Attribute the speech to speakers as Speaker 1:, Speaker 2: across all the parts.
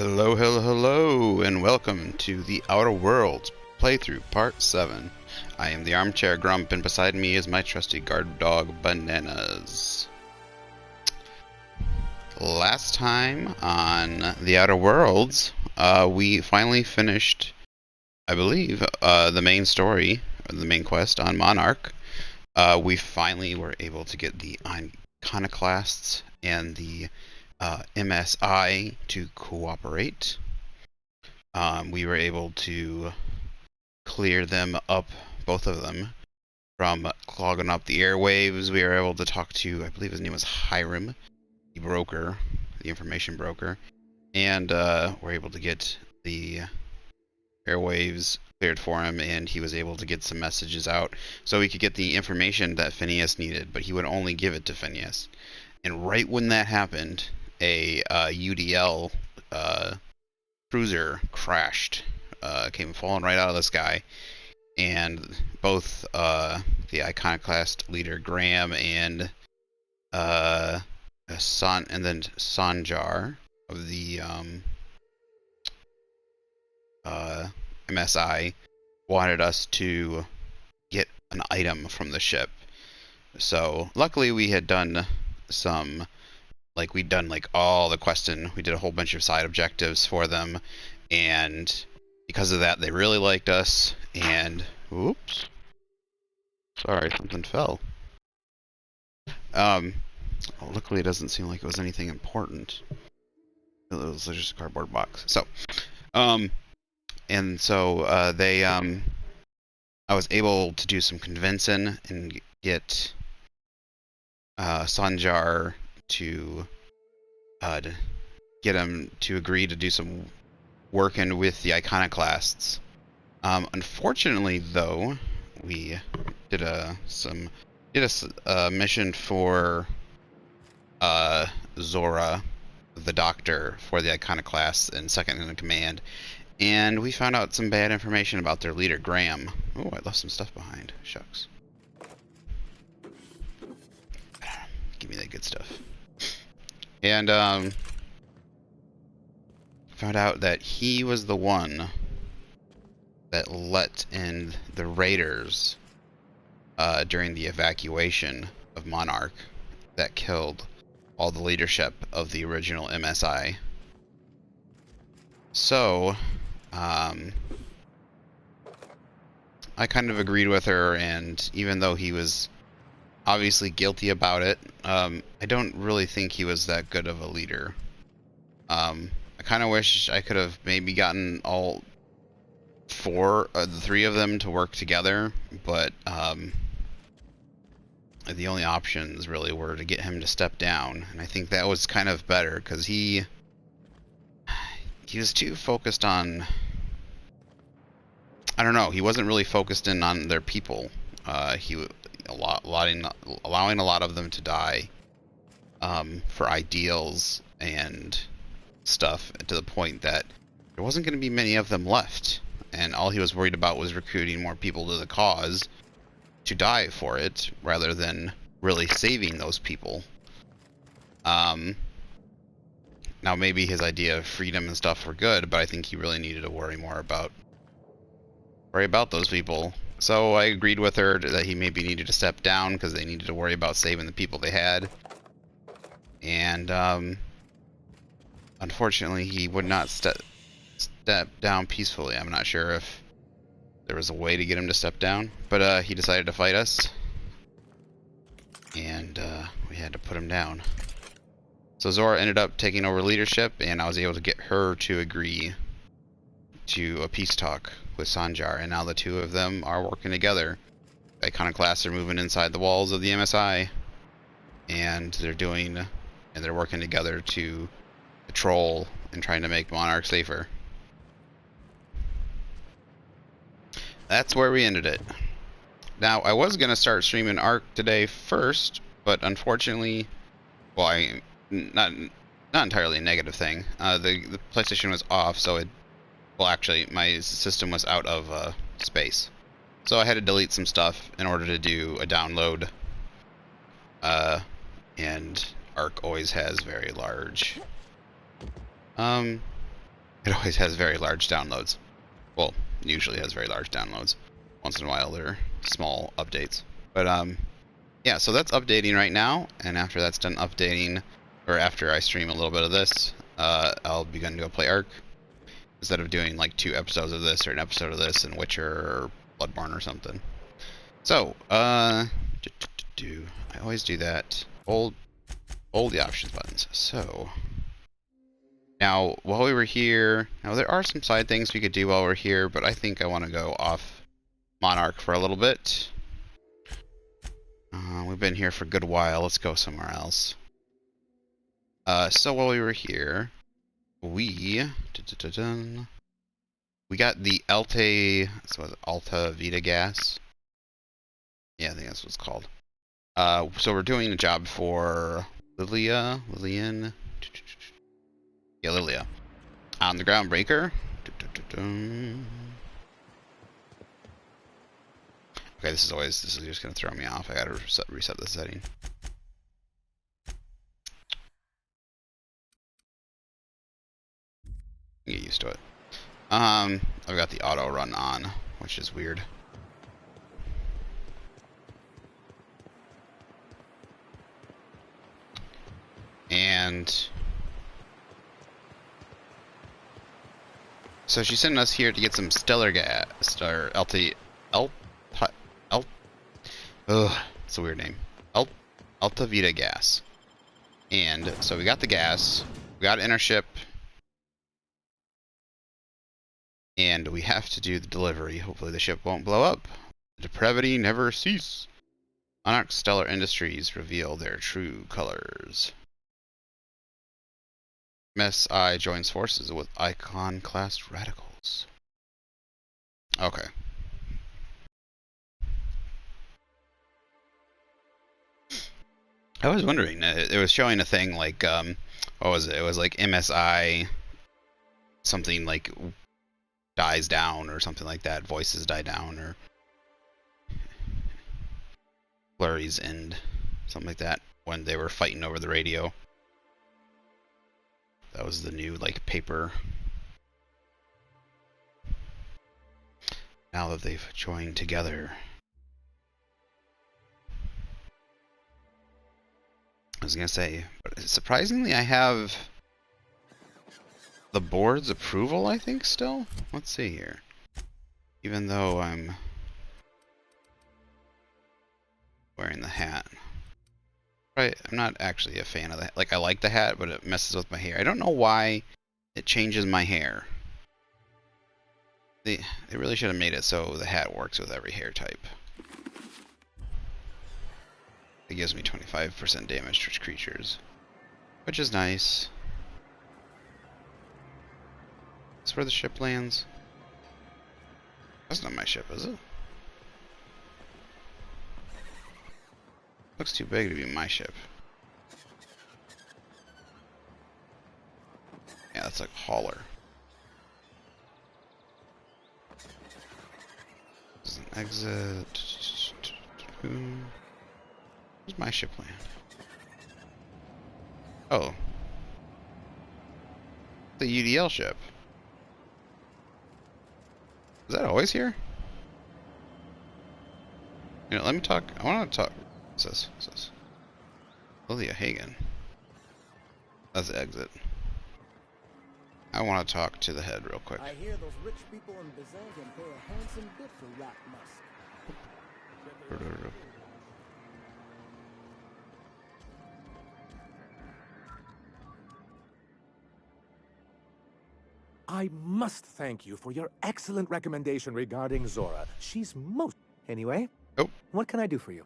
Speaker 1: Hello, hello, hello, and welcome to the Outer Worlds playthrough part 7. I am the Armchair Grump, and beside me is my trusty guard dog, Bananas. Last time on the Outer Worlds, we finally finished, I believe, the main story, or the main quest on Monarch. We finally were able to get the Iconoclasts and the MSI to cooperate. We were able to clear them up, both of them, from clogging up the airwaves. We were able to talk to, I believe his name was Hiram, the broker, the information broker, and we're able to get the airwaves cleared for him, and he was able to get some messages out so he could get the information that Phineas needed, but he would only give it to Phineas. And right when that happened, a UDL cruiser crashed, came falling right out of the sky, and both the Iconoclast leader Graham and Sanjar of the MSI wanted us to get an item from the ship. So luckily we had done some, we'd done all the questing. We did a whole bunch of side objectives for them, and because of that they really liked us. And oops, sorry, something fell. Luckily it doesn't seem like it was anything important. It was just a cardboard box. So and so I was able to do some convincing and get Sanjar to get him to agree to do some working with the Iconoclasts. Unfortunately, though, we did a mission for Zora, the doctor, for the Iconoclasts and second in command, and we found out some bad information about their leader, Graham. Oh, I left some stuff behind. Shucks. Give me that good stuff. And found out that he was the one that let in the raiders during the evacuation of Monarch that killed all the leadership of the original MSI. So I kind of agreed with her, and even though he was obviously guilty about it, I don't really think he was that good of a leader. I kind of wish I could have maybe gotten all the three of them to work together, but the only options really were to get him to step down, and I think that was kind of better because he was too focused on, I don't know, he wasn't really focused in on their people. He allowing a lot of them to die for ideals and stuff, to the point that there wasn't going to be many of them left, and all he was worried about was recruiting more people to the cause to die for it rather than really saving those people. Now maybe his idea of freedom and stuff were good, but I think he really needed to worry about those people. So I agreed with her that he maybe needed to step down because they needed to worry about saving the people they had. And unfortunately, he would not step down peacefully. I'm not sure if there was a way to get him to step down, but he decided to fight us, and we had to put him down. So Zora ended up taking over leadership, and I was able to get her to agree to a peace talk with Sanjar, and now the two of them are working together. The Iconoclasts are moving inside the walls of the MSI, and they're working together to patrol and trying to make Monarch safer. That's where we ended it. Now, I was going to start streaming Ark today first, but unfortunately, well, not entirely a negative thing. The PlayStation was off, so actually, my system was out of space. So I had to delete some stuff in order to do a download. And Ark always has very large It always has very large downloads. Well, usually has very large downloads. Once in a while, they're small updates. But yeah, so that's updating right now, and after that's done updating, or after I stream a little bit of this, I'll be going to go play Ark instead of doing like 2 episodes of this or an episode of this in Witcher or Bloodborne or something. So, I always do that. Hold the options buttons. So, now while we were here, now there are some side things we could do while we're here, but I think I want to go off Monarch for a little bit. We've been here for a good while. Let's go somewhere else. So while we were here, we got the Alta Vita gas. Yeah, I think that's what it's called. So we're doing a job for Lillian. Yeah, Lilia. On the Groundbreaker. Okay, this is just gonna throw me off. I gotta reset the setting. Get used to it. I've got the auto run on, which is weird. And so she's sending us here to get some stellar gas, or it's a weird name. Alta Vita gas. And so we got the gas, we got it in our ship, and we have to do the delivery. Hopefully the ship won't blow up. Depravity never cease. Monarch Stellar Industries reveal their true colors. MSI joins forces with Iconoclast radicals. Okay. I was wondering, it was showing a thing like, what was it? It was like MSI, something like dies down or something like that. Voices die down, or Blurry's end, something like that, when they were fighting over the radio. That was the new, like, paper. Now that they've joined together. I was gonna say, but surprisingly, I have the board's approval, I think, still? Let's see here. Even though I'm wearing the hat. Right, I'm not actually a fan of that. Like, I like the hat, but it messes with my hair. I don't know why it changes my hair. They really should have made it so the hat works with every hair type. It gives me 25% damage to creatures, which is nice. That's where the ship lands. That's not my ship, is it? Looks too big to be my ship. Yeah, that's like hauler. This is an exit. Where's my ship land? Oh. The UDL ship. Is that always here? You know, let me talk. I want to talk. What's this? What's this? Lilia Hagen. That's the exit. I want to talk to the head real quick.
Speaker 2: I hear those rich people in Byzantium pay a handsome bit for rat musk. I must thank you for your excellent recommendation regarding Zora. She's most... Anyway,
Speaker 1: Oh.
Speaker 2: What can I do for you?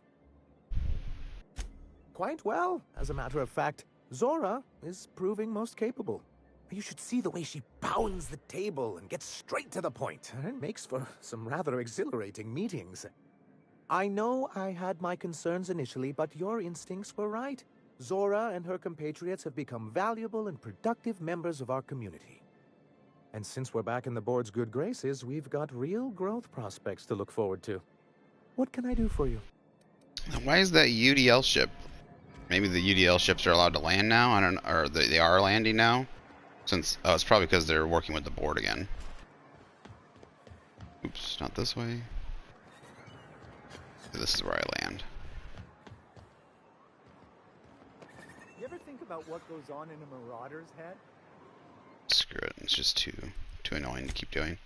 Speaker 2: Quite well. As a matter of fact, Zora is proving most capable. You should see the way she pounds the table and gets straight to the point. It makes for some rather exhilarating meetings. I know I had my concerns initially, but your instincts were right. Zora and her compatriots have become valuable and productive members of our community. And since we're back in the board's good graces, we've got real growth prospects to look forward to. What can I do for you?
Speaker 1: Why is that UDL ship? Maybe the UDL ships are allowed to land now? I don't know. Or they are landing now? Since it's probably because they're working with the board again. Oops, not this way. This is where I land.
Speaker 3: You ever think about what goes on in a marauder's head?
Speaker 1: Screw it. It's just too annoying to keep doing.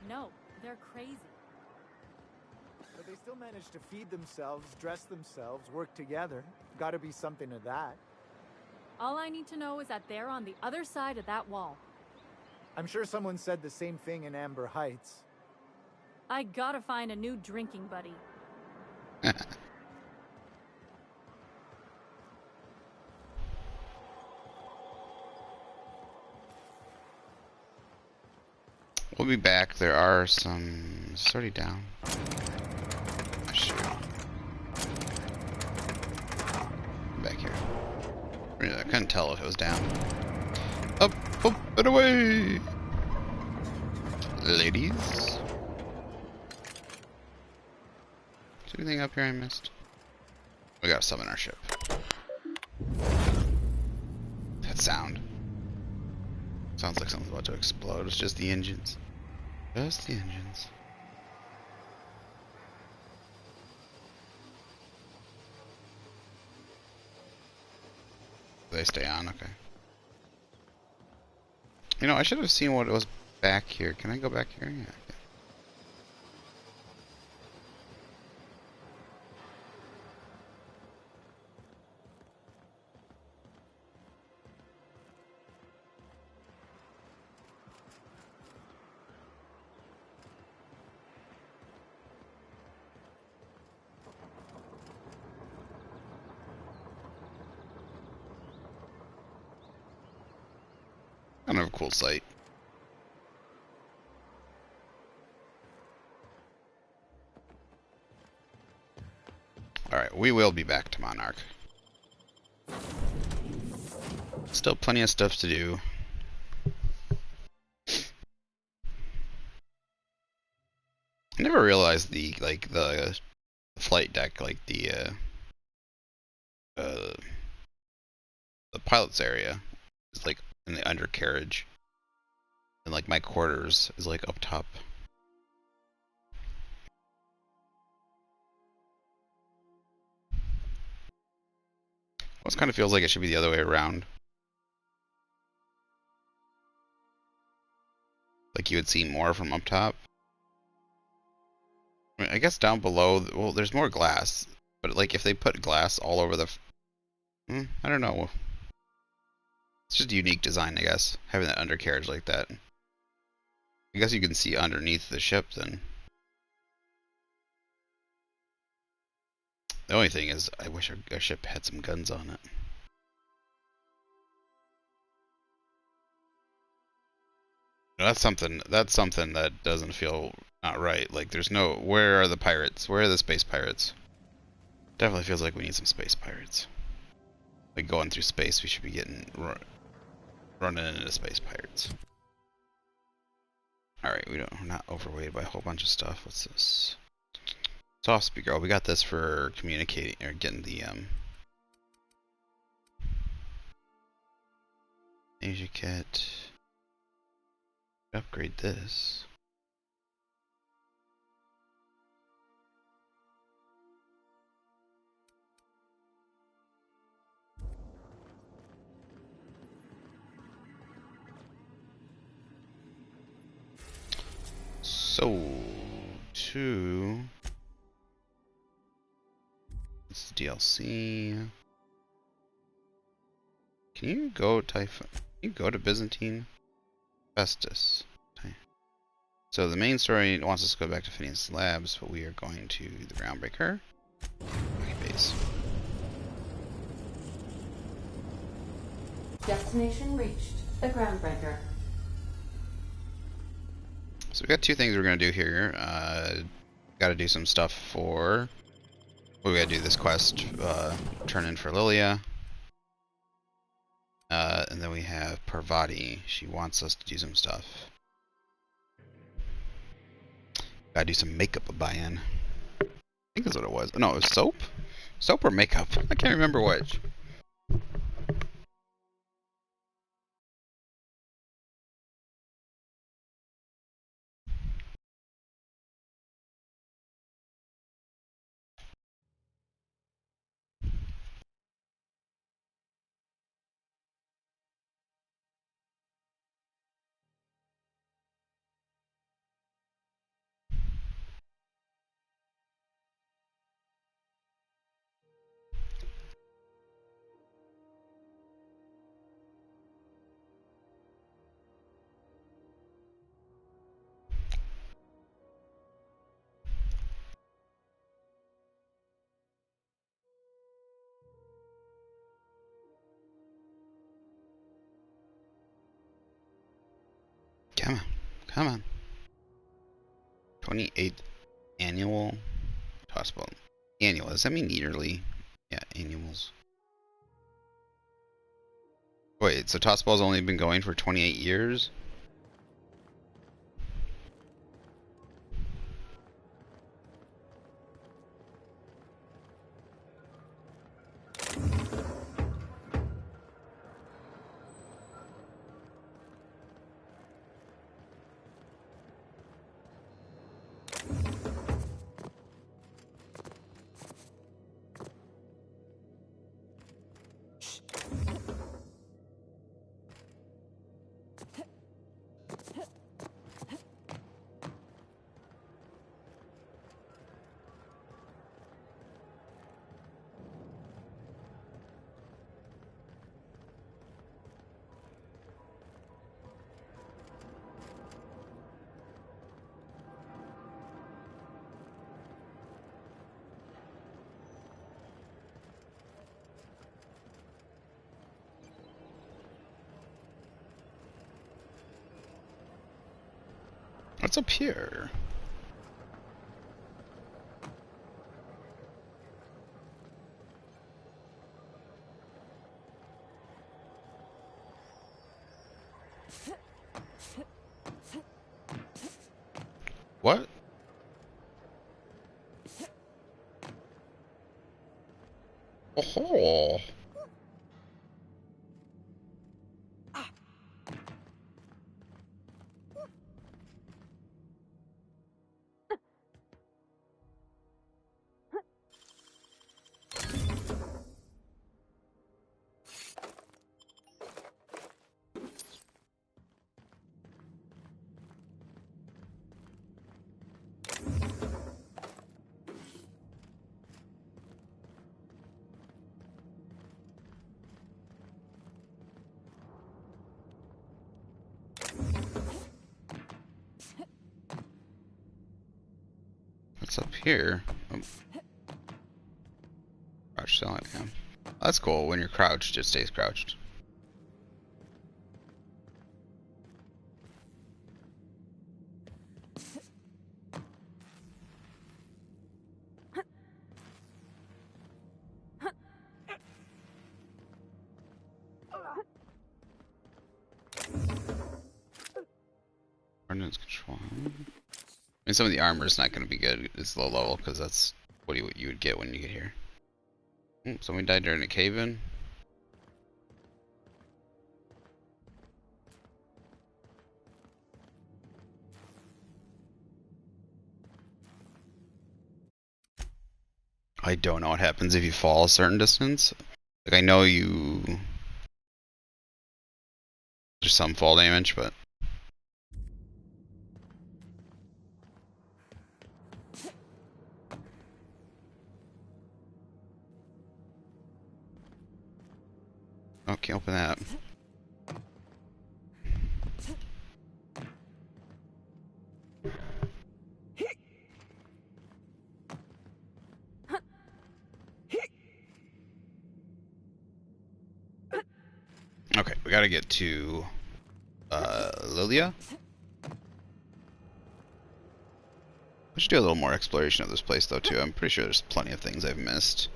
Speaker 4: No, they're crazy.
Speaker 3: But they still manage to feed themselves, dress themselves, work together. Gotta be something to that.
Speaker 4: All I need to know is that they're on the other side of that wall.
Speaker 3: I'm sure someone said the same thing in Amber Heights.
Speaker 4: I gotta find a new drinking buddy.
Speaker 1: We'll be back. There are some... It's already down. Oh, shoot. Back here. I couldn't tell if it was down. Up and away! Ladies? Is there anything up here I missed? We gotta summon our ship. That sound. Sounds like something's about to explode. It's just the engines. Just the engines. They stay on? Okay. You know, I should have seen what was back here. Can I go back here? Yeah. Okay. Kind of a cool sight. Alright, we will be back to Monarch. Still plenty of stuff to do. I never realized the flight deck, like the pilot's area is like in the undercarriage, and like my quarters is like up top. Almost kind of feels like it should be the other way around. Like you would see more from up top. I mean, I guess down below, well, there's more glass, but like if they put glass all over the, I don't know. It's just a unique design, I guess, having that undercarriage like that. I guess you can see underneath the ship then. The only thing is, I wish our ship had some guns on it. That's something that doesn't feel not right. Like there's no, where are the pirates? Where are the space pirates? Definitely feels like we need some space pirates. Like going through space, we should be getting running into space pirates. Alright, we're not overweighted by a whole bunch of stuff. What's this? Soft speaker. Oh, we got this for communicating or getting the Asia kit. Upgrade this. So, two. This is DLC. Can you go Typhoon? Can you go to Byzantine? Festus. Okay. So the main story wants us to go back to Phineas Labs, but we are going to the Groundbreaker. Base.
Speaker 5: Destination reached. The Groundbreaker.
Speaker 1: So we got two things we're gonna do here. Got to do some stuff for. Well, we gotta do this quest. Turn in for Lilia. And then we have Parvati. She wants us to do some stuff. Gotta do some makeup buy-in. I think that's what it was. No, it was soap? Soap or makeup? I can't remember which. Come on. Come on. 28th annual possible. Annual. Does that mean yearly? Yeah, annuals. Wait, so Tossball's only been going for 28 years? What's up here? What? Oh. What's up here? Oh. Crouch selling him. That's cool. When you're crouched, it stays crouched. Ordnance control. I mean, some of the armor is not going to be good. It's low level because that's what you would get when you get here. Somebody died during a cave-in. I don't know what happens if you fall a certain distance. Like, I know there's some fall damage, but oh, can't open that. Okay, we gotta get to Lilia. We should do a little more exploration of this place though too. I'm pretty sure there's plenty of things I've missed.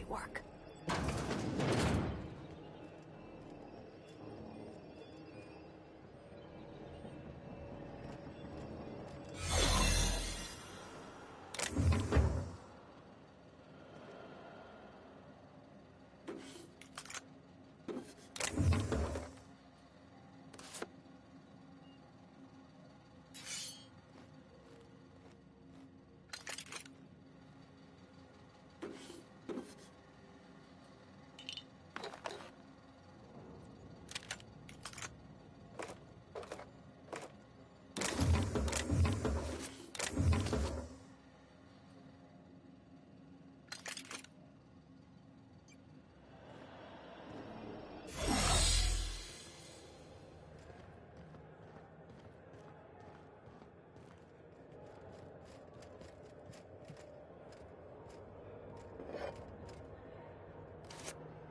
Speaker 6: might work.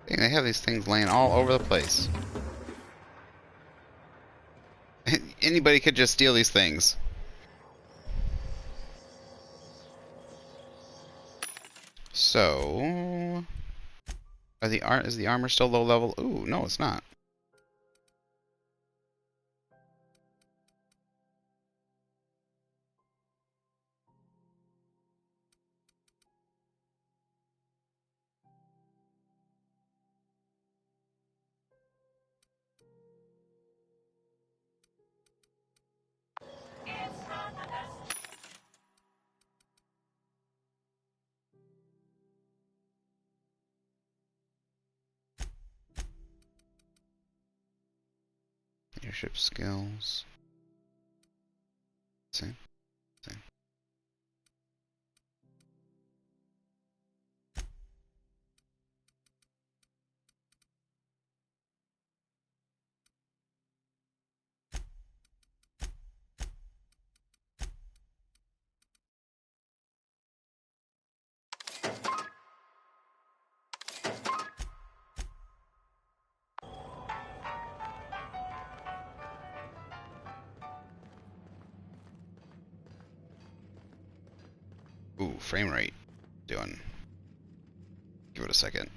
Speaker 1: Dang, they have these things laying all over the place. Anybody could just steal these things. So, is the armor still low level? Ooh, no, it's not. Leadership skills. See? See. Ooh, frame rate. Doing. Give it a second.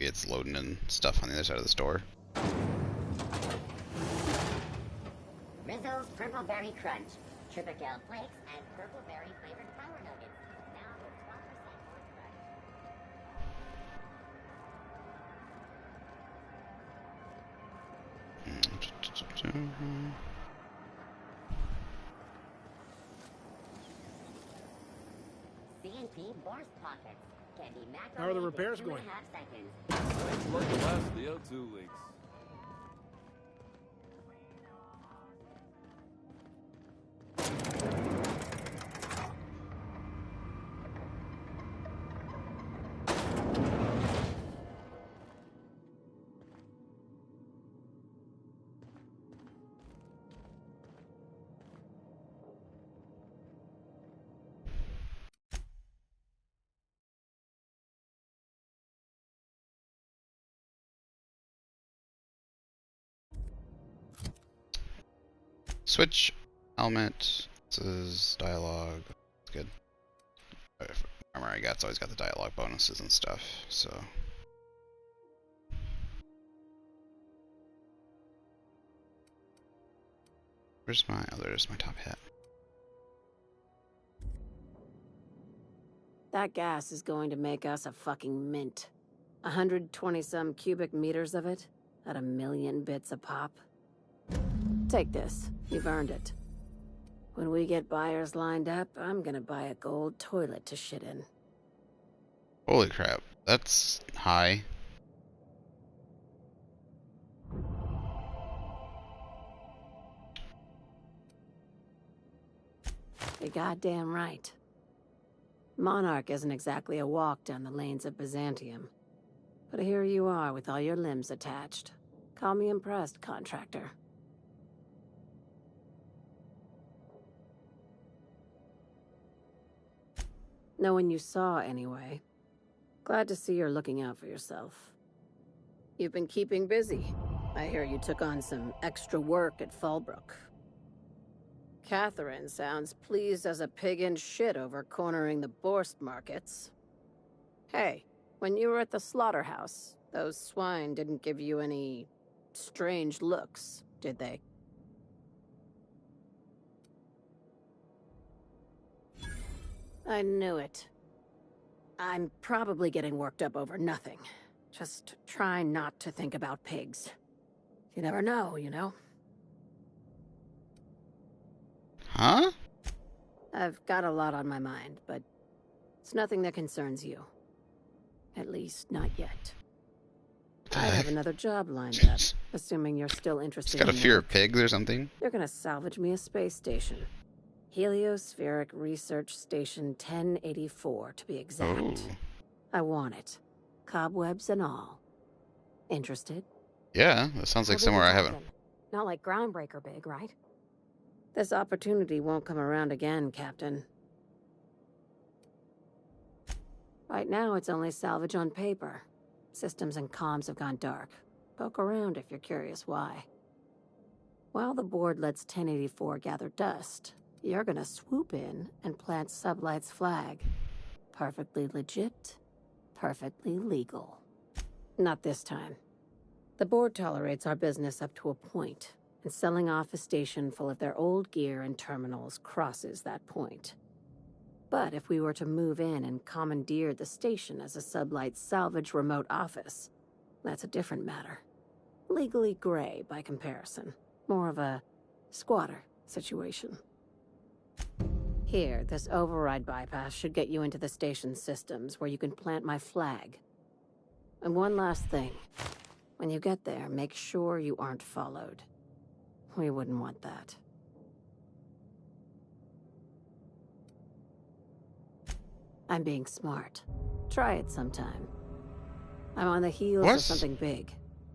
Speaker 1: It's loading in stuff on the other side of the store.
Speaker 7: Rizzo's Purple Berry Crunch, Triple Gel Flakes, and Purple Berry flavored Power Nuggets. Now with 12% more crunch. C&P Borscht Pockets. Can be macro.
Speaker 8: How are the repairs going?
Speaker 7: 2.5 seconds.
Speaker 8: Thanks like the last of the O2 leaks.
Speaker 1: Switch element. This is dialogue. It's good. Armor I got's always got the dialogue bonuses and stuff, so. Where's my, oh, there's my top hat.
Speaker 6: That gas is going to make us a fucking mint. 120-some cubic meters of it, at 1,000,000 bits a pop. Take this. You've earned it. When we get buyers lined up, I'm gonna buy a gold toilet to shit in.
Speaker 1: Holy crap, that's high.
Speaker 6: You're goddamn right. Monarch isn't exactly a walk down the lanes of Byzantium. But here you are with all your limbs attached. Call me impressed, contractor. No one you saw, anyway. Glad to see you're looking out for yourself. You've been keeping busy. I hear you took on some extra work at Fallbrook. Catherine sounds pleased as a pig in shit over cornering the Borscht markets. Hey, When you were at the slaughterhouse, those swine didn't give you any strange looks, did they? I knew it. I'm probably getting worked up over nothing. Just try not to think about pigs. You never know, you know?
Speaker 1: Huh?
Speaker 6: I've got a lot on my mind, but it's nothing that concerns you. At least, not yet.
Speaker 1: The
Speaker 6: I have
Speaker 1: heck?
Speaker 6: another job lined up, assuming you're still
Speaker 1: Just
Speaker 6: interested
Speaker 1: got a
Speaker 6: in
Speaker 1: fear
Speaker 6: work.
Speaker 1: of pigs or something?
Speaker 6: They're gonna salvage me a space station. Heliospheric Research Station 1084, to be exact.
Speaker 1: Oh.
Speaker 6: I want it. Cobwebs and all. Interested?
Speaker 1: Yeah, that sounds like
Speaker 9: How big
Speaker 1: somewhere
Speaker 9: we
Speaker 1: I haven't.
Speaker 9: talking? Not like groundbreaker big, right?
Speaker 6: This opportunity won't come around again, Captain. Right now, it's only salvage on paper. Systems and comms have gone dark. Poke around if you're curious why. While the board lets 1084 gather dust, you're gonna swoop in and plant Sublight's flag. Perfectly legit, perfectly legal. Not this time. The board tolerates our business up to a point, and selling off a station full of their old gear and terminals crosses that point. But if we were to move in and commandeer the station as a Sublight salvage remote office, that's a different matter. Legally gray by comparison. More of a squatter situation. Here, this override bypass should get you into the station's systems where you can plant my flag. And one last thing. When you get there, make sure you aren't followed. We wouldn't want that. I'm being smart. Try it sometime. I'm on the heels
Speaker 1: What?
Speaker 6: of something big.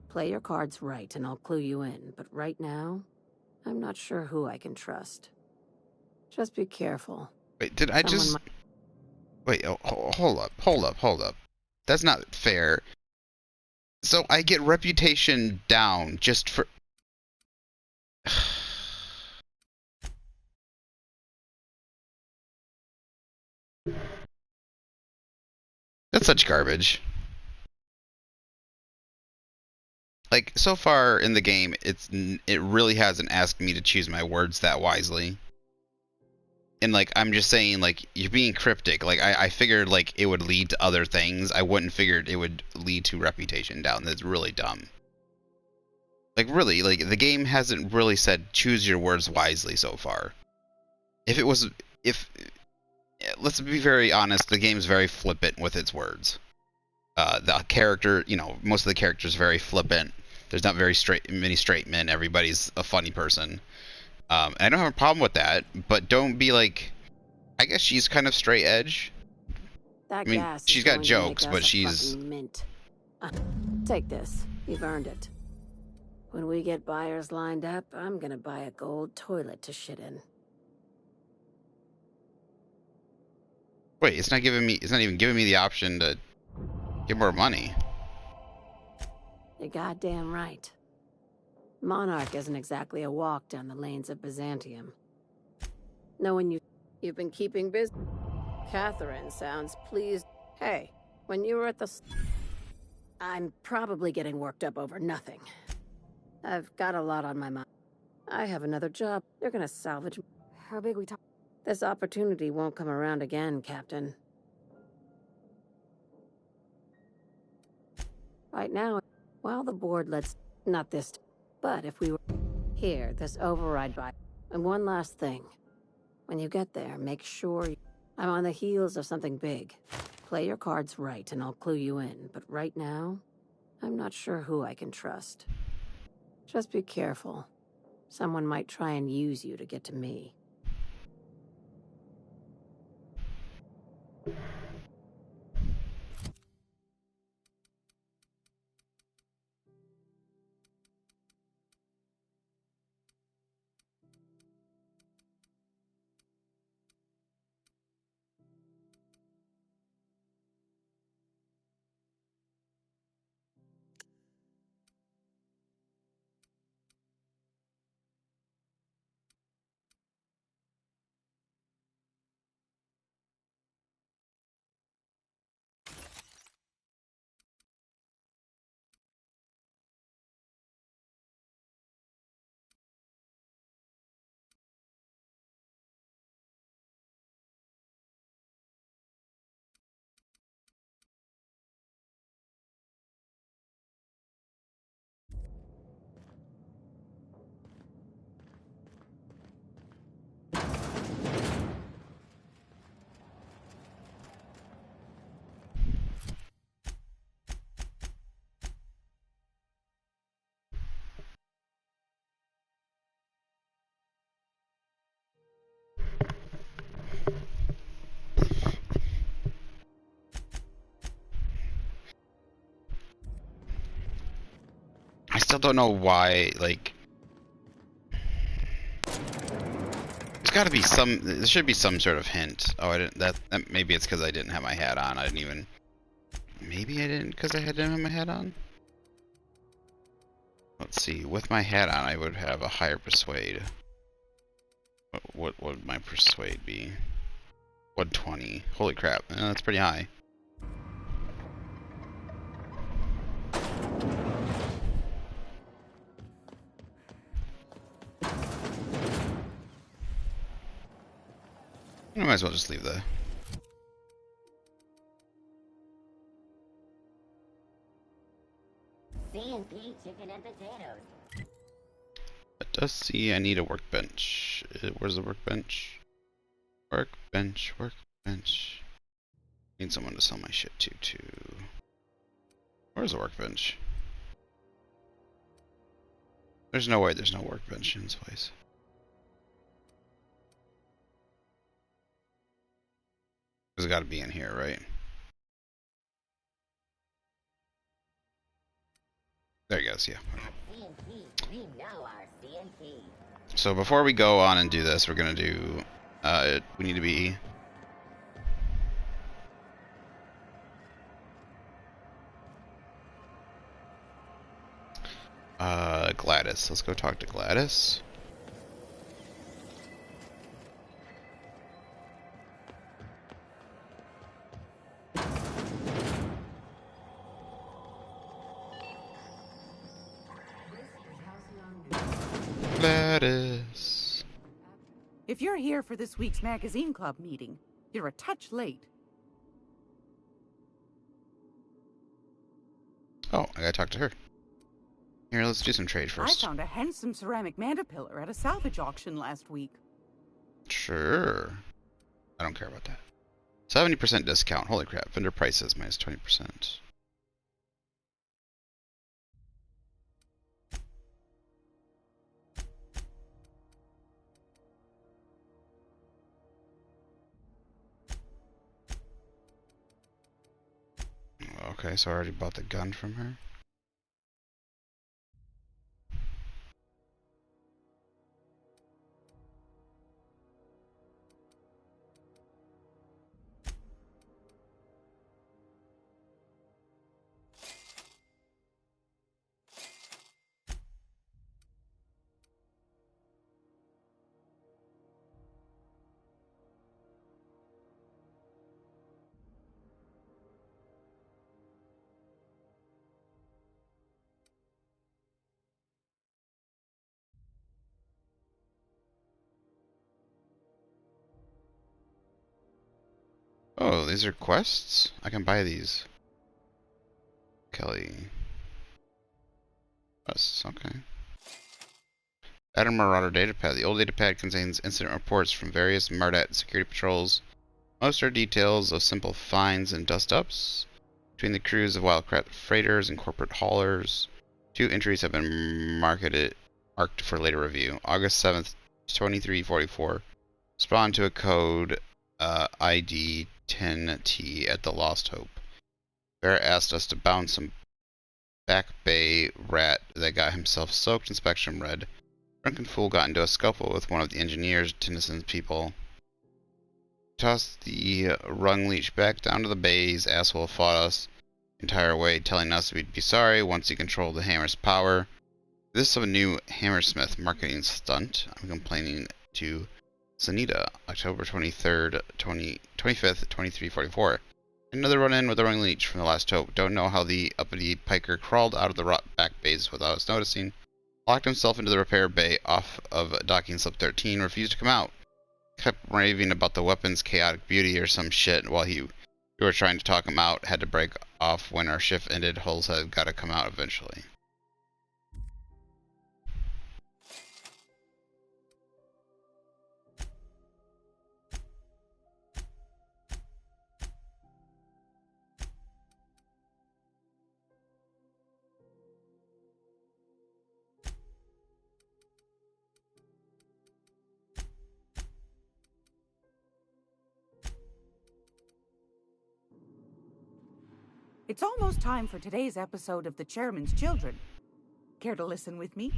Speaker 6: Play your cards right and I'll clue you in, but right now, I'm not sure who I can trust. Just be careful.
Speaker 1: Wait, did I
Speaker 6: Someone
Speaker 1: just...
Speaker 6: might-
Speaker 1: Wait, hold up. That's not fair. So I get reputation down just for... That's such garbage. Like, so far in the game, it really hasn't asked me to choose my words that wisely. And, like, I'm just saying, like, you're being cryptic. Like, I figured, like, it would lead to other things. I wouldn't figured it would lead to reputation down. That's really dumb. Like, really, like, the game hasn't really said choose your words wisely so far. Let's be very honest, the game's very flippant with its words. The character, most of the characters are very flippant. There's not many straight men. Everybody's a funny person. And I don't have a problem with that, but don't be like, I guess she's kind of straight edge.
Speaker 6: That
Speaker 1: I mean,
Speaker 6: gas
Speaker 1: she's
Speaker 6: is
Speaker 1: got
Speaker 6: going to
Speaker 1: jokes,
Speaker 6: make
Speaker 1: but
Speaker 6: us a
Speaker 1: she's...
Speaker 6: fucking mint. Take this. You've earned it. When we get buyers lined up, I'm gonna buy a gold toilet to shit in.
Speaker 1: Wait, it's not even giving me the option to get more money.
Speaker 6: You're goddamn right. Monarch isn't exactly a walk down the lanes of Byzantium. Knowing you've been keeping busy. Catherine sounds pleased. Hey, when you were at the... I'm probably getting worked up over nothing. I've got a lot on my mind. I have another job. They're gonna salvage...
Speaker 9: How big we talk?
Speaker 6: This opportunity won't come around again, Captain. Right now, while the board lets... Not this... But if we were... Here, this override by... And one last thing. When you get there, make sure I'm on the heels of something big. Play your cards right and I'll clue you in, but right now, I'm not sure who I can trust. Just be careful. Someone might try and use you to get to me.
Speaker 1: still don't know why, like... There's gotta be some... There should be some sort of hint. Oh, I didn't... That maybe it's because I didn't have my hat on. I didn't even... Maybe I didn't because I didn't have my hat on? Let's see. With my hat on, I would have a higher persuade. What would my persuade be? 120. Holy crap. That's pretty high. I might as well just leave the...
Speaker 7: C&P chicken and potatoes.
Speaker 1: It does see I need a workbench. Where's the workbench? Workbench, workbench. Need someone to sell my shit to, too. Where's the workbench? There's no way there's no workbench in this place. It's gotta be in here, right? There he goes, yeah.
Speaker 7: At C&P, we know our C&P.
Speaker 1: So before we go on and do this, we're gonna do... we need to be... Gladys. Let's go talk to Gladys. Gladys.
Speaker 10: If you're here for this week's magazine club meeting, you're a touch late.
Speaker 1: Oh, I gotta talk to her. Here, let's do some trade first.
Speaker 10: I found a handsome ceramic mandapillar at a salvage auction last week.
Speaker 1: Sure. I don't care about that. 70% discount. Holy crap. Vendor prices minus 20%. Okay, so I already bought the gun from her. Oh, these are quests? I can buy these. Kelly. Quests, okay. Adam Marauder datapad. The old datapad contains incident reports from various Mardat security patrols. Most are details of simple finds and dust-ups between the crews of Wildcat freighters and corporate haulers. 2 entries have been marked for later review. August 7th, 2344. Respond to a code ID 10T at the Lost Hope. Barrett asked us to bounce some Back Bay rat that got himself soaked in Spectrum Red. Drunken fool got into a scuffle with one of the engineers, Tennyson's people. Tossed the rung leech back down to the bays. Asshole fought us the entire way, telling us we'd be sorry once he controlled the hammer's power. This is a new Hammersmith marketing stunt. I'm complaining to Sanita, October 23rd, 25th, 2344. Another run-in with the rung leech from the Last Hope. Don't know how the uppity piker crawled out of the back bays without us noticing. Locked himself into the repair bay off of docking slip 13. Refused to come out. Kept raving about the weapon's chaotic beauty or some shit while we were trying to talk him out. Had to break off when our shift ended. Hull said gotta come out eventually.
Speaker 10: It's almost time for today's episode of The Chairman's Children. Care to listen with me?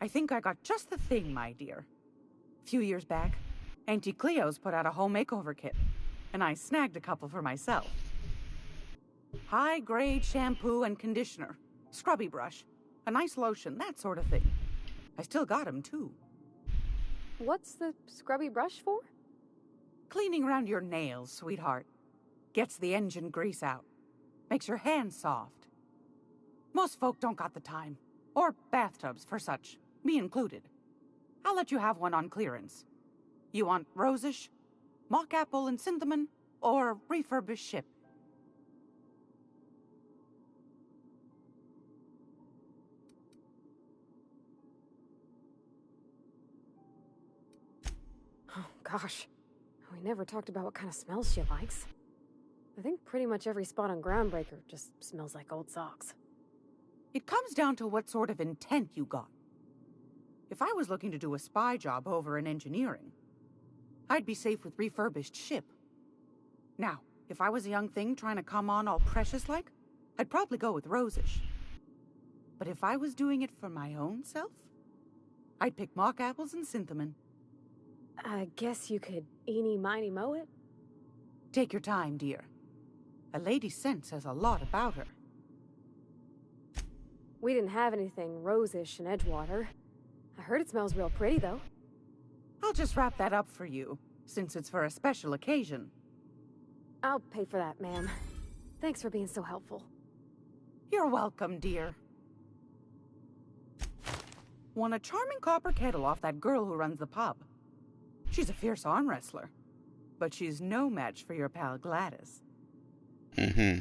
Speaker 10: I think I got just the thing, my dear. A few years back, Auntie Cleo's put out a home makeover kit, and I snagged a couple for myself. High-grade shampoo and conditioner, scrubby brush, a nice lotion, that sort of thing. I still got 'em, too.
Speaker 9: What's the scrubby brush for?
Speaker 10: Cleaning around your nails, sweetheart. Gets the engine grease out. Makes your hands soft. Most folk don't got the time. Or bathtubs for such, me included. I'll let you have one on clearance. You want rosish, mock apple and cinnamon, or refurbished ship?
Speaker 9: Oh, gosh. We never talked about what kind of smells she likes. I think pretty much every spot on Groundbreaker just smells like old socks.
Speaker 10: It comes down to what sort of intent you got. If I was looking to do a spy job over in engineering, I'd be safe with refurbished ship. Now, if I was a young thing trying to come on all precious-like, I'd probably go with rosish. But if I was doing it for my own self, I'd pick mock apples and cinnamon.
Speaker 9: I guess you could eeny-miny-moe it?
Speaker 10: Take your time, dear. A lady's scent says a lot about her.
Speaker 9: We didn't have anything rosish in Edgewater. I heard it smells real pretty, though.
Speaker 10: I'll just wrap that up for you, since it's for a special occasion.
Speaker 9: I'll pay for that, ma'am. Thanks for being so helpful.
Speaker 10: You're welcome, dear. Won a charming copper kettle off that girl who runs the pub. She's a fierce arm wrestler, but she's no match for your pal Gladys.
Speaker 1: Mm-hmm.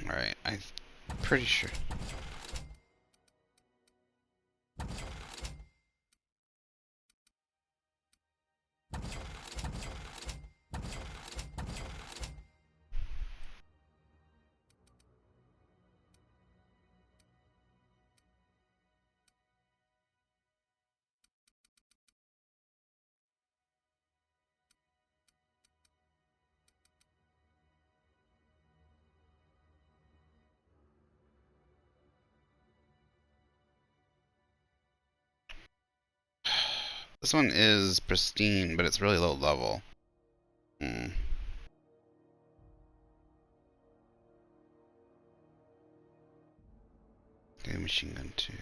Speaker 1: Alright, I'm pretty sure. This one is pristine, but it's really low level. Hmm. Okay, machine gun 2.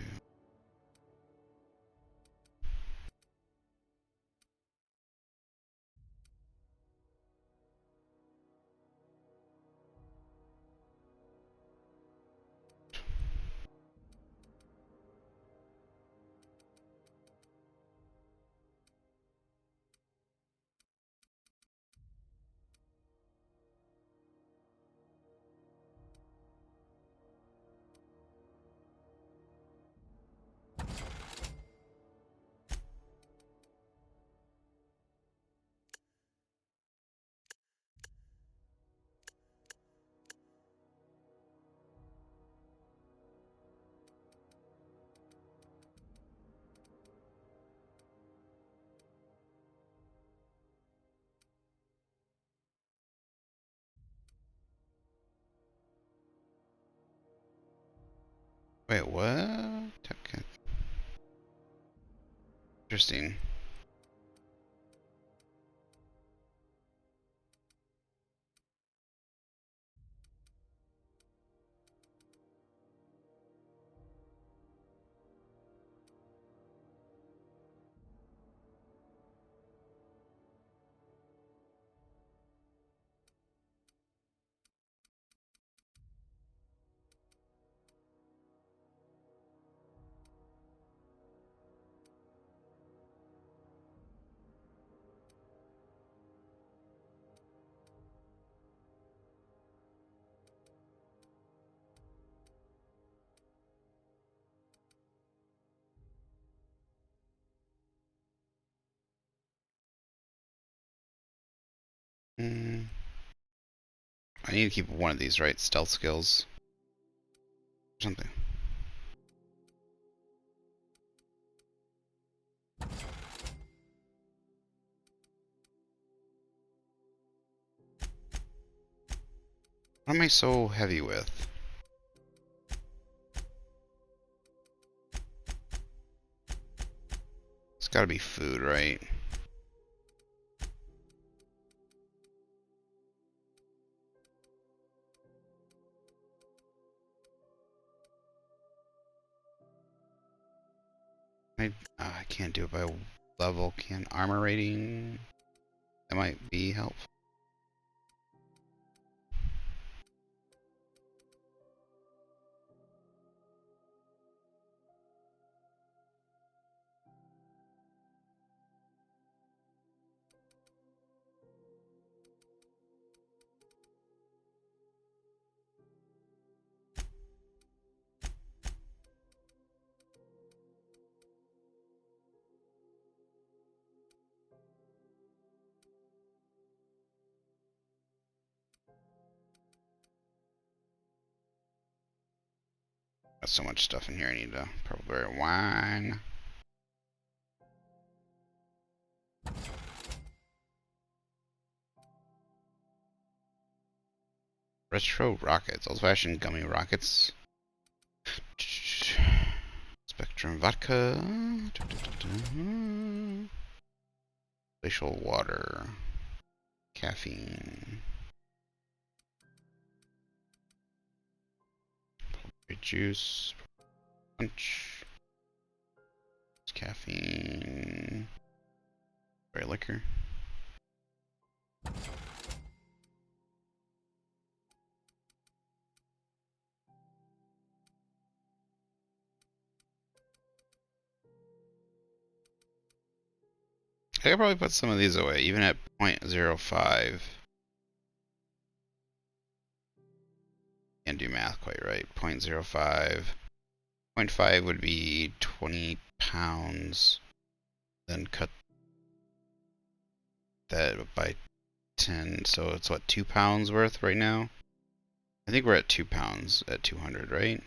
Speaker 1: Wait, what? Okay. Interesting. Hmm. I need to keep one of these, right? Stealth skills. Something. What am I so heavy with? It's gotta be food, right? I can't do it by level. Can armor rating? That might be helpful. Got so much stuff in here. I need a purple berry wine. Retro rockets. Old-fashioned gummy rockets. Spectrum vodka. Glacial water. Caffeine. Juice. Punch. Caffeine. Berry liquor. I could probably put some of these away, even at 0.05. Can't do math quite right. 0.05. 0.5 would be 20 pounds. Then cut that by 10. So it's what, 2 pounds worth right now? I think we're at 2 pounds at 200, right?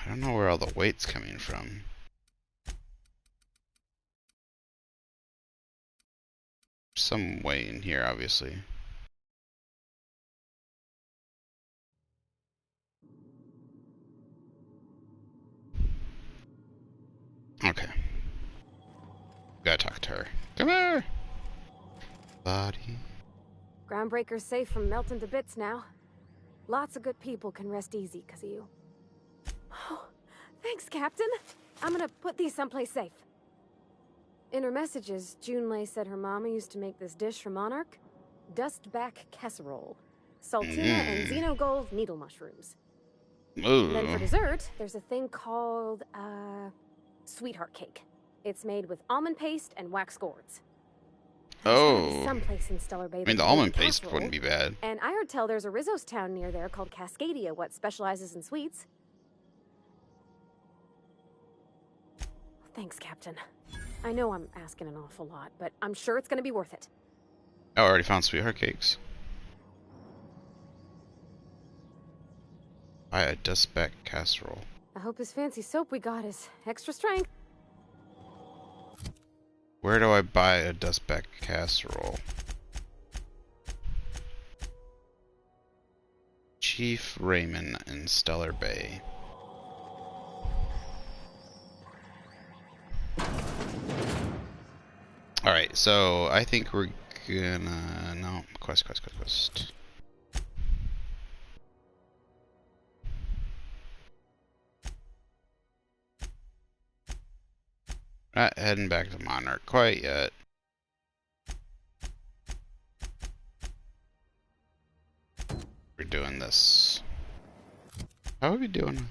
Speaker 1: I don't know where all the weight's coming from. Some weight in here, obviously. Okay. Gotta talk to her. Come here! Body.
Speaker 9: Groundbreaker's safe from melting to bits now. Lots of good people can rest easy because of you. Oh, thanks, Captain. I'm gonna put these someplace safe. In her messages, Junlei said her mama used to make this dish for Monarch. Dustback casserole. Saltina and xenogold needle mushrooms.
Speaker 1: Ooh.
Speaker 9: Then for dessert, there's a thing called, sweetheart cake. It's made with almond paste and wax gourds.
Speaker 1: Oh.
Speaker 9: Someplace in Stellar Bay.
Speaker 1: I mean, the almond paste wouldn't be bad.
Speaker 9: And I heard tell there's a Rizzo's town near there called Cascadia, what specializes in sweets. Thanks, Captain. I know I'm asking an awful lot, but I'm sure it's gonna be worth it.
Speaker 1: Oh, I already found sweetheart cakes. Buy a dustback casserole.
Speaker 9: I hope this fancy soap we got is extra strength.
Speaker 1: Where do I buy a dustback casserole? Chief Raymond in Stellar Bay. Alright, so I think we're gonna... No, quest. Not heading back to Monarch quite yet. We're doing this. How are we doing?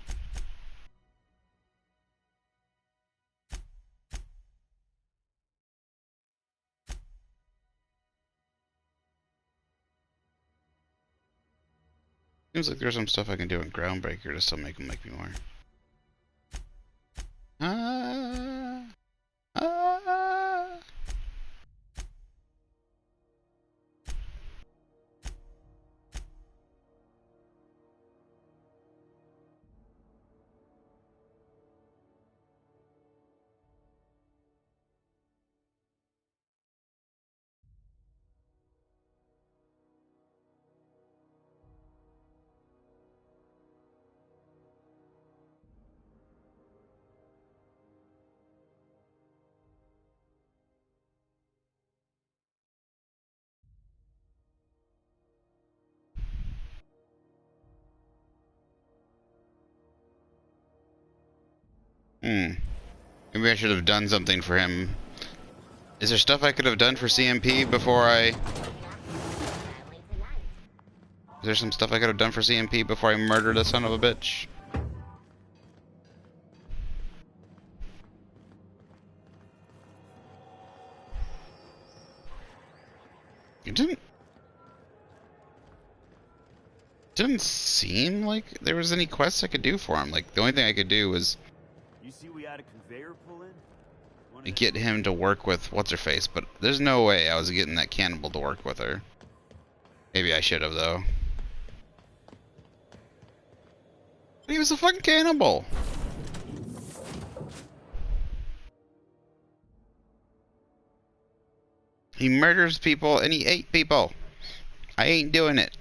Speaker 1: Seems like there's some stuff I can do in Groundbreaker to still make them like me more. Ah. Maybe I should have done something for him. Is there stuff I could have done for CMP before I... Is there some stuff I could have done for CMP before I murdered a son of a bitch? It didn't seem like there was any quests I could do for him. Like, the only thing I could do was
Speaker 11: You see we had a conveyor pull in?
Speaker 1: get him to work with what's-her-face, but there's no way I was getting that cannibal to work with her. Maybe I should have, though. But he was a fucking cannibal! He murders people and he ate people. I ain't doing it.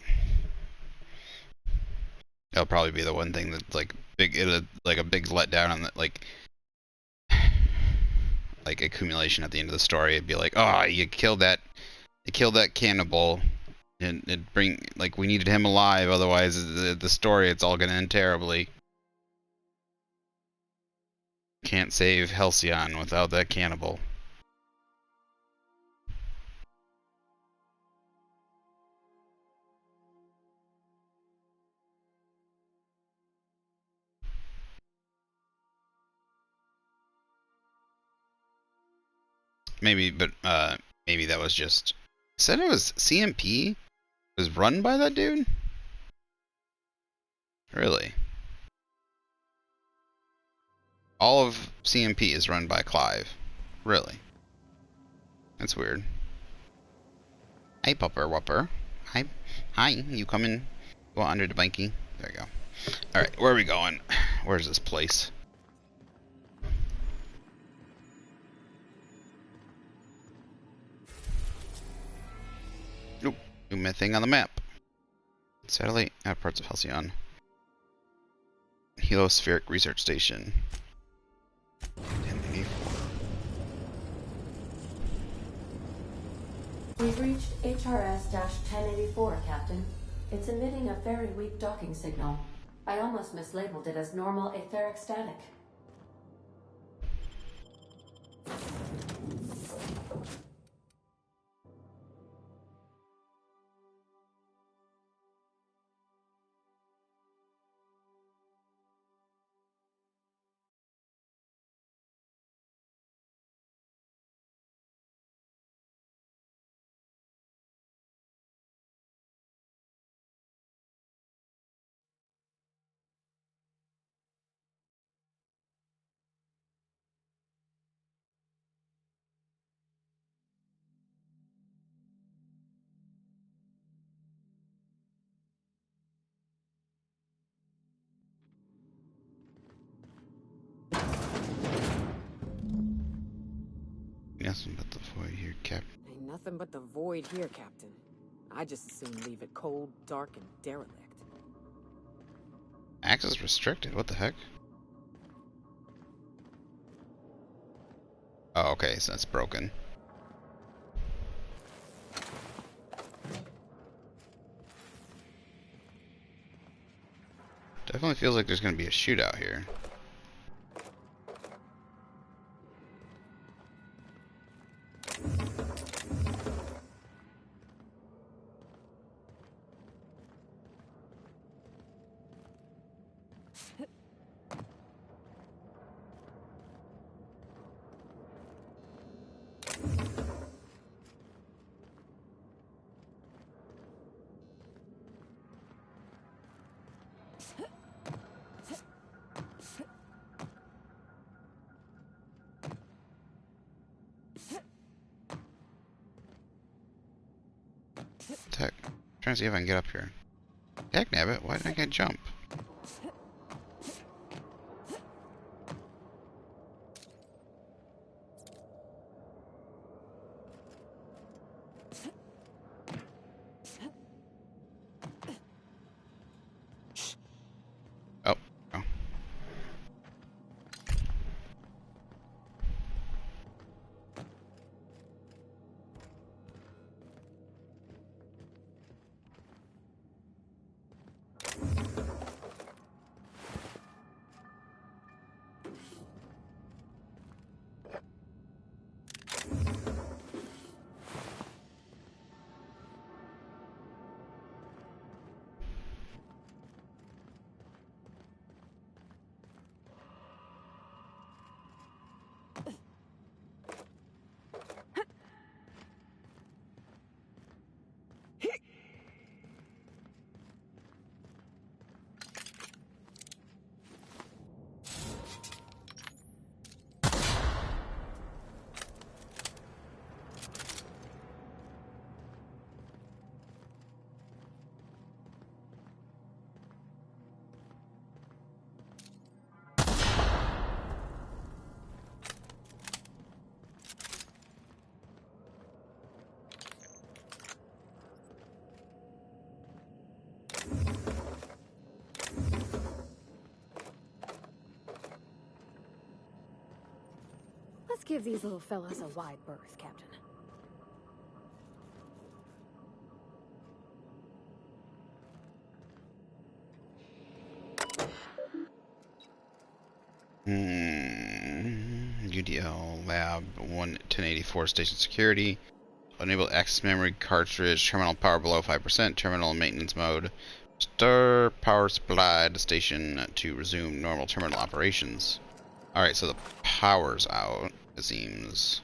Speaker 1: That'll probably be the one thing that's like big, like a big letdown on that, like accumulation at the end of the story. It'd be like, oh, you killed that cannibal, and it bring like we needed him alive, otherwise the story it's all gonna end terribly. Can't save Halcyon without that cannibal. Maybe, but maybe that was just... Said it was CMP? Was run by that dude? Really? All of CMP is run by Clive. Really? That's weird. Hey, Pupper Wupper. Hi, you coming? Go under the blankie. There you go. Alright, where are we going? Where's this place? Nope. New thing on the map. Satellite at parts of Halcyon. Heliospheric Research Station. 1084.
Speaker 5: We've reached HRS-1084, Captain. It's emitting a very weak docking signal. I almost mislabeled it as normal etheric static.
Speaker 1: Nothing but the void here, Cap.
Speaker 12: Ain't nothing but the void here, Captain. I just as soon leave it cold, dark, and derelict.
Speaker 1: Access restricted. What the heck? Oh, okay, so that's broken. Definitely feels like there's going to be a shootout here. Heck, I'm trying to see if I can get up here. Heck, nabbit, why didn't I get jump? Oh, oh.
Speaker 9: Let's give these little fellas a wide berth, Captain.
Speaker 1: UDL Lab 1084 Station Security. Enable access memory cartridge. Terminal power below 5%. Terminal maintenance mode. Star power supply to station to resume normal terminal operations. Alright, so the power's out, it seems.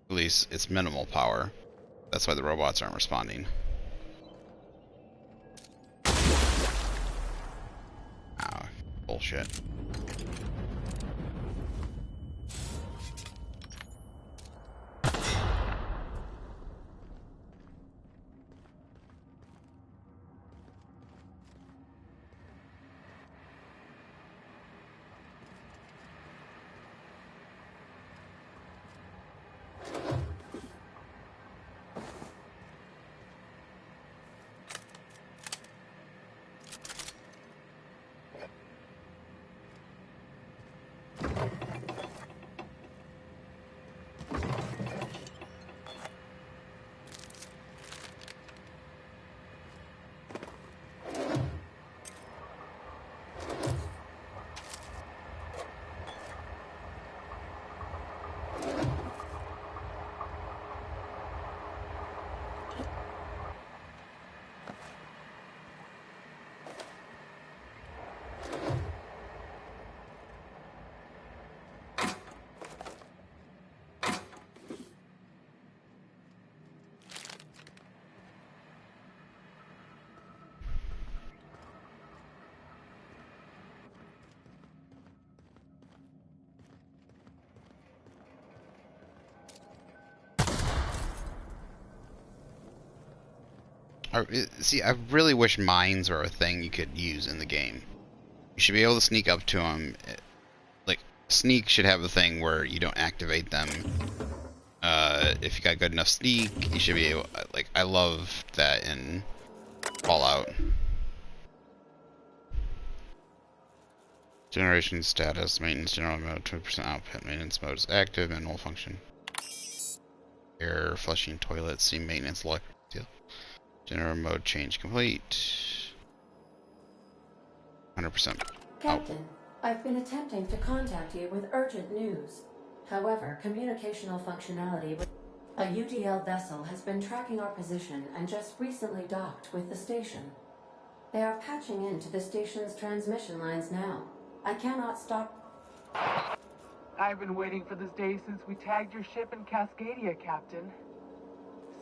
Speaker 1: At least it's minimal power. That's why the robots aren't responding. Oh, bullshit. See, I really wish mines were a thing you could use in the game. You should be able to sneak up to them. Like, sneak should have a thing where you don't activate them If you got good enough sneak, you should be able. Like, I love that in Fallout. Generation status, maintenance general mode, 20% output. Maintenance mode is active, manual function. Air flushing toilet, steam maintenance, electric steel. General mode change complete. 100%.
Speaker 5: Captain, I've been attempting to contact you with urgent news. However, communicational functionality with a UDL vessel has been tracking our position and just recently docked with the station. They are patching into the station's transmission lines now. I cannot stop.
Speaker 13: I've been waiting for this day since we tagged your ship in Cascadia, Captain.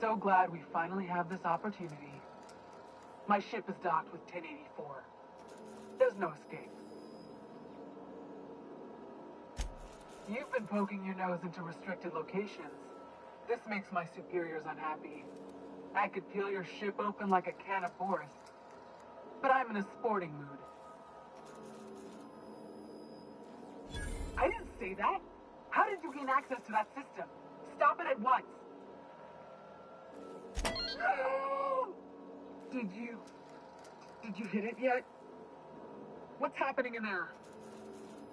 Speaker 13: So glad we finally have this opportunity. My ship is docked with 1084. There's no escape. You've been poking your nose into restricted locations. This makes my superiors unhappy. I could peel your ship open like a can of Boris. But I'm in a sporting mood. I didn't say that. How did you gain access to that system? Stop it at once. Did you hit it yet? What's happening in there?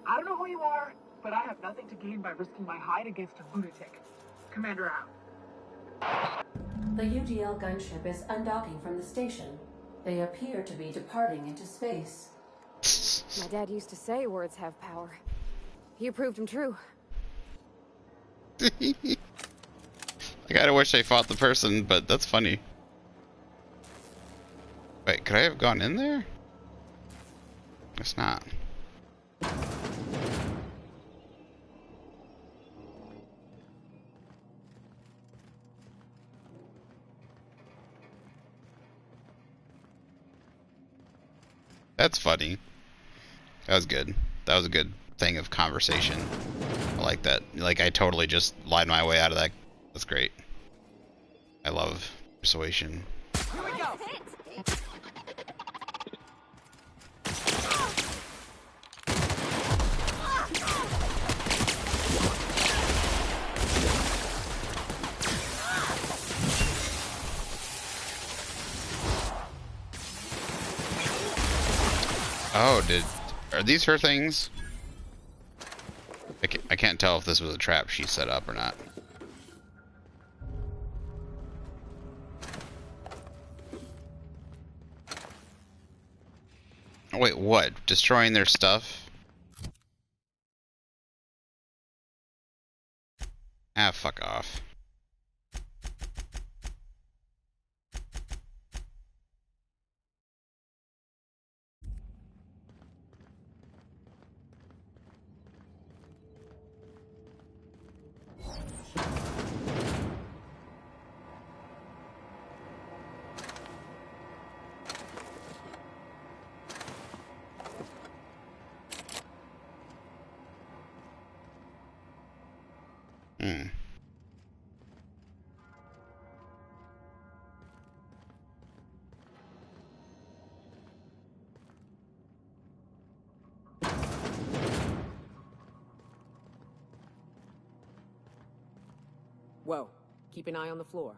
Speaker 13: I don't know who you are, but I have nothing to gain by risking my hide against a lunatic. Commander out.
Speaker 5: The UDL gunship is undocking from the station. They appear to be departing into space.
Speaker 9: My dad used to say words have power. You proved him true.
Speaker 1: I kinda wish I fought the person, but that's funny. Wait, could I have gone in there? Guess not. That's funny. That was good. That was a good thing of conversation. I like that. Like, I totally just lied my way out of that. That's great. I love persuasion.
Speaker 13: Here we go.
Speaker 1: Oh, are these her things? I can't tell if this was a trap she set up or not. Oh, wait, what? Destroying their stuff? Ah, fuck off. Hmm.
Speaker 12: Whoa. Keep an eye on the floor.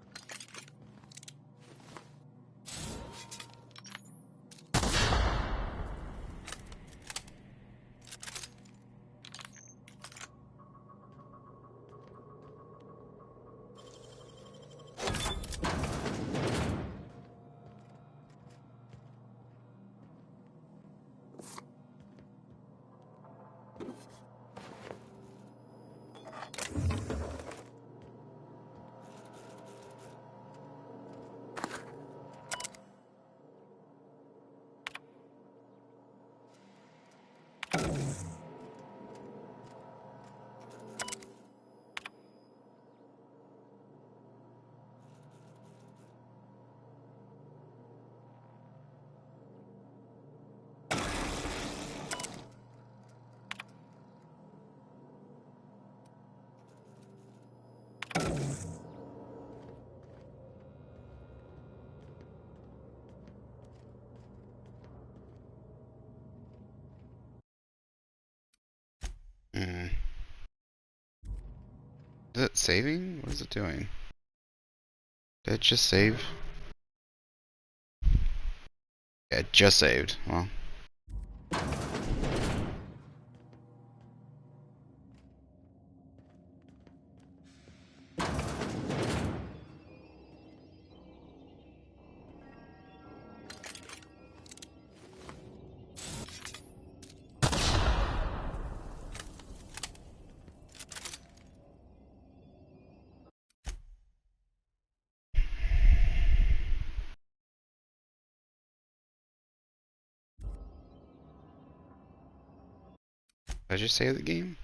Speaker 1: Is it saving? What is it doing? Did it just save? Yeah, it just saved. Well. Did I just save the game?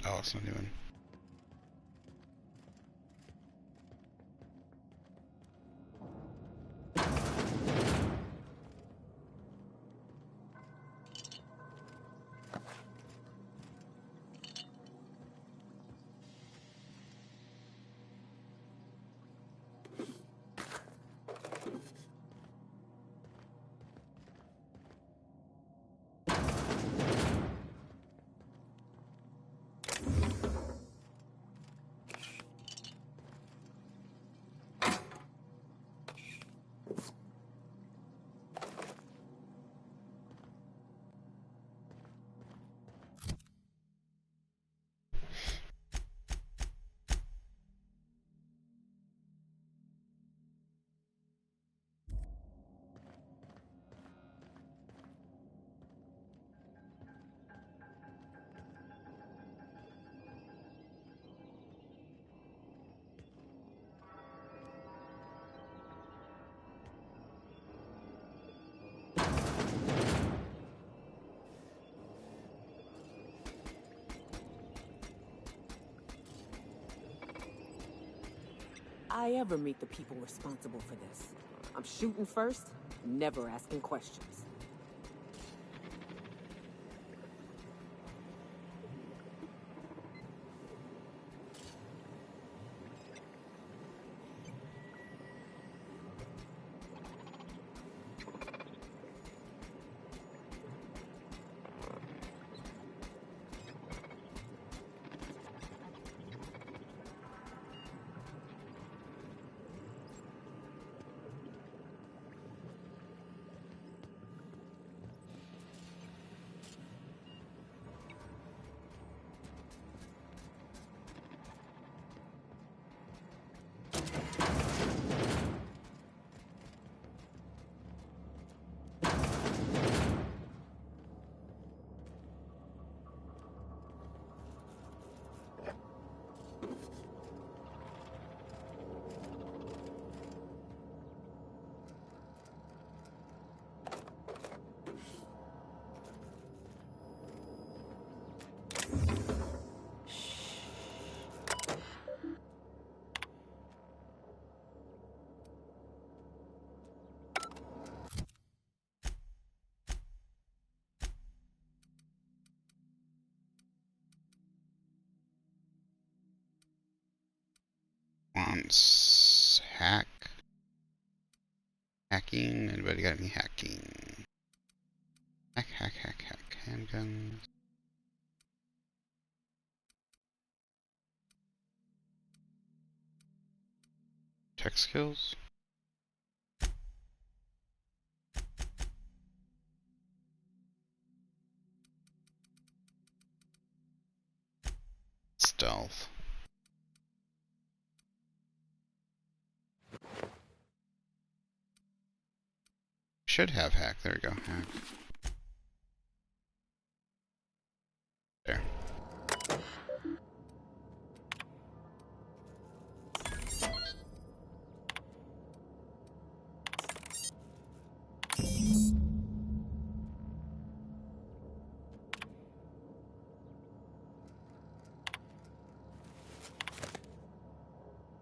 Speaker 1: Oh, it's not even.
Speaker 12: I ever meet the people responsible for this. I'm shooting first, never asking questions.
Speaker 1: Wants hacking. Anybody got any hacking? Hack. Handguns. Tech skills. Stealth. Should have hack. There we go. Hack. There.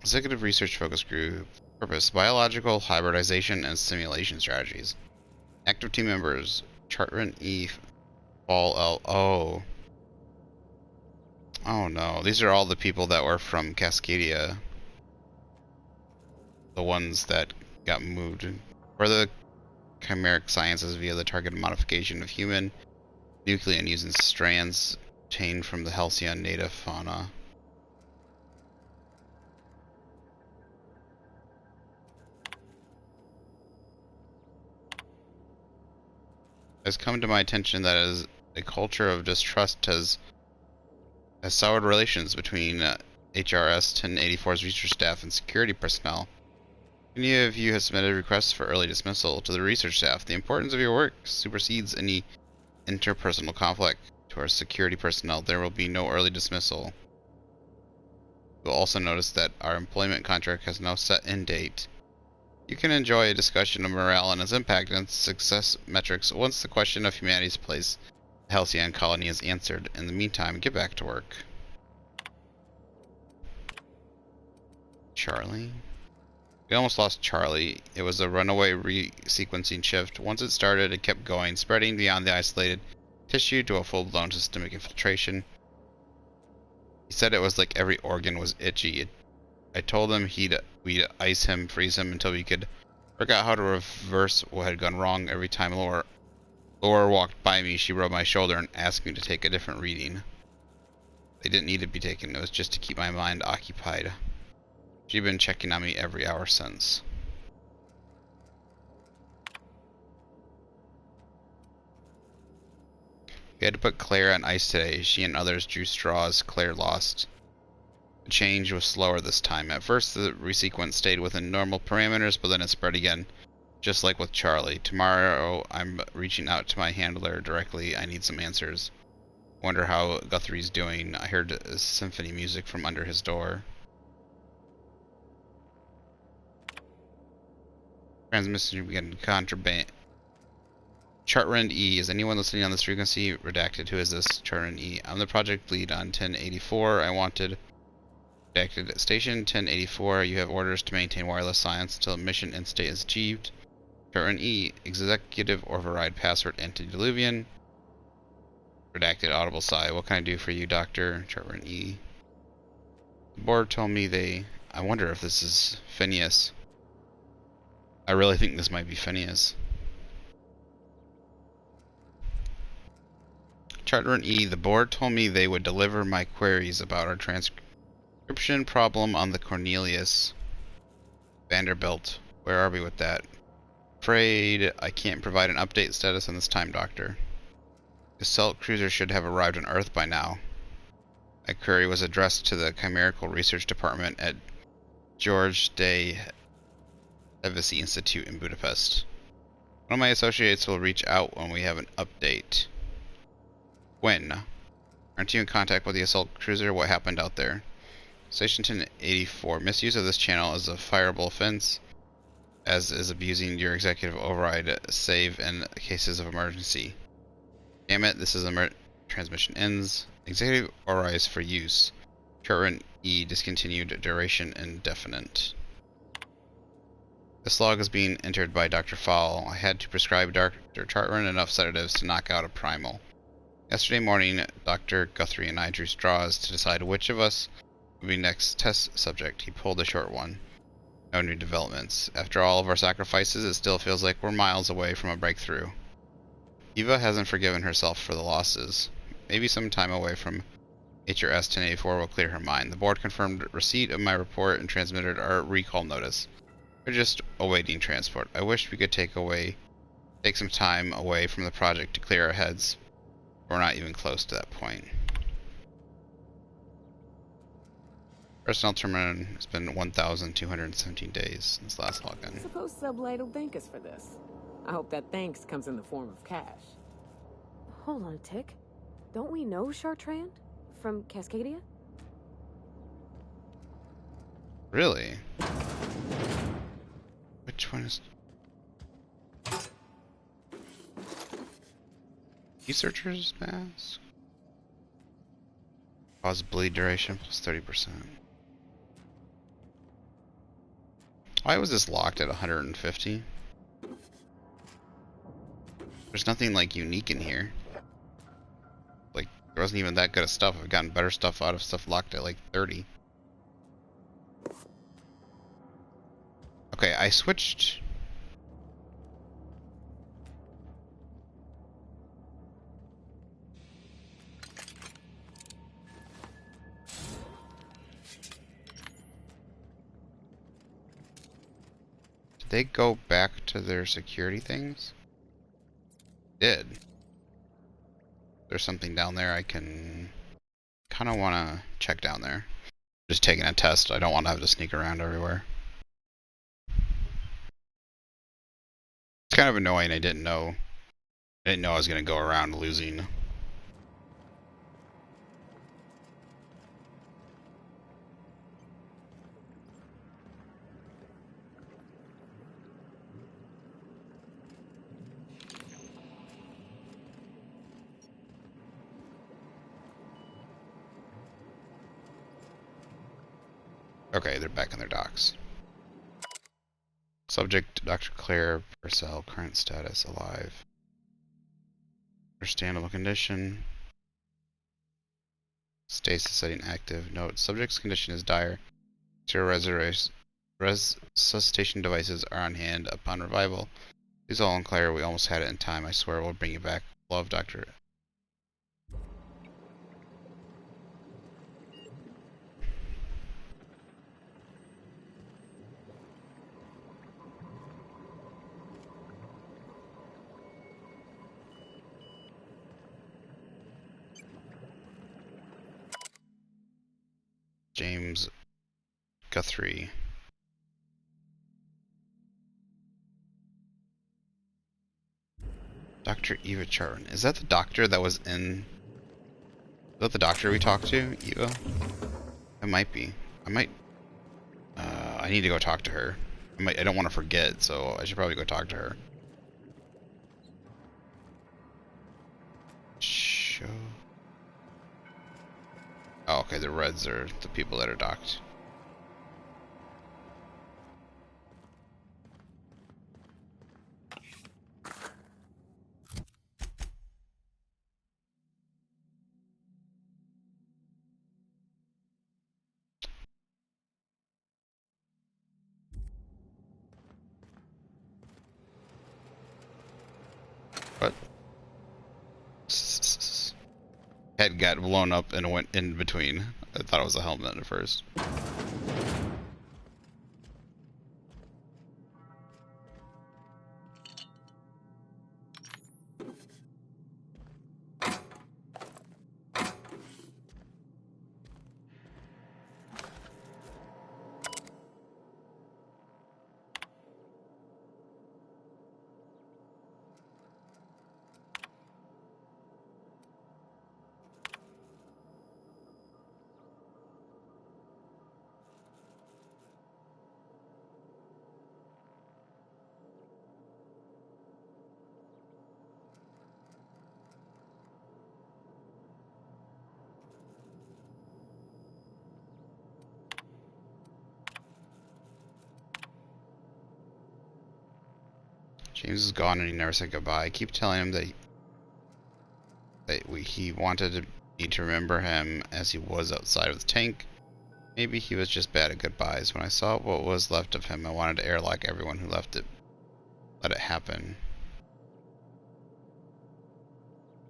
Speaker 1: Executive Research Focus Group. Purpose: biological hybridization and simulation strategies. Active team members: Chartrand E. Fall L. Oh. Oh no, these are all the people that were from Cascadia. The ones that got moved. For the chimeric sciences via the targeted modification of human nucleon using strands obtained from the Halcyon native fauna. It has come to my attention that as a culture of distrust has soured relations between HRS 1084's research staff and security personnel. Many of you have submitted requests for early dismissal to the research staff. The importance of your work supersedes any interpersonal conflict. To our security personnel, there will be no early dismissal. You'll also notice that our employment contract has no set end date. You can enjoy a discussion of morale and its impact on success metrics once the question of humanity's place in the Halcyon colony is answered. In the meantime, get back to work. Charlie? We almost lost Charlie. It was a runaway resequencing shift. Once it started, it kept going, spreading beyond the isolated tissue to a full-blown systemic infiltration. He said it was like every organ was itchy. I told him we'd ice him, freeze him until we could work out how to reverse what had gone wrong. Every time Laura walked by me, she rubbed my shoulder and asked me to take a different reading. They didn't need to be taken. It was just to keep my mind occupied. She'd been checking on me every hour since. We had to put Claire on ice today. She and others drew straws. Claire lost. The change was slower this time. At first, the resequence stayed within normal parameters, but then it spread again, just like with Charlie. Tomorrow, I'm reaching out to my handler directly. I need some answers. Wonder how Guthrie's doing. I heard symphony music from under his door. Transmission began contraband. Chartrand E. Is anyone listening on this frequency? Redacted. Who is this? Chartrand E. I'm the project lead on 1084. I wanted... Redacted. Station 1084. You have orders to maintain wireless science until mission end state is achieved. Chartrand E. Executive override password antediluvian. Redacted. Audible sigh. What can I do for you, Doctor? Chartrand E. The board told me they... I wonder if this is Phineas. I really think this might be Phineas. Chartrand E. The board told me they would deliver my queries about our transcription problem on the Cornelius Vanderbilt. Where are we with that? Afraid I can't provide an update status on this time, Doctor. The Assault Cruiser should have arrived on Earth by now. My query was addressed to the Chimerical Research Department at George de Hevesi Institute in Budapest. One of my associates will reach out when we have an update. When? Aren't you in contact with the assault cruiser? What happened out there? Station 1084. Misuse of this channel is a fireable offense, as is abusing your executive override save in cases of emergency. Damn it, this is transmission ends. Executive override for use. Chartrand E. Discontinued. Duration indefinite. This log is being entered by Dr. Fowl. I had to prescribe Dr. Chartrand enough sedatives to knock out a primal. Yesterday morning, Dr. Guthrie and I drew straws to decide which of us would be next test subject. He pulled a short one. No new developments. After all of our sacrifices, it still feels like we're miles away from a breakthrough. Eva hasn't forgiven herself for the losses. Maybe some time away from HRS 1084 will clear her mind. The board confirmed receipt of my report and transmitted our recall notice. We're just awaiting transport. I wish we could take some time away from the project to clear our heads. We're not even close to that point. Personnel terminal has been 1,217 days since last login.
Speaker 12: Suppose Sublight will thank us for this. I hope that thanks comes in the form of cash.
Speaker 9: Hold on a tick. Don't we know Chartrand? From Cascadia?
Speaker 1: Really? Which one is... Researcher's mask? Cause bleed duration plus 30%. Why was this locked at 150? There's nothing like unique in here. Like There wasn't even that good of stuff. I've gotten better stuff out of stuff locked at like 30. Okay, I switched. Did they go back to their security things? Did. There's something down there I can kind of want to check down there. Just taking a test. I don't want to have to sneak around everywhere. It's kind of annoying. I didn't know I was going to go around losing. Okay, they're back in their docks. Subject, Dr. Claire Purcell, current status, alive. Understandable condition. Stasis setting active. Note, subject's condition is dire. Zero resuscitation devices are on hand upon revival. Please all on Claire, we almost had it in time. I swear we'll bring you back. Love, Dr. James Guthrie. Dr. Eva Charton. Is that the doctor that was in... Is that the doctor we talked to, Eva? It might be. I might... I need to go talk to her. I don't want to forget, so I should probably go talk to her. Show... Oh, okay, the reds are the people that are docked. What? Head got blown up and went in between. I thought it was a helmet at first. James is gone and he never said goodbye. I keep telling him that he wanted me to remember him as he was outside of the tank. Maybe he was just bad at goodbyes. When I saw what was left of him, I wanted to airlock everyone who left it. Let it happen.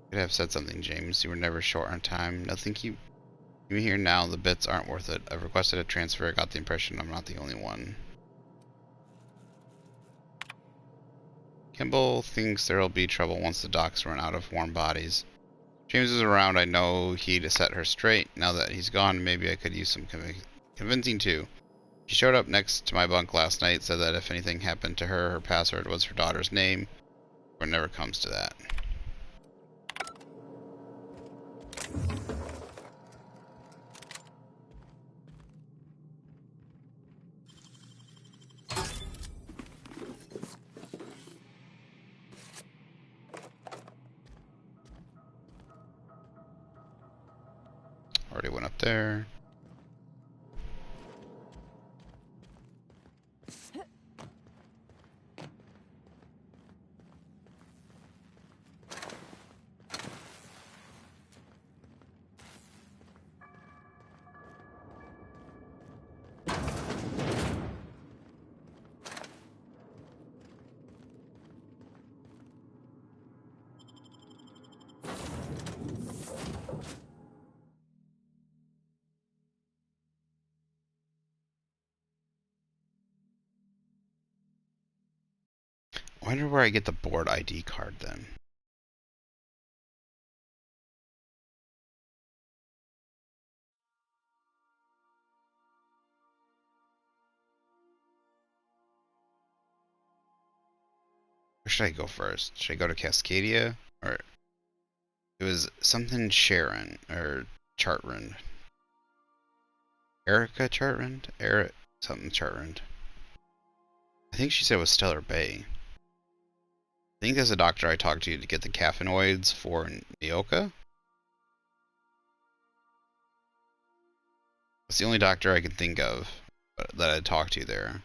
Speaker 1: You could have said something, James. You were never short on time. Nothing keep me here now. The bits aren't worth it. I've requested a transfer. I got the impression I'm not the only one. Kimball thinks there'll be trouble once the docks run out of warm bodies. James is around. I know he'd set her straight. Now that he's gone, maybe I could use some convincing too. She showed up next to my bunk last night, said that if anything happened to her, her password was her daughter's name. Or it never comes to that. Already went up there. I wonder where I get the board ID card then. Where should I go first? Should I go to Cascadia? Or it was something Sharon or Chartrand. Erica Chartrand? Eric something Chartrand. I think she said it was Stellar Bay. I think there's a doctor I talked to get the caffeinoids for Nyoka. It's the only doctor I can think of that I talked to there.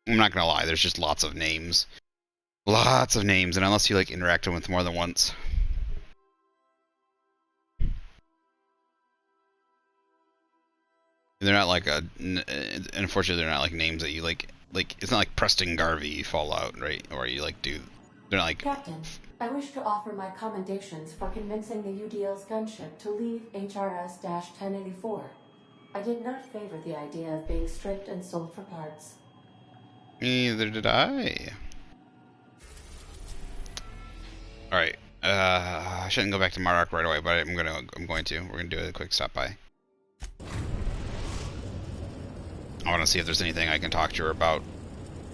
Speaker 1: I'm not gonna lie, there's just lots of names. Lots of names, and unless you like interacting with more than once. They're not like unfortunately they're not like names that you like it's not like Preston Garvey Fallout, right? Or you like do, they're not like...
Speaker 5: Captain, I wish to offer my commendations for convincing the UDL's gunship to leave HRS-1084. I did not favor the idea of being stripped and sold for parts.
Speaker 1: Neither did I. Alright, I shouldn't go back to Monarch right away, but I'm going to. We're gonna do a quick stop by. I want to see if there's anything I can talk to her about.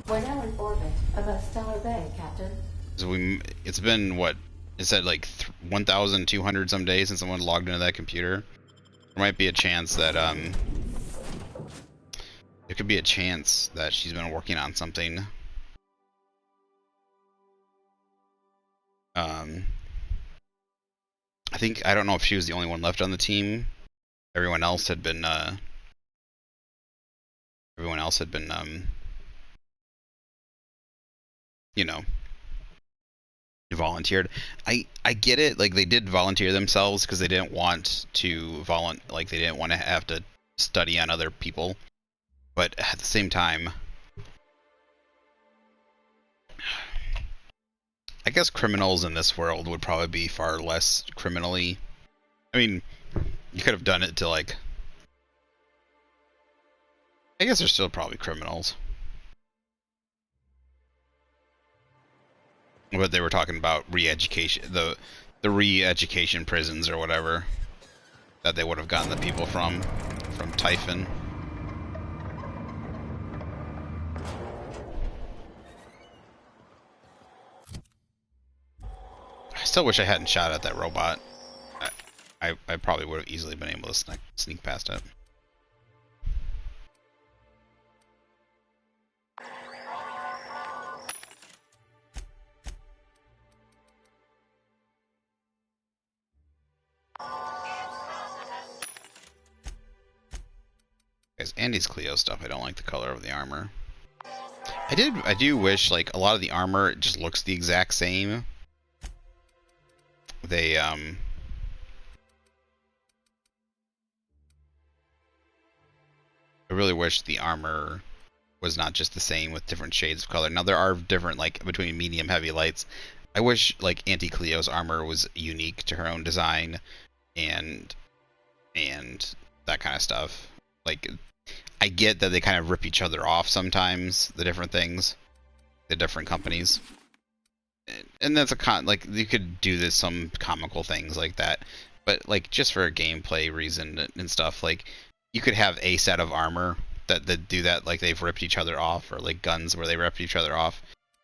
Speaker 5: We're now in orbit above Stellar Bay, Captain.
Speaker 1: So it's been, what? It said like 1,200 some days since someone logged into that computer. There might be a chance that, there could be a chance that she's been working on something. I don't know if she was the only one left on the team. Everyone else had been, you know, volunteered. I get it, like they did volunteer themselves because they didn't want to they didn't want to have to study on other people. But at the same time, I guess criminals in this world would probably be far less criminally. I mean, you could have done it to like... I guess they're still probably criminals. But they were talking about re-education, the re-education prisons or whatever that they would have gotten the people from Typhon. I still wish I hadn't shot at that robot. I probably would have easily been able to sneak past it. Guys, Andy's Cleo stuff, I don't like the color of the armor. I do wish, like, a lot of the armor just looks the exact same. I really wish the armor was not just the same with different shades of color. Now there are different, like, between medium, heavy, lights. I wish, like, Auntie Cleo's armor was unique to her own design and that kind of stuff. Like, I get that they kind of rip each other off sometimes, the different things, the different companies. And that's like, you could do this, some comical things like that. But, like, just for a gameplay reason and stuff, like, you could have a set of armor that do that, like they've ripped each other off, or like guns where they ripped each other off.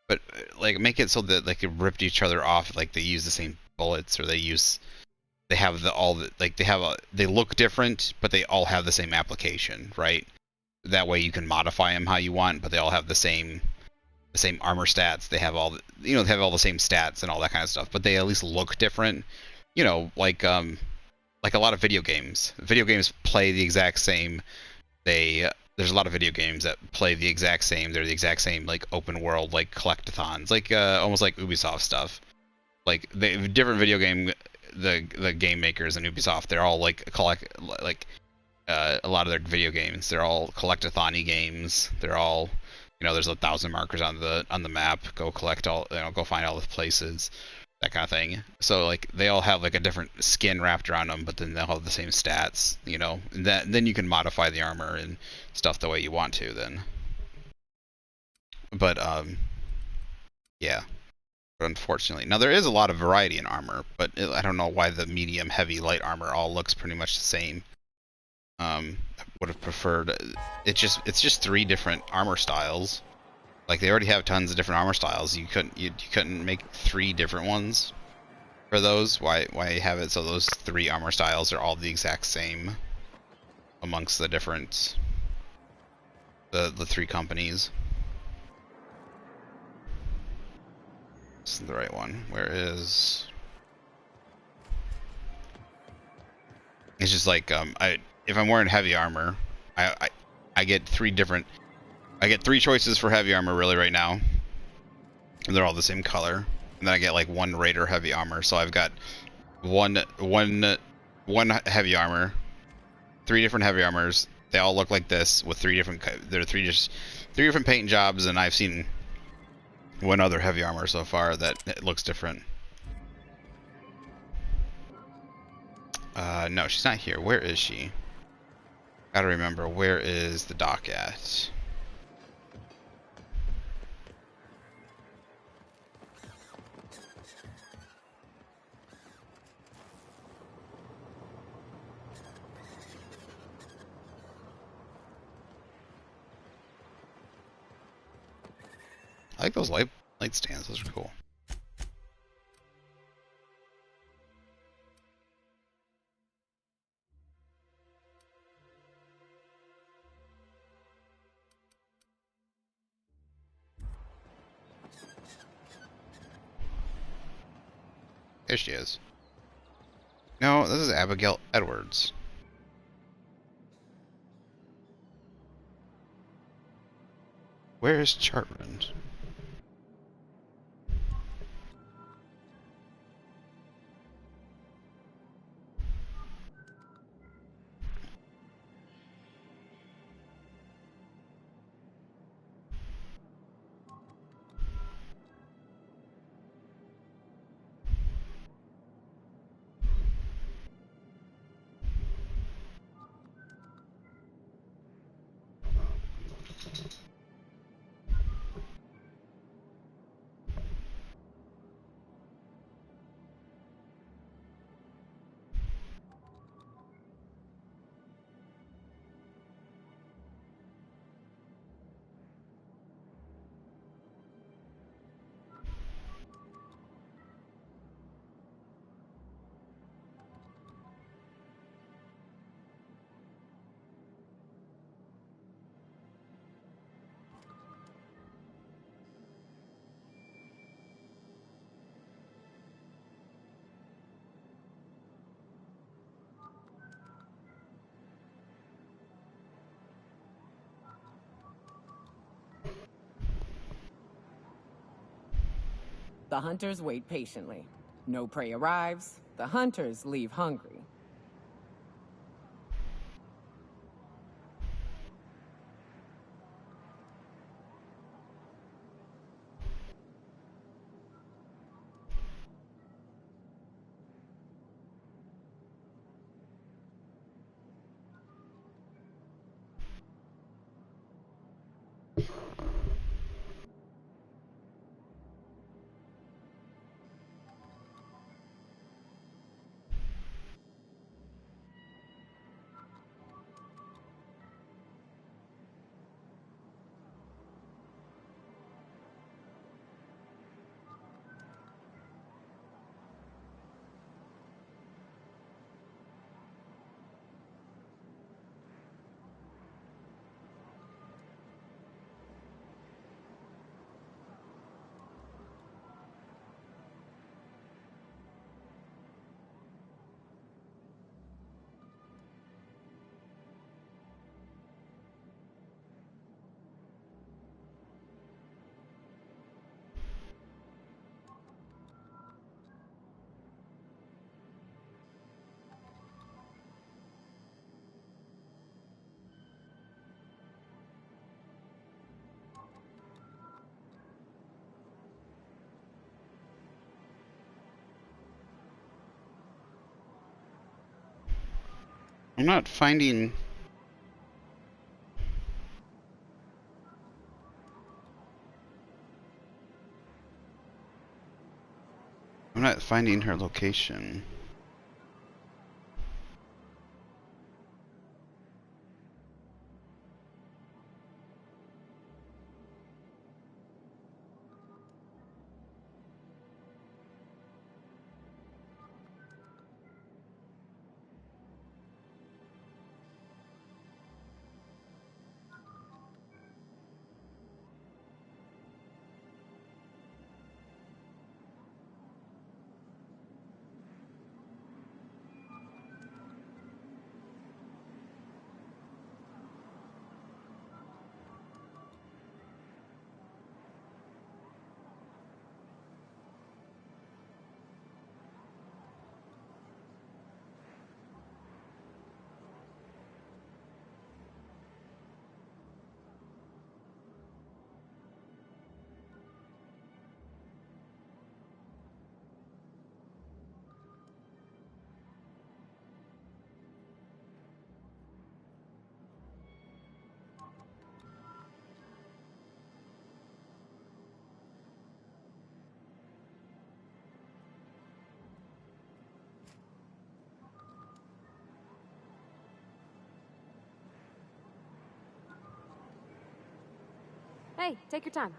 Speaker 1: But like make it so that like they ripped each other off, like they use the same bullets, or they have they look different, but they all have the same application, right? That way you can modify them how you want, but they all have the same armor stats. They have all they have all the same stats and all that kind of stuff, but they at least look different. You know, like a lot of video games. Video games play the exact same. There's a lot of video games that play the exact same. They're the exact same, like, open world, like, collectathons, like almost like Ubisoft stuff. Like, the different video game, the game makers in Ubisoft, they're all like a lot of their video games, they're all collectathon-y games. They're all, there's 1,000 markers on the map. Go collect all, go find all the places, that kind of thing. So like they all have like a different skin wrapped around them, but then they'll have the same stats, and then you can modify the armor and stuff the way you want to then. But yeah. But unfortunately, now there is a lot of variety in armor, but I don't know why the medium, heavy, light armor all looks pretty much the same. I would have preferred it's just 3 different armor styles. Like they already have tons of different armor styles. You couldn't make 3 different ones for those. Why have it so those 3 armor styles are all the exact same amongst the different the 3 companies? This is the right one. Where is? It's just like if I'm wearing heavy armor, I get 3 different. I get 3 choices for heavy armor really right now. And they're all the same color. And then I get like 1 Raider heavy armor. So I've got one heavy armor, 3 different heavy armors. They all look like this with 3 different. There are 3 different paint jobs, and I've seen 1 other heavy armor so far that it looks different. No, she's not here. Where is she? Gotta remember, where is the dock at? I like those light stands. Those are cool. There she is. No, this is Abigail Edwards. Where is Chartrand?
Speaker 12: The hunters wait patiently. No prey arrives, the hunters leave hungry.
Speaker 1: I'm not finding. not finding her location.
Speaker 9: Hey, take your time.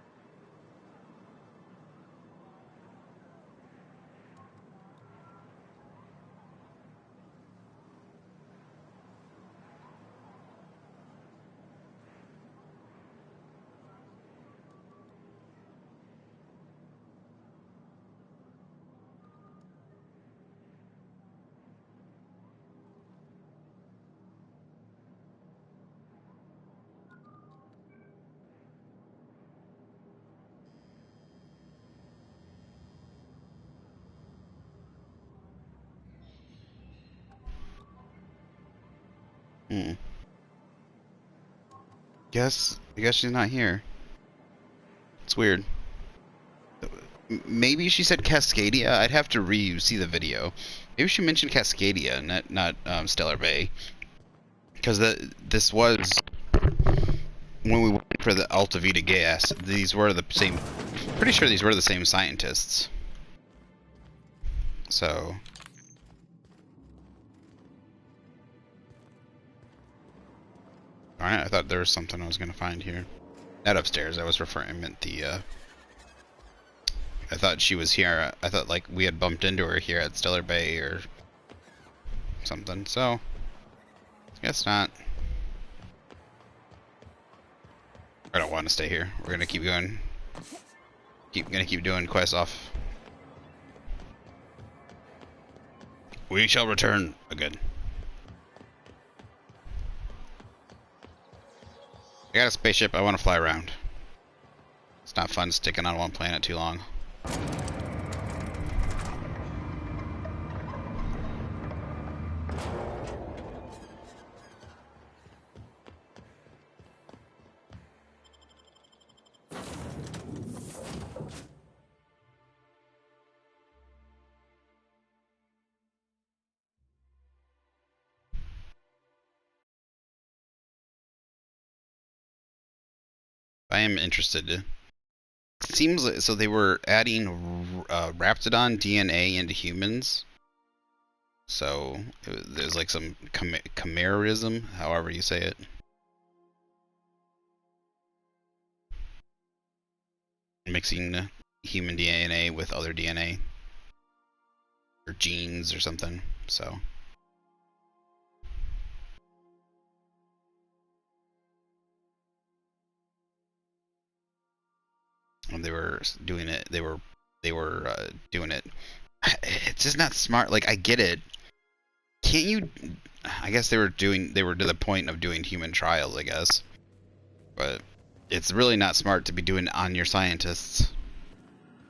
Speaker 1: Hmm. I guess she's not here. It's weird. Maybe she said Cascadia. I'd have to see the video. Maybe she mentioned Cascadia, not Stellar Bay. Because this was when we went for the Alta Vita gas. These were the same. Pretty sure these were the same scientists. So. Alright, I thought there was something I was gonna find here. Not upstairs. I was referring. I meant the. I thought she was here. I thought like we had bumped into her here at Stellar Bay or something. So, guess not. I don't want to stay here. We're gonna keep going. Gonna keep doing quests off. We shall return again. I got a spaceship. I want to fly around. It's not fun sticking on one planet too long. I am interested. It seems like, so they were adding Raptidon DNA into humans. So there's like some chimerism, however you say it. Mixing human DNA with other DNA. Or genes or something, so. And they were doing it, they were doing it. It's just not smart. Like, I get it. Can't you, I guess they were to the point of doing human trials, I guess. But it's really not smart to be doing it on your scientists.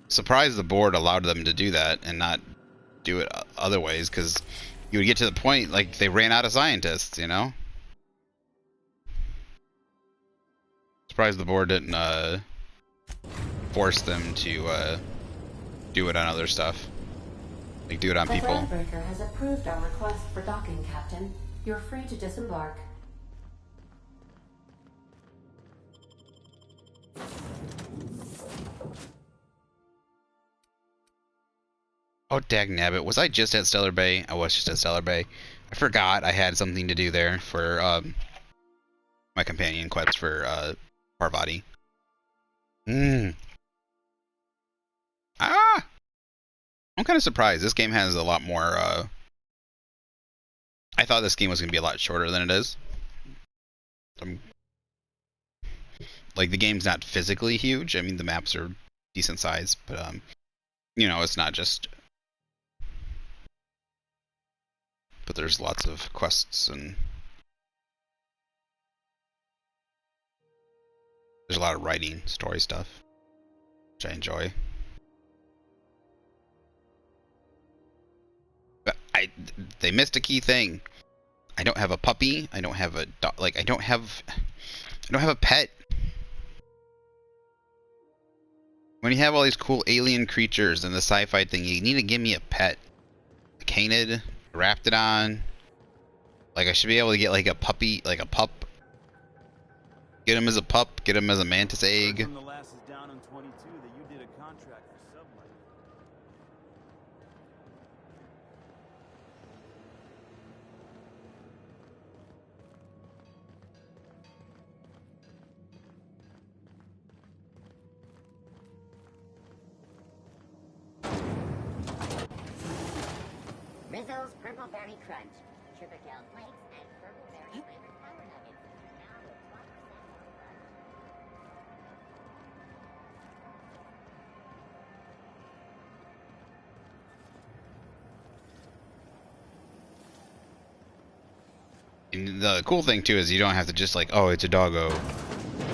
Speaker 1: Surprised the board allowed them to do that and not do it other ways, because you would get to the point like they ran out of scientists, you know? Surprised the board didn't force them to do it on other stuff. Like do it on people.
Speaker 5: The Threadbreaker has approved our request for docking, Captain. You're free to disembark.
Speaker 1: Oh, dagnabbit. Was I just at Stellar Bay? I was just at Stellar Bay. I forgot I had something to do there for my companion quest for Parvati. Ah! I'm kind of surprised. This game has a lot more. I thought this game was going to be a lot shorter than it is. Like, the game's not physically huge. I mean, the maps are decent size, but you know, it's not just. But there's lots of quests and there's a lot of writing, story stuff, which I enjoy. But they missed a key thing. I don't have a puppy. I don't have a dog. Like, I don't have a pet. When you have all these cool alien creatures and the sci-fi thing, you need to give me a pet. A canid, a raptidon. Like, I should be able to get like a puppy, like a pup. Get him as a pup. Get him as a mantis egg.
Speaker 11: From the last is down on 22 that you did a contract for Sublight.
Speaker 7: Rizzo's Purple Berry Crunch, Sugar Gel Flakes, and Purple Berry flavored Power Nuggets. Now with 20% more crunch.
Speaker 1: And the cool thing too is you don't have to just like, oh, it's a doggo.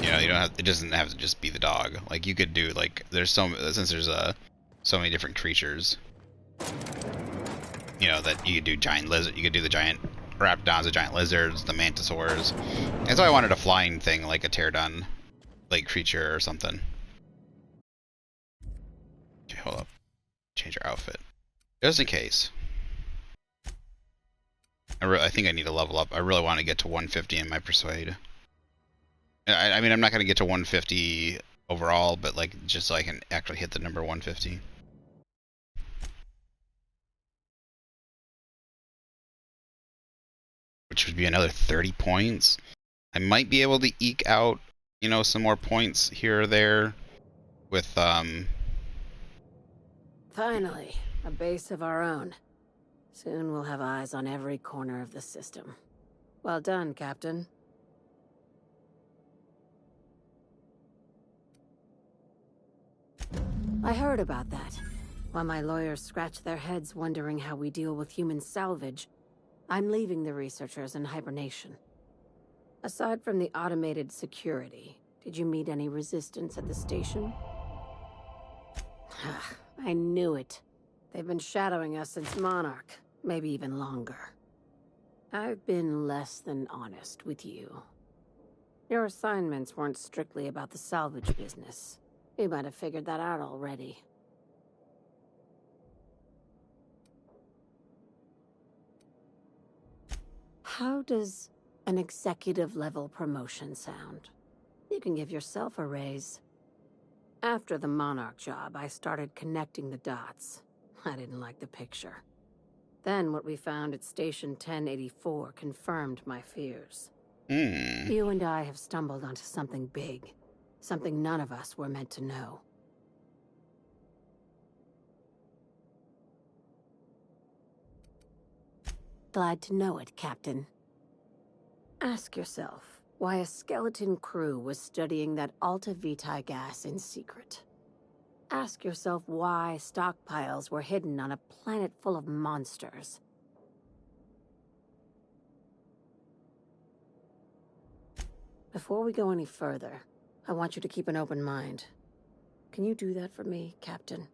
Speaker 1: You know, you don't have. It doesn't have to just be the dog. Like, you could do like, there's since there's so many different creatures. You know, that you could do giant lizard. You could do the giant raptidons, the giant lizards, the mantisaurs. And so I wanted a flying thing like a pterodon, like creature or something. Okay, hold up. Change our outfit, just in case. I think I need to level up. I really want to get to 150 in my persuade. I mean, I'm not going to get to 150 overall, but like just so I can actually hit the number 150. Which would be another 30 points. I might be able to eke out, you know, some more points here or there with
Speaker 6: Finally, a base of our own. Soon we'll have eyes on every corner of the system. Well done, Captain. I heard about that. While my lawyers scratch their heads wondering how we deal with human salvage, I'm leaving the researchers in hibernation. Aside from the automated security, did you meet any resistance at the station? I knew it. They've been shadowing us since Monarch, maybe even longer. I've been less than honest with you. Your assignments weren't strictly about the salvage business. You might have figured that out already. How does an executive-level promotion sound? You can give yourself a raise. After the Monarch job, I started connecting the dots. I didn't like the picture. Then what we found at Station 1084 confirmed my fears. You and I have stumbled onto something big. Something none of us were meant to know. Glad to know it, Captain. Ask yourself why a skeleton crew was studying that Alta Vitae gas in secret. Ask yourself why stockpiles were hidden on a planet full of monsters. Before we go any further, I want you to keep an open mind. Can you do that for me, Captain?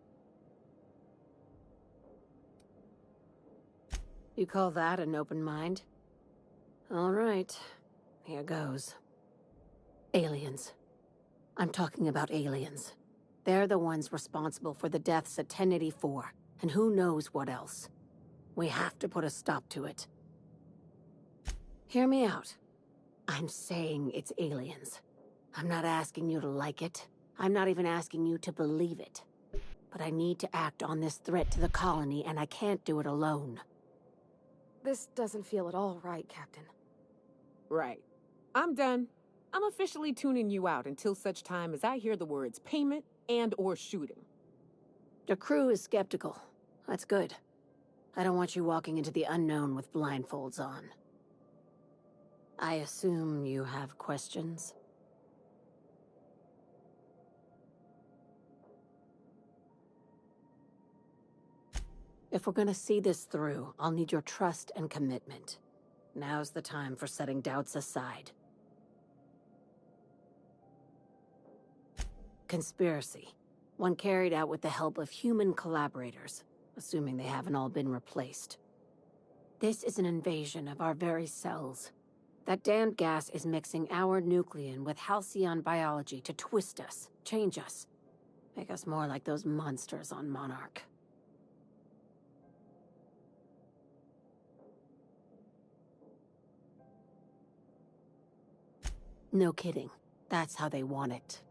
Speaker 6: You call that an open mind? All right, here goes. Aliens. I'm talking about aliens. They're the ones responsible for the deaths at 1084, and who knows what else. We have to put a stop to it. Hear me out. I'm saying it's aliens. I'm not asking you to like it. I'm not even asking you to believe it. but I need to act on this threat to the colony, and I can't do it alone.
Speaker 9: This doesn't feel at all right, Captain.
Speaker 12: Right. I'm done. I'm officially tuning you out until such time as I hear the words payment and/or shooting.
Speaker 6: The crew is skeptical. That's good. I don't want you walking into the unknown with blindfolds on. I assume you have questions? If we're gonna see this through, I'll need your trust and commitment. Now's the time for setting doubts aside. Conspiracy. One carried out with the help of human collaborators, assuming they haven't all been replaced. This is an invasion of our very cells. That damned gas is mixing our nucleon with halcyon biology to twist us, change us, make us more like those monsters on Monarch. No kidding. That's how they want it.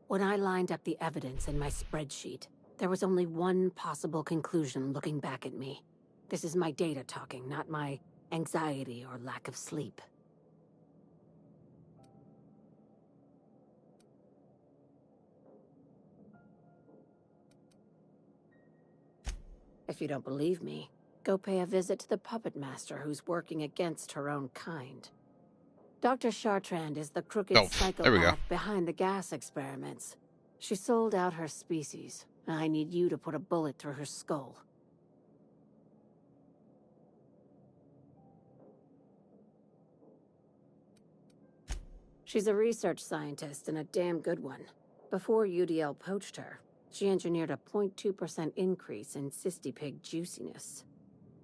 Speaker 6: When I lined up the evidence in my spreadsheet, there was only one possible conclusion looking back at me. This is my data talking, not my anxiety or lack of sleep. If you don't believe me, go pay a visit to the puppet master who's working against her own kind. Dr. Chartrand is the crooked psychopath behind the gas experiments. She sold out her species. I need you to put a bullet through her skull. She's a research scientist and a damn good one. Before UDL poached her, she engineered a 0.2% increase in cystipig juiciness.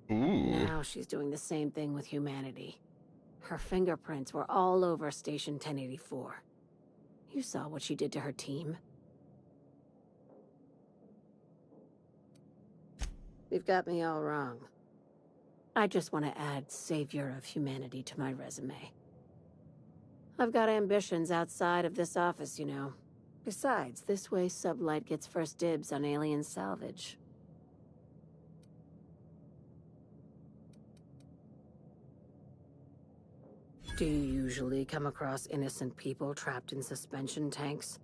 Speaker 6: Now she's doing the same thing with humanity. Her fingerprints were all over Station 1084. You saw what she did to her team. You've got me all wrong. I just want to add Savior of Humanity to my resume. I've got ambitions outside of this office, you know. Besides, this way Sublight gets first dibs on alien salvage. Do you usually come across innocent people trapped in suspension tanks?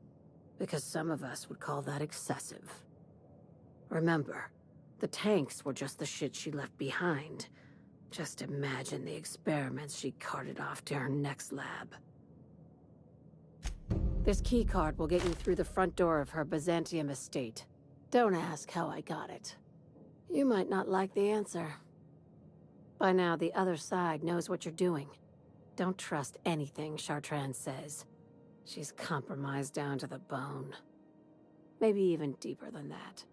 Speaker 6: Because some of us would call that excessive. Remember, the tanks were just the shit she left behind. Just imagine the experiments she carted off to her next lab. This keycard will get you through the front door of her Byzantium estate. Don't ask how I got it. You might not like the answer. By now, the other side knows what you're doing. Don't trust anything Chartrand says. She's compromised down to the bone. Maybe even deeper than that.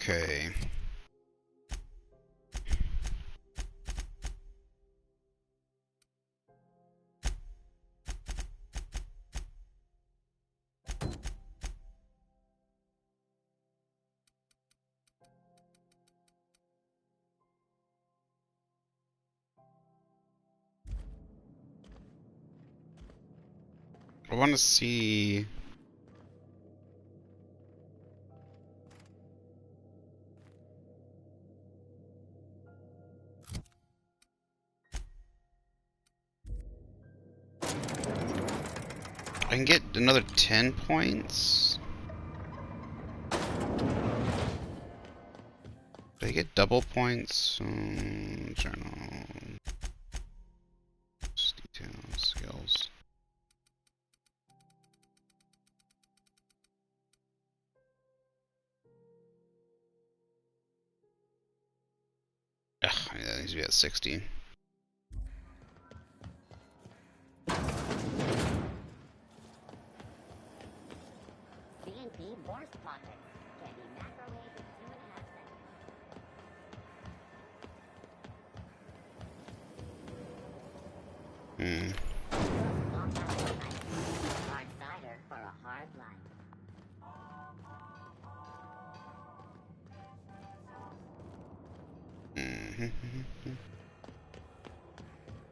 Speaker 1: Okay. I want to see. I can get another 10 points. Do I get double points? Journal. Details, skills. Ugh, that needs to be at 60.
Speaker 7: CNP Borscht Pockets can be microwaved in 2.5 seconds. Hard cider for a hard life.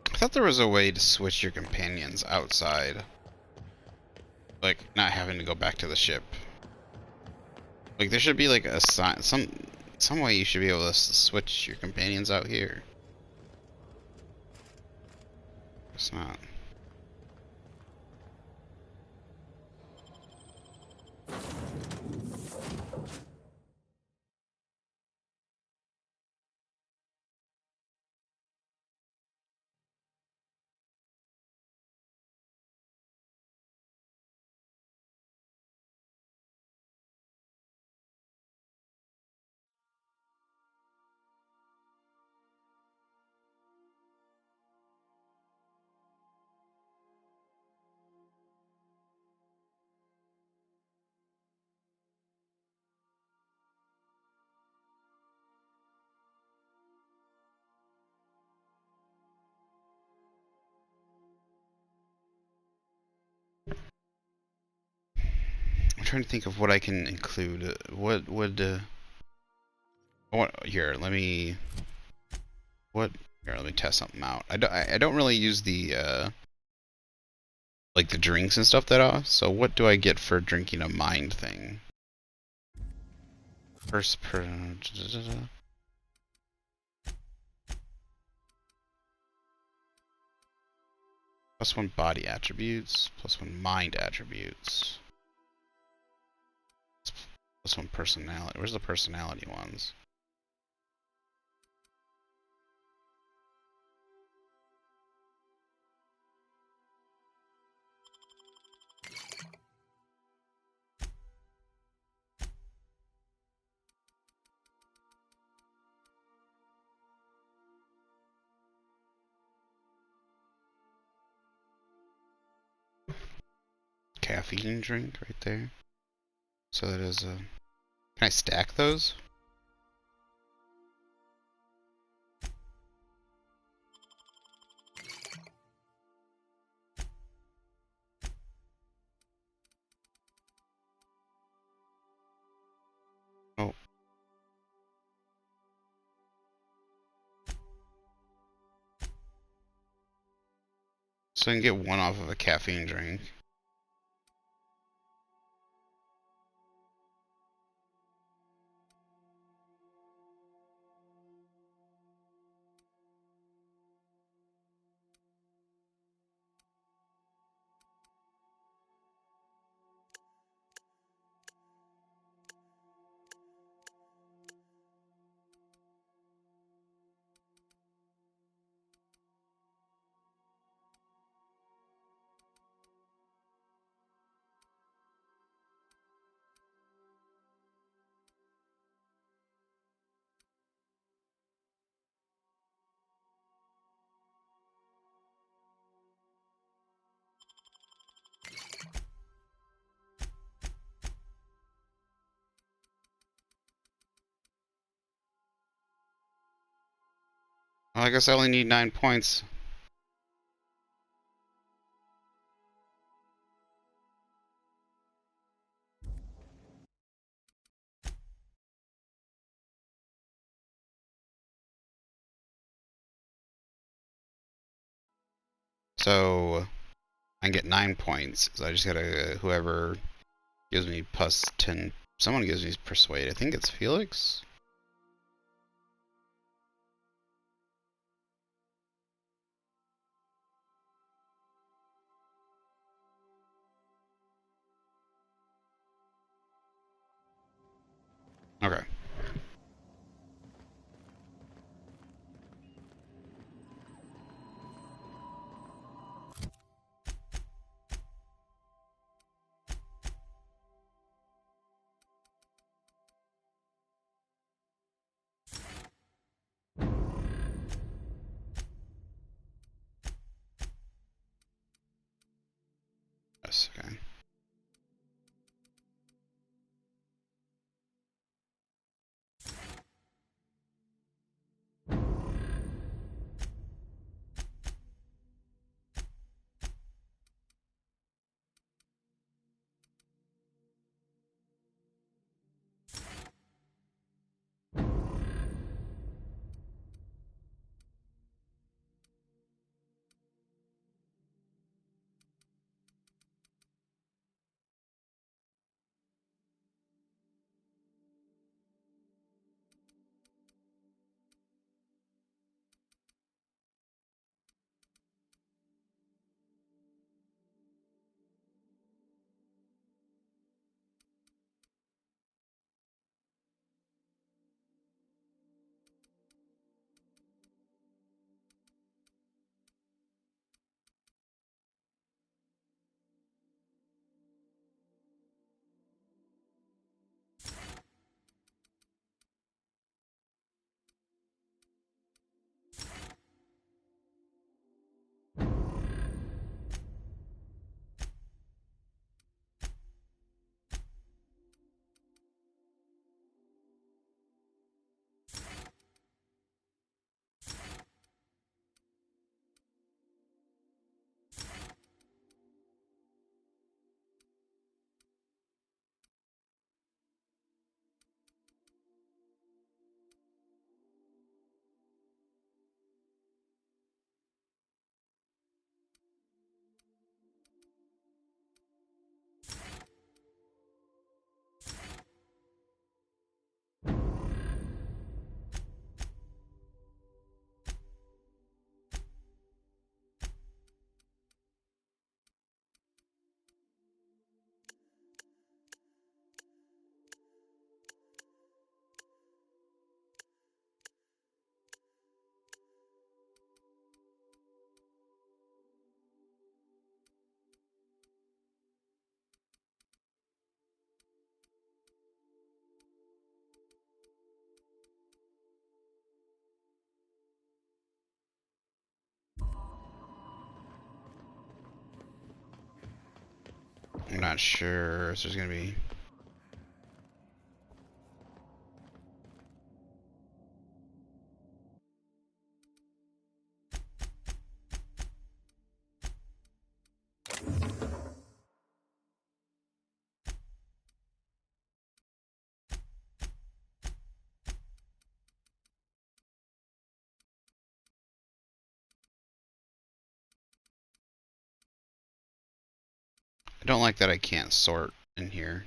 Speaker 1: I thought there was a way to switch your companions outside. Like, not having to go back to the ship. Like, there should be like a sign, some way you should be able to switch your companions out here. It's not. I'm trying to think of what I can include. What would here? Let me. What? Here, let me test something out. I don't really use the like the drinks and stuff that are. So what do I get for drinking a mind thing? First per. +1 body attributes, +1 mind attributes, +1 personality. Where's the personality ones? Caffeine drink right there. So that is a. Can I stack those? Oh. So I can get one off of a caffeine drink. Well, I guess I only need 9 points. So I get 9 points. So I just gotta, whoever gives me plus 10, someone gives me persuade. I think it's Felix. Okay. Yes, okay. I'm not sure if there's gonna be. I don't like that I can't sort in here.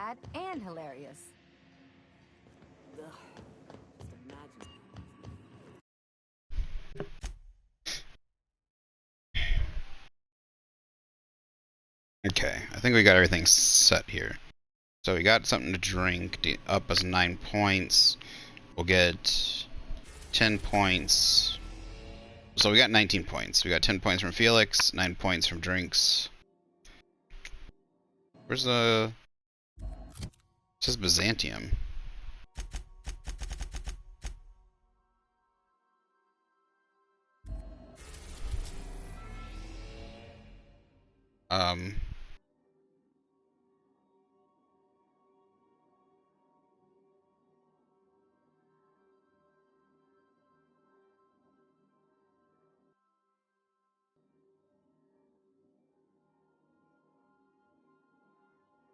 Speaker 14: sad and hilarious.
Speaker 12: Ugh. Just imagine.
Speaker 1: Okay, I think we got everything set here. So we got something to drink, up us 9 points. We'll get 10 points. So we got 19 points. We got 10 points from Felix, 9 points from drinks. Where's the... It says Byzantium.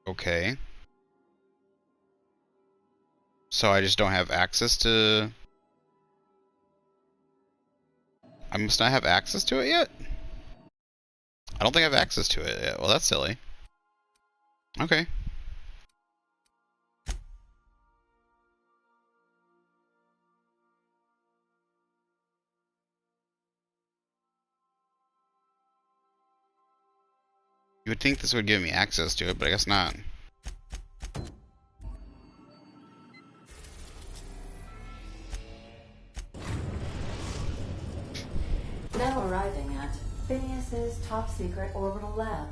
Speaker 1: Okay. So I just don't have access to... I must not have access to it yet? I don't think I have access to it yet. Well, that's silly. Okay. You would think this would give me access to it, but I guess not.
Speaker 5: Now arriving at Phineas's top secret orbital lab.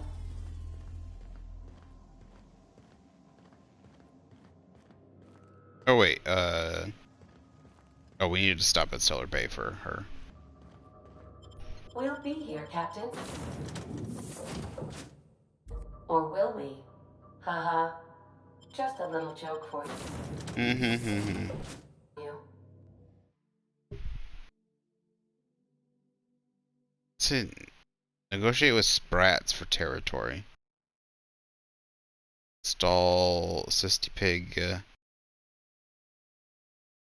Speaker 1: Oh wait, oh, we needed to stop at Stellar Bay for her.
Speaker 5: We'll be here, Captain. Or will we? Haha. Just a little joke for you.
Speaker 1: That's it. Negotiate with Sprats for territory. Install Cystipig.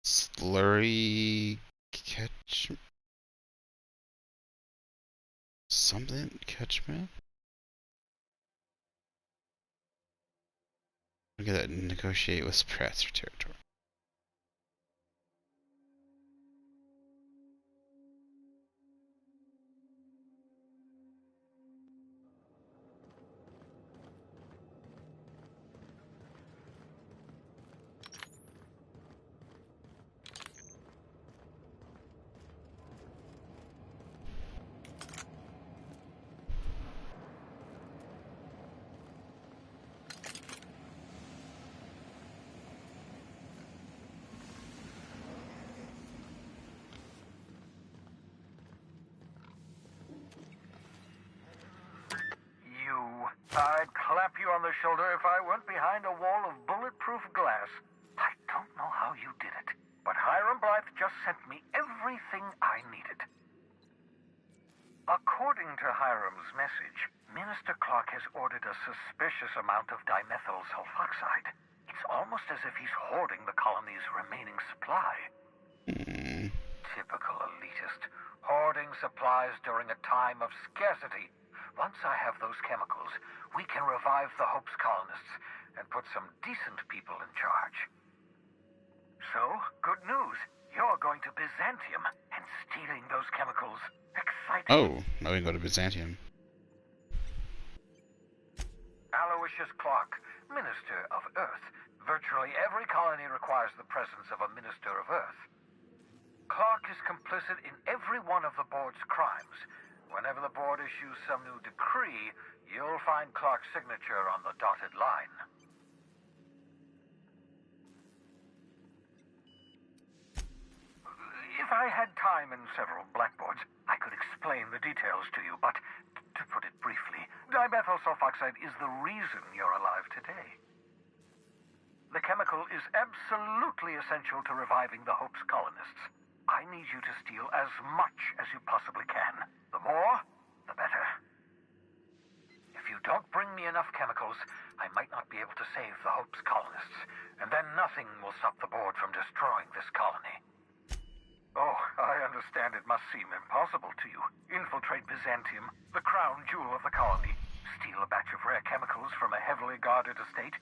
Speaker 1: Slurry catch something catchment. Look at that. Negotiate with Sprats for territory.
Speaker 15: I'd clap you on the shoulder if I weren't behind a wall of bulletproof glass. I don't know how you did it, but Hiram Blythe just sent me everything I needed. According to Hiram's message, Minister Clark has ordered a suspicious amount of dimethyl sulfoxide. It's almost as if he's hoarding the colony's remaining supply. Typical elitist, hoarding supplies during a time of scarcity. Once I have those chemicals, we can revive the Hope's colonists and put some decent people in charge. So, good news. You're going to Byzantium and stealing those chemicals. Exciting.
Speaker 1: Oh, now we can go to Byzantium.
Speaker 15: Aloysius Clark, Minister of Earth. Virtually every colony requires the presence of a Minister of Earth. Clark is complicit in every one of the board's crimes. Whenever the board issues some new decree, you'll find Clark's signature on the dotted line. If I had time and several blackboards, I could explain the details to you, but to put it briefly, dimethyl sulfoxide is the reason you're alive today. The chemical is absolutely essential to reviving the Hope's colonists. I need you to steal as much as you possibly can. The more, the better. If you don't bring me enough chemicals, I might not be able to save the Hope's colonists, and then nothing will stop the board from destroying this colony. Oh, I understand it must seem impossible to you. Infiltrate Byzantium, the crown jewel of the colony, steal a batch of rare chemicals from a heavily guarded estate.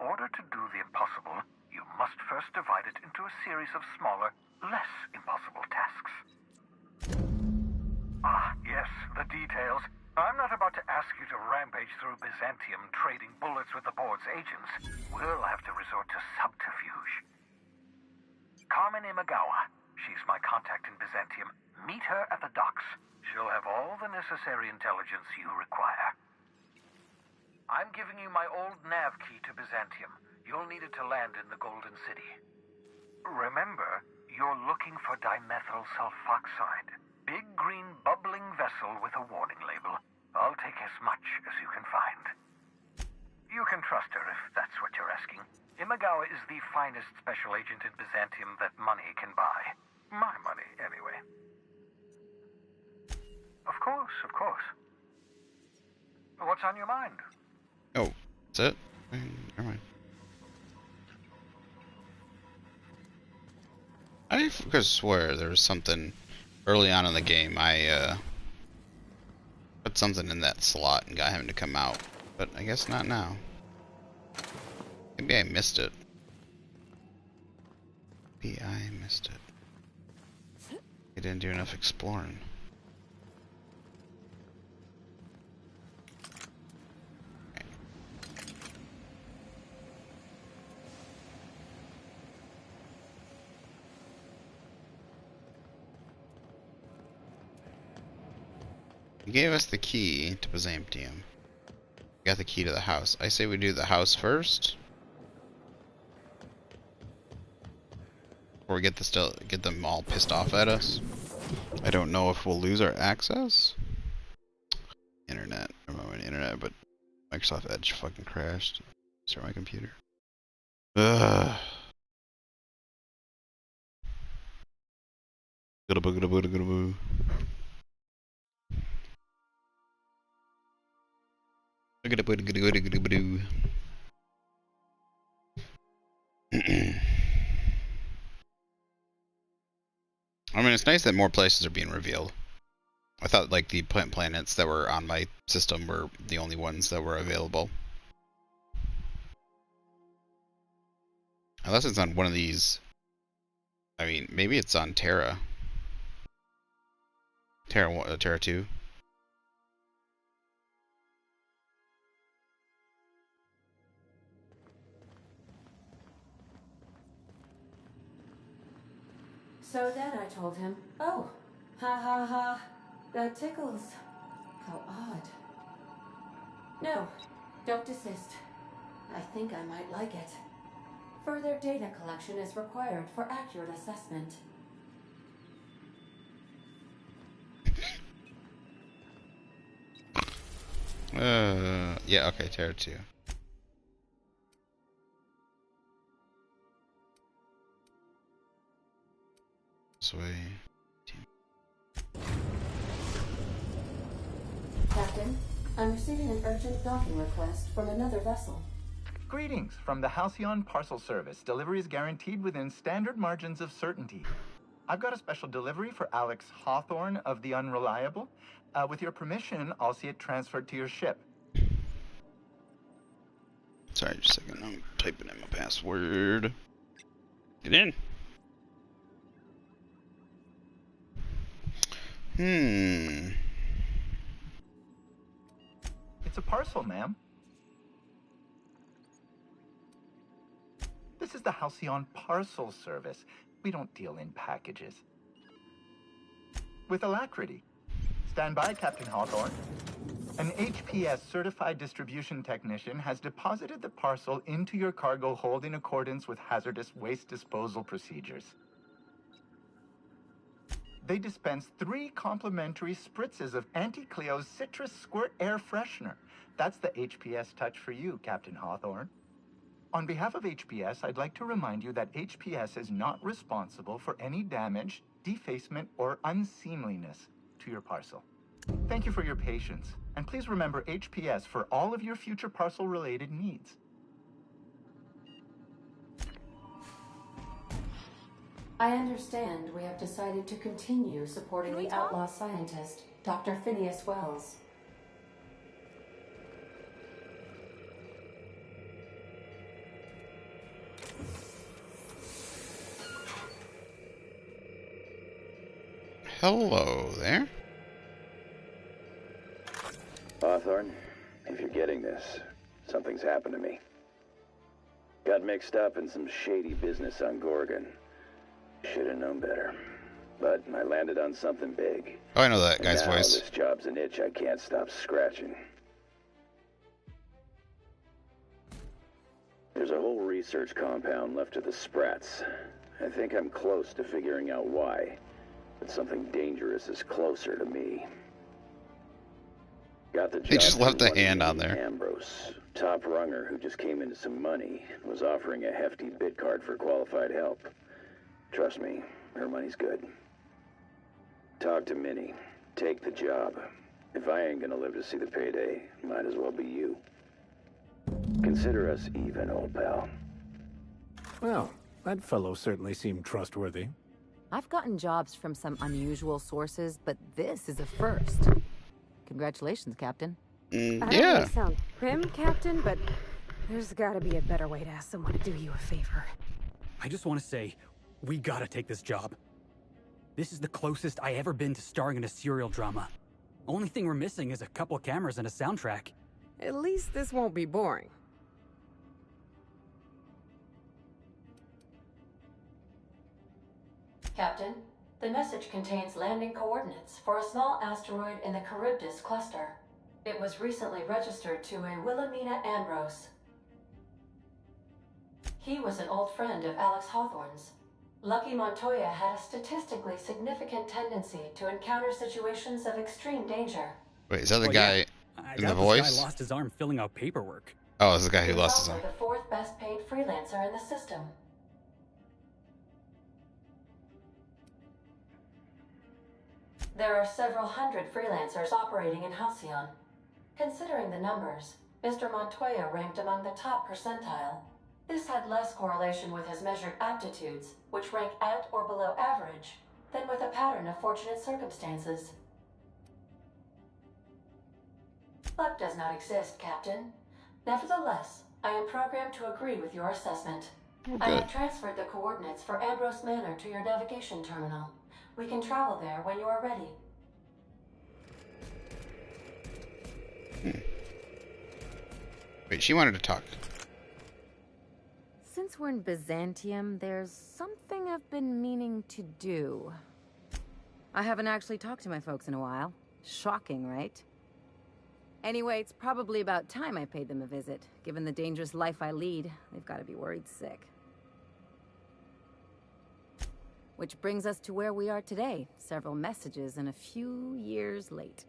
Speaker 15: order to do the impossible, you must first divide it into a series of smaller, less impossible tasks. Ah, yes, the details. I'm not about to ask you to rampage through Byzantium trading bullets with the board's agents. We'll have to resort to subterfuge. Carmen Imagawa. She's my contact in Byzantium. Meet her at the docks. She'll have all the necessary intelligence you require. I'm giving you my old nav key to Byzantium. You'll need it to land in the Golden City. Remember, you're looking for dimethyl sulfoxide. Big green bubbling vessel with a warning label. I'll take as much as you can find. You can trust her if that's what you're asking. Imagawa is the finest special agent in Byzantium that money can buy. My money, anyway. Of course, of course. What's on your mind?
Speaker 1: Oh, that's it? Never mind. I could swear there was something early on in the game. I put something in that slot and got him to come out, but I guess not now. Maybe I missed it. Maybe I missed it. I didn't do enough exploring. He gave us the key to Byzantium. We got the key to the house. I say we do the house first. Before we get them all pissed off at us. I don't know if we'll lose our access. Internet. I don't know my internet, but Microsoft Edge fucking crashed. Start my computer. Ugh. Boo. I mean, it's nice that more places are being revealed. I thought like the planets that were on my system were the only ones that were available. Unless it's on one of these. I mean, maybe it's on Terra. Terra 2.
Speaker 5: So then I told him, oh, ha ha ha, that tickles. How odd. No, don't desist. I think I might like it. Further data collection is required for accurate assessment.
Speaker 1: Yeah, okay, Terra 2. This way.
Speaker 5: Captain, I'm receiving an urgent docking request from another vessel.
Speaker 2: Greetings from the Halcyon Parcel Service. Delivery is guaranteed within standard margins of certainty. I've got a special delivery for Alex Hawthorne of the Unreliable. With your permission, I'll see it transferred to your ship.
Speaker 1: Sorry, just a second. I'm typing in my password. Get in.
Speaker 2: It's a parcel, ma'am. This is the Halcyon Parcel Service. We don't deal in packages. With alacrity. Stand by, Captain Hawthorne. An HPS certified distribution technician has deposited the parcel into your cargo hold in accordance with hazardous waste disposal procedures. They dispense 3 complimentary spritzes of Anti-Cleo's Citrus Squirt Air Freshener. That's the HPS touch for you, Captain Hawthorne. On behalf of HPS, I'd like to remind you that HPS is not responsible for any damage, defacement, or unseemliness to your parcel. Thank you for your patience, and please remember HPS for all of your future parcel-related needs.
Speaker 5: I understand we have decided to continue supporting the outlaw scientist, Dr. Phineas Wells.
Speaker 1: Hello there.
Speaker 14: Hawthorne, if you're getting this, something's happened to me. Got mixed up in some shady business on Gorgon. Should have known better. But I landed on something big.
Speaker 1: Oh, I know that guy's
Speaker 14: now,
Speaker 1: voice.
Speaker 14: This job's an itch I can't stop scratching. There's a whole research compound left of the Sprats. I think I'm close to figuring out why. But something dangerous is closer to me. Got the job.
Speaker 1: They just left the
Speaker 14: from
Speaker 1: hand
Speaker 14: one
Speaker 1: on there.
Speaker 14: Ambrose, top runger who just came into some money, was offering a hefty bid card for qualified help. Trust me, her money's good. Talk to Minnie. Take the job. If I ain't gonna live to see the payday, might as well be you. Consider us even, old pal.
Speaker 2: Well, that fellow certainly seemed trustworthy.
Speaker 16: I've gotten jobs from some unusual sources, but this is a first. Congratulations, Captain.
Speaker 9: I don't
Speaker 1: Yeah.
Speaker 9: want to sound prim, Captain, but there's got to be a better way to ask someone to do you a favor.
Speaker 17: I just want to say, we gotta take this job. This is the closest I ever been to starring in a serial drama. Only thing we're missing is a couple cameras and a soundtrack.
Speaker 12: At least this won't be boring.
Speaker 5: Captain, the message contains landing coordinates for a small asteroid in the Charybdis cluster. It was recently registered to a Wilhelmina Ambrose. He was an old friend of Alex Hawthorne's. Lucky Montoya had a statistically significant tendency to encounter situations of extreme danger.
Speaker 1: Wait, is that the
Speaker 17: Well,
Speaker 1: guy
Speaker 17: yeah,
Speaker 1: in the
Speaker 17: This
Speaker 1: voice?
Speaker 17: guy lost his arm filling out paperwork.
Speaker 1: Oh, it's the guy who
Speaker 5: He's
Speaker 1: lost his
Speaker 5: also
Speaker 1: arm.
Speaker 5: the fourth best paid freelancer in the system. There are several hundred freelancers operating in Halcyon. Considering the numbers, Mr. Montoya ranked among the top percentile. This had less correlation with his measured aptitudes, which rank at or below average, than with a pattern of fortunate circumstances. Luck does not exist, Captain. Nevertheless, I am programmed to agree with your assessment. I have transferred the coordinates for Ambrose Manor to your navigation terminal. We can travel there when you are ready.
Speaker 1: Wait, she wanted to talk.
Speaker 16: Since we're in Byzantium, there's something I've been meaning to do. I haven't actually talked to my folks in a while. Shocking, right? Anyway, it's probably about time I paid them a visit. Given the dangerous life I lead, they've got to be worried sick. Which brings us to where we are today. Several messages and a few years late.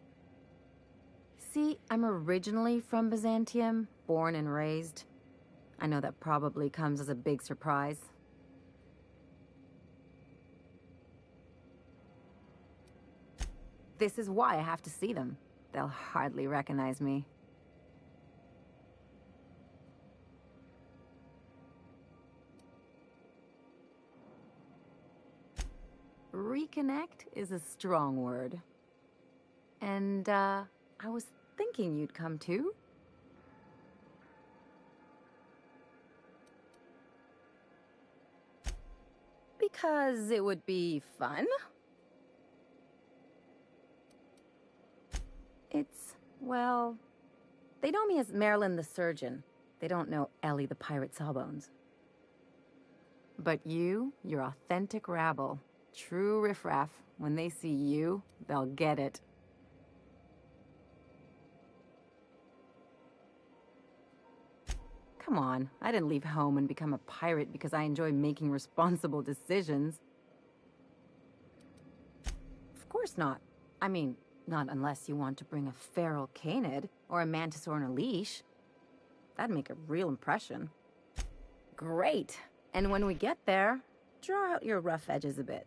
Speaker 16: See, I'm originally from Byzantium, born and raised. I know that probably comes as a big surprise. This is why I have to see them. They'll hardly recognize me. Reconnect is a strong word. And, I was thinking you'd come too. Because it would be fun. It's, well, they know me as Marilyn the Surgeon. They don't know Ellie the Pirate Sawbones. But you're authentic rabble. True riffraff. When they see you, they'll get it. Come on, I didn't leave home and become a pirate because I enjoy making responsible decisions. Of course not. I mean, not unless you want to bring a feral canid or a mantis on a leash. That'd make a real impression. Great. And when we get there, draw out your rough edges a bit.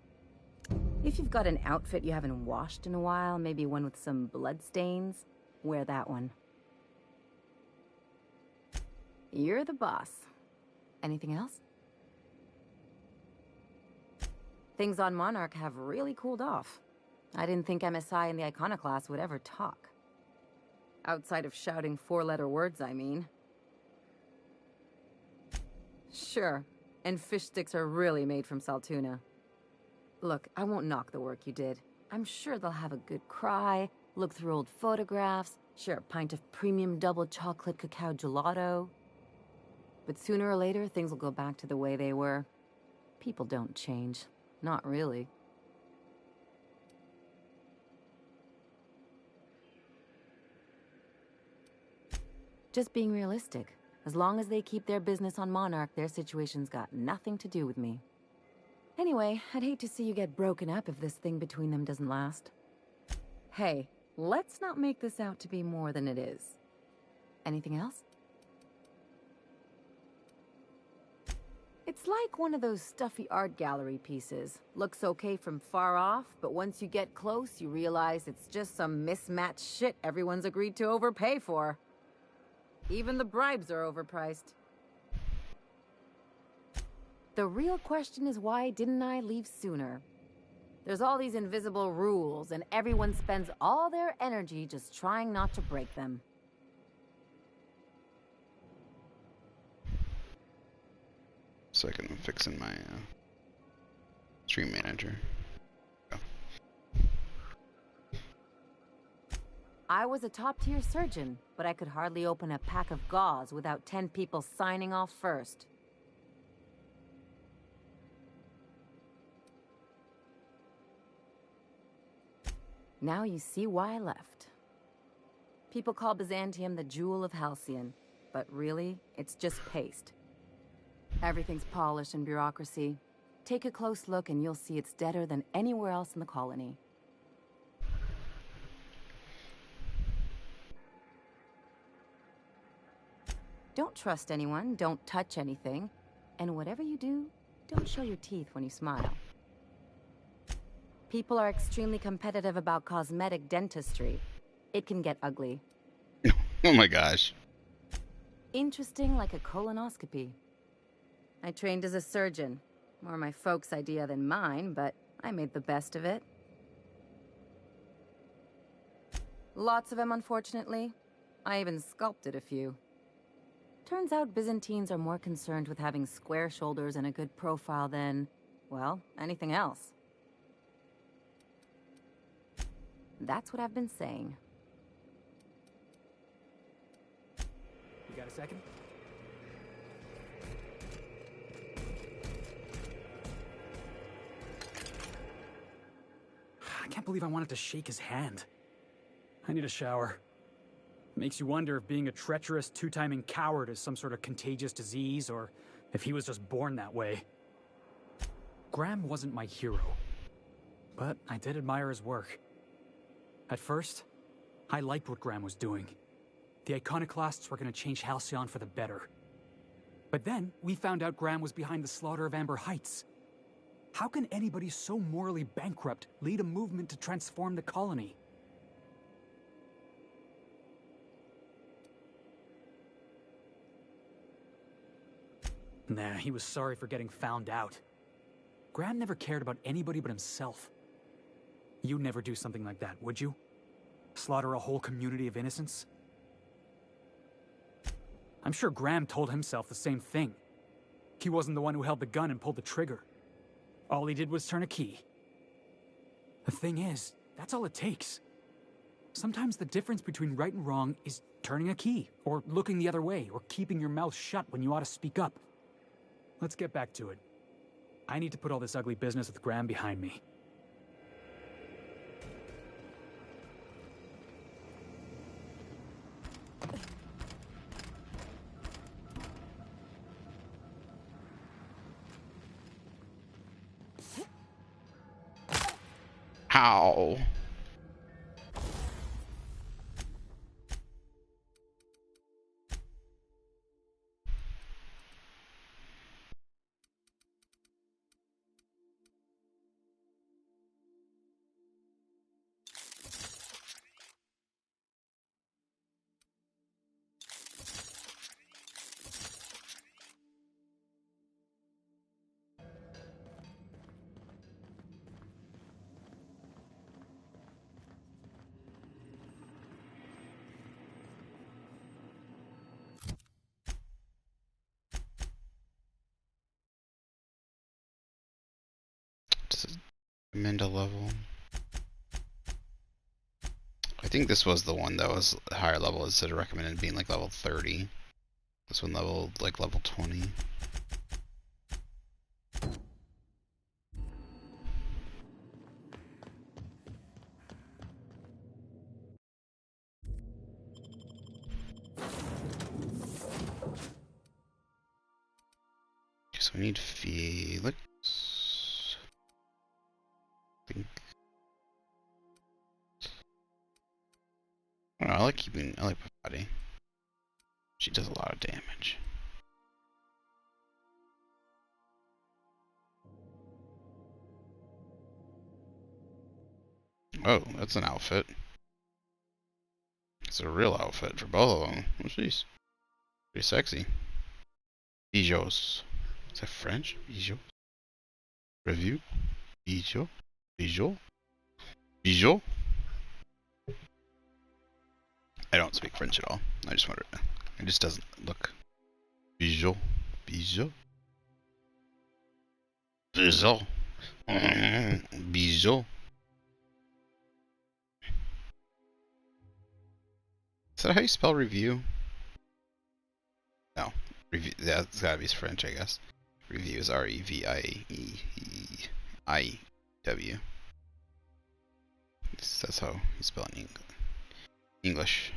Speaker 16: If you've got an outfit you haven't washed in a while, maybe one with some bloodstains, wear that one. You're the boss. Anything else? Things on Monarch have really cooled off. I didn't think MSI and the Iconoclast would ever talk. Outside of shouting four-letter words, I mean. Sure, and fish sticks are really made from Saltuna. Look, I won't knock the work you did. I'm sure they'll have a good cry, look through old photographs, share a pint of premium double chocolate cacao gelato. But sooner or later, things will go back to the way they were. People don't change. Not really. Just being realistic. As long as they keep their business on Monarch, their situation's got nothing to do with me. Anyway, I'd hate to see you get broken up if this thing between them doesn't last. Hey, let's not make this out to be more than it is. Anything else? It's like one of those stuffy art gallery pieces. Looks okay from far off, but once you get close, you realize it's just some mismatched shit everyone's agreed to overpay for. Even the bribes are overpriced. The real question is, why didn't I leave sooner? There's all these invisible rules, and everyone spends all their energy just trying not to break them.
Speaker 1: Second, I'm fixing my stream manager. Oh.
Speaker 16: I was a top-tier surgeon, but I could hardly open a pack of gauze without 10 people signing off first. Now you see why I left. People call Byzantium the jewel of Halcyon, but really, it's just paste. Everything's polished and bureaucracy. Take a close look and you'll see it's deader than anywhere else in the colony. Don't trust anyone, don't touch anything, and whatever you do, don't show your teeth when you smile. People are extremely competitive about cosmetic dentistry. It can get ugly.
Speaker 1: Oh my gosh.
Speaker 16: Interesting like a colonoscopy. I trained as a surgeon. More my folks' idea than mine, but I made the best of it. Lots of them, unfortunately. I even sculpted a few. Turns out Byzantines are more concerned with having square shoulders and a good profile than, well, anything else. That's what I've been saying.
Speaker 17: You got a second? I can't believe I wanted to shake his hand. I need a shower. Makes you wonder if being a treacherous, two-timing coward is some sort of contagious disease, or if he was just born that way. Graham wasn't my hero, but I did admire his work. At first, I liked what Graham was doing. The Iconoclasts were going to change Halcyon for the better. But then, we found out Graham was behind the slaughter of Amber Heights. How can anybody so morally bankrupt lead a movement to transform the colony? Nah, he was sorry for getting found out. Graham never cared about anybody but himself. You'd never do something like that, would you? Slaughter a whole community of innocents? I'm sure Graham told himself the same thing. He wasn't the one who held the gun and pulled the trigger. All he did was turn a key. The thing is, that's all it takes. Sometimes the difference between right and wrong is turning a key, or looking the other way, or keeping your mouth shut when you ought to speak up. Let's get back to it. I need to put all this ugly business with Graham behind me.
Speaker 1: Ow. Minda level. think this was the one that was higher level instead of recommended being like level 30. This one level 20. So we need Felix. I don't know, I like Parvati. She does a lot of damage. Oh, that's an outfit. It's a real outfit for both of them. Oh, jeez. Pretty sexy. Bijoux. Is that French? Bijoux? Review? Bijoux? Bijoux? Bijoux? I don't speak French at all. I just wonder. It just doesn't look. Bijoux? Bijoux? Bijoux? Bijoux? Is that how you spell review? No. Review. That's gotta be French, I guess. Review is R-E-V-I-E-I-W. That's how you spell it in English.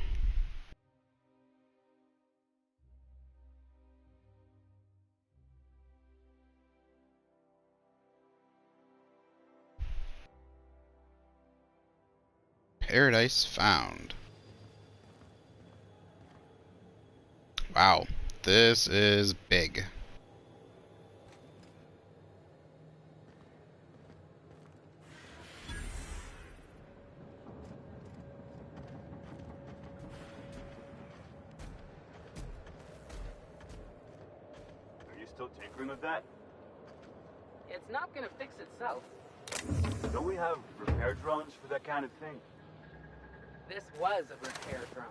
Speaker 1: Paradise found. Wow, this is big.
Speaker 11: Are you still tinkering with that?
Speaker 12: It's not gonna fix itself.
Speaker 11: Don't we have repair drones for that kind of thing?
Speaker 12: This was a repair drone.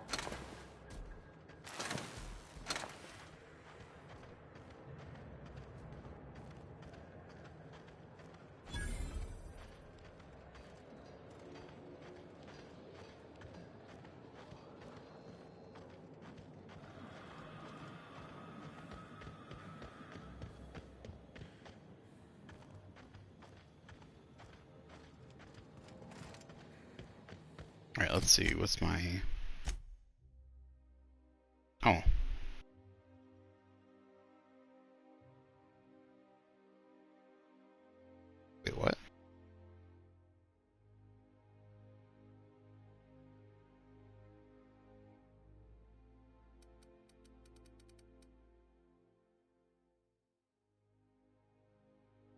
Speaker 1: Alright, let's see, what's my... Oh. Wait, what?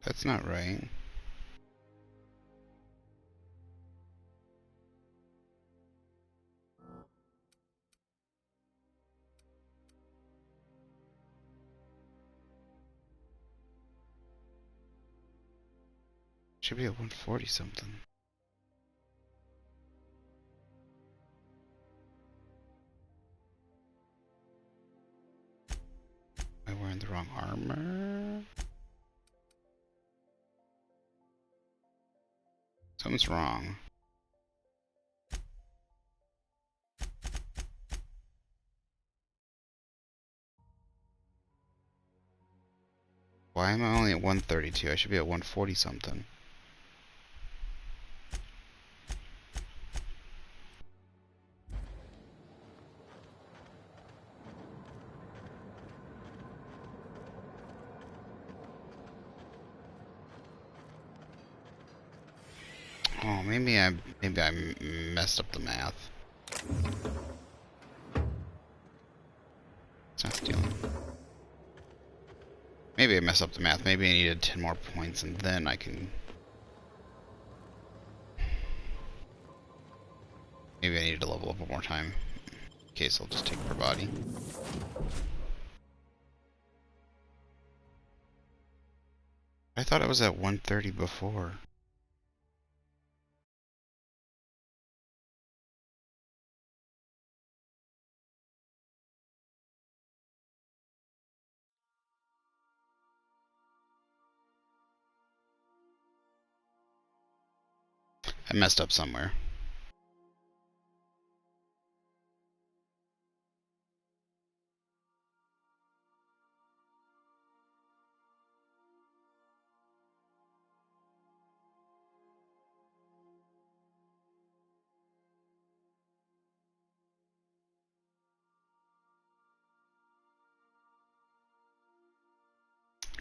Speaker 1: That's not right. Should be at 140 something. Am I wearing the wrong armor? Something's wrong. Why am I only at 132? I should be at 140 something. Oh, maybe I messed up the math. It's not stealing. Maybe I messed up the math. Maybe I needed 10 more points and then I can... Maybe I needed to level up one more time. In case I'll just take per body. I thought I was at 130 before. I messed up somewhere.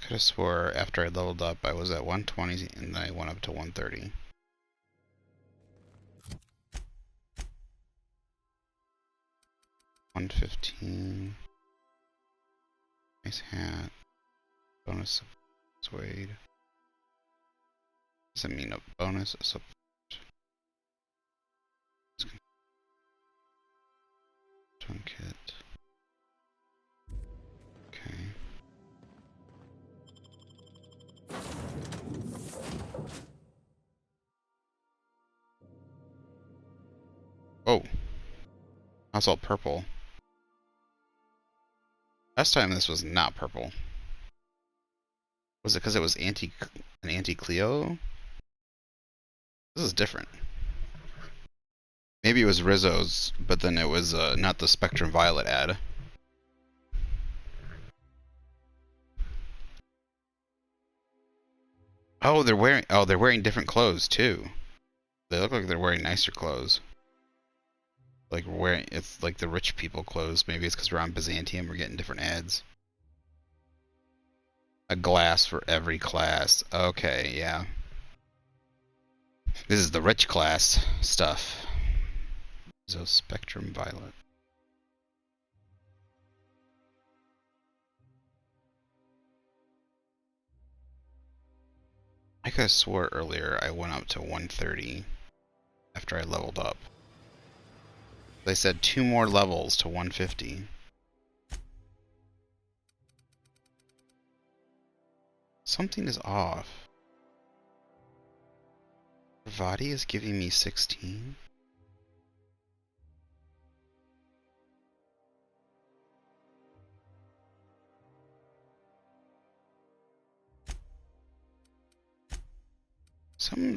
Speaker 1: could have swore after I leveled up I was at 120 and then I went up to 130. $115. Nice hat. Bonus suede. Does it mean a bonus? Twin kit. Okay. Oh. That's all purple. Last time this was not purple. Was it because it was an anti-Cleo? This is different. Maybe it was Rizzo's, but then it was not the Spectrum Violet ad. Oh, they're wearing different clothes too. They look like they're wearing nicer clothes. Like it's like the rich people clothes. Maybe it's because we're on Byzantium. We're getting different ads. A glass for every class. Okay, yeah. This is the rich class stuff. So Spectrum Violet. I could have swore earlier I went up to 130 after I leveled up. They said 2 more levels to 150. Something is off. Vadi is giving me 16.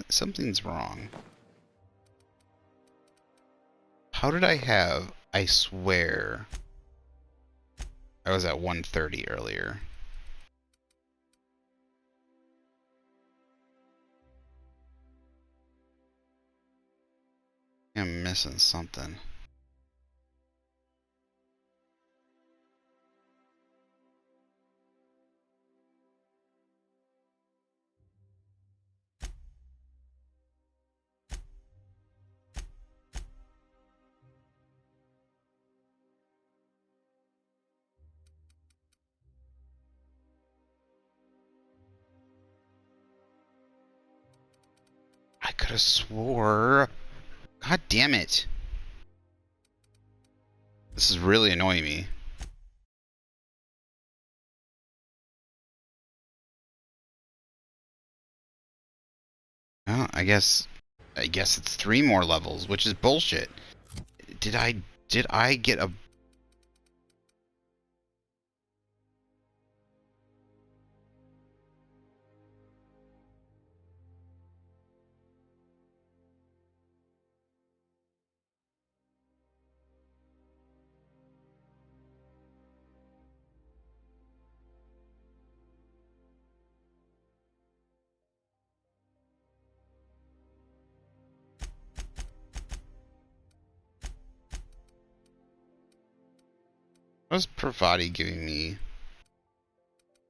Speaker 1: Something's wrong. How did I have? I swear I was at 130 earlier. I'm missing something. I could have swore. God damn it. This is really annoying me. Well, I guess it's 3 more levels, which is bullshit. Did I get a What is Pravati giving me? It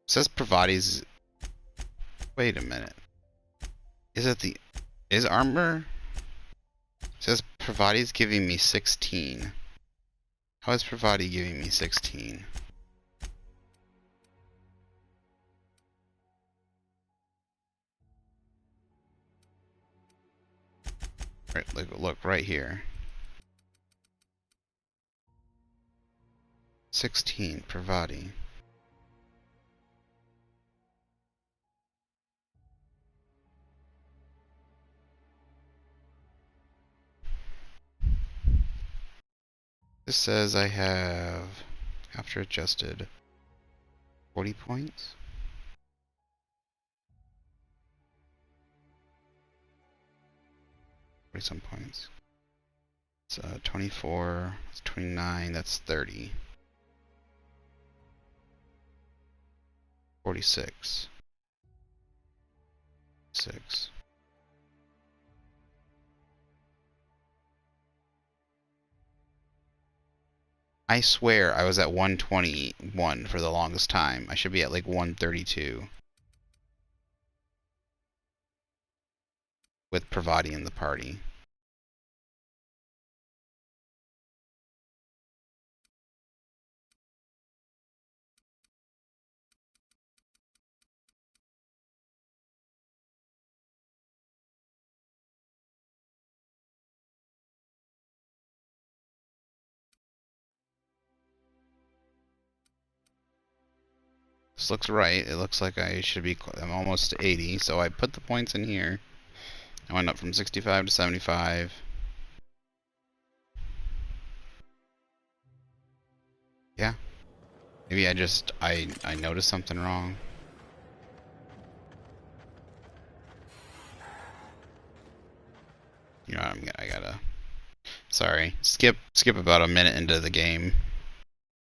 Speaker 1: says Pravati's. Wait a minute. Is armor? It says Pravati's giving me 16. How is Pravati giving me 16? Right, look right here. 16 Pravati. This says I have, after adjusted, 40 points. 40 some points. It's 24, it's 29, that's 30. 46. 6. I swear I was at 121 for the longest time. I should be at like 132. With Pravati in the party. This looks right. It looks like I should be. I'm almost to 80, so I put the points in here. I went up from 65 to 75. Yeah. Maybe I noticed something wrong. You know, I gotta. Sorry. Skip about a minute into the game.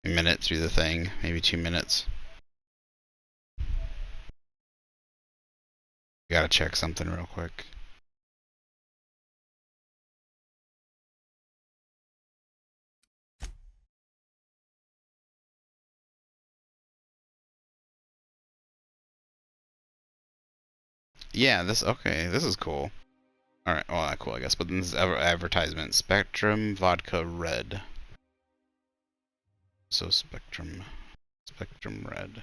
Speaker 1: A minute through the thing, maybe 2 minutes. Gotta check something real quick. Yeah, this is cool. Alright, well, not cool, I guess, but this is advertisement. Spectrum Vodka Red. So Spectrum Red.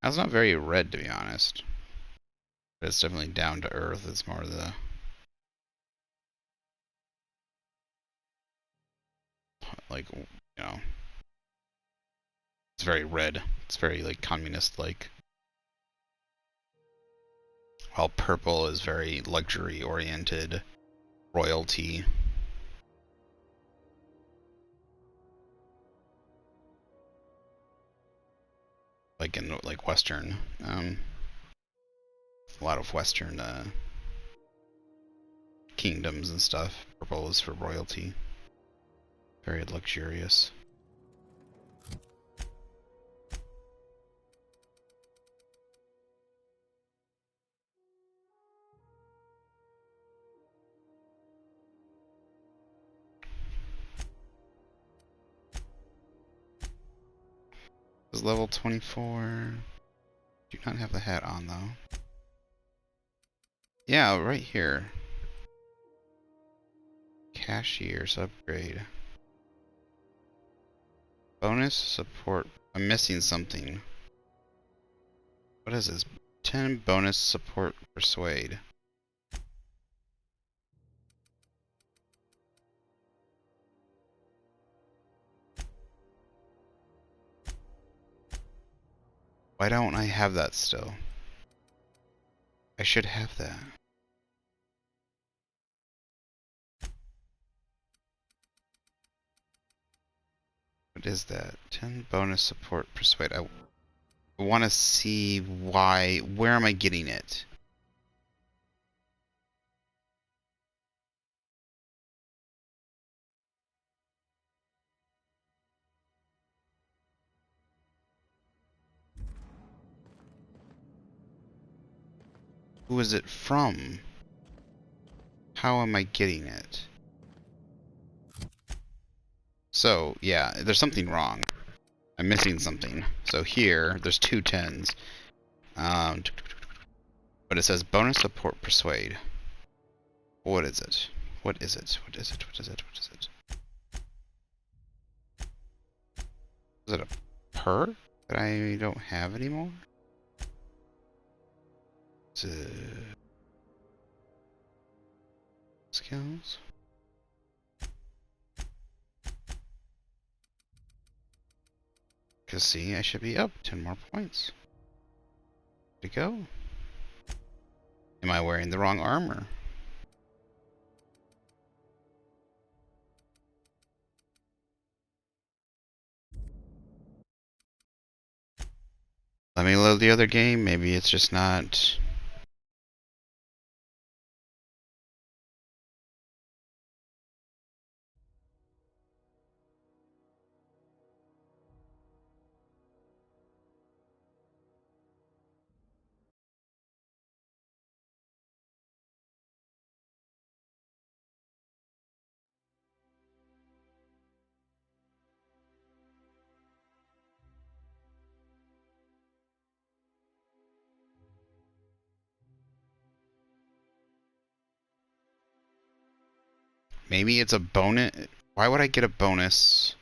Speaker 1: That's not very red, to be honest. But it's definitely down to earth. It's more the... like, you know... It's very red. It's very, like, communist-like. While purple is very luxury-oriented. Royalty. Like in, like, Western. A lot of Western, kingdoms and stuff. Purple is for royalty. Very luxurious. This is level 24. Do not have the hat on though. Yeah, right here. Cashier's upgrade. Bonus support. I'm missing something. What is this? 10 bonus support persuade. Why don't I have that still? I should have that. What is that? 10 bonus support persuade. I want to see why. Where am I getting it? Who is it from? How am I getting it? So, yeah, there's something wrong. I'm missing something. So here, there's 2 10s. But it says bonus support persuade. What is it? What is it? What is it? What is it? What is it? Is it a perk that I don't have anymore? Skills? Because see, I should be up 10 more points. To go. Am I wearing the wrong armor? Let me load the other game. Maybe it's just not... Maybe it's a bonus. Why would I get a bonus?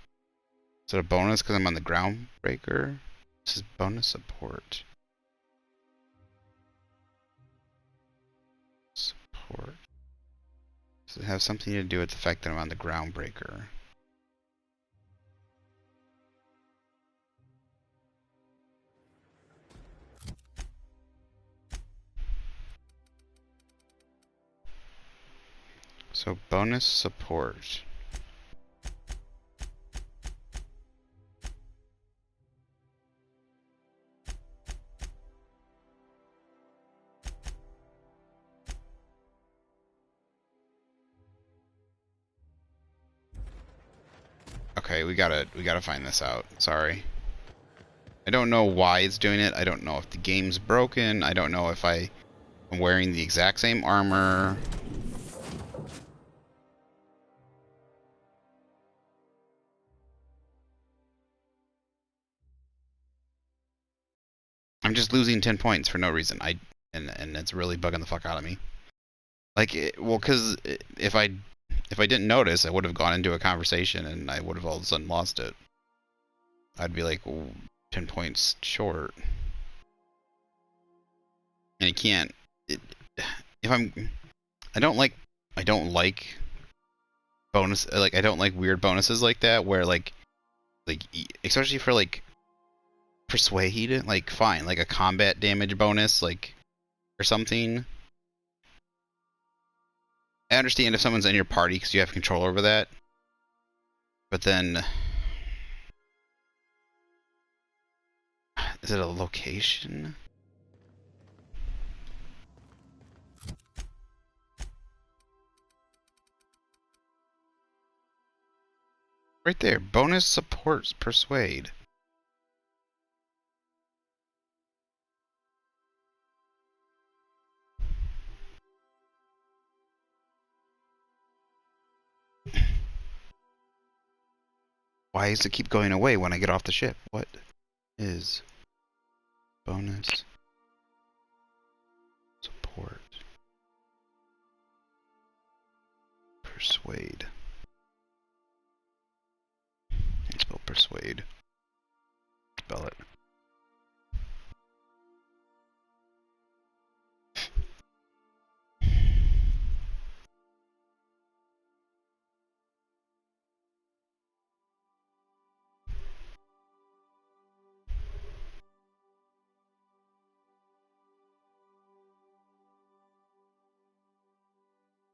Speaker 1: Is it a bonus because I'm on the Groundbreaker? This is bonus support. Support. Does it have something to do with the fact that I'm on the Groundbreaker? So bonus support. Okay, we gotta find this out. Sorry. I don't know why it's doing it. I don't know if the game's broken. I don't know if I'm wearing the exact same armor. I'm just losing 10 points for no reason. And it's really bugging the fuck out of me. Like, well, because if I didn't notice, I would have gone into a conversation and I would have all of a sudden lost it. I'd be like 10 points short. And you can't. I don't like bonus. Like, I don't like weird bonuses like that where like especially for like persuade. Like, fine, like a combat damage bonus, like, or something. I understand if someone's in your party because you have control over that, but then is it a location? Right there, bonus supports persuade. Why does it keep going away when I get off the ship? What is bonus support persuade? Let's spell persuade. Spell it.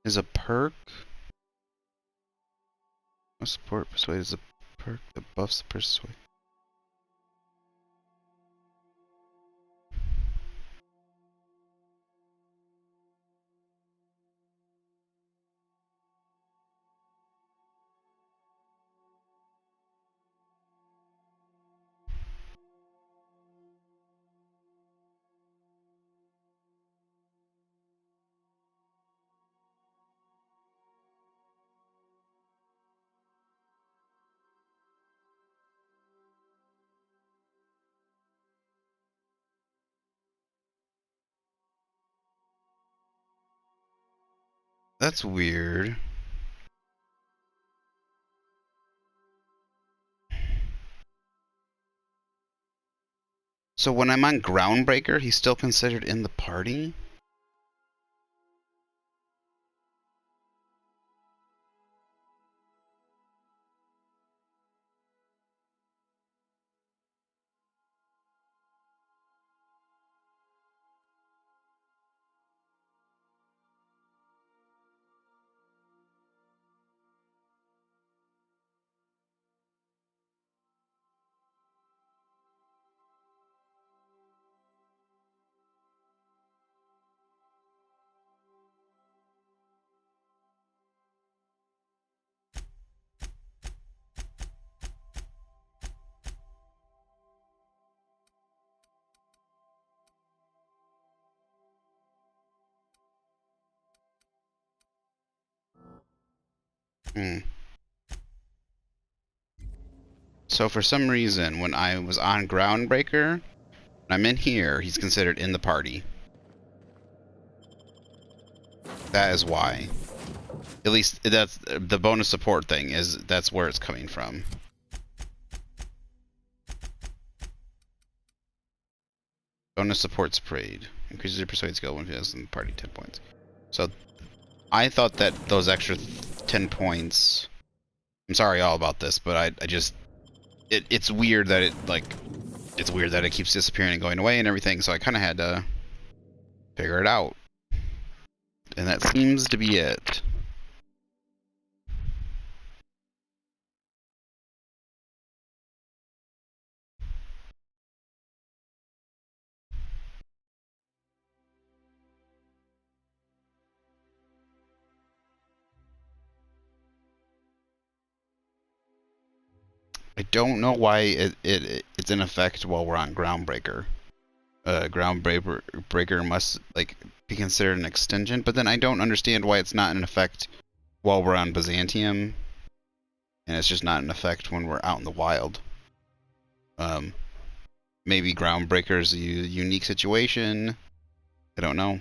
Speaker 1: Is a perk. Support persuade is a perk that buffs persuade. That's weird. So when I'm on Groundbreaker, he's still considered in the party? So for some reason, when I was on Groundbreaker, when I'm in here, he's considered in the party. That is why. At least that's the bonus support thing, that's where it's coming from. Bonus supports parade. Increases your persuade skill when it has in the party 10 points. So I thought that those extra 10 points, I'm sorry all about this, but I just it's weird that it's weird that it keeps disappearing and going away and everything, so I kind of had to figure it out. And that seems to be it. I don't know why it's in effect while we're on Groundbreaker. Groundbreaker must be considered an extension, but then I don't understand why it's not in effect while we're on Byzantium, and it's just not in effect when we're out in the wild. Maybe Groundbreaker's a unique situation. I don't know.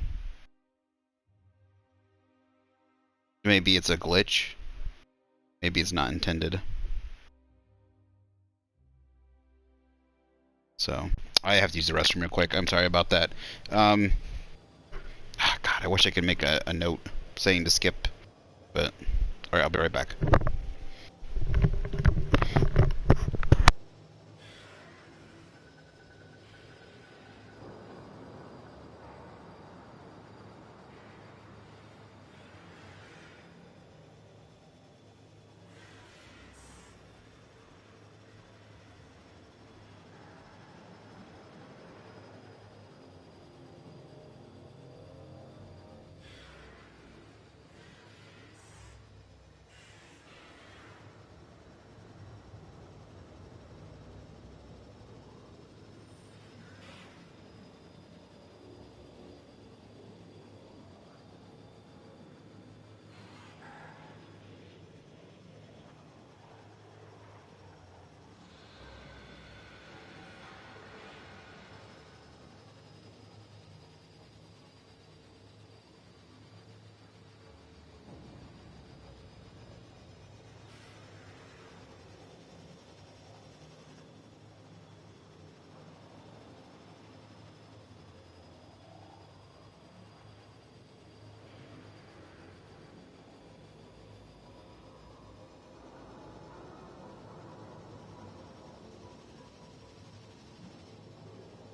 Speaker 1: Maybe it's a glitch. Maybe it's not intended. So, I have to use the restroom real quick. I'm sorry about that. God, I wish I could make a note saying to skip. But, alright, I'll be right back.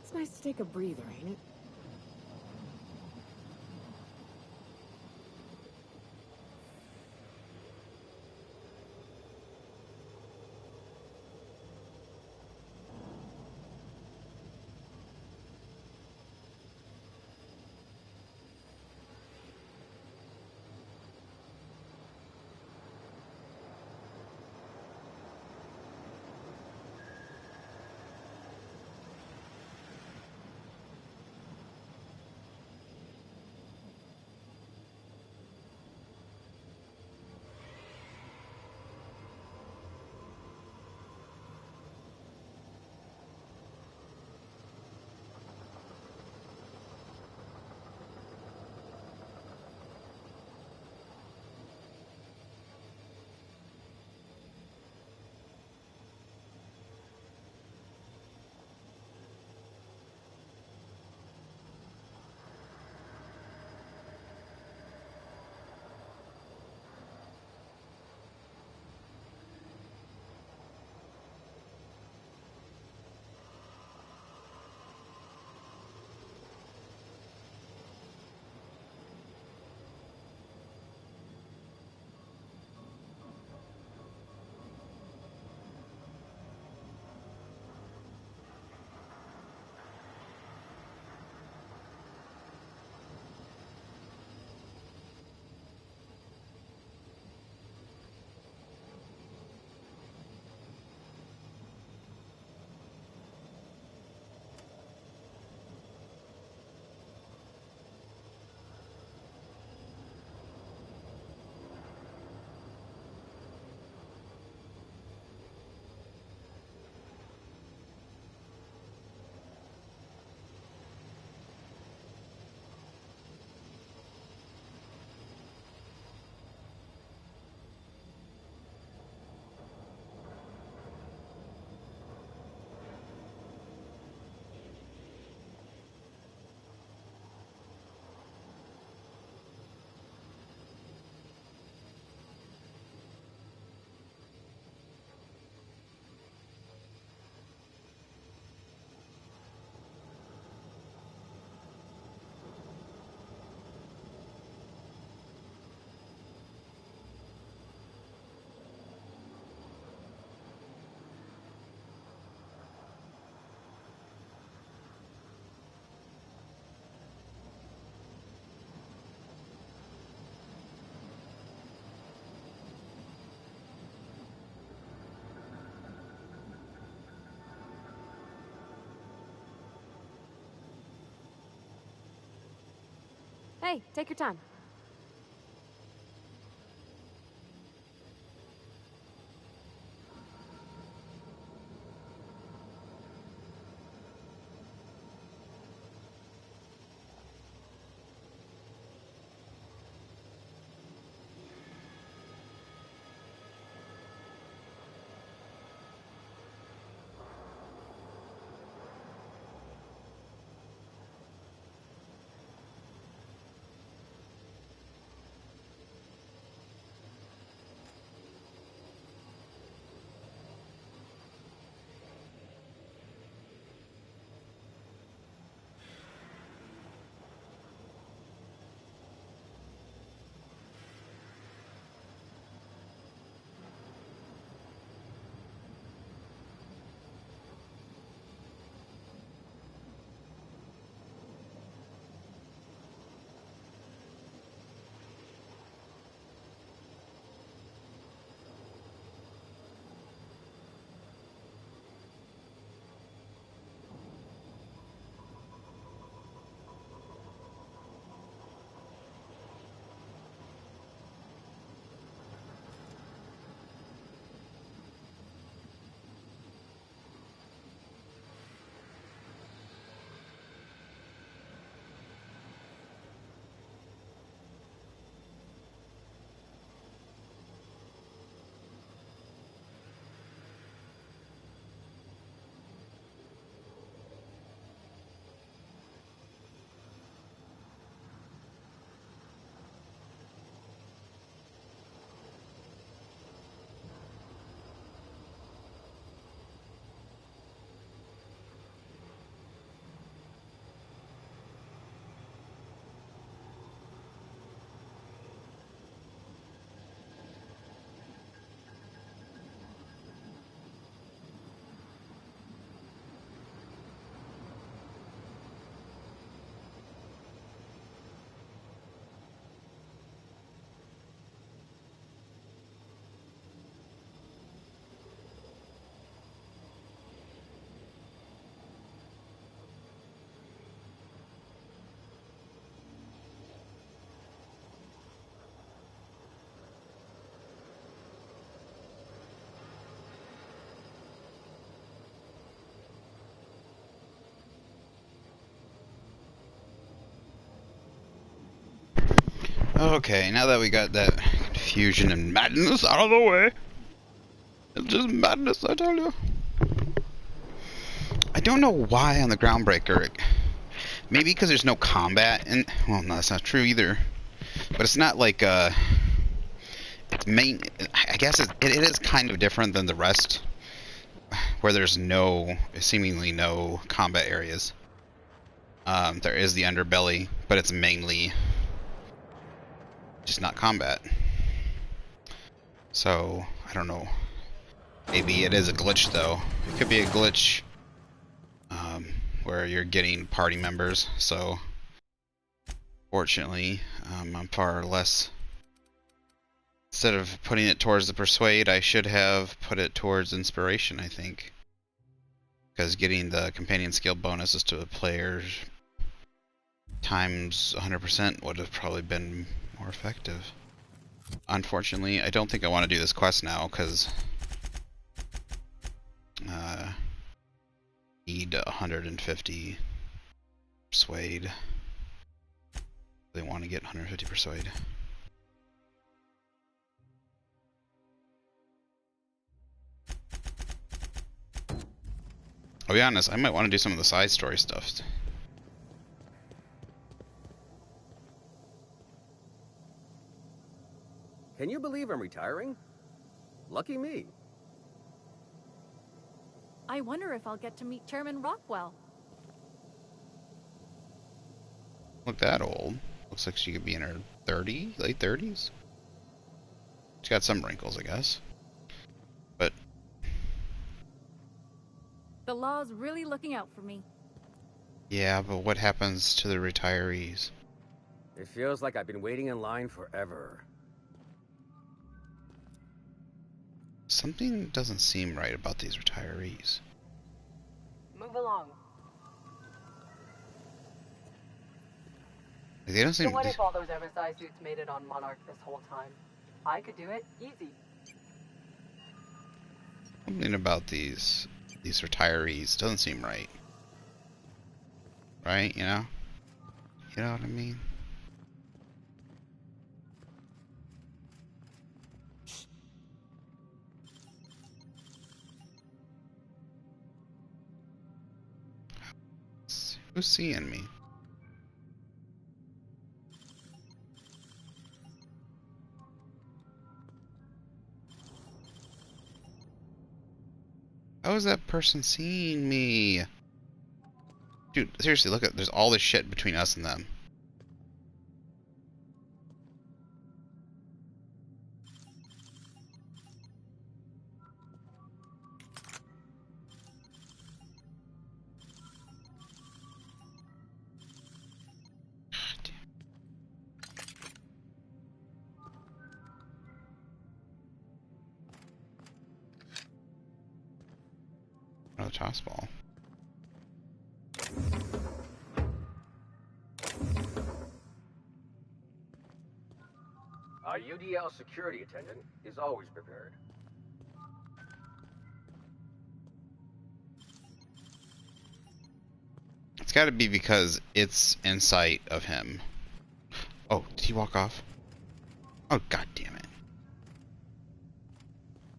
Speaker 12: It's nice to take a breather, ain't it?
Speaker 9: Hey, take your time.
Speaker 1: Okay, now that we got that confusion and madness out of the way, it's just madness, I tell you. I don't know why on the Groundbreaker, maybe because there's no combat, and well, no, that's not true either. But it's not like it's I guess it is kind of different than the rest, where there's seemingly no combat areas. There is the underbelly, but it's mainly just not combat. So, I don't know. Maybe it is a glitch, though. It could be a glitch where you're getting party members. So, fortunately, I'm far less... Instead of putting it towards the Persuade, I should have put it towards Inspiration, I think. Because getting the companion skill bonuses to the players times 100% would have probably been more effective. Unfortunately, I don't think I want to do this quest now, because need 150 Persuade. They want to get 150 Persuade. I'll be honest, I might want to do some of the side story stuff.
Speaker 18: Can you believe I'm retiring? Lucky me.
Speaker 4: I wonder if I'll get to meet Chairman Rockwell.
Speaker 1: Look that old. Looks like she could be in her late 30s. She's got some wrinkles, I guess. But
Speaker 4: The law's really looking out for me.
Speaker 1: yeah, but what happens to the retirees?
Speaker 18: It feels like I've been waiting in line forever.
Speaker 1: Something doesn't seem right about these retirees.
Speaker 19: Move along.
Speaker 1: They don't
Speaker 19: So
Speaker 1: seem.
Speaker 19: what if all those MSI suits made it on Monarch this whole time? I could do it, easy.
Speaker 1: Something about these retirees doesn't seem right. Right? You know what I mean? Who's seeing me? How is that person seeing me? Dude, seriously, look at, there's all this shit between us and them. Another toss ball.
Speaker 18: Our UDL security attendant is always prepared.
Speaker 1: It's got to be because it's in sight of him. Oh, did he walk off? Oh, god damn it.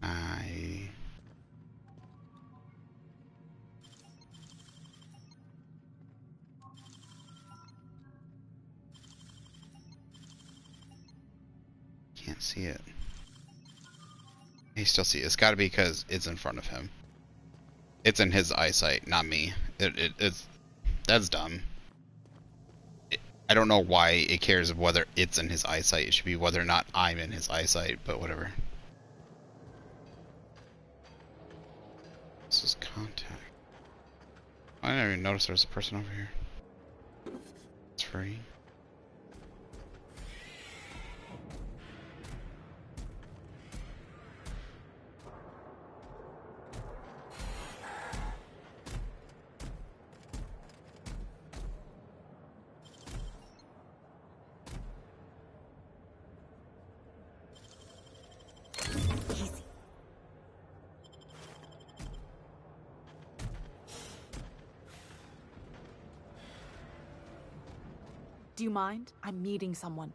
Speaker 1: I... can't see it. He still see it. It's got to be because it's in front of him. It's in his eyesight, not me. It's that's dumb. I don't know why it cares of whether it's in his eyesight. It should be whether or not I'm in his eyesight, but whatever. This is contact. I didn't even notice there's a person over here. It's free.
Speaker 20: Do you mind? I'm meeting someone.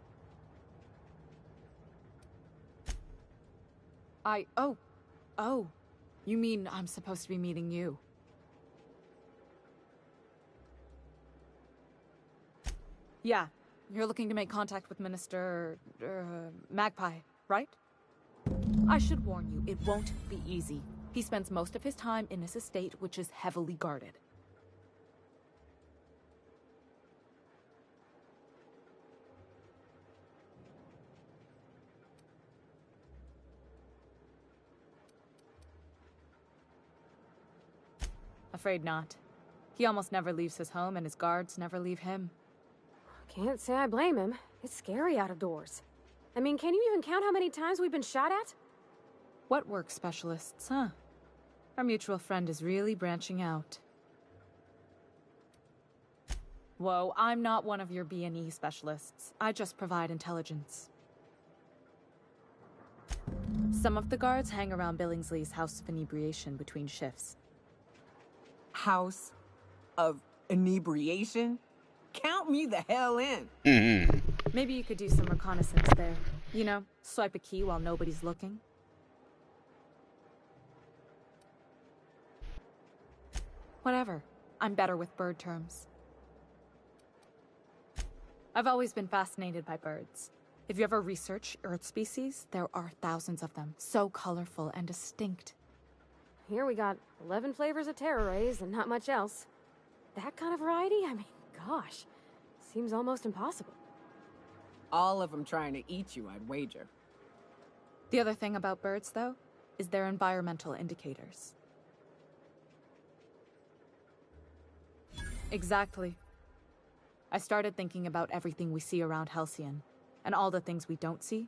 Speaker 20: Oh. You mean I'm supposed to be meeting you? Yeah, you're looking to make contact with Minister... Magpie, right? I should warn you, it won't be easy. He spends most of his time in his estate, which is heavily guarded. Afraid not. He almost never leaves his home, and his guards never leave him.
Speaker 9: Can't say I blame him. It's scary out of doors. I mean, can you even count how many times we've been shot at?
Speaker 20: What work specialists, huh? Our mutual friend is really branching out. Whoa, I'm not one of your B&E specialists. I just provide intelligence. Some of the guards hang around Billingsley's House of Inebriation between shifts.
Speaker 12: House of Inebriation? Count me the hell in.
Speaker 20: Maybe you could do some reconnaissance there. You know, swipe a key while nobody's looking. Whatever. I'm better with bird terms. I've always been fascinated by birds. If you ever research Earth species, there are thousands of them, so colorful and distinct.
Speaker 9: Here we got 11 flavors of terror rays and not much else. That kind of variety? I mean, gosh, seems almost impossible.
Speaker 12: All of them trying to eat you, I'd wager.
Speaker 20: The other thing about birds, though, is their environmental indicators. Exactly. I started thinking about everything we see around Halcyon, and all the things we don't see.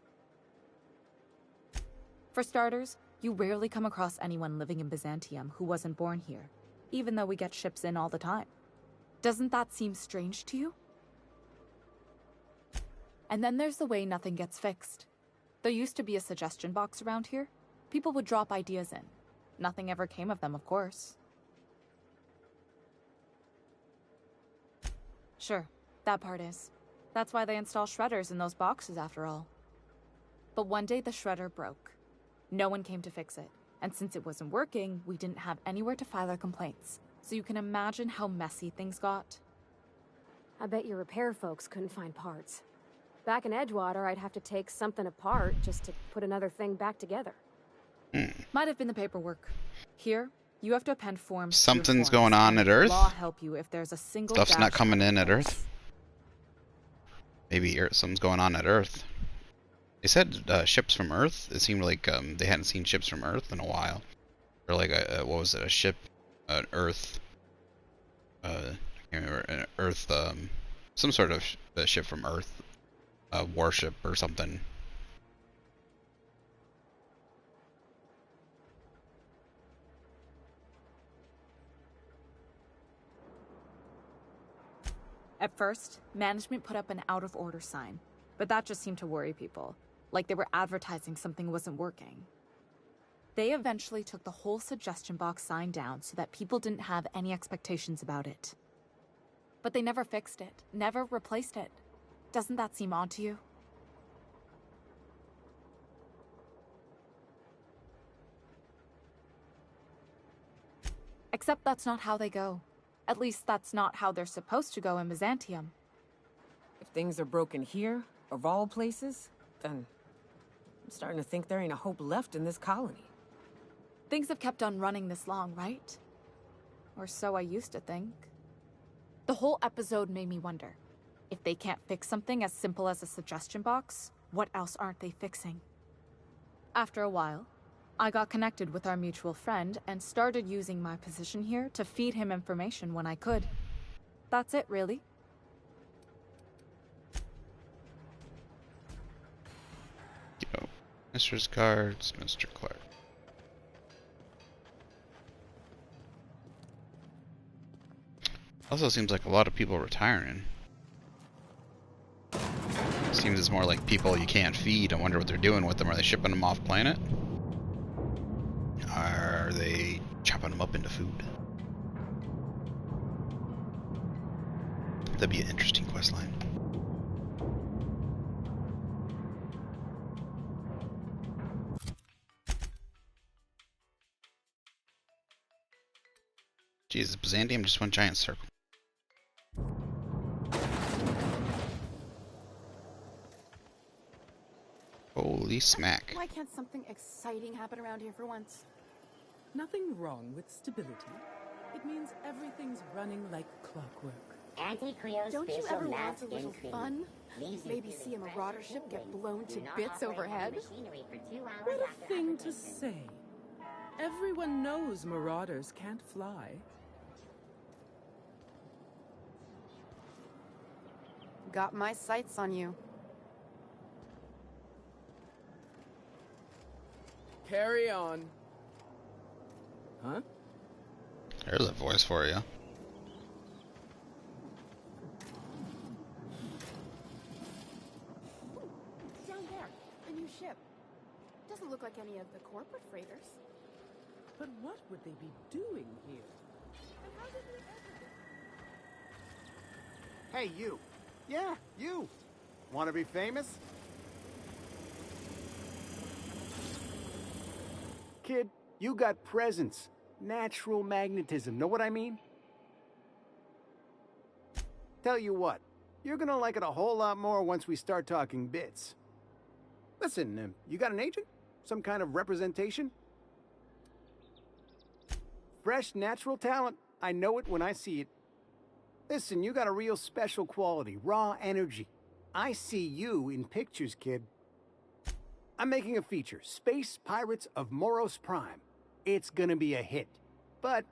Speaker 20: For starters, you rarely come across anyone living in Byzantium who wasn't born here, even though we get ships in all the time. Doesn't that seem strange to you? And then there's the way nothing gets fixed. There used to be a suggestion box around here. People would drop ideas in. Nothing ever came of them, of course. Sure, that part is. That's why they install shredders in those boxes, after all. But one day the shredder broke. No one came to fix it. And since it wasn't working, we didn't have anywhere to file our complaints. So you can imagine how messy things got.
Speaker 9: I bet your repair folks couldn't find parts. Back in Edgewater, I'd have to take something apart just to put another thing back together.
Speaker 20: Might have been the paperwork. Here, you have to append forms.
Speaker 1: Something's going on at Earth?
Speaker 20: Law help you if there's a single
Speaker 1: Stuff's not
Speaker 20: dash
Speaker 1: coming in at Earth? Maybe something's going on at Earth. They said ships from Earth. It seemed like they hadn't seen ships from Earth in a while. Or like, what was it, a ship, an Earth, I can't remember, an Earth, some sort of ship from Earth, a warship or something.
Speaker 20: At first, management put up an out-of-order sign, but that just seemed to worry people, like they were advertising something wasn't working. They eventually took the whole suggestion box sign down so that people didn't have any expectations about it. But they never fixed it, never replaced it. Doesn't that seem odd to you? Except that's not how they go. At least that's not how they're supposed to go in Byzantium.
Speaker 12: If things are broken here, of all places, then I'm starting to think there ain't a hope left in this colony.
Speaker 20: Things have kept on running this long, right? Or so I used to think. The whole episode made me wonder, if they can't fix something as simple as a suggestion box, what else aren't they fixing? After a while, I got connected with our mutual friend and started using my position here to feed him information when I could. That's it, really.
Speaker 1: Yo, Mr. Guards, Mr. Clark. Also seems like a lot of people retiring. Seems it's more like people you can't feed. I wonder what they're doing with them. Are they shipping them off planet? Are they chopping them up into food? That'd be an interesting quest line. Jesus, Byzantium just one giant circle. Holy smack.
Speaker 21: Why can't something exciting happen around here for once?
Speaker 22: Nothing wrong with stability. It means everything's running like clockwork.
Speaker 21: Don't you ever want a little fun? Maybe see a marauder ship get blown to bits overhead?
Speaker 22: What a thing to say. Everyone knows marauders can't fly.
Speaker 21: Got my sights on you.
Speaker 22: Carry on. Huh?
Speaker 1: There's a voice for you.
Speaker 21: Down there, a new ship. Doesn't look like any of the corporate freighters.
Speaker 22: But what would they be doing here? And how did they ever get...
Speaker 3: Hey, you. Yeah, you. Want to be famous? Kid, you got presence. Natural magnetism. Know what I mean? Tell you what, you're gonna like it a whole lot more once we start talking bits. Listen, you got an agent? Some kind of representation? Fresh, natural talent. I know it when I see it. Listen, you got a real special quality, raw energy. I see you in pictures, kid. I'm making a feature, Space Pirates of Moros Prime. It's gonna be a hit. But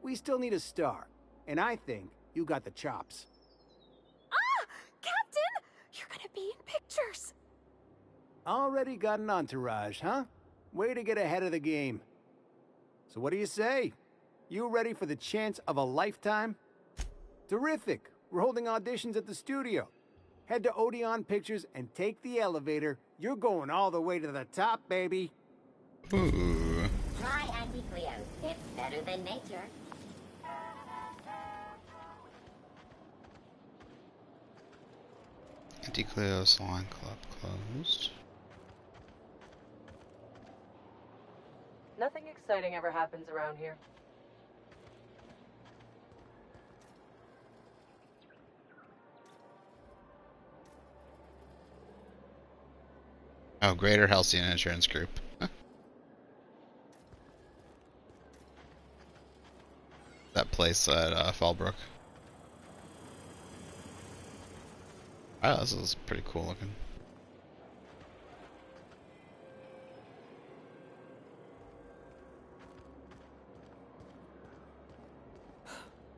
Speaker 3: we still need a star. And I think you got the chops.
Speaker 9: Ah! Captain! You're gonna be in pictures!
Speaker 3: Already got an entourage, huh? Way to get ahead of the game. So what do you say? You ready for the chance of a lifetime? Terrific. We're holding auditions at the studio. Head to Odeon Pictures and take the elevator. You're going all the way to the top, baby.
Speaker 1: Ooh.
Speaker 7: Try Anti-Cleo. It's better than nature.
Speaker 1: Anti-Cleo Salon Club closed.
Speaker 19: Nothing exciting ever happens around here.
Speaker 1: Oh, Greater Halcyon Insurance Group. That place at Fallbrook. Wow, this is pretty cool looking.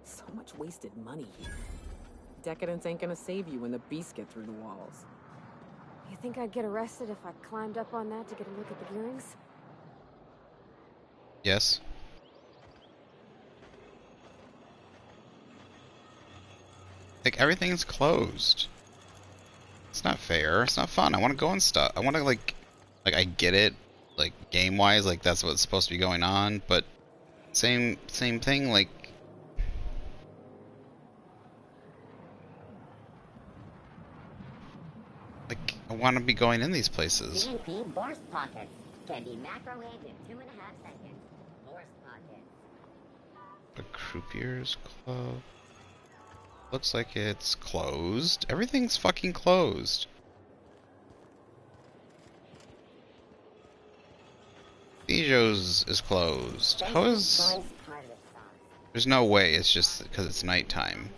Speaker 12: So much wasted money here. Decadence ain't gonna save you when the beasts get through the walls.
Speaker 9: You think I'd get arrested if I climbed up on that to get a look at the gearings?
Speaker 1: Yes. Like, everything's closed. It's not fair. It's not fun. I want to go and stuff. I want to, like, I get it, like, game-wise, like, that's what's supposed to be going on, but same thing, like, I want to be going in these places.
Speaker 7: CNP Borst Pockets can be microwaved in 2.5 seconds. Borst Pockets.
Speaker 1: The Croupier's Club. Looks like it's closed. Everything's fucking closed. Bijo's is closed. How is... There's no way, it's just because it's nighttime.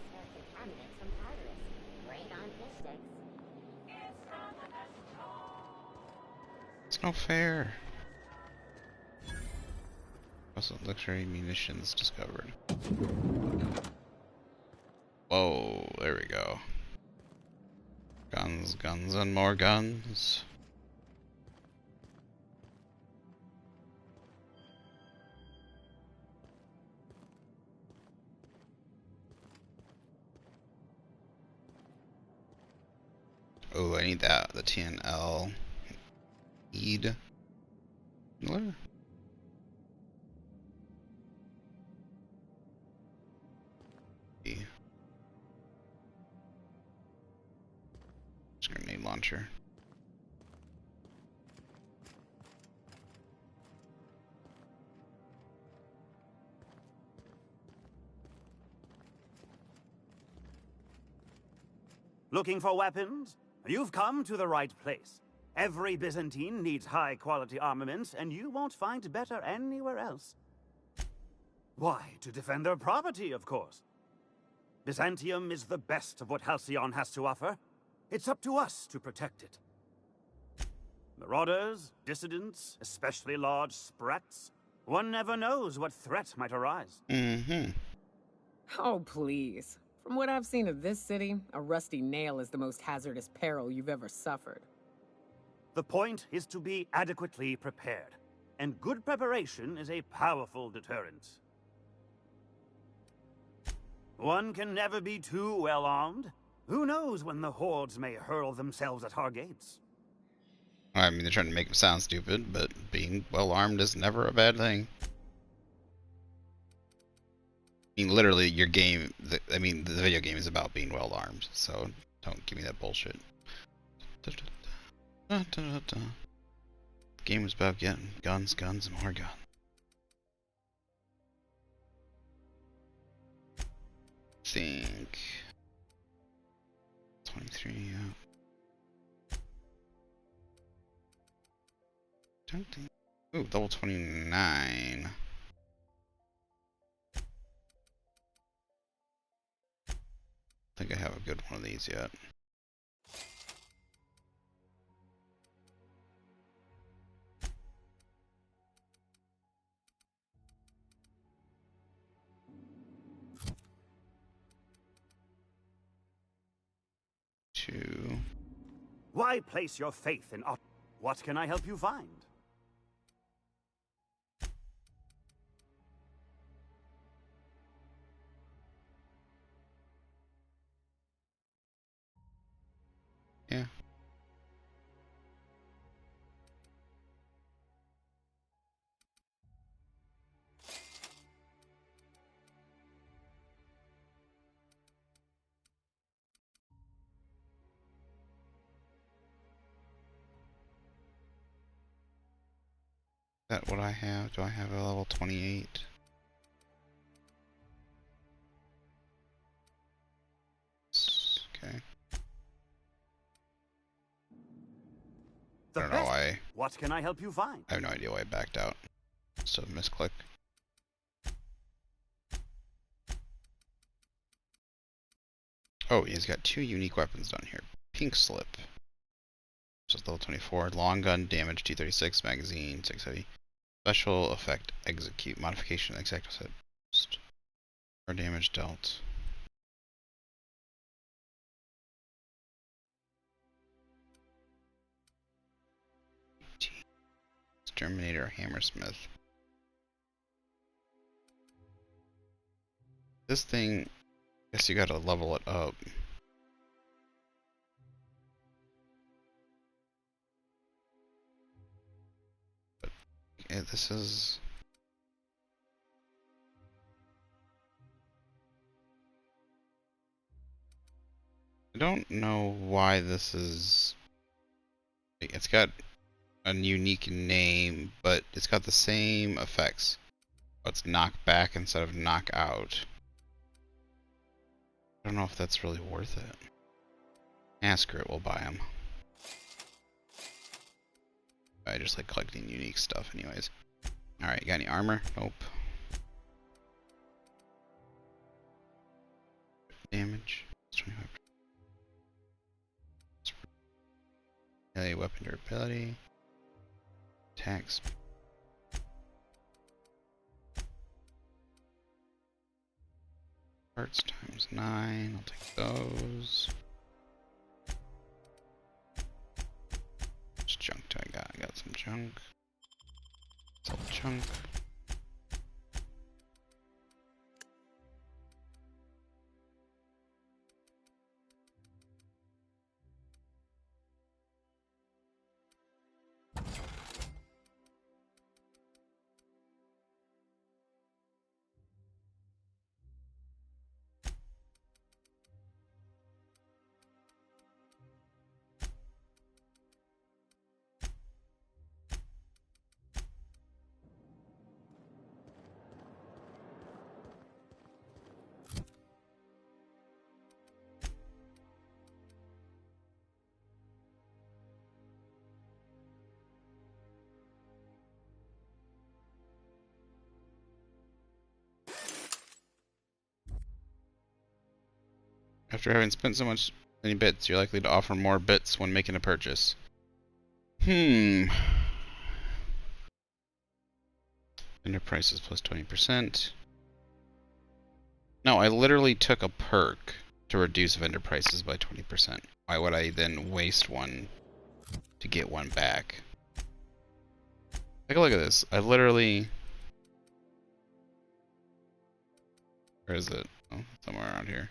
Speaker 1: It's no fair. Also, luxury munitions discovered. Whoa, there we go. Guns, guns, and more guns. Oh, I need that. The TNL. Eid. Miller? Grenade launcher.
Speaker 11: Looking for weapons? You've come to the right place. Every Byzantine needs high-quality armaments, and you won't find better anywhere else. Why? To defend their property, of course. Byzantium is the best of what Halcyon has to offer. It's up to us to protect it. Marauders, dissidents, especially large sprats. One never knows what threat might arise.
Speaker 1: Mm-hmm.
Speaker 12: Oh, please. From what I've seen of this city, a rusty nail is the most hazardous peril you've ever suffered.
Speaker 11: The point is to be adequately prepared, and good preparation is a powerful deterrent. One can never be too well armed. Who knows when the hordes may hurl themselves at our gates?
Speaker 1: I mean, they're trying to make them sound stupid, but being well armed is never a bad thing. I mean, literally, your game, the video game is about being well armed, so don't give me that bullshit. The game is about getting guns, guns, and more guns. Think 23, yeah. Don't think. Ooh, level 29. I think I have a good one of these yet.
Speaker 11: Why place your faith in Ot? What can I help you find?
Speaker 1: that what I have? Do I have a level 28? Okay. I don't know why.
Speaker 11: What can I help you find?
Speaker 1: I have no idea why I backed out. Just a misclick. Oh, he's got 2 unique weapons down here. Pink Slip. Just level 24. Long gun, damage, 236, magazine, 6 heavy. Special effect, execute. Modification, exact set. Or damage dealt. Exterminator, Hammersmith. This thing, I guess you gotta level it up. But yeah, this is... I don't know why this is... It's got a unique name, but it's got the same effects. It's knock back instead of knock out. I don't know if that's really worth it. Screw it, we'll buy them. I just like collecting unique stuff anyways. Alright, got any armor? Nope. Damage. 25%. Melee weapon durability. Attacks. Parts times 9. I'll take those. Which junk do I got? I got some junk. Sell junk. After having spent so many bits, you're likely to offer more bits when making a purchase. Vendor prices plus 20%. No, I literally took a perk to reduce vendor prices by 20%. Why would I then waste one to get one back? Take a look at this. I literally... Where is it? Oh, somewhere around here.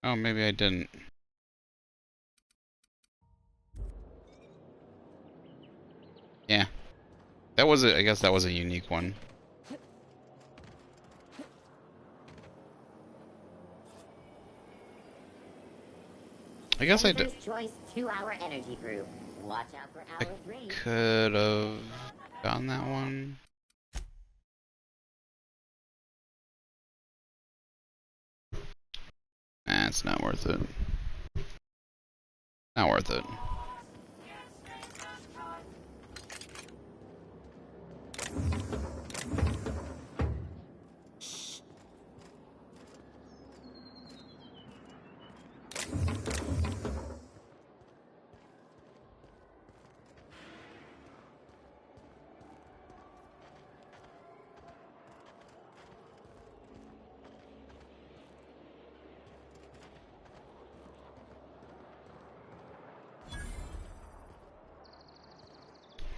Speaker 1: Oh, maybe I didn't. Yeah. That was I guess that was a unique one. I guess I did.
Speaker 7: Choice 2-hour energy group. Watch out for hour 3.
Speaker 1: Could have gotten that one. Nah, it's not worth it. Not worth it.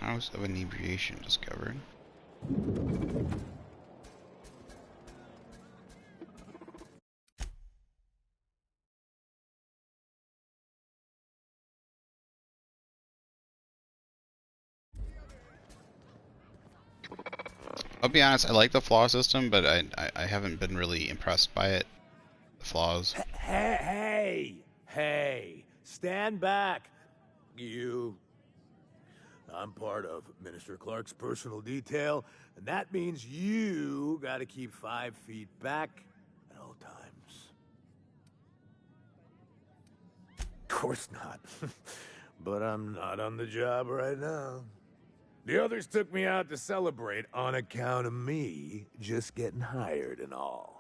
Speaker 1: House of Inebriation discovered. I'll be honest, I like the flaw system, but I haven't been really impressed by it. The flaws.
Speaker 2: Hey, stand back, you. I'm part of Minister Clark's personal detail, and that means you gotta keep 5 feet back at all times. Of course not. But I'm not on the job right now. The others took me out to celebrate on account of me just getting hired and all.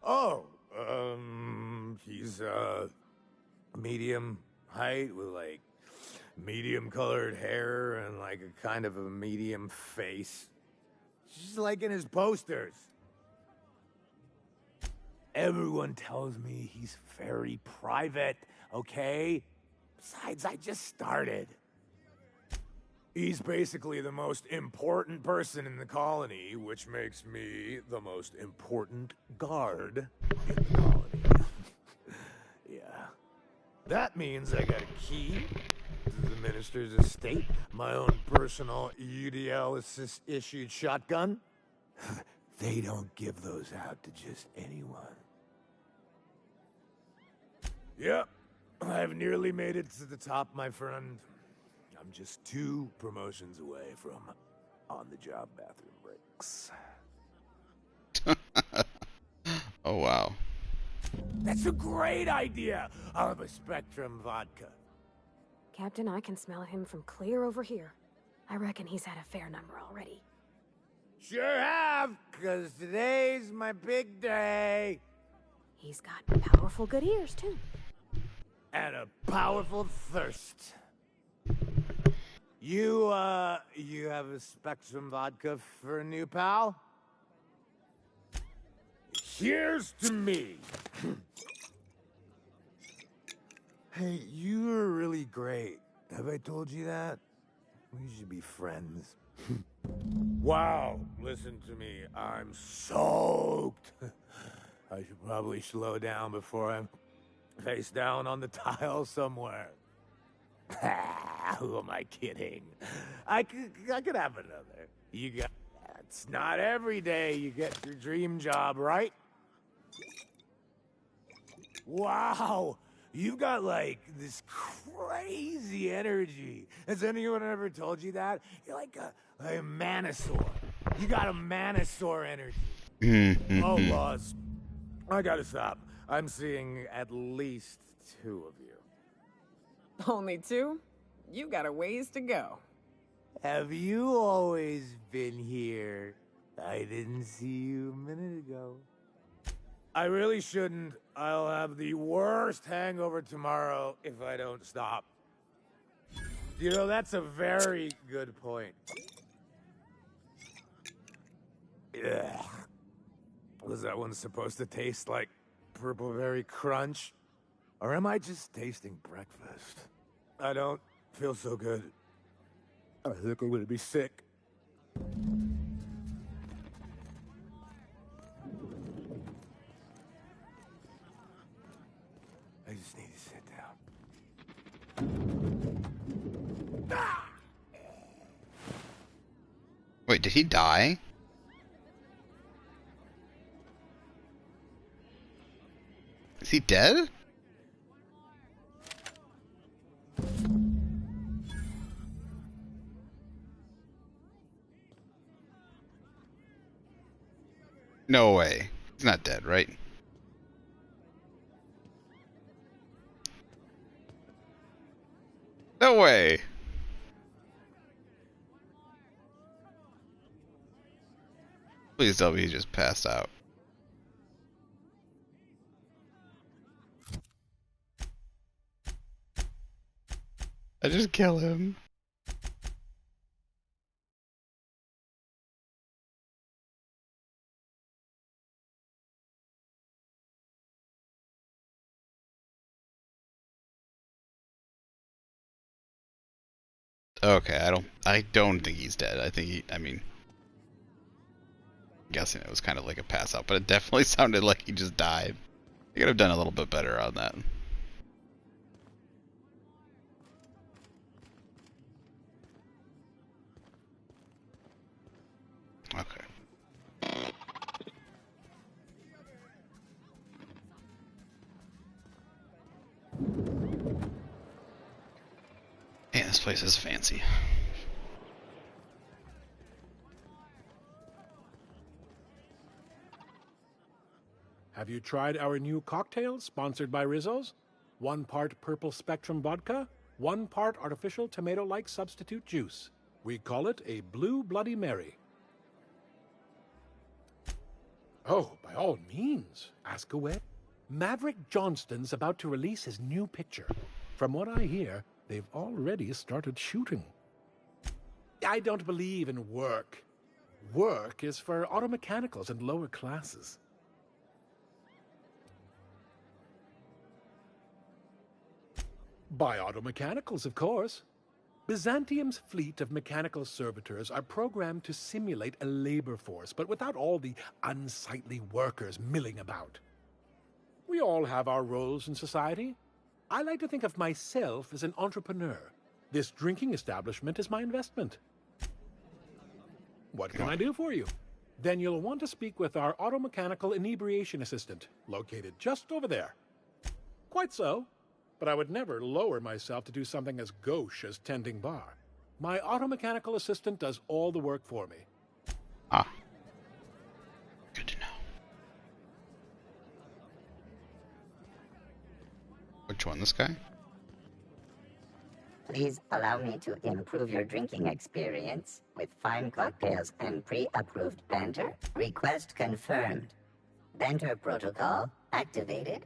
Speaker 2: Oh, he's, medium height with, like, medium-colored hair and, like, a kind of a medium face. Just like in his posters. Everyone tells me he's very private, okay? Besides, I just started. He's basically the most important person in the colony, which makes me the most important guard in the colony. Yeah. That means I got a key to the minister's estate, my own personal UDL-issued shotgun. They don't give those out to just anyone. Yep, I've nearly made it to the top, my friend. I'm just 2 promotions away from on-the-job bathroom breaks.
Speaker 1: Oh, wow.
Speaker 2: That's a great idea! I'll have a Spectrum vodka.
Speaker 9: Captain, I can smell him from clear over here. I reckon he's had a fair number already.
Speaker 2: Sure have, 'cause today's my big day.
Speaker 9: He's got powerful good ears, too.
Speaker 2: And a powerful thirst. You have a Spectrum vodka for a new pal? Here's to me. Hey, you are really great. Have I told you that? We should be friends. Wow, listen to me. I'm soaked. I should probably slow down before I'm face down on the tile somewhere. Who am I kidding? I could have another. You got... It's not every day you get your dream job, right? Wow! You've got, like, this crazy energy. Has anyone ever told you that? You're like a Manosaur. You got a Manosaur energy. Oh, boss. I gotta stop. I'm seeing at least 2 of you.
Speaker 12: Only 2? You got a ways to go.
Speaker 2: Have you always been here? I didn't see you a minute ago. I really shouldn't. I'll have the worst hangover tomorrow if I don't stop. You know, that's a very good point. Ugh. Was that one supposed to taste like Purple Berry Crunch? Or am I just tasting breakfast? I don't feel so good. I think I'm gonna be sick. I just need to sit down. Ah!
Speaker 1: Wait, did he die? Is he dead? No way. He's not dead, right? No way. Please tell me he just passed out. I just kill him. Okay, I don't think he's dead. I think I mean, I'm guessing it was kind of like a pass out, but it definitely sounded like he just died. You could have done a little bit better on that. Okay. place is fancy.
Speaker 2: Have you tried our new cocktail sponsored by Rizzo's? 1 part Purple Spectrum vodka, 1 part artificial tomato-like substitute juice. We call it a Blue Bloody Mary. Oh, by all means, ask away. Maverick Johnston's about to release his new picture. From what I hear, they've already started shooting. I don't believe in work. Work is for auto mechanicals and lower classes. By auto mechanicals, of course. Byzantium's fleet of mechanical servitors are programmed to simulate a labor force, but without all the unsightly workers milling about. We all have our roles in society. I like to think of myself as an entrepreneur. This drinking establishment is my investment. What can I do for you? Then you'll want to speak with our auto-mechanical inebriation assistant, located just over there. Quite so. But I would never lower myself to do something as gauche as tending bar. My auto-mechanical assistant does all the work for me.
Speaker 1: Ah. Good to know. Which one, this guy?
Speaker 7: Please allow me to improve your drinking experience with fine cocktails and pre-approved banter. Request confirmed. Banter protocol activated.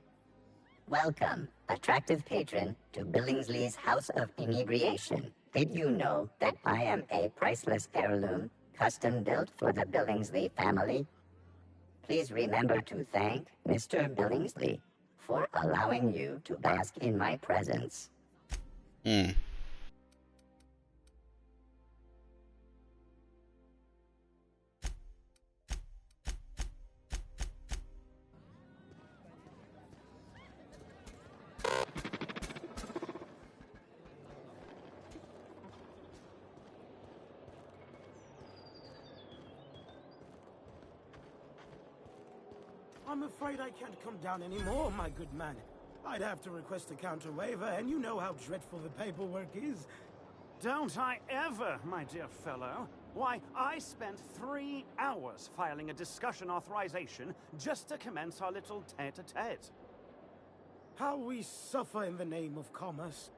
Speaker 7: Welcome, attractive patron, to Billingsley's House of Inebriation. Did you know that I am a priceless heirloom, custom built for the Billingsley family? Please remember to thank Mr. Billingsley for allowing you to bask in my presence.
Speaker 8: I'm afraid I can't come down anymore, my good man. I'd have to request a counter waiver, and you know how dreadful the paperwork is.
Speaker 11: Don't I ever, my dear fellow. Why, I spent 3 hours filing a discussion authorization just to commence our little tete-a-tete.
Speaker 8: How we suffer in the name of commerce.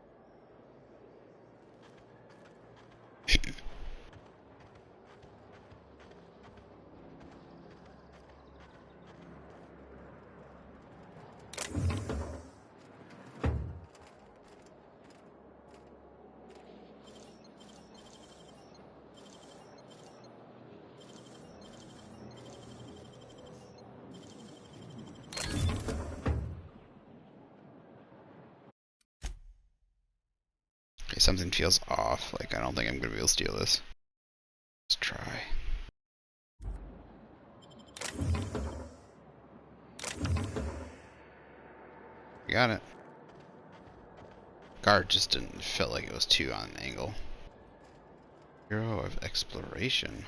Speaker 1: Something feels off. Like, I don't think I'm gonna be able to steal this. Let's try. We got it. Guard just didn't feel like it was too on an angle. Hero of Exploration.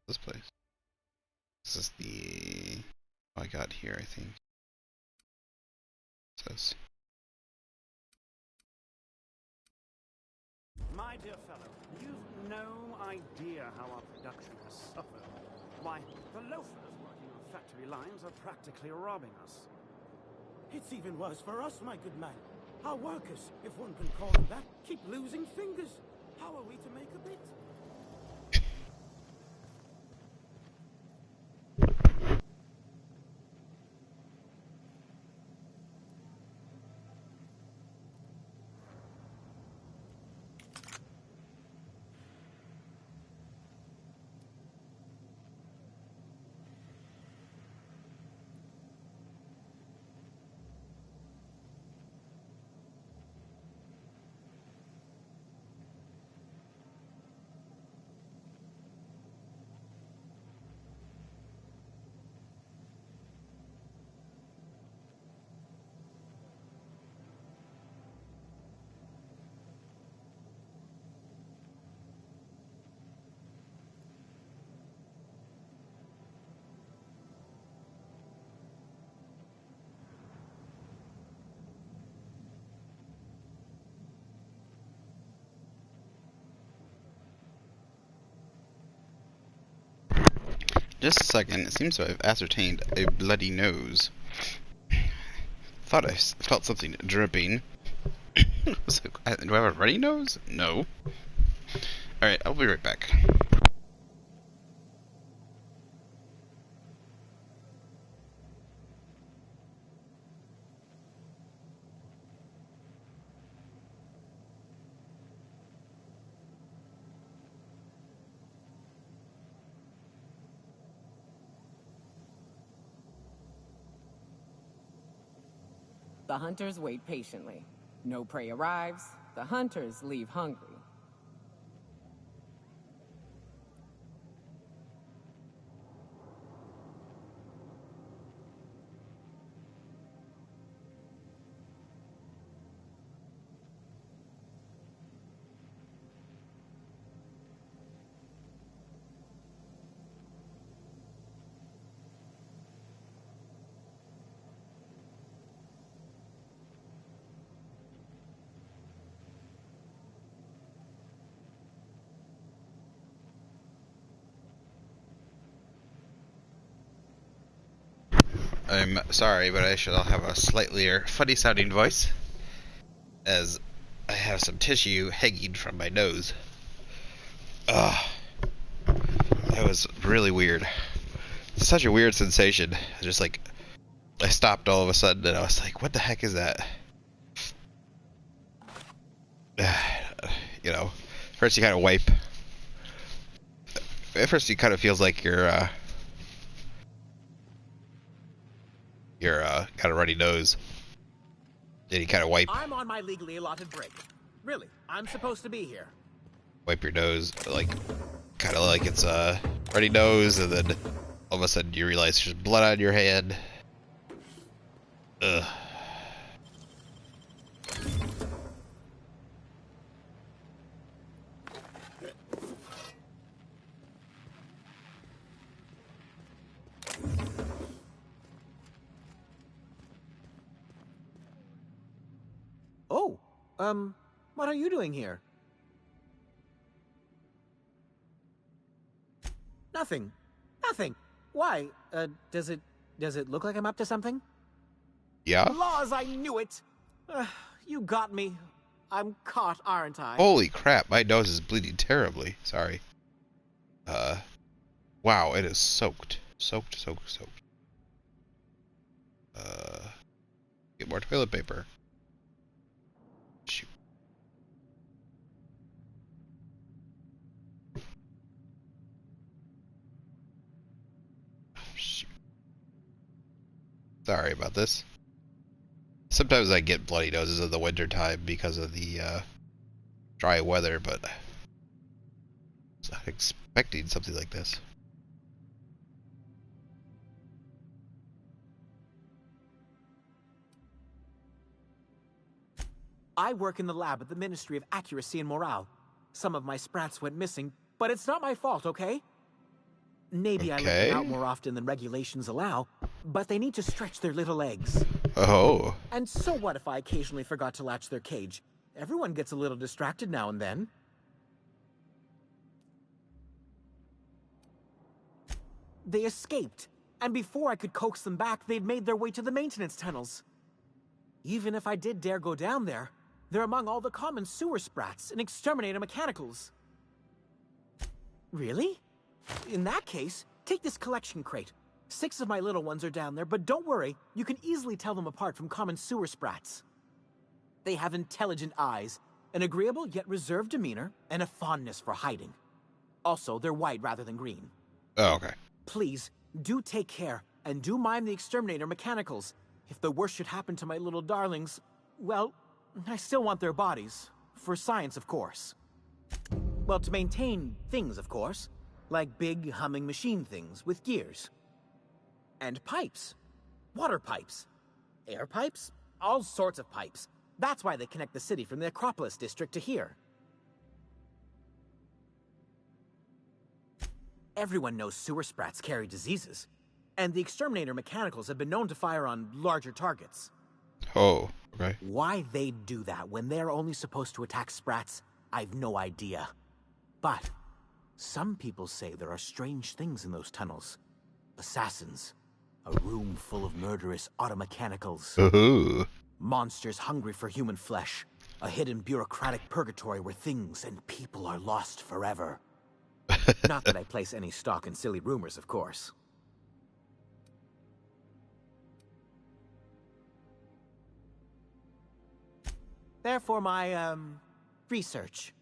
Speaker 1: This place. This is the... I got here, I think. It says.
Speaker 11: My dear fellow, you've no idea how our production has suffered. Why, the loafers working on factory lines are practically robbing us.
Speaker 8: It's even worse for us, my good man. Our workers, if one can call them that, keep losing fingers. How are we to make a bit?
Speaker 1: Just a second. It seems to have ascertained a bloody nose. Thought I felt something dripping. Do I have a runny nose? No. Alright, I'll be right back.
Speaker 12: The hunters wait patiently. No prey arrives, the hunters leave hungry.
Speaker 1: I'm sorry, but I shall have a slightly funny sounding voice, as I have some tissue hanging from my nose. Ugh. That was really weird. It's such a weird sensation. Just like, I stopped all of a sudden and I was like, what the heck is that? You know, first you kind of wipe. At first it kind of feels like you're got a runny nose. Then you kind of wipe.
Speaker 2: I'm on my legally allotted break. Really, I'm supposed to be here.
Speaker 1: Wipe your nose, like, kind of like it's a runny nose, and then all of a sudden you realize there's blood on your hand. Ugh.
Speaker 2: Oh, what are you doing here? Nothing. Nothing. Why? Does it look like I'm up to something?
Speaker 1: Yeah?
Speaker 2: Laws, I knew it! You got me. I'm caught, aren't I?
Speaker 1: Holy crap, my nose is bleeding terribly. Sorry. Wow, it is soaked. Soaked. Get more toilet paper. Shoot. Shoot. Sorry about this. Sometimes I get bloody noses in the winter time because of the dry weather, but I was not expecting something like this.
Speaker 2: I work in the lab at the Ministry of Accuracy and Morale. Some of my sprats went missing, but it's not my fault, okay? Maybe I let them out more often than regulations allow, but they need to stretch their little legs.
Speaker 1: Oh.
Speaker 2: And so what if I occasionally forgot to latch their cage? Everyone gets a little distracted now and then. They escaped, and before I could coax them back, they'd made their way to the maintenance tunnels. Even if I did dare go down there, they're among all the common sewer sprats and exterminator mechanicals. Really? In that case, take this collection crate. 6 of my little ones are down there, but don't worry, you can easily tell them apart from common sewer sprats. They have intelligent eyes, an agreeable yet reserved demeanor, and a fondness for hiding. Also, they're white rather than green.
Speaker 1: Oh, okay.
Speaker 2: Please, do take care, and do mind the exterminator mechanicals. If the worst should happen to my little darlings, well, I still want their bodies. For science, of course. Well, to maintain things, of course. Like big, humming machine things with gears. And pipes. Water pipes. Air pipes. All sorts of pipes. That's why they connect the city from the Acropolis district to here. Everyone knows sewer sprats carry diseases. And the exterminator mechanicals have been known to fire on larger targets.
Speaker 1: Oh, okay.
Speaker 2: Why they'd do that when they're only supposed to attack sprats, I've no idea. But some people say there are strange things in those tunnels. Assassins. A room full of murderous automechanicals.
Speaker 1: Ooh.
Speaker 2: Monsters hungry for human flesh. A hidden bureaucratic purgatory where things and people are lost forever. Not that I place any stock in silly rumors, of course. Therefore, my, research.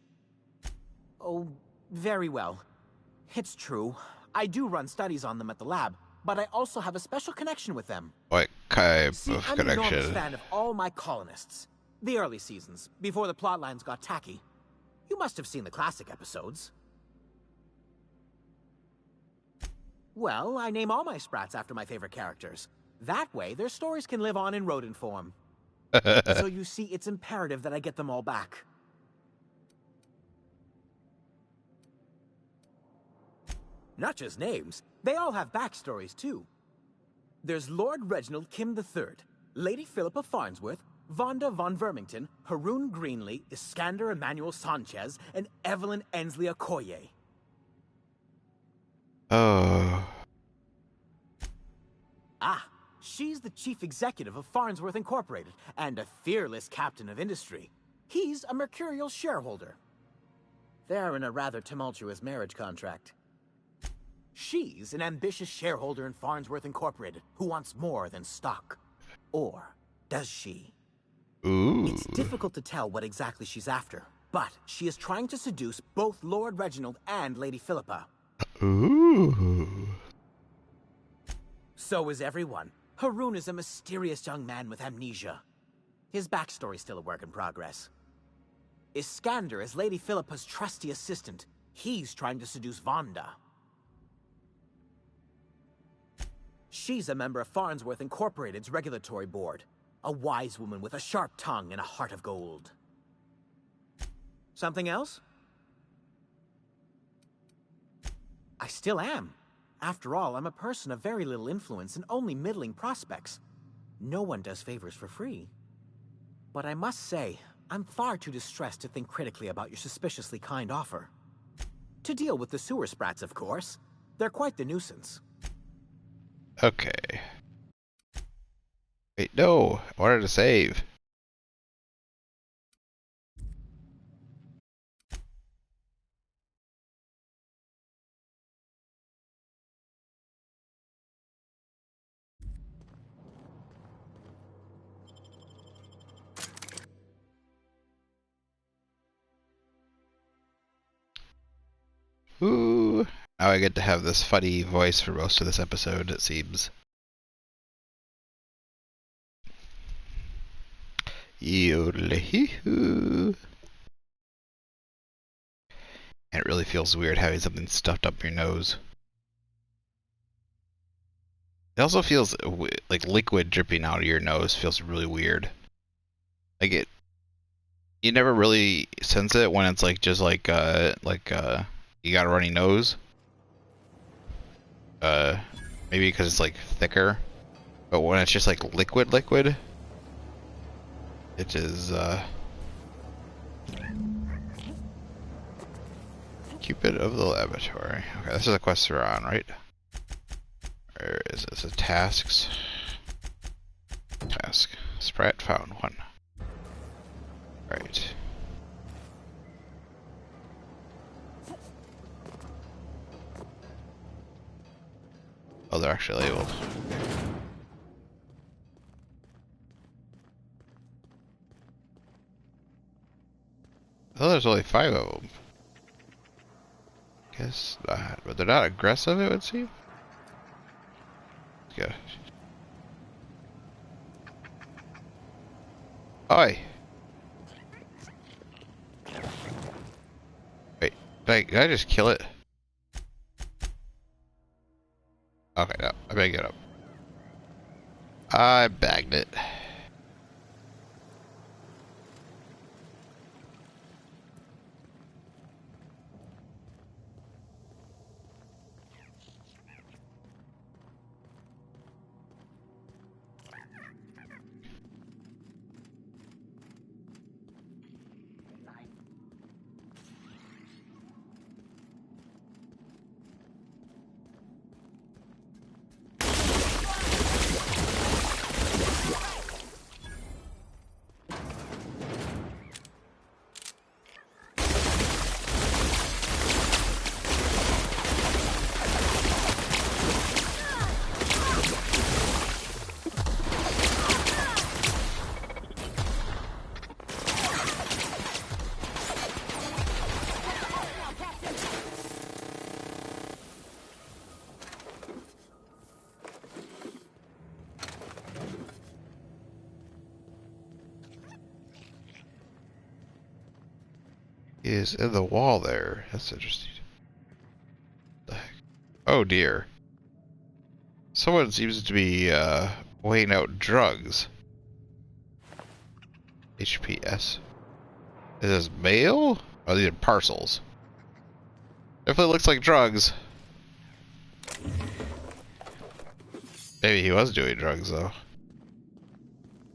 Speaker 2: Oh, very well. It's true. I do run studies on them at the lab, but I also have a special connection with them.
Speaker 1: What type
Speaker 2: See,
Speaker 1: of
Speaker 2: I'm an enormous
Speaker 1: connection?
Speaker 2: fan of all my colonists. The early seasons, before the plotlines got tacky. You must have seen the classic episodes. Well, I name all my sprats after my favorite characters. That way, their stories can live on in rodent form. So you see, it's imperative that I get them all back. Not just names, they all have backstories too. There's Lord Reginald Kim III, Lady Philippa Farnsworth, Vonda von Vermington, Haroon Greenlee, Iskander Emmanuel Sanchez, and Evelyn Ensley Okoye.
Speaker 1: Oh.
Speaker 2: Ah, she's the chief executive of Farnsworth Incorporated, and a fearless captain of industry. He's a mercurial shareholder. They're in a rather tumultuous marriage contract. She's an ambitious shareholder in Farnsworth Incorporated who wants more than stock. Or does she?
Speaker 1: Ooh.
Speaker 2: It's difficult to tell what exactly she's after, but she is trying to seduce both Lord Reginald and Lady Philippa.
Speaker 1: Ooh.
Speaker 2: So is everyone. Haroon is a mysterious young man with amnesia. His backstory's still a work in progress. Iskander is Lady Philippa's trusty assistant. He's trying to seduce Vonda. She's a member of Farnsworth Incorporated's regulatory board. A wise woman with a sharp tongue and a heart of gold. Something else? I still am. After all, I'm a person of very little influence and only middling prospects. No one does favors for free. But I must say, I'm far too distressed to think critically about your suspiciously kind offer. To deal with the sewer sprats, of course. They're quite the nuisance.
Speaker 1: Okay. Wait, no. I wanted to save. Ooh. Now I get to have this funny voice for most of this episode, it seems. Yodelahoo. And it really feels weird having something stuffed up your nose. It also feels like liquid dripping out of your nose feels really weird. Like you never really sense it when it's like just like you got a runny nose. Maybe because it's like thicker, but when it's just like liquid, it is Cupid of the laboratory. Okay, this is a quest we're on, right? Where is this? Tasks. Task. Sprat found one. Right. Oh, they're actually labeled. I thought there's only 5 of them. Guess not, but they're not aggressive, it would seem. Yeah. Oi! Wait, did I just kill it? Okay, no, I better get up. I bagged it. is in the wall there. That's interesting. What the heck? Oh dear. Someone seems to be weighing out drugs. HPS. Is this mail? Oh, these are parcels. Definitely looks like drugs. Maybe he was doing drugs though.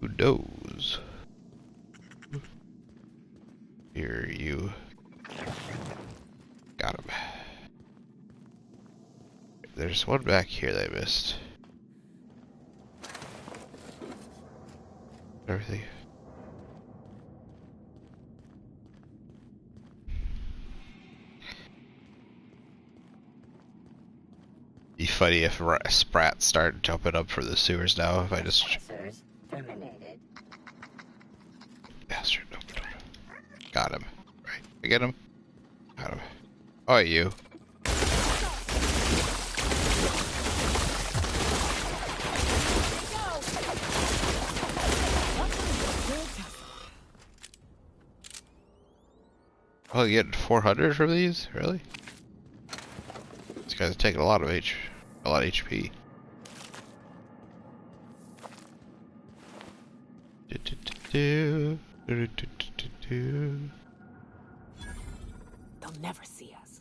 Speaker 1: Who knows? Here you. Got him. There's one back here that I missed. Everything. Be funny if sprats start jumping up for the sewers now. If I just
Speaker 7: terminated.
Speaker 1: Bastard! Got him. Right. I get him. Got him. Oh, you. Oh, you get 400 from these? Really? This guy's taking a lot of HP.
Speaker 12: They'll never see us.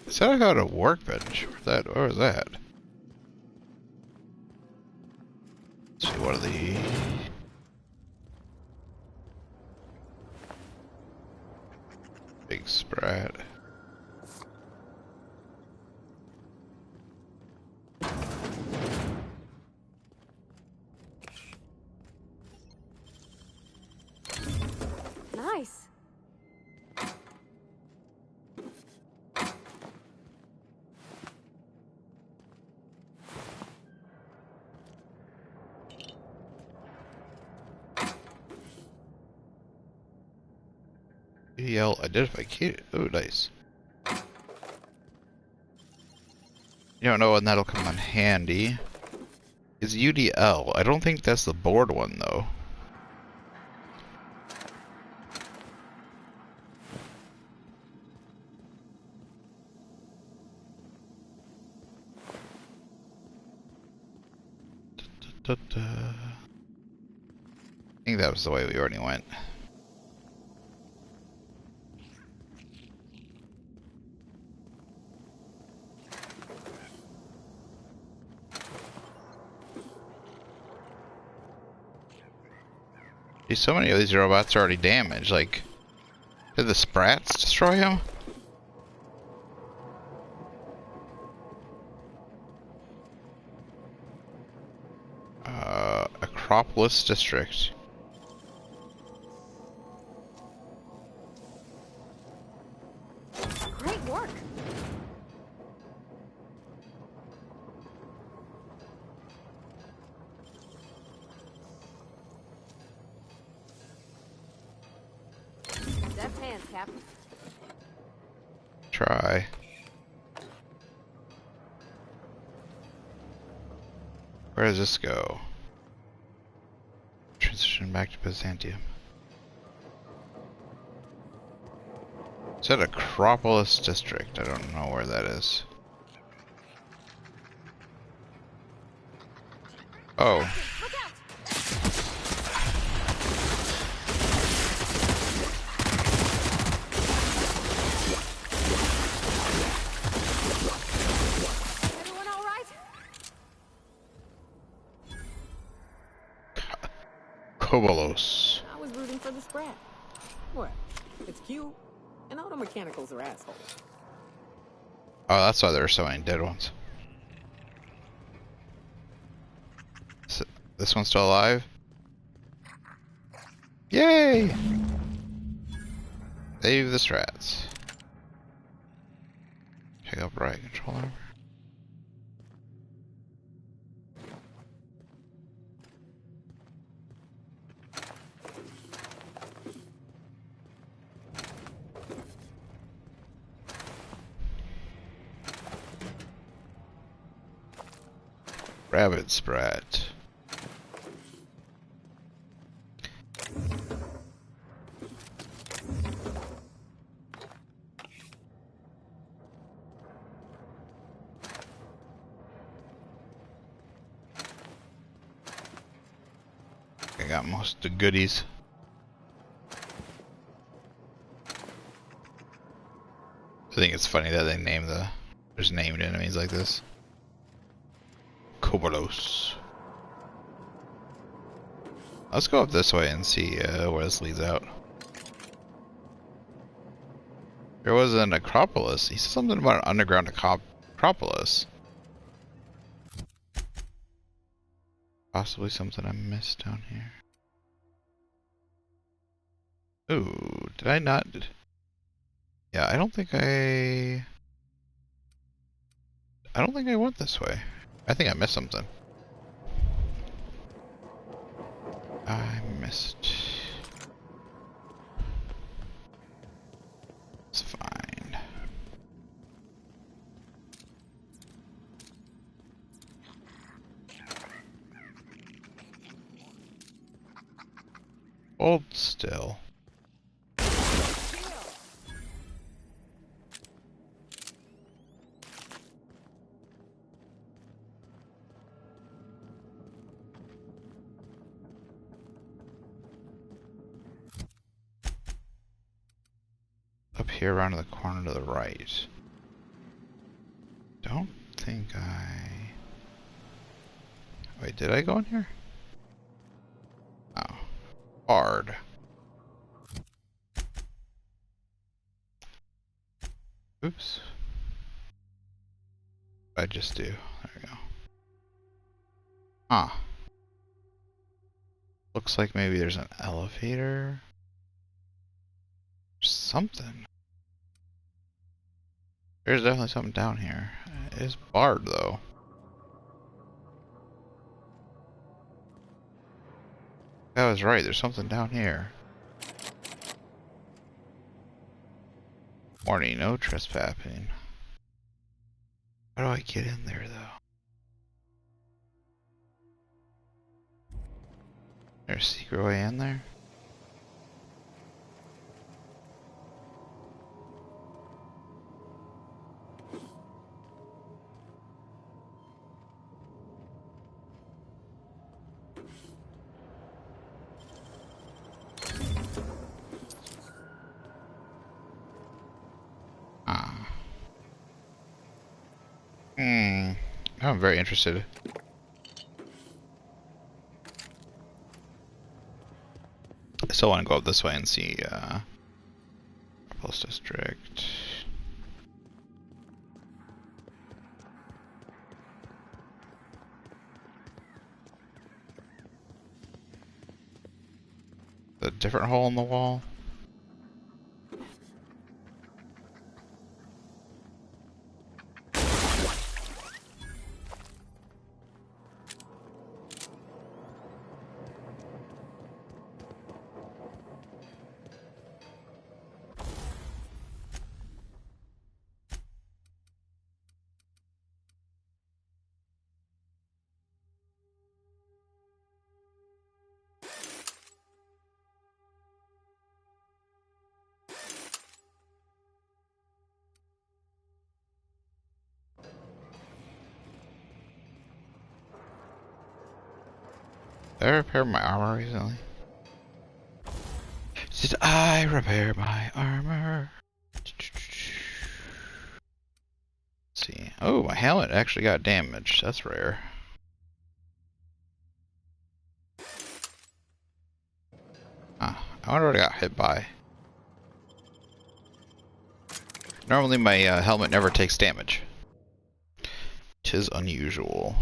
Speaker 1: Is that how to workbench? Where was that? Let's see, what are the... Big sprat.
Speaker 9: Nice.
Speaker 1: UDL identify key. Oh, nice. You don't know when that'll come in handy. Is UDL? I don't think that's the board one though. I think that was the way we already went. So many of these robots are already damaged. Like, did the sprats destroy him? Acropolis District.
Speaker 9: Great work. Deft hands, Captain.
Speaker 1: Try. Where does this go? Transition back to Byzantium. Is that Acropolis District? I don't know where that is. Oh.
Speaker 9: Everyone all right?
Speaker 1: Kobolos.
Speaker 12: I was rooting for the sprat. What? It's cute, and all the mechanicals are assholes.
Speaker 1: Oh, that's why there are so many dead ones. This one's still alive? Yay! Save the strats. Pick up right controller. Rabbit Sprat. I got most of the goodies. I think it's funny that they name there's named enemies like this. Kobolos. Let's go up this way and see where this leads out. There was an Acropolis. He said something about an underground Acropolis. Possibly something I missed down here. Ooh, did I not? Yeah, I don't think I went this way. I think I missed something. I missed. It's fine. Hold still. Up here around the corner to the right. Don't think I... Wait, did I go in here? Oh. Hard. Oops. What did I just do? There we go. Huh. Looks like maybe there's an elevator. Something. There's definitely something down here. It is barred though. I was right, there's something down here. Warning, no trespassing. How do I get in there though? There's a secret way in there? I'm very interested. I still want to go up this way and see Pulse District. A different hole in the wall. Did I repair my armor recently? Did I repair my armor? Let's see. Oh, my helmet actually got damaged. That's rare. Huh. I wonder what I got hit by. Normally my helmet never takes damage. 'Tis unusual.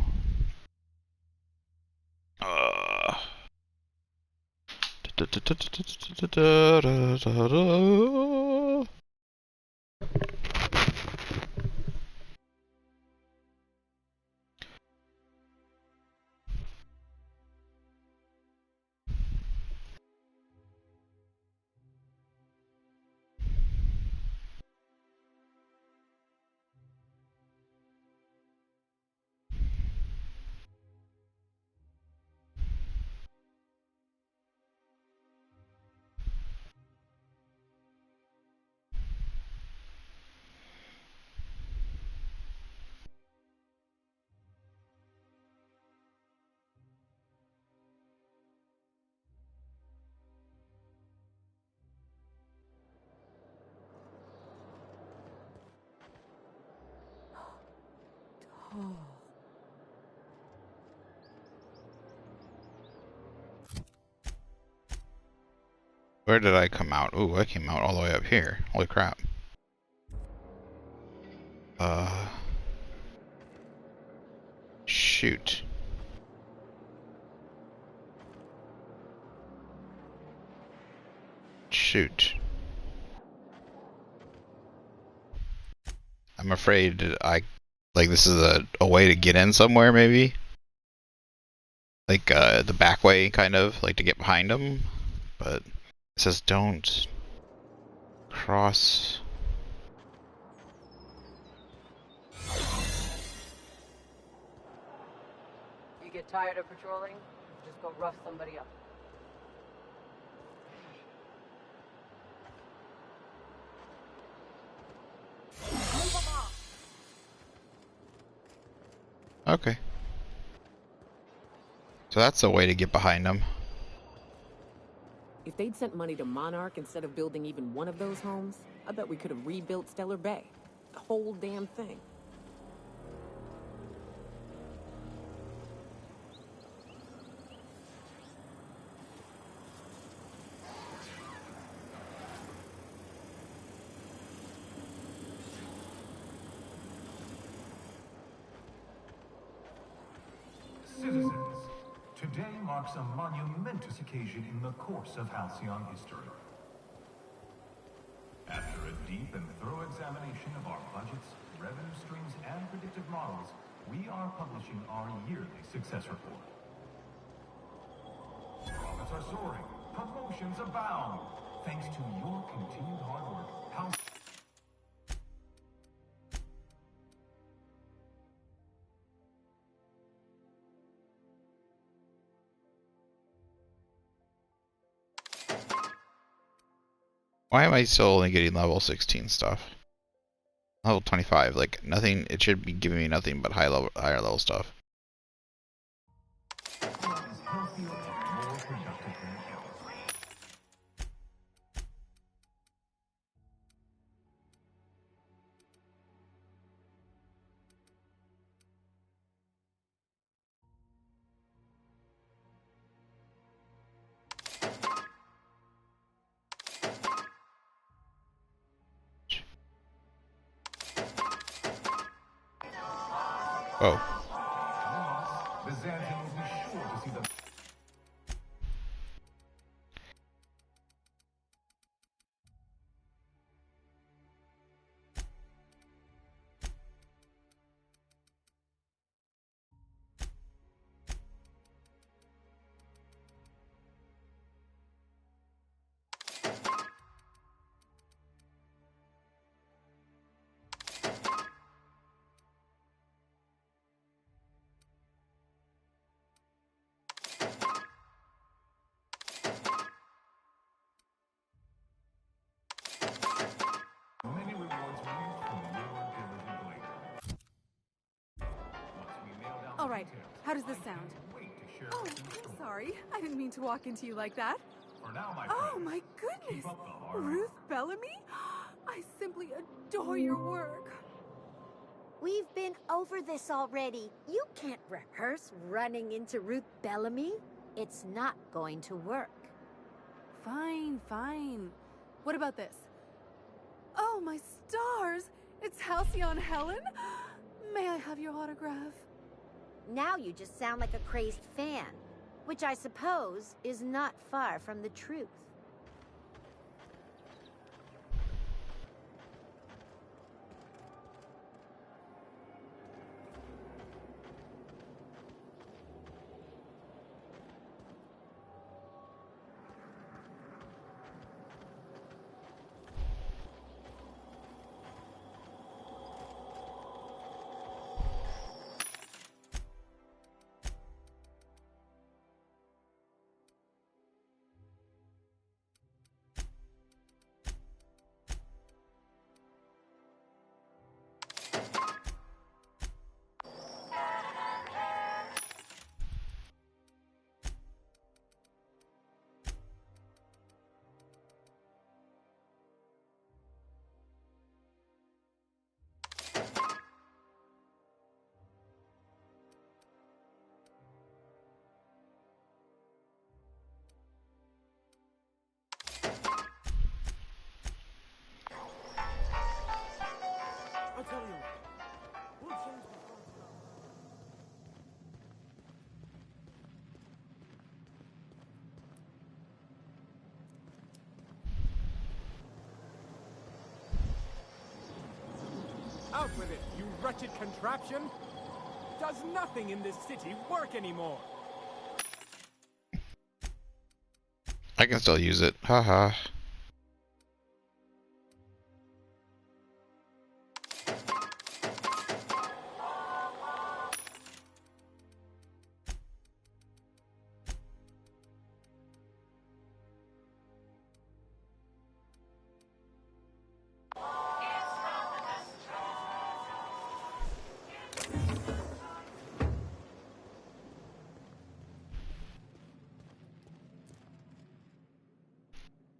Speaker 1: Where did I come out? Ooh, I came out all the way up here. Holy crap. Shoot. Shoot. I'm afraid this is a way to get in somewhere, maybe? Like, the back way, kind of, like to get behind them. But it says don't cross.
Speaker 19: You get tired of patrolling? Just go rough somebody up.
Speaker 1: Okay. So that's a way to get behind them.
Speaker 12: If they'd sent money to Monarch instead of building even one of those homes, I bet we could have rebuilt Stellar Bay. The whole damn thing.
Speaker 10: Citizens, today marks a monumentous occasion in the course of Halcyon history. After a deep and thorough examination of our budgets, revenue streams, and predictive models, we are publishing our yearly success report. Profits are soaring, promotions abound. Thanks to your continued hard work,
Speaker 1: Why am I still only getting level 16 stuff? Level 25, like nothing. It should be giving me nothing but higher level stuff. Oh.
Speaker 10: Byzantium will be sure to see the many rewards ranged from your diligent labor. Once we nail down the
Speaker 21: All right,
Speaker 10: details,
Speaker 21: how does this
Speaker 10: I
Speaker 21: sound?
Speaker 10: can't wait to share
Speaker 21: Oh,
Speaker 10: what's in store.
Speaker 21: I'm sorry. I didn't mean to walk into you like that.
Speaker 10: For now, my
Speaker 21: Oh
Speaker 10: friends,
Speaker 21: my goodness!
Speaker 10: keep up the hard
Speaker 21: Ruth
Speaker 10: work.
Speaker 21: Bellamy? I simply adore your work.
Speaker 13: We've been over this already. You can't rehearse running into Ruth Bellamy. It's not going to work.
Speaker 21: Fine, fine. What about this? Oh, my stars! It's Halcyon Helen? May I have your autograph?
Speaker 13: Now you just sound like a crazed fan, which I suppose is not far from the truth.
Speaker 22: Out with it, you wretched contraption! Does nothing in this city work anymore?
Speaker 1: I can still use it. Haha.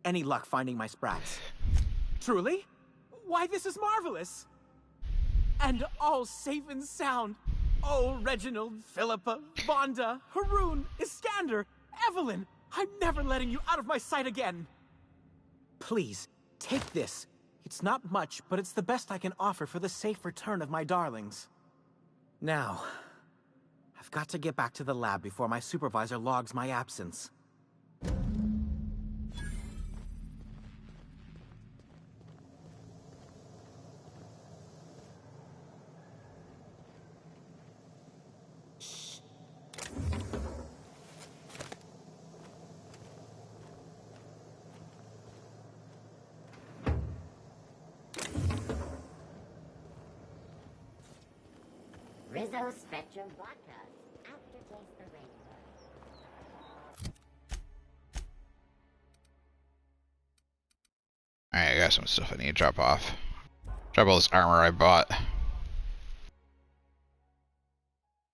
Speaker 2: Any luck finding my sprats?
Speaker 22: Truly? Why, this is marvelous! And all safe and sound. Oh, Reginald, Philippa, Vonda, Haroon, Iskander, Evelyn! I'm never letting you out of my sight again!
Speaker 2: Please, take this. It's not much, but it's the best I can offer for the safe return of my darlings. Now, I've got to get back to the lab before my supervisor logs my absence.
Speaker 7: Rizzo Spectrum Vodka. Aftertaste the rainbow.
Speaker 1: Alright, I got some stuff I need to drop off. Drop all this armor I bought.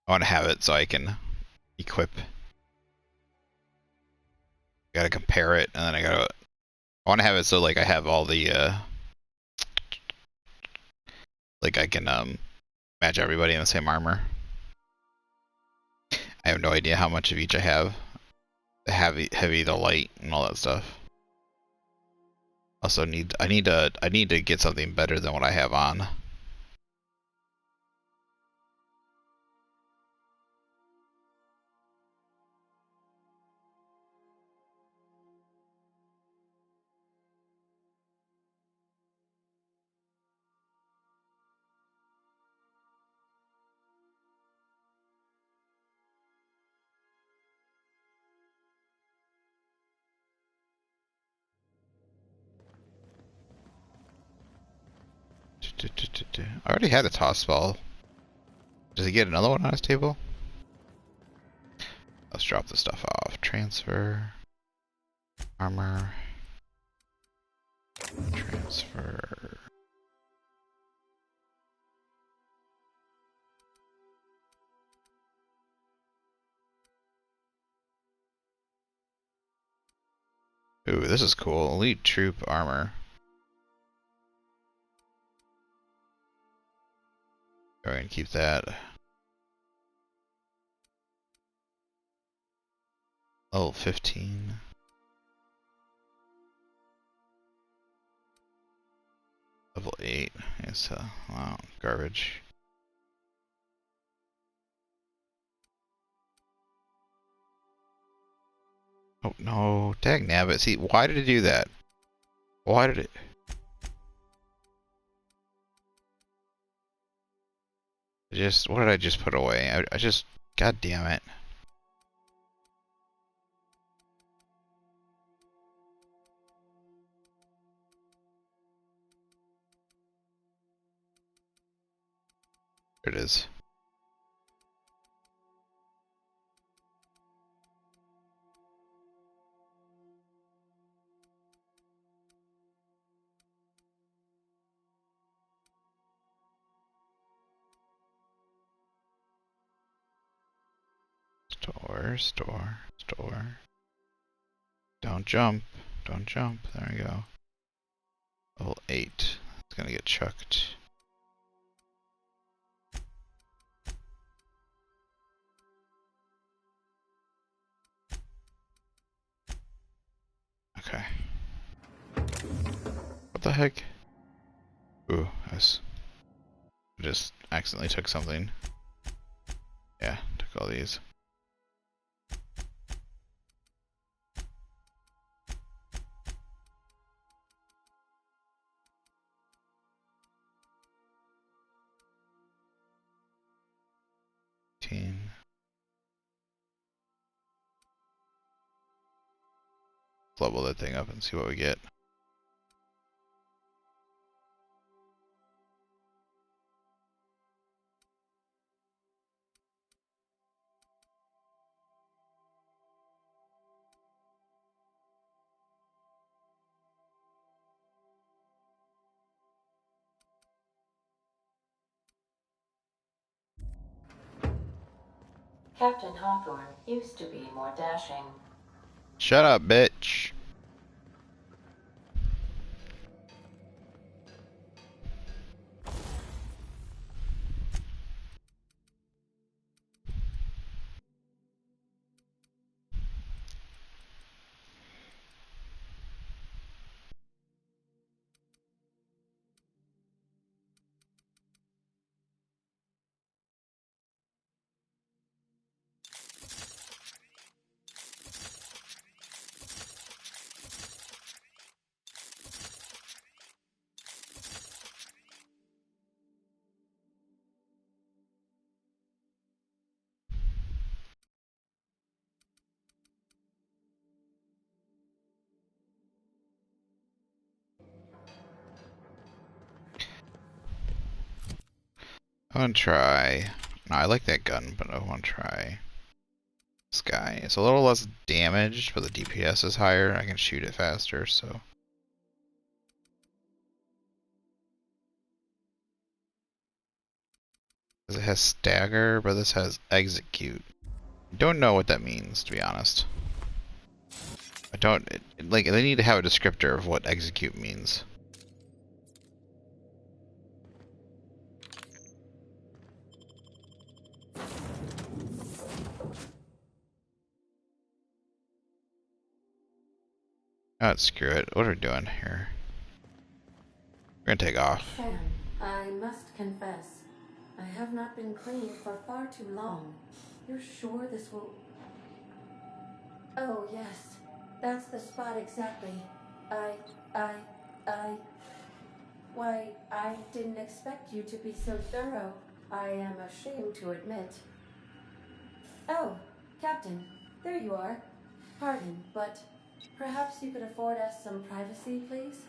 Speaker 1: I want to have it so I can equip. Gotta compare it, and then I want to have it so like I have all the like I can match everybody in the same armor. I have no idea how much of each I have. The heavy, the light, and all that stuff. Also I need to get something better than what I have on. I already had a toss ball. Does he get another one on his table? Let's drop the stuff off. Transfer. Armor. Transfer. Ooh, this is cool. Elite troop armor. Go ahead and keep that. Level 15. Level 8. It's wow, garbage. Oh no, dang nabbit. See, why did it do that? Why did it? What did I just put away? I just, god damn it. There it is. Store. Don't jump. Don't jump. There we go. Level 8. It's gonna get chucked. Okay. What the heck? Ooh, I just accidentally took something. Yeah, took all these. 15. Level that thing up and see what we get.
Speaker 5: Captain Hawthorne used to be more dashing.
Speaker 1: Shut up, bitch. I want to try. No, I like that gun, but I want to try this guy. It's a little less damaged, but the DPS is higher. I can shoot it faster, so. It has stagger, but this has execute. Don't know what that means, to be honest. I don't. Like, they need to have a descriptor of what execute means. Oh, screw it. What are we doing here? We're gonna take off.
Speaker 5: Sam, I must confess, I have not been clean for far too long. You're sure this will... Oh, yes. That's the spot exactly. I... Why, I didn't expect you to be so thorough. I am ashamed to admit. Oh, Captain, there you are. Pardon, but perhaps you could afford us some privacy, please?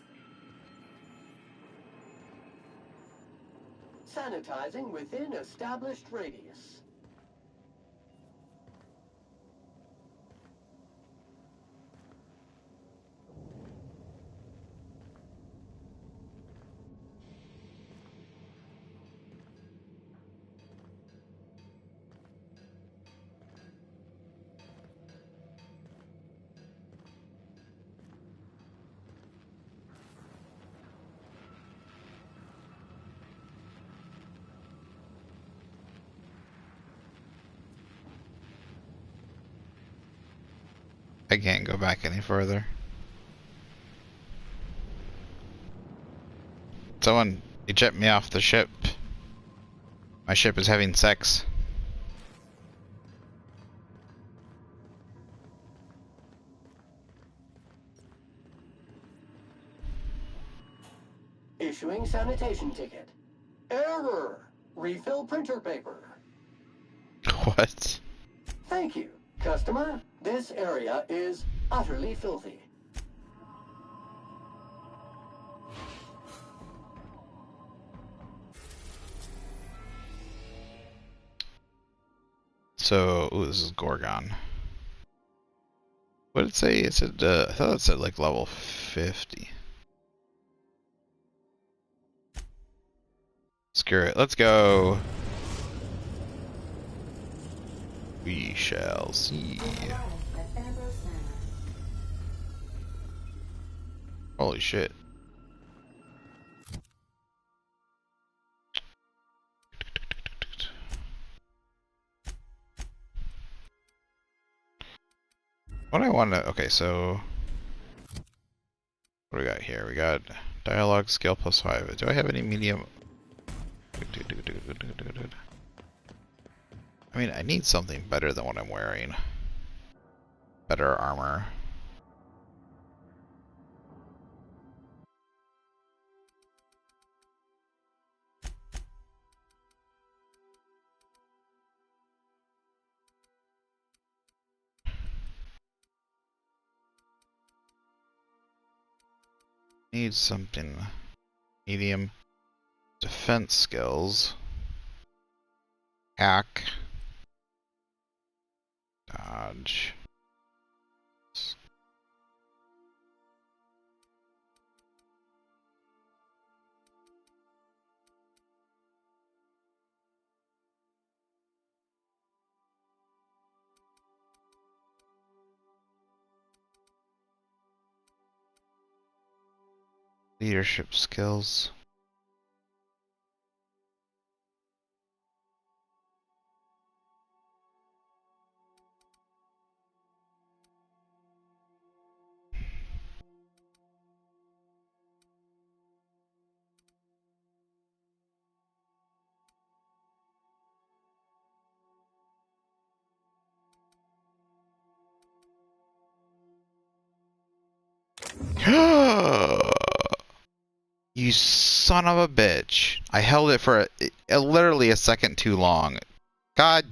Speaker 6: Sanitizing within established radius.
Speaker 1: I can't go back any further. Someone eject me off the ship. My ship is having sex.
Speaker 6: Issuing sanitation ticket. Error! Refill printer paper.
Speaker 1: What?
Speaker 6: Thank you. Customer, this area is utterly filthy.
Speaker 1: So, ooh, this is Gorgon. What did it say? It said, I thought it said like level 50. Screw it, let's go. We shall see. Holy shit. What I want to... Okay, so... What do we got here? We got dialogue skill +5. Do I have any medium... I mean, I need something better than what I'm wearing. Better armor. Need something. Medium defense skills. Hack. Dodge. Leadership skills. You son of a bitch. I held it for literally a second too long. God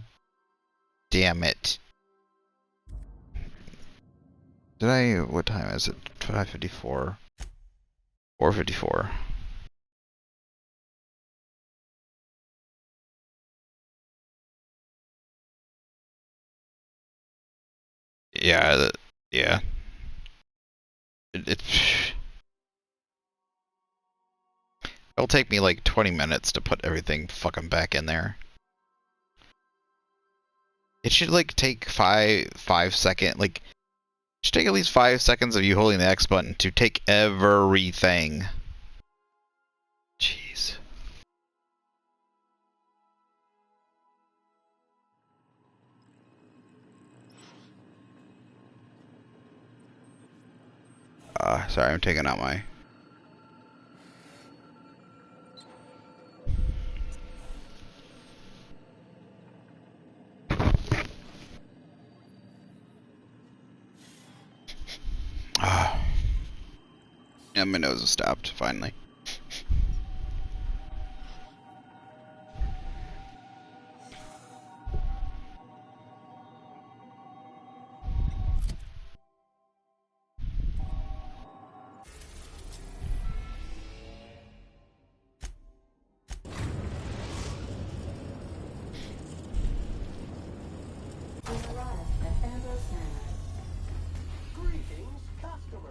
Speaker 1: damn it. Did I... What time is it? 5:54. 4:54. Yeah, yeah. It'll take me like 20 minutes to put everything fucking back in there. It should like take 5 second, like, it should take at least 5 seconds of you holding the X button to take everything. Jeez. Sorry, I'm taking out my... Yeah, my nose has stopped, finally.
Speaker 6: Greetings, customer.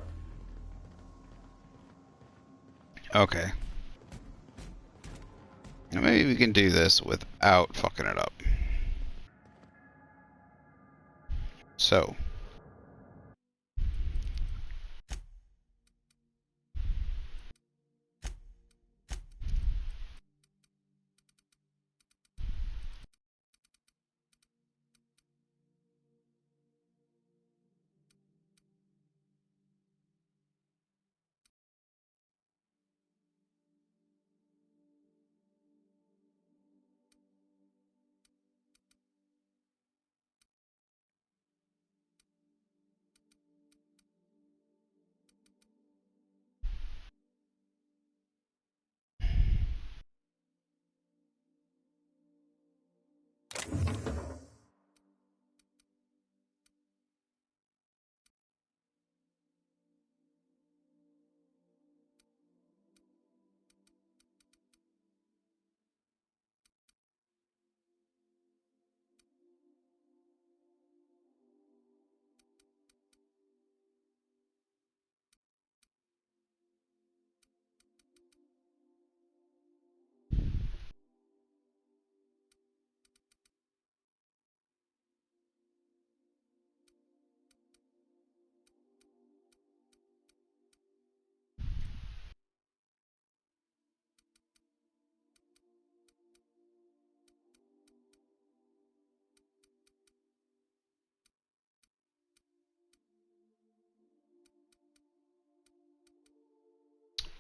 Speaker 1: Okay. Now maybe we can do this without fucking it up. So.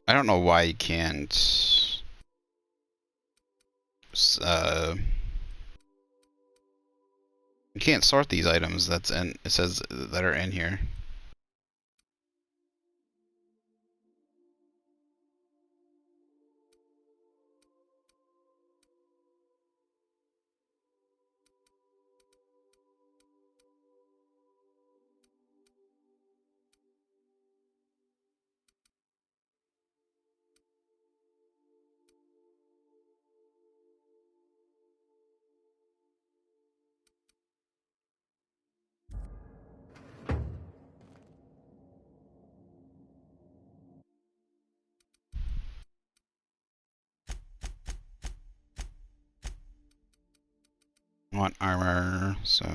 Speaker 1: I don't know why you can't... You can't sort these items that's in... It says that are in here. I want armor, so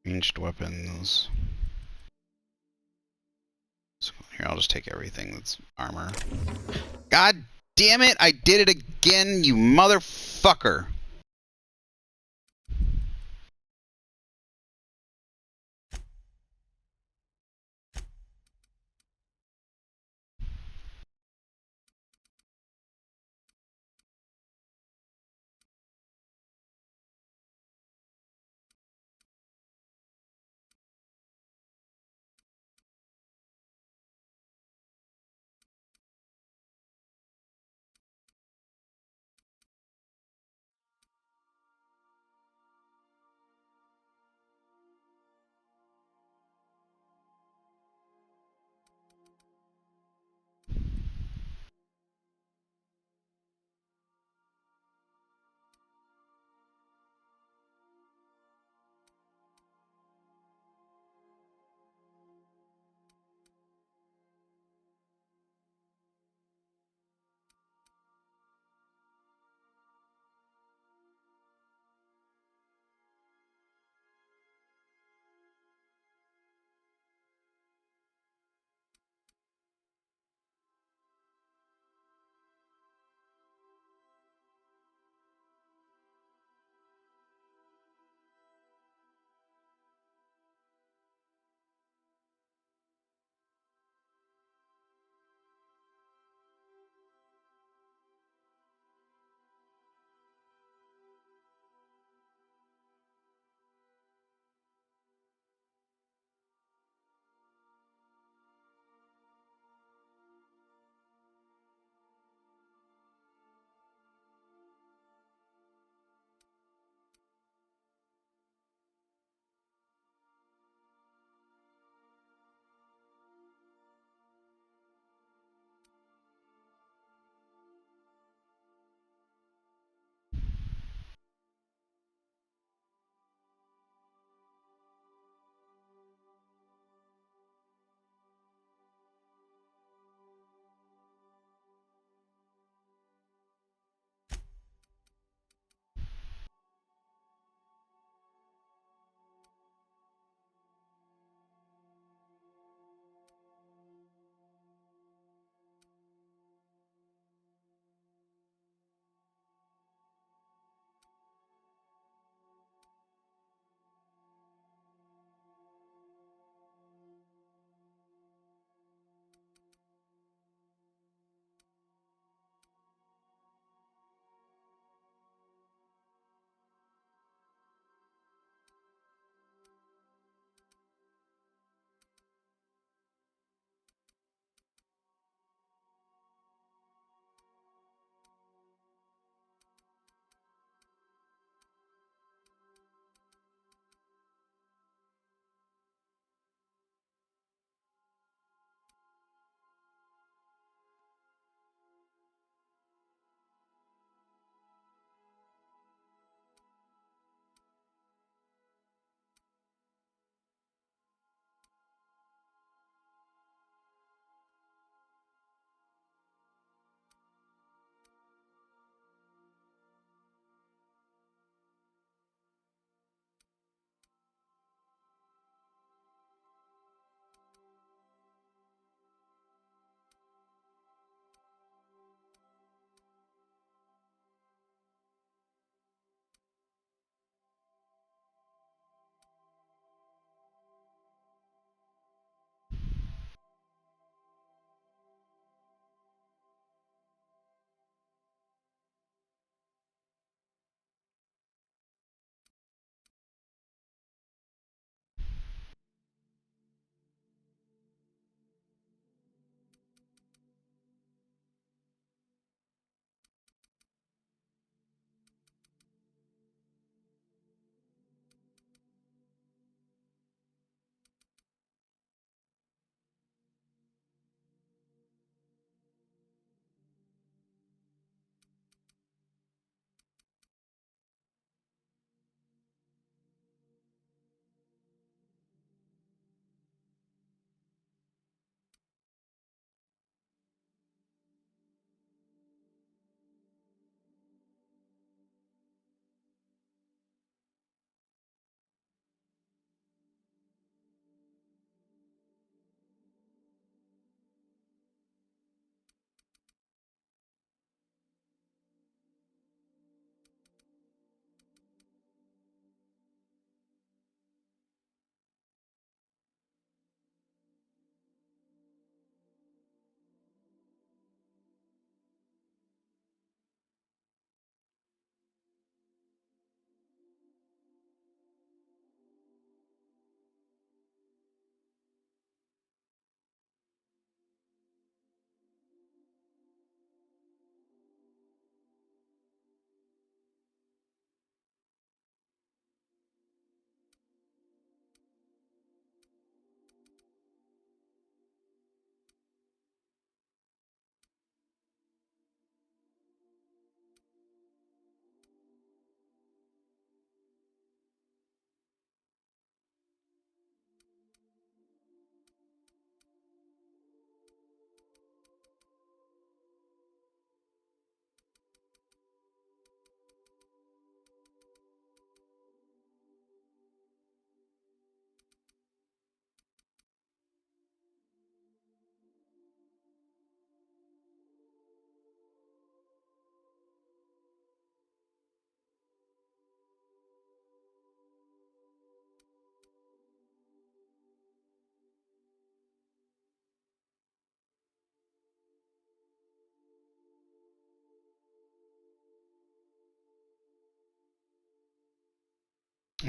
Speaker 1: ranged weapons. So here, I'll just take everything that's armor. God damn it! I did it again, you motherfucker!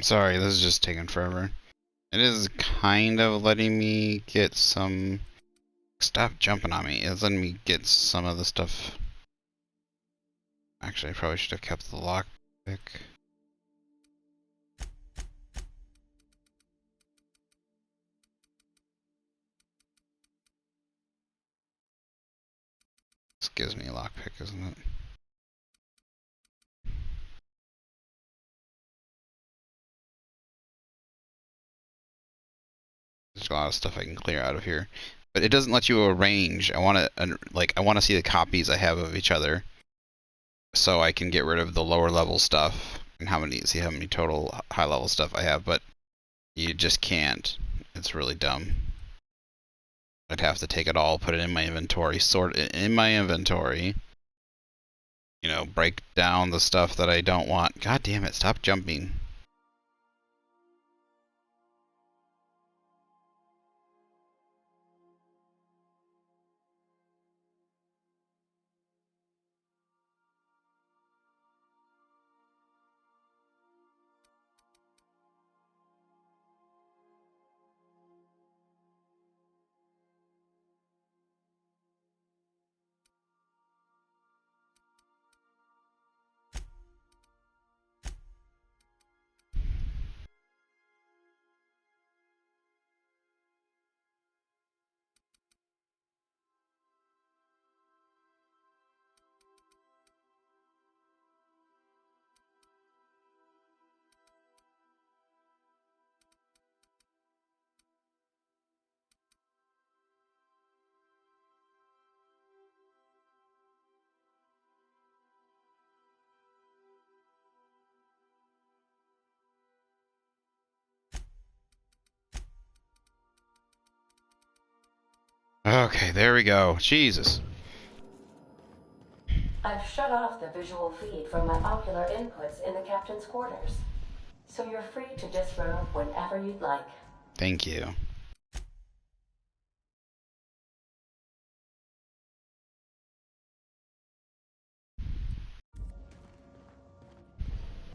Speaker 1: Sorry, this is just taking forever. It is kind of letting me get some... Stop jumping on me. It's letting me get some of the stuff. Actually, I probably should have kept the lockpick. This gives me a lockpick, isn't it? There's a lot of stuff I can clear out of here, but it doesn't let you arrange. I want to see the copies I have of each other, so I can get rid of the lower level stuff and see how many total high level stuff I have. But you just can't. It's really dumb. I'd have to take it all, put it in my inventory, sort it in my inventory. You know, break down the stuff that I don't want. God damn it! Stop jumping. Okay, there we go. Jesus.
Speaker 5: I've shut off the visual feed from my ocular inputs in the captain's quarters, so you're free to disrobe whenever you'd like.
Speaker 1: Thank you.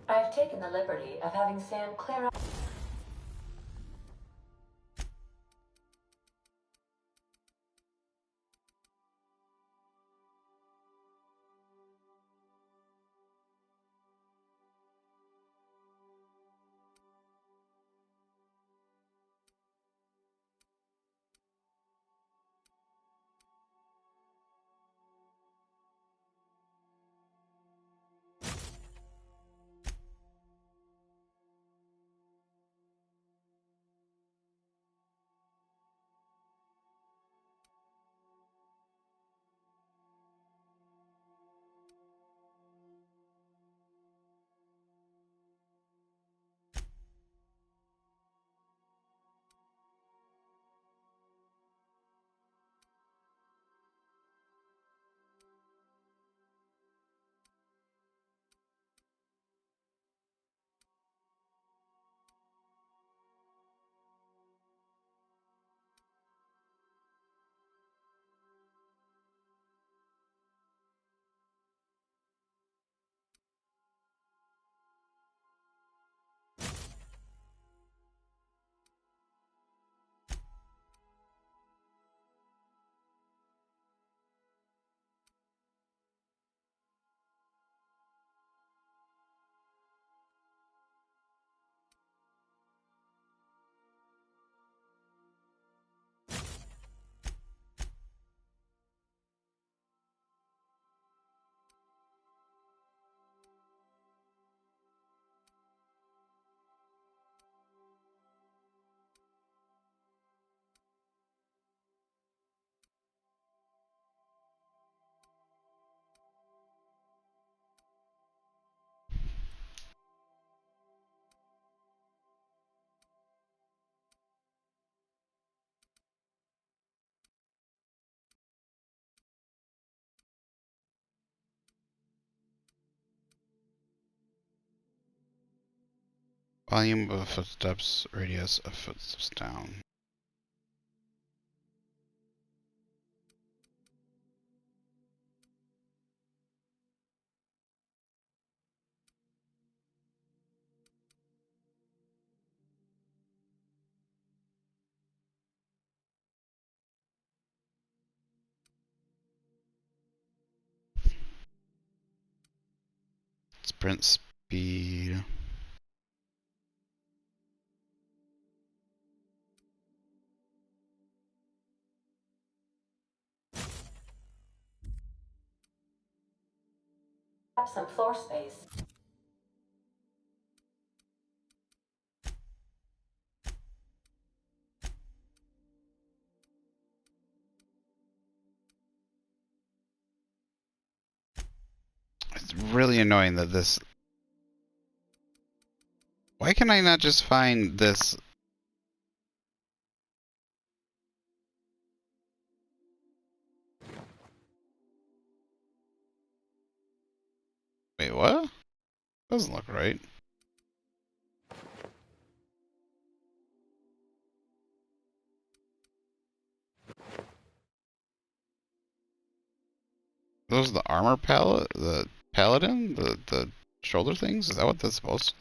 Speaker 5: I've taken the liberty of having Sam clear out...
Speaker 1: Volume of footsteps, radius of footsteps down. Sprint speed.
Speaker 5: Have some floor space.
Speaker 1: It's really annoying that this... Why can I not just find this? Wait, what? Doesn't look right. Those are the armor palette, the paladin, the shoulder things. Is that what that's supposed to?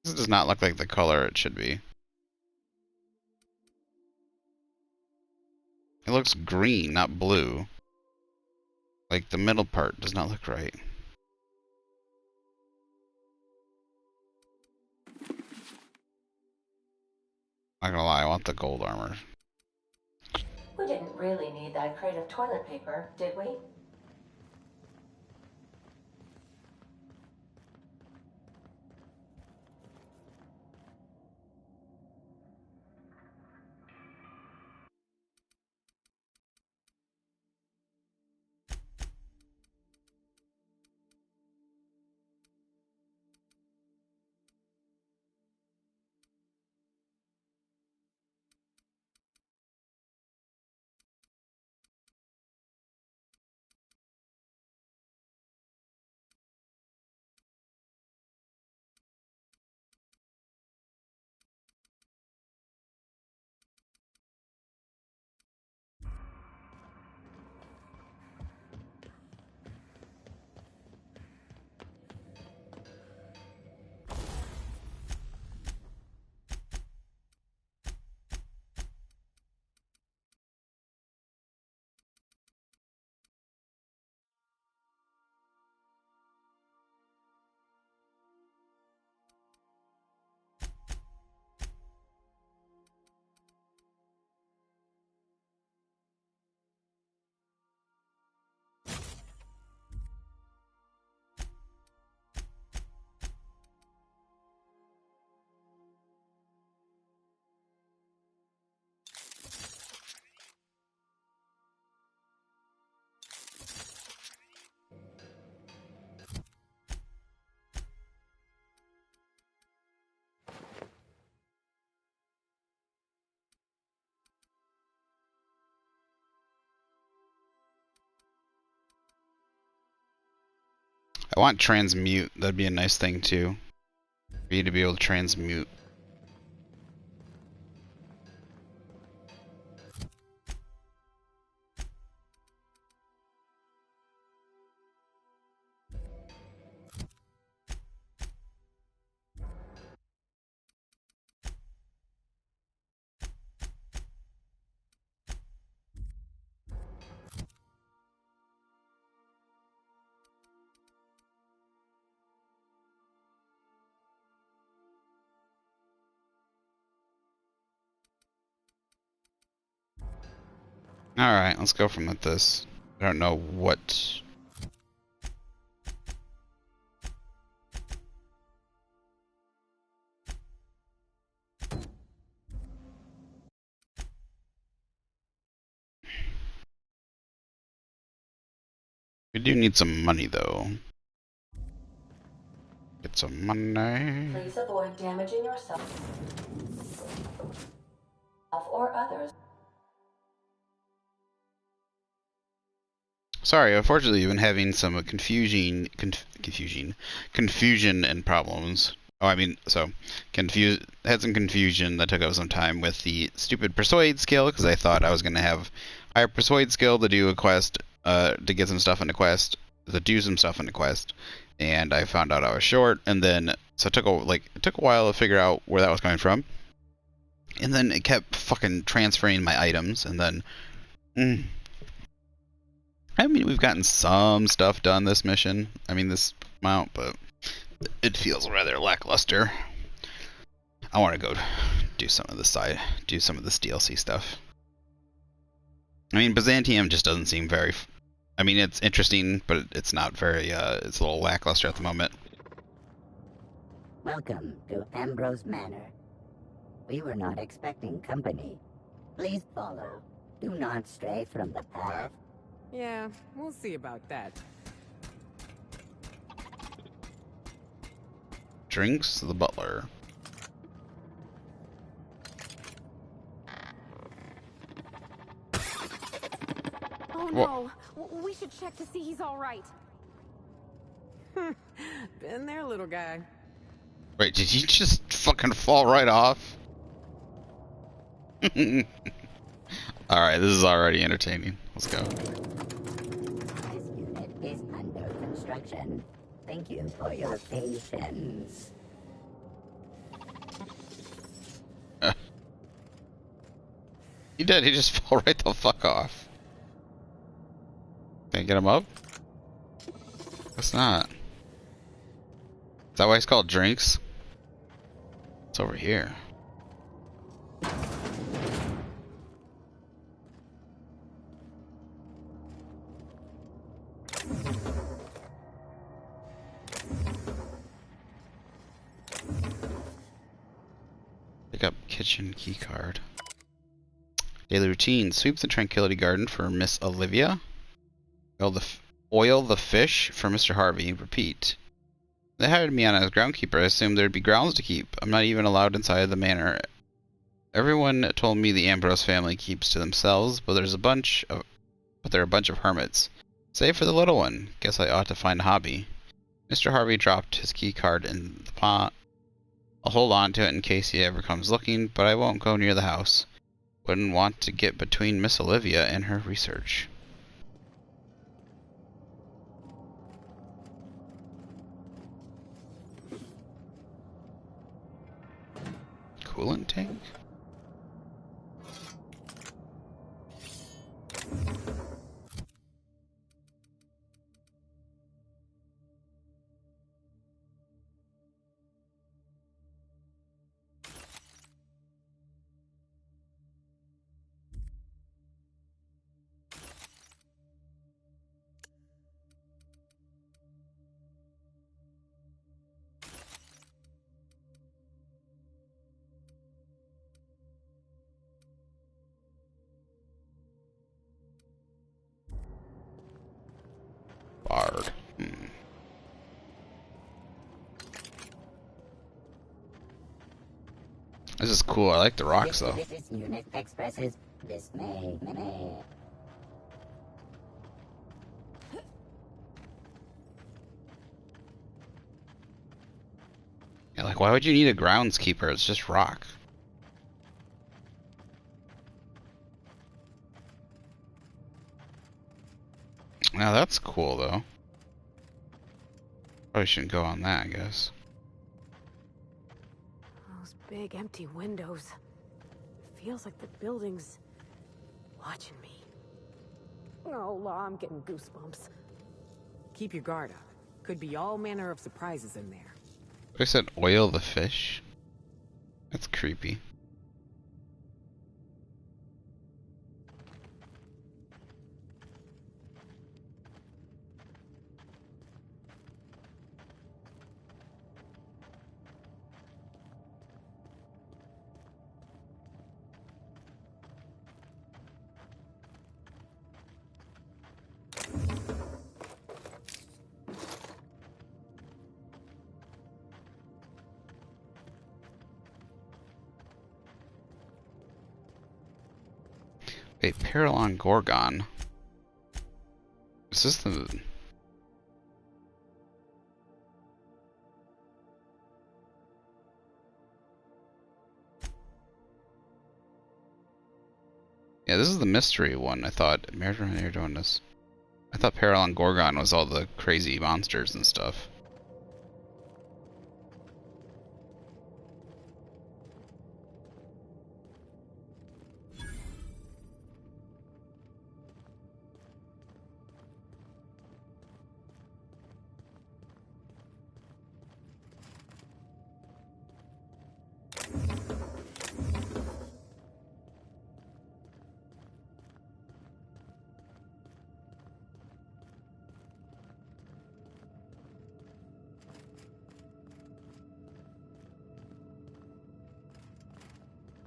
Speaker 1: This does not look like the color it should be. It looks green, not blue. Like the middle part does not look right. Not gonna lie, I want the gold armor.
Speaker 5: We didn't really need that crate of toilet paper, did we?
Speaker 1: I want transmute. That'd be a nice thing too. For you to be able to transmute. Alright, let's go from with this. I don't know what... We do need some money though. Get some money.
Speaker 5: Please avoid damaging yourself or others.
Speaker 1: Sorry, unfortunately, you've been having some confusion and problems. Oh, I mean, so had some confusion that took up some time with the stupid persuade skill because I thought I was gonna have higher persuade skill to do a quest, to get some stuff in the quest, to do some stuff in the quest, and I found out I was short, and then so it took a while to figure out where that was coming from, and then it kept fucking transferring my items, and then. I mean, we've gotten some stuff done this mission. I mean, this amount, but it feels rather lackluster. I want to go do some of this DLC stuff. I mean, Byzantium just doesn't seem very. I mean, it's interesting, but it's not very. It's a little lackluster at the moment.
Speaker 7: Welcome to Ambrose Manor. We were not expecting company. Please follow. Do not stray from the path.
Speaker 12: Yeah, we'll see about that.
Speaker 1: Drinks the butler.
Speaker 9: Oh no! We should check to see he's all right.
Speaker 12: Been there, little guy.
Speaker 1: Wait, did you just fucking fall right off? Alright, this is already entertaining. Let's go.
Speaker 7: This unit is under construction. Thank you for your patience.
Speaker 1: He did, he just fell right the fuck off. Can I get him up? Guess not. Is that why it's called drinks? It's over here. Pick up kitchen keycard. Daily routine. Sweep the Tranquility Garden for Miss Olivia. Oil the fish for Mr. Harvey. Repeat. They hired me on as groundkeeper. I assumed there'd be grounds to keep. I'm not even allowed inside the manor. Everyone told me the Ambrose family keeps to themselves, but there are a bunch of hermits. Save for the little one. Guess I ought to find a hobby. Mr. Harvey dropped his key card in the pot. I'll hold on to it in case he ever comes looking, but I won't go near the house. Wouldn't want to get between Miss Olivia and her research. Coolant tank? Bard. This is cool. I like the rocks though.
Speaker 7: This unit expresses dismay.
Speaker 1: Yeah, like why would you need a groundskeeper? It's just rock. Now that's cool though. Probably shouldn't go on that, I guess.
Speaker 9: Those big empty windows. Feels like the building's watching me. Oh, Law, I'm getting goosebumps.
Speaker 12: Keep your guard up. Could be all manner of surprises in there.
Speaker 1: I said oil the fish. That's creepy. Wait, Paralon Gorgon. Is this the... Yeah, this is the mystery one. I thought Marathon here doing this. I thought Peril and Gorgon was all the crazy monsters and stuff.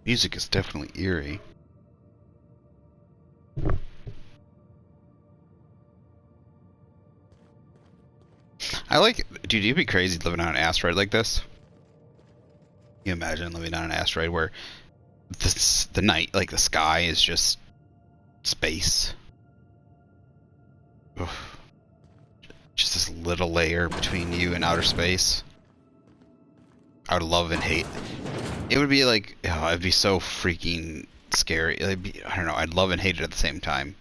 Speaker 1: Music is definitely eerie. I like, dude, you'd be crazy living on an asteroid like this. Can you imagine living on an asteroid where the night, like the sky is just space. Oof. Just this little layer between you and outer space. I would love and hate. It would be like, oh, it'd be so freaking scary. It'd be, I don't know, I'd love and hate it at the same time.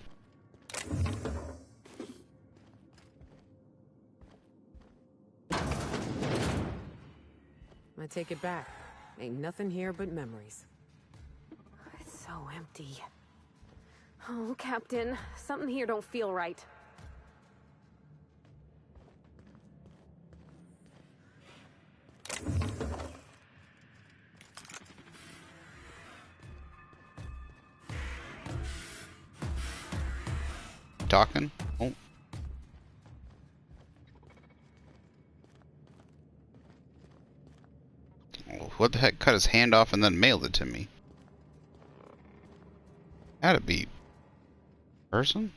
Speaker 12: I take it back. Ain't nothing here but memories.
Speaker 9: It's so empty. Oh, Captain, something here don't feel right.
Speaker 1: Talking? Oh. Oh, what the heck cut his hand off and then mailed it to me? That'd be person?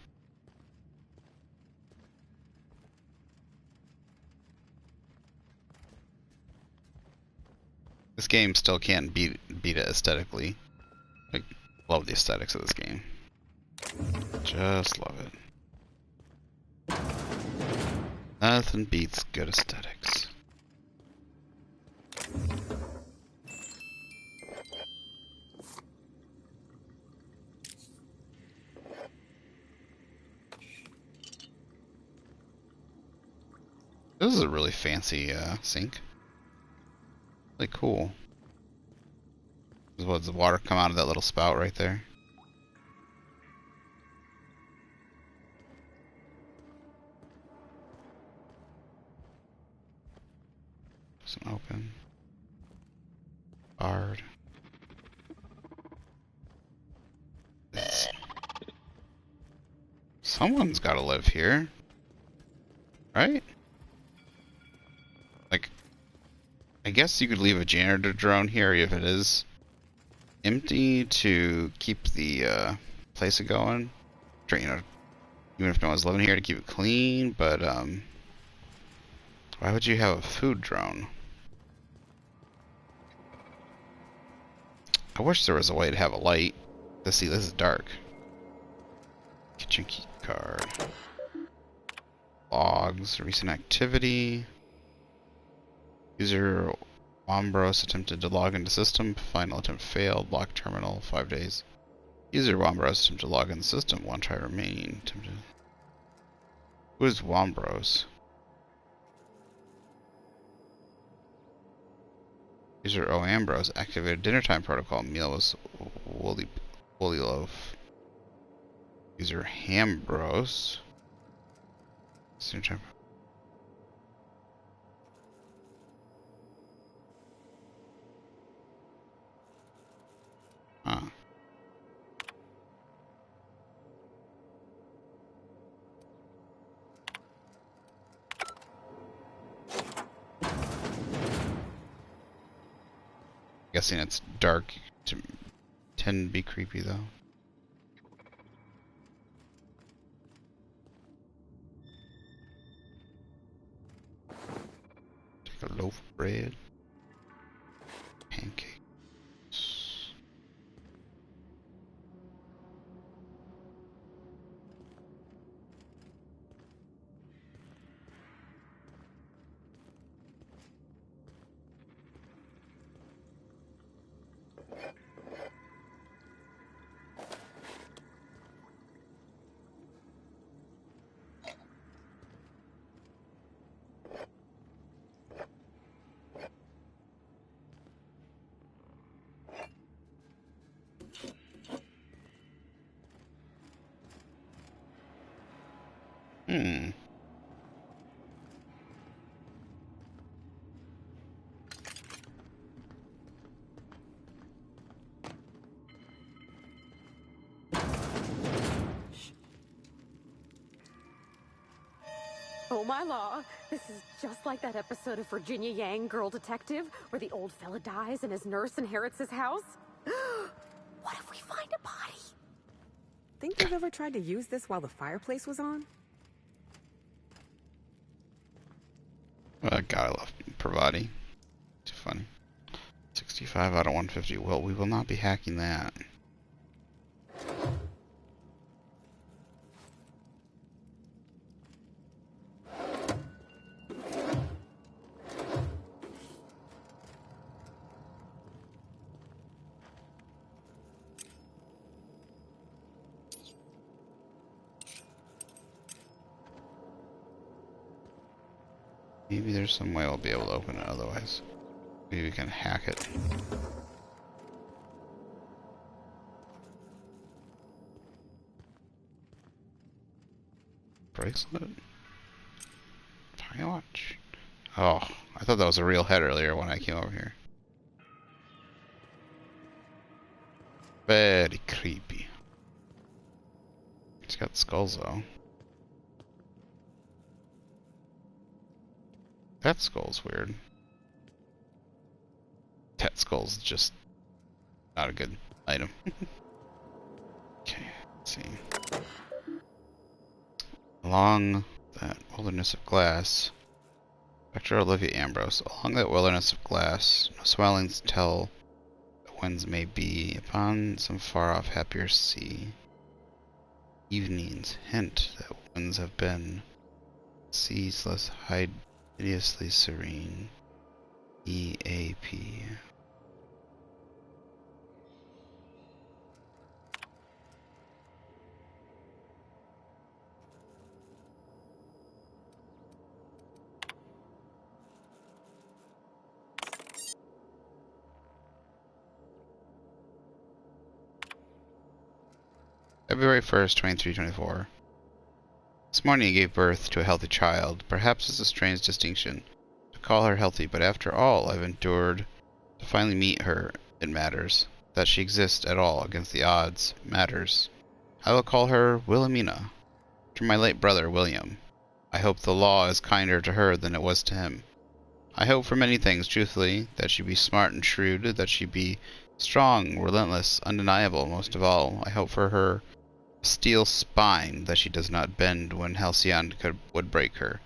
Speaker 1: This game still can't beat it aesthetically. Like, love the aesthetics of this game. Just love it. Nothing beats good aesthetics. This is a really fancy sink. Really cool. Does the water come out of that little spout right there? Doesn't open. Barred. Someone's got to live here, right? Like, I guess you could leave a janitor drone here if it is empty to keep the place going. You know, even if no one's living here, to keep it clean. But why would you have a food drone? I wish there was a way to have a light. Let's see, this is dark. Kitchen key card. Logs, recent activity. User Wambros attempted to log into system. Final attempt failed. Lock terminal, 5 days. User Wambros attempted to log in the system. One try remaining. Attempted. Who is Wambros? User O Ambrose activated dinner time protocol. Meal was woolly loaf. User Hambros. Dinner time. Huh. Guessing it's dark to tend to be creepy though. Take a loaf of bread. Pancakes. Hmm.
Speaker 9: Oh my law, this is just like that episode of Virginia Yang, Girl Detective, where the old fella dies and his nurse inherits his house. What if we find a body?
Speaker 12: Think you've ever tried to use this while the fireplace was on?
Speaker 1: God, I love Pravati. Too funny. 65 out of 150. Well, we will not be hacking that. Maybe there's some way we'll be able to open it otherwise. Maybe we can hack it. Bracelet? Fire watch. Oh, I thought that was a real head earlier when I came over here. Very creepy. It's got skulls though. That skull's weird. That skull's just not a good item. Okay, let's see. Along that wilderness of glass, Dr. Olivia Ambrose. Along that wilderness of glass, no swellings tell that winds may be upon some far-off happier sea. Evenings hint that winds have been ceaseless, hideously serene. EAP. February 1st, 2324. This morning he gave birth to a healthy child. Perhaps it's a strange distinction to call her healthy, but after all I've endured to finally meet her, it matters. That she exists at all against the odds matters. I will call her Wilhelmina, after my late brother William. I hope the law is kinder to her than it was to him. I hope for many things, truthfully, that she be smart and shrewd, that she be strong, relentless, undeniable. Most of all, I hope for her steel spine, that she does not bend when Halcyon would break her.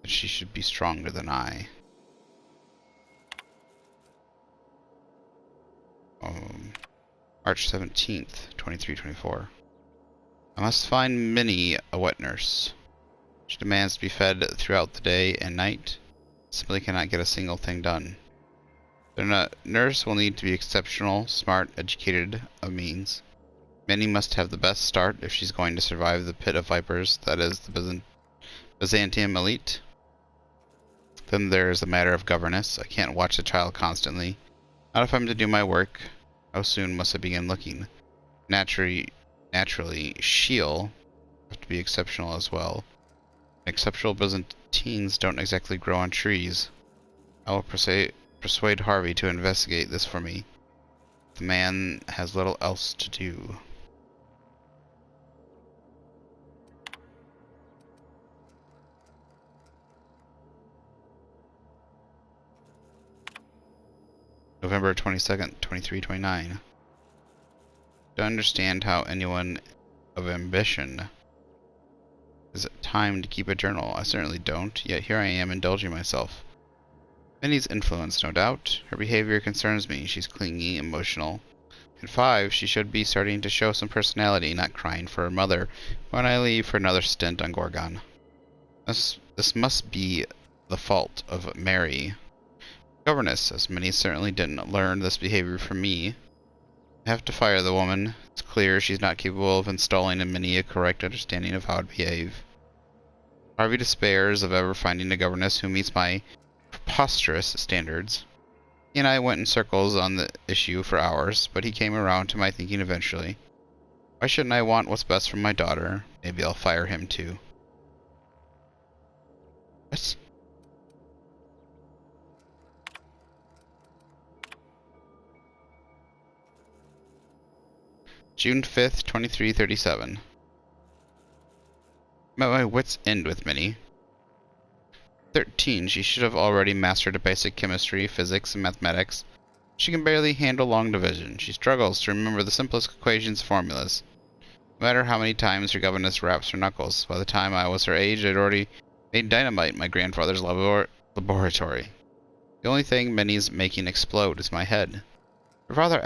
Speaker 1: That she should be stronger than I. March 17th, 2324. I must find Minnie a wet nurse. She demands to be fed throughout the day and night. Simply cannot get a single thing done. The nurse will need to be exceptional, smart, educated, of means. Minnie must have the best start if she's going to survive the pit of vipers that is the Byzantium elite. Then there's the matter of governess. I can't watch the child constantly. Not if I'm to do my work. How soon must I begin looking? Naturally, she'll have to be exceptional as well. Exceptional Byzantines don't exactly grow on trees. I will persuade Harvey to investigate this for me. The man has little else to do. November 22nd, 2329. To understand how anyone of ambition is it time to keep a journal? I certainly don't, yet here I am indulging myself. Minnie's influence, no doubt. Her behavior concerns me. She's clingy, emotional. At 5, she should be starting to show some personality, not crying for her mother when I leave for another stint on Gorgon. This must be the fault of Mary. Governess, as Minnie certainly didn't learn this behavior from me. I have to fire the woman. It's clear she's not capable of installing in Minnie a correct understanding of how to behave. Harvey despairs of ever finding a governess who meets my preposterous standards. He and I went in circles on the issue for hours, but he came around to my thinking eventually. Why shouldn't I want what's best for my daughter? Maybe I'll fire him too. What? June 5th, 2337. I'm at my wit's end with Minnie. 13, she should have already mastered basic chemistry, physics, and mathematics. She can barely handle long division. She struggles to remember the simplest equations formulas. No matter how many times her governess raps her knuckles. By the time I was her age, I'd already made dynamite in my grandfather's laboratory. The only thing Minnie's making explode is my head. Her father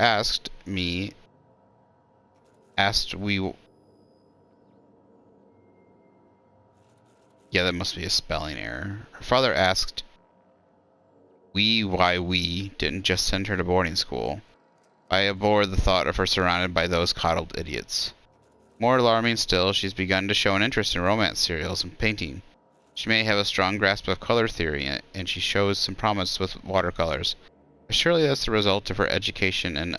Speaker 1: Yeah, that must be a spelling error. Her father asked why we didn't just send her to boarding school. I abhor the thought of her surrounded by those coddled idiots. More alarming still, she's begun to show an interest in romance serials and painting. She may have a strong grasp of color theory, and she shows some promise with watercolors. But surely that's the result of her education in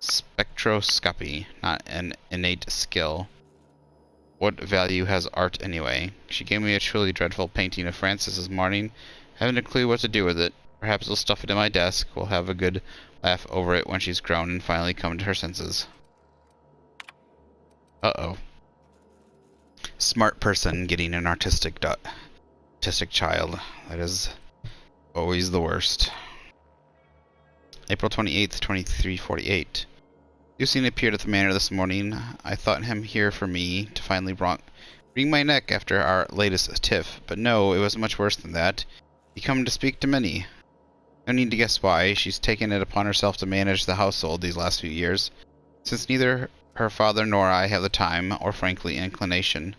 Speaker 1: spectroscopy, not an innate skill. What value has art anyway? She gave me a truly dreadful painting of Francis this morning. Haven't a clue what to do with it. Perhaps I'll stuff it in my desk. We'll have a good laugh over it when she's grown and finally come to her senses. Uh-oh. Smart person getting an artistic child. That is always the worst. April 28th, 2348. Lucien appeared at the manor this morning. I thought him here for me to finally wring my neck after our latest tiff, but no, it was much worse than that. He come to speak to Minnie. No need to guess why. She's taken it upon herself to manage the household these last few years, since neither her father nor I have the time, or frankly inclination.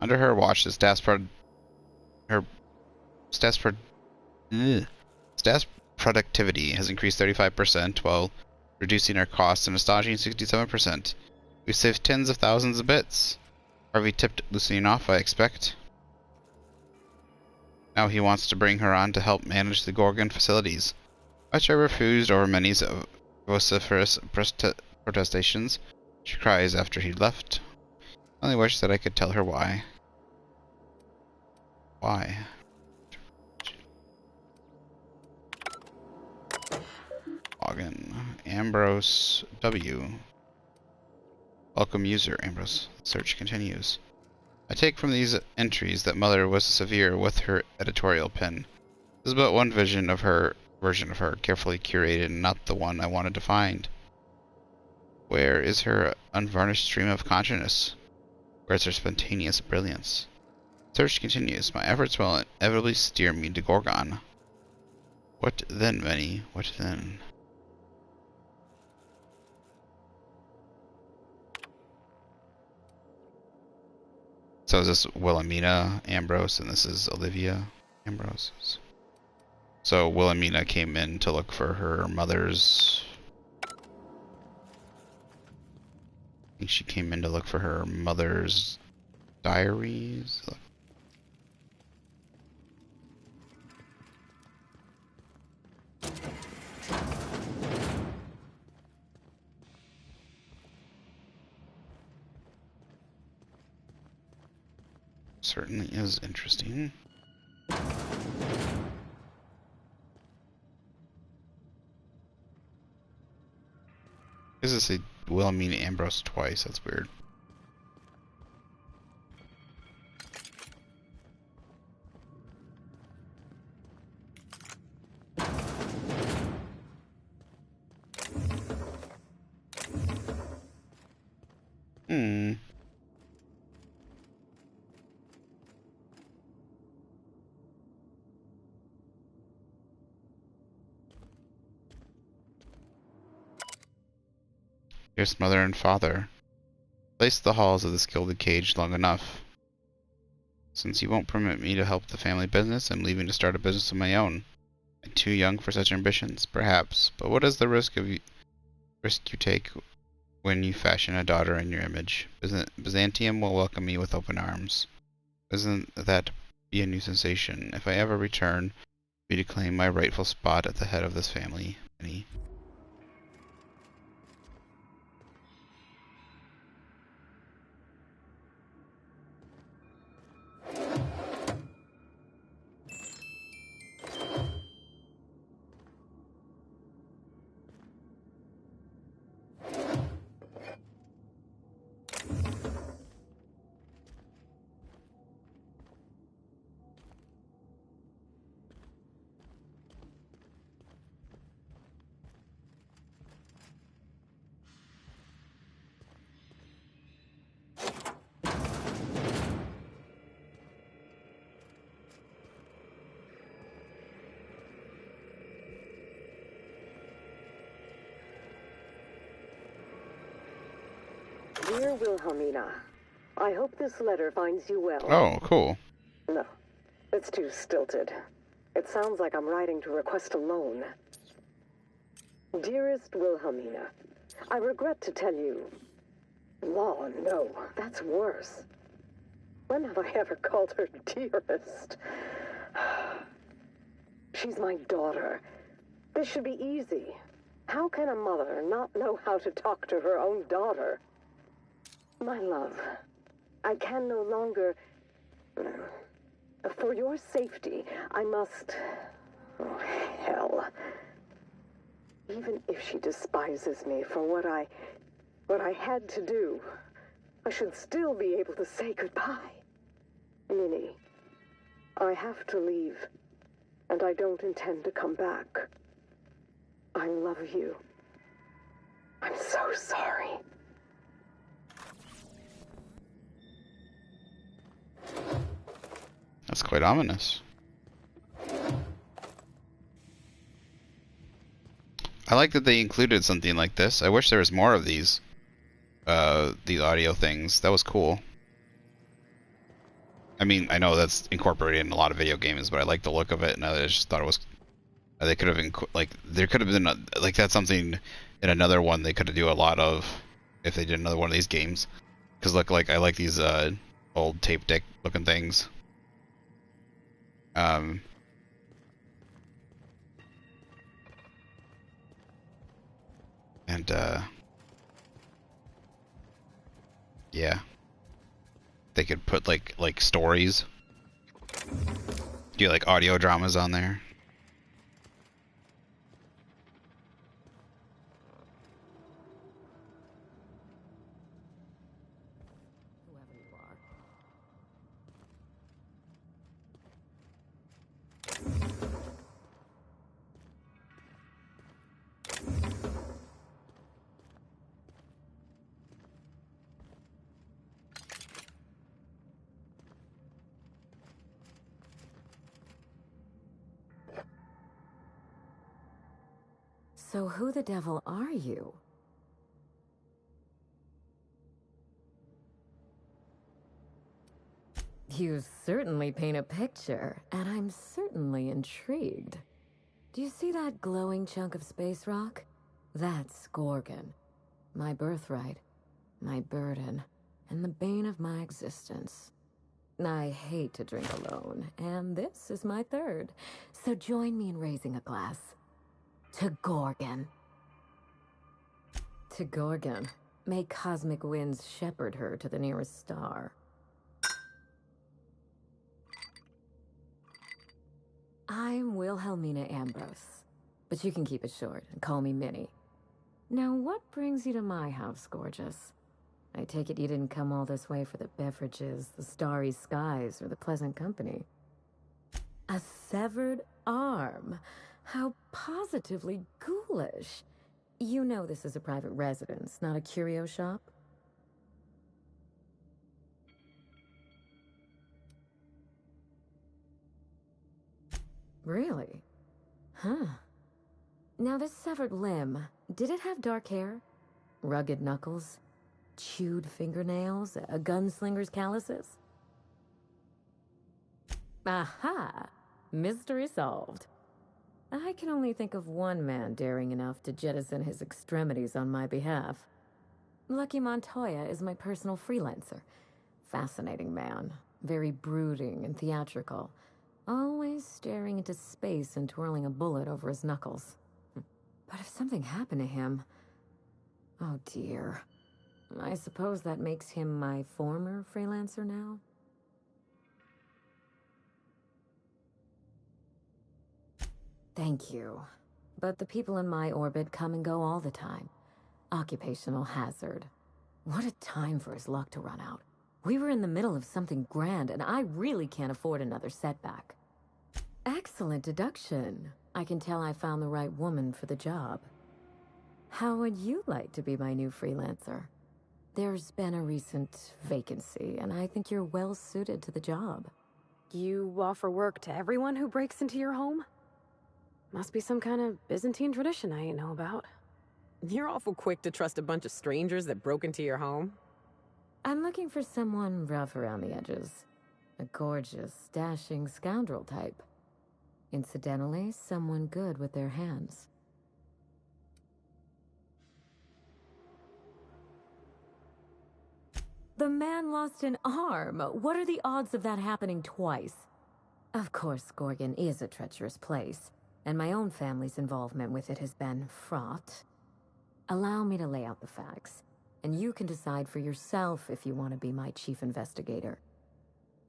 Speaker 1: Under her watch, the staff's productivity has increased 35%, while reducing our costs an astonishing 67%. We've saved tens of thousands of bits. Harvey tipped Lucien off, I expect. Now he wants to bring her on to help manage the Gorgon facilities, which I refused over Minnie's vociferous protestations. She cries after he left. I only wish that I could tell her why. Why? Login. Ambrose W. Welcome user, Ambrose. Search continues. I take from these entries that Mother was severe with her editorial pen. This is but one version of her, carefully curated, and not the one I wanted to find. Where is her unvarnished stream of consciousness? Where is her spontaneous brilliance? Search continues. My efforts will inevitably steer me to Gorgon. What then, Minnie? What then? So is this Wilhelmina Ambrose, and this is Olivia Ambrose. So Wilhelmina came in to look for her mother's... I think she came in to look for her mother's diaries. Certainly is interesting. This is a Wilhelmina Ambrose twice. That's weird. Dearest mother and father, place the halls of this gilded cage long enough. Since you won't permit me to help the family business, I'm leaving to start a business of my own. I'm too young for such ambitions, perhaps, but what is the risk you take when you fashion a daughter in your image? Byzantium will welcome me with open arms. Doesn't that be a new sensation? If I ever return, be to claim my rightful spot at the head of this family. Minnie.
Speaker 14: Dear Wilhelmina, I hope this letter finds you well.
Speaker 1: Oh, cool.
Speaker 14: No, it's too stilted. It sounds like I'm writing to request a loan. Dearest Wilhelmina, I regret to tell you... Law, no, that's worse. When have I ever called her dearest? She's my daughter. This should be easy. How can a mother not know how to talk to her own daughter? My love, I can no longer... For your safety, I must... Oh, hell. Even if she despises me for what I had to do, I should still be able to say goodbye. Minnie, I have to leave, and I don't intend to come back. I love you. I'm so sorry.
Speaker 1: That's quite ominous. I like that they included something like this. I wish there was more of these audio things. That was cool. I mean, I know that's incorporated in a lot of video games, but I like the look of it, and I just thought it was... They could have there could have been that's something in another one they could do a lot of if they did another one of these games. Because I like these old tape deck looking things. Yeah, they could put like stories, do like audio dramas on there.
Speaker 5: So who the devil are you? You certainly paint a picture, and I'm certainly intrigued. Do you see that glowing chunk of space rock? That's Gorgon. My birthright, my burden, and the bane of my existence. I hate to drink alone, and this is my third. So join me in raising a glass. To Gorgon. To Gorgon. May cosmic winds shepherd her to the nearest star. I'm Wilhelmina Ambrose, but you can keep it short and call me Minnie. Now, what brings you to my house, gorgeous? I take it you didn't come all this way for the beverages, the starry skies, or the pleasant company. A severed arm. How positively ghoulish. You know this is a private residence, not a curio shop? Really? Huh. Now this severed limb, did it have dark hair? Rugged knuckles? Chewed fingernails? A gunslinger's calluses? Aha! Mystery solved. I can only think of one man daring enough to jettison his extremities on my behalf. Lucky Montoya is my personal freelancer. Fascinating man. Very brooding and theatrical. Always staring into space and twirling a bullet over his knuckles. But if something happened to him... Oh dear. I suppose that makes him my former freelancer now? Thank you. But the people in my orbit come and go all the time. Occupational hazard. What a time for his luck to run out. We were in the middle of something grand, and I really can't afford another setback. Excellent deduction. I can tell I found the right woman for the job. How would you like to be my new freelancer? There's been a recent vacancy, and I think you're well suited to the job.
Speaker 9: You offer work to everyone who breaks into your home? Must be some kind of Byzantine tradition I ain't know about.
Speaker 12: You're awful quick to trust a bunch of strangers that broke into your home.
Speaker 15: I'm looking for someone rough around the edges. A gorgeous, dashing scoundrel type. Incidentally, someone good with their hands. The man lost an arm. What are the odds of that happening twice? Of course, Gorgon is a treacherous place, and my own family's involvement with it has been fraught. Allow me to lay out the facts, and you can decide for yourself if you want to be my chief investigator.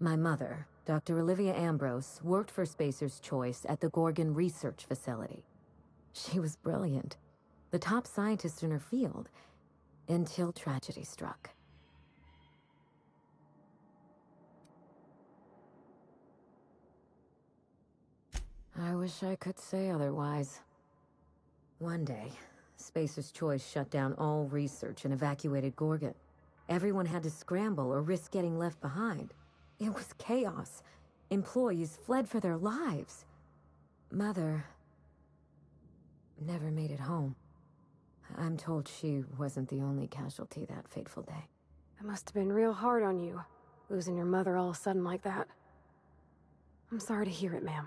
Speaker 15: My mother, Dr. Olivia Ambrose, worked for Spacer's Choice at the Gorgon Research Facility. She was brilliant, the top scientist in her field, until tragedy struck. I wish I could say otherwise. One day, Spacer's Choice shut down all research and evacuated Gorgon. Everyone had to scramble or risk getting left behind. It was chaos. Employees fled for their lives. Mother never made it home. I'm told she wasn't the only casualty that fateful day.
Speaker 9: It must have been real hard on you, losing your mother all of a sudden like that. I'm sorry to hear it, ma'am.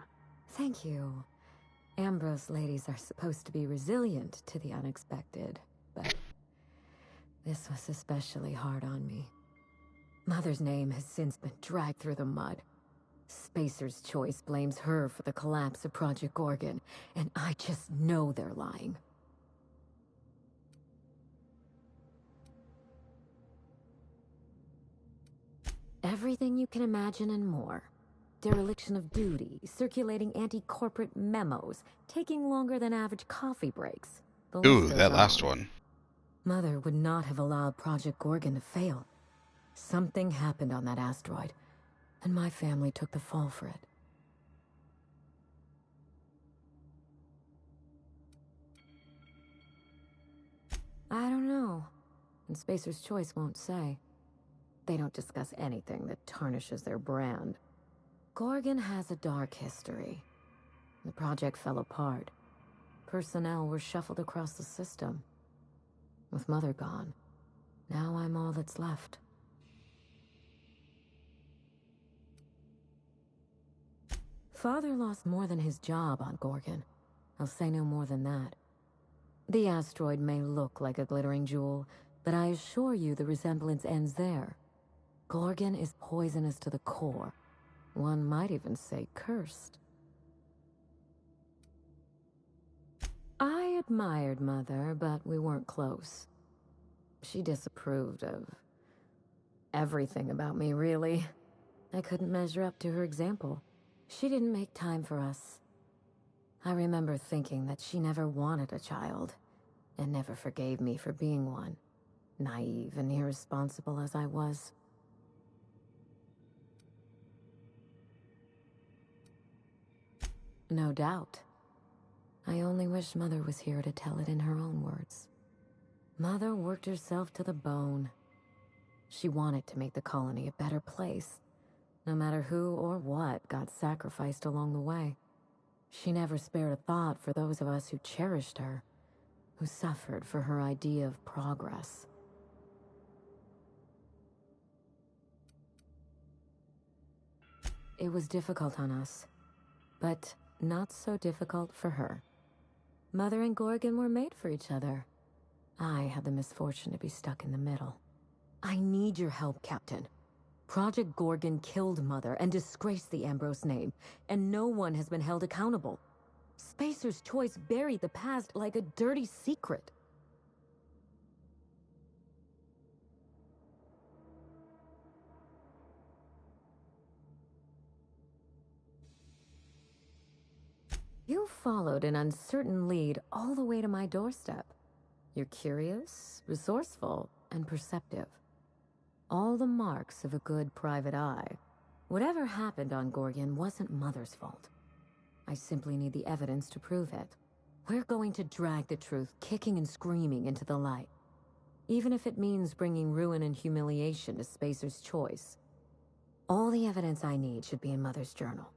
Speaker 15: Thank you. Ambrose ladies are supposed to be resilient to the unexpected, but this was especially hard on me. Mother's name has since been dragged through the mud. Spacer's Choice blames her for the collapse of Project Gorgon, and I just know they're lying. Everything you can imagine and more. Dereliction of duty, circulating anti-corporate memos, taking longer than average coffee breaks.
Speaker 1: Ooh, that last one.
Speaker 15: Mother would not have allowed Project Gorgon to fail. Something happened on that asteroid, and my family took the fall for it. I don't know, and Spacer's Choice won't say. They don't discuss anything that tarnishes their brand. Gorgon has a dark history. The project fell apart. Personnel were shuffled across the system. With Mother gone, now I'm all that's left. Father lost more than his job on Gorgon. I'll say no more than that. The asteroid may look like a glittering jewel, but I assure you the resemblance ends there. Gorgon is poisonous to the core. One might even say cursed. I admired Mother, but we weren't close. She disapproved of everything about me, really. I couldn't measure up to her example. She didn't make time for us. I remember thinking that she never wanted a child, and never forgave me for being one, naive and irresponsible as I was. No doubt. I only wish Mother was here to tell it in her own words. Mother worked herself to the bone. She wanted to make the colony a better place, no matter who or what got sacrificed along the way. She never spared a thought for those of us who cherished her, who suffered for her idea of progress. It was difficult on us, but not so difficult for her. Mother and Gorgon were made for each other. I had the misfortune to be stuck in the middle. I need your help, Captain. Project Gorgon killed Mother and disgraced the Ambrose name, and no one has been held accountable. Spacer's Choice buried the past like a dirty secret. You followed an uncertain lead all the way to my doorstep. You're curious, resourceful, and perceptive. All the marks of a good private eye. Whatever happened on Gorgon wasn't Mother's fault. I simply need the evidence to prove it. We're going to drag the truth, kicking and screaming, into the light. Even if it means bringing ruin and humiliation to Spacer's Choice. All the evidence I need should be in Mother's journal.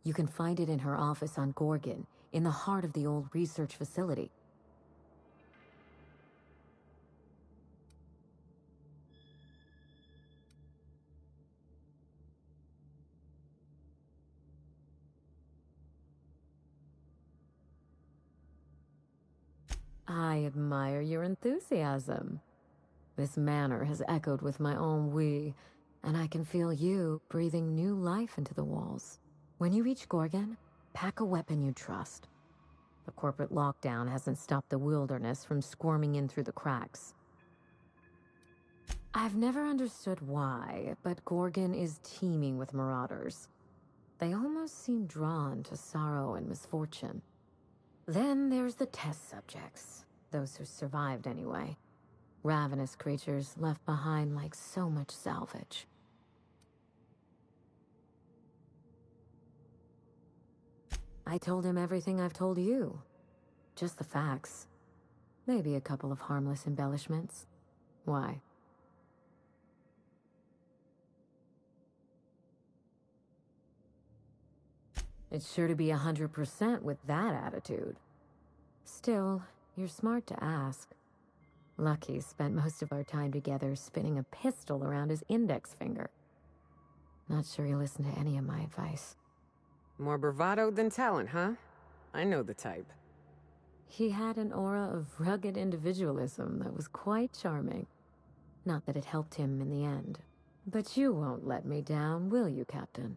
Speaker 15: You can find it in her office on Gorgon, in the heart of the old research facility. I admire your enthusiasm. This manor has echoed with my ennui, and I can feel you breathing new life into the walls. When you reach Gorgon, pack a weapon you trust. The corporate lockdown hasn't stopped the wilderness from squirming in through the cracks. I've never understood why, but Gorgon is teeming with marauders. They almost seem drawn to sorrow and misfortune. Then there's the test subjects, those who survived anyway. Ravenous creatures left behind like so much salvage. I told him everything I've told you. Just the facts. Maybe a couple of harmless embellishments. Why? It's sure to be 100% with that attitude. Still, you're smart to ask. Lucky spent most of our time together spinning a pistol around his index finger. Not sure he listened to any of my advice.
Speaker 12: More bravado than talent, huh? I know the type.
Speaker 15: He had an aura of rugged individualism that was quite charming. Not that it helped him in the end. But you won't let me down, will you, Captain?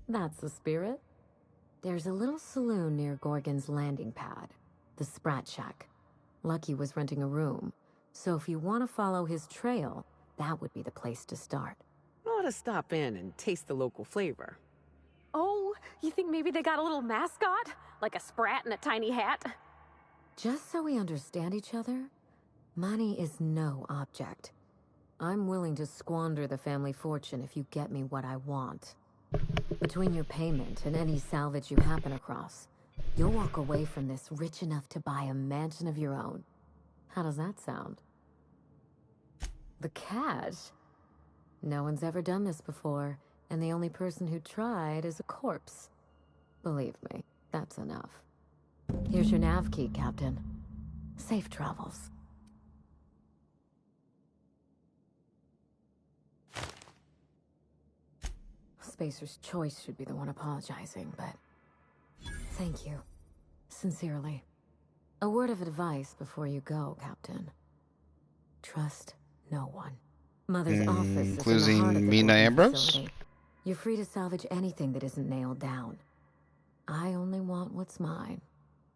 Speaker 15: That's the spirit. There's a little saloon near Gorgon's landing pad, the Sprat Shack. Lucky was renting a room, so if you want to follow his trail, that would be the place to start.
Speaker 12: I ought to stop in and taste the local flavor.
Speaker 9: Oh, you think maybe they got a little mascot? Like a sprat in a tiny hat?
Speaker 15: Just so we understand each other, money is no object. I'm willing to squander the family fortune if you get me what I want. Between your payment and any salvage you happen across, you'll walk away from this rich enough to buy a mansion of your own. How does that sound? The cash? No one's ever done this before, and the only person who tried is a corpse. Believe me, that's enough. Here's your nav key, Captain. Safe travels. Spacer's Choice should be the one apologizing, but... Thank you. Sincerely. A word of advice before you go, Captain. Trust no one. Mother's office is in the heart of
Speaker 1: Including
Speaker 15: the
Speaker 1: Mina
Speaker 15: Gorgon
Speaker 1: Ambrose?
Speaker 15: facility. You're free to salvage anything that isn't nailed down. I only want what's mine.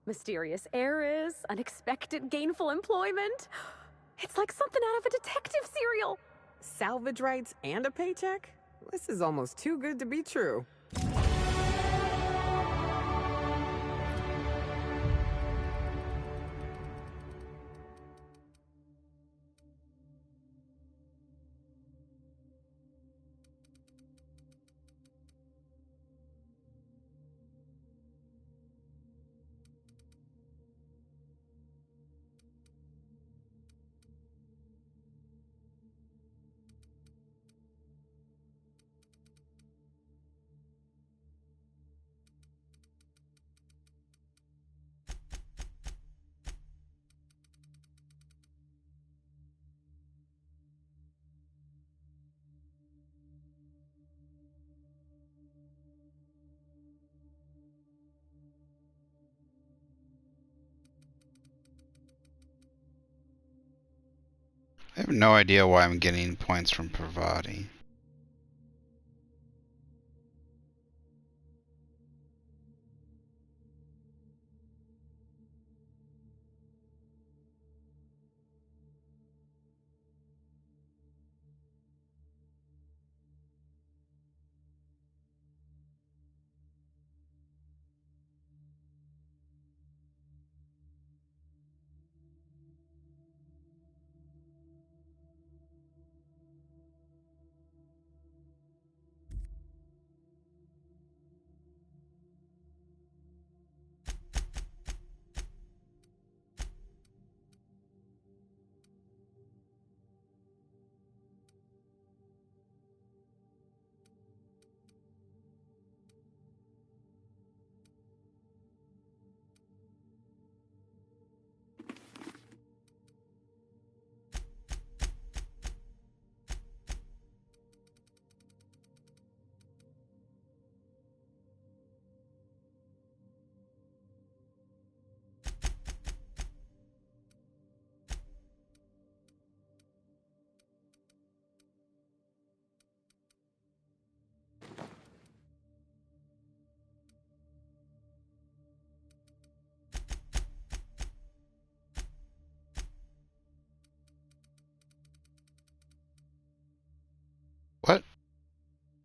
Speaker 9: Mysterious heiress, unexpected gainful employment. It's like something out of a detective serial.
Speaker 12: Salvage rights and a paycheck? This is almost too good to be true.
Speaker 1: I have no idea why I'm getting points from Pravati.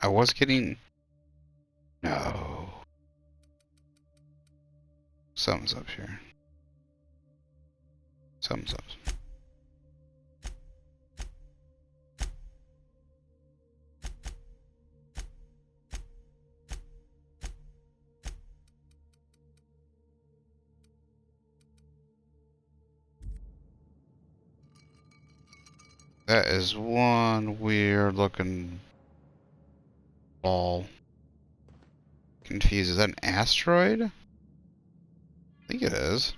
Speaker 1: I was getting... No. Something's up here. Something's up. That is one weird looking ball. Confused. Is that an asteroid? I think it is.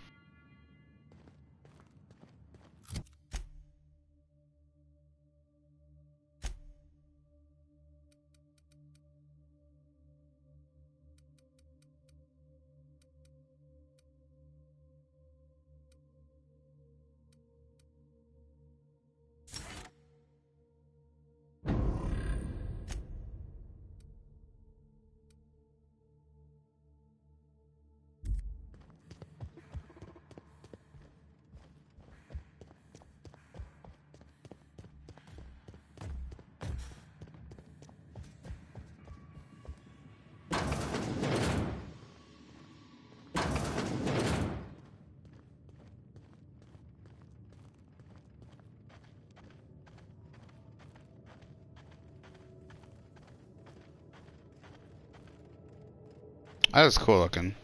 Speaker 1: That is cool looking.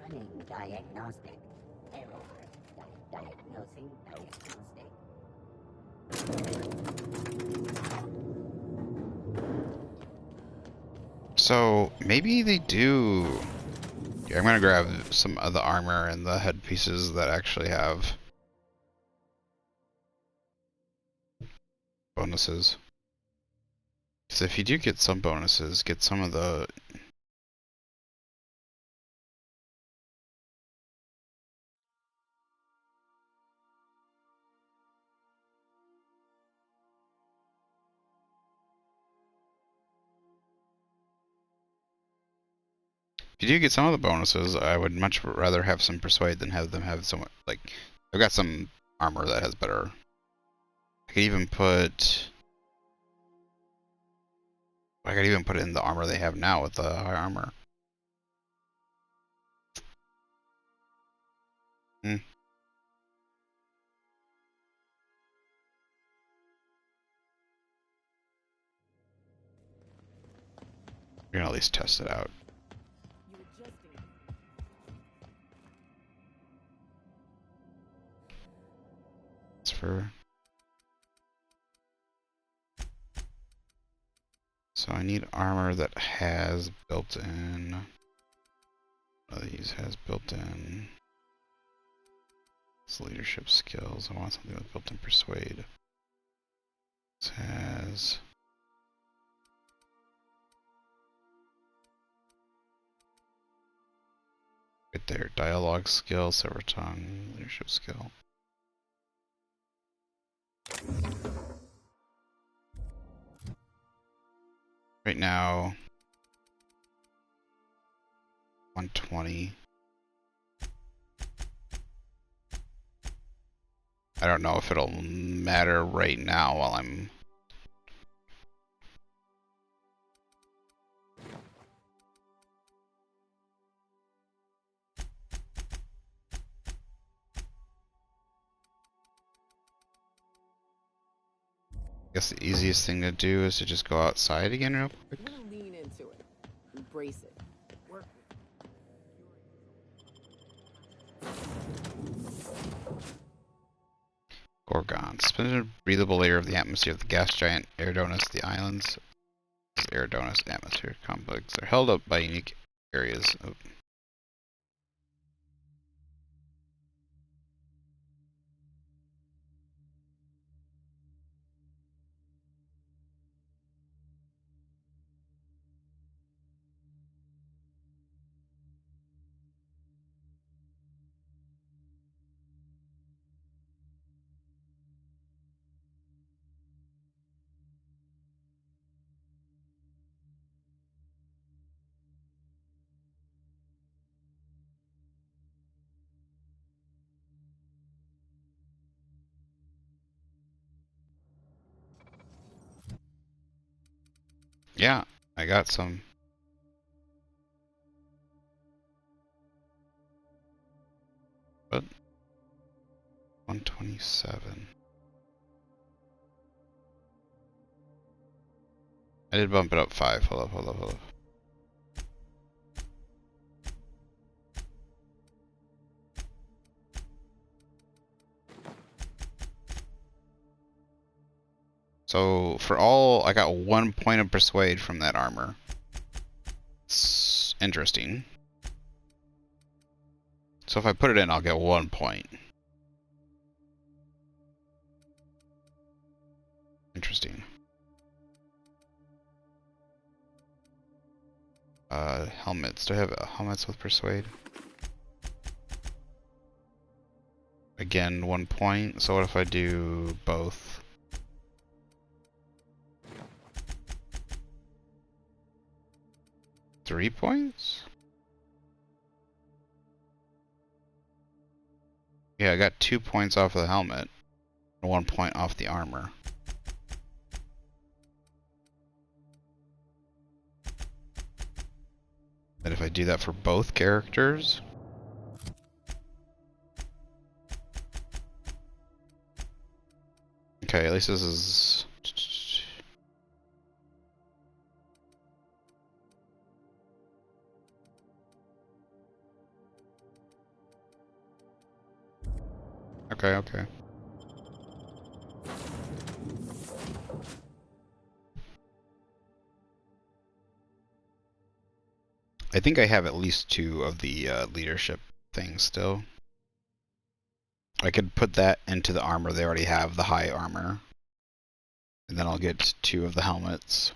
Speaker 7: Running diagnostic. Error. Diagnosing diagnostic.
Speaker 1: So maybe they do. Yeah, I'm gonna grab some of the armor and the headpieces that actually have bonuses. Because if you do get some bonuses, get some of the... If you do get some of the bonuses, I would much rather have some persuade than have them have some, like, I've got some armor that has better. I could even put it in the armor they have now with the high armor. Hmm. We're gonna at least test it out. It's for... So I need armor that has built-in... One of these has built-in... It's leadership skills. I want something with built-in persuade. This has... Right there, dialogue skill, silver tongue, leadership skill. Right now, 120. I don't know if it'll matter right now while I'm... I guess the easiest thing to do is to just go outside again real quick.
Speaker 12: Lean into it. Embrace it. Work
Speaker 1: Gorgon. Suspended breathable layer of the atmosphere of the gas giant Eridonis. The islands of Eridonis atmosphere complex are held up by unique areas of... Yeah, I got some. But 127. I did bump it up 5. Hold up. So for all, I got 1 point of persuade from that armor. It's interesting. So if I put it in, I'll get 1 point. Interesting. Helmets. Do I have helmets with persuade? Again, 1 point. So what if I do both? Three points? Yeah, I got 2 points off of the helmet and 1 point off the armor. And if I do that for both characters, okay, at least this is okay. I think I have at least 2 of the leadership things still. I could put that into the armor. They already have the high armor. And then I'll get 2 of the helmets.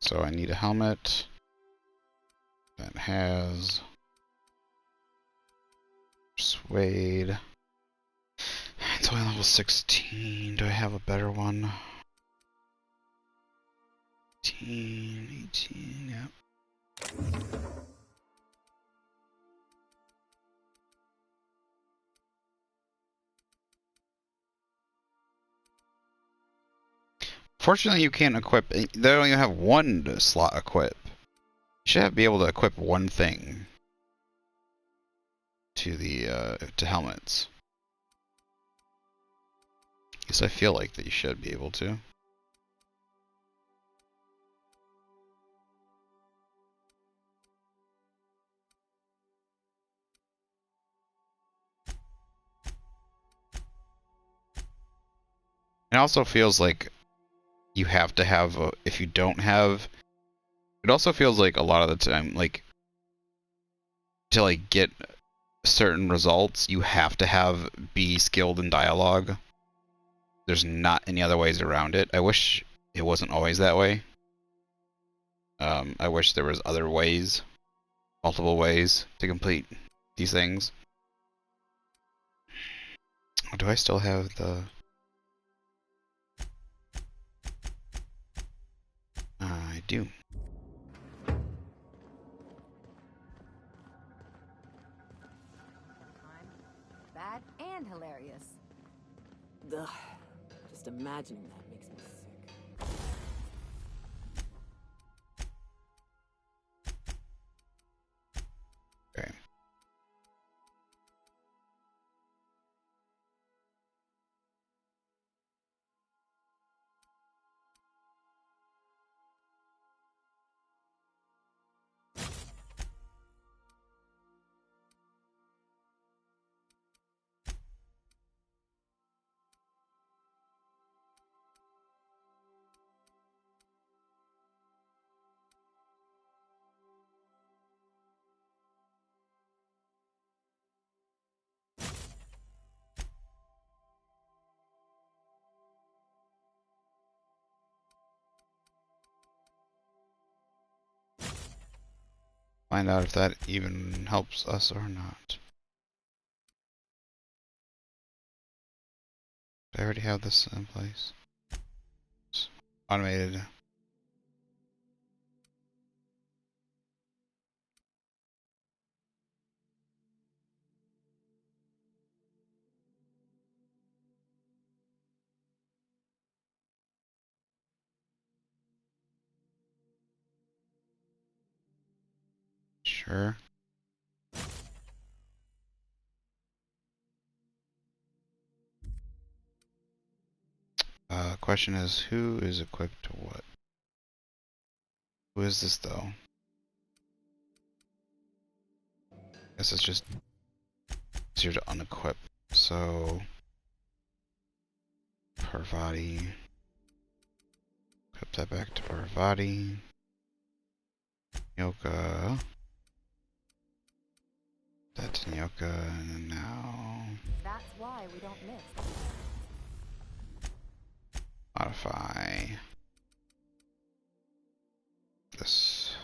Speaker 1: So I need a helmet that has persuade. It's only level 16. Do I have a better one? 18, yep. Fortunately, you can't equip. They only have 1 slot equip. You should be able to equip 1 thing to the to helmets. At least I feel like that you should be able to. It also feels like you have to have if you don't have, it also feels like a lot of the time, like, to like get certain results, you have to be skilled in dialogue. There's not any other ways around it. I wish it wasn't always that way. I wish there was other ways, multiple ways to complete these things. Do I still have the... I do.
Speaker 16: Bad and hilarious.
Speaker 12: Ugh. Just imagining that makes me sick.
Speaker 1: Okay. Find out if that even helps us or not. I already have this in place. It's automated. Sure. Question is, who is equipped to what? Who is this though? Guess it's just easier to unequip. So, Parvati. Equip that back to Parvati. Nyoka. That's Nyoka, and now.
Speaker 16: That's why we don't miss.
Speaker 1: Modify this.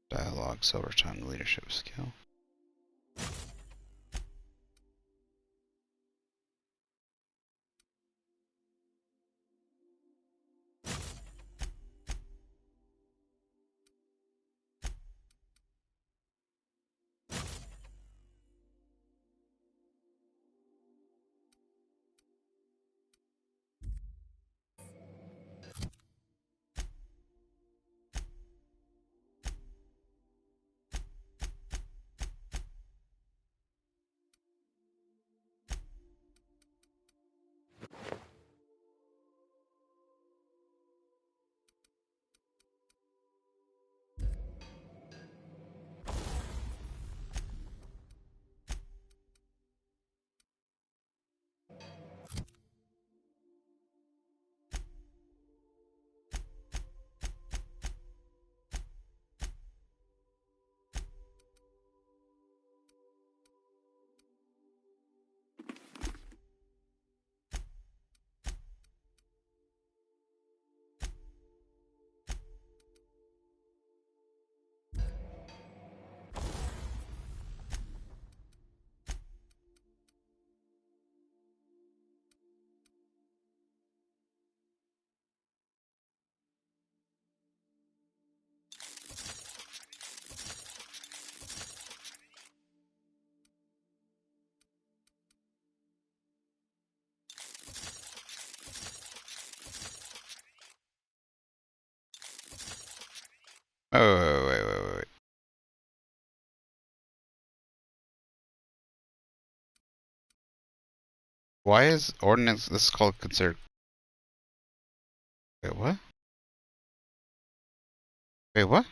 Speaker 1: Dialogue, silver tongue, leadership skill. Oh, wait. Why is ordinance, this is called considered... Wait, what? Wait, what?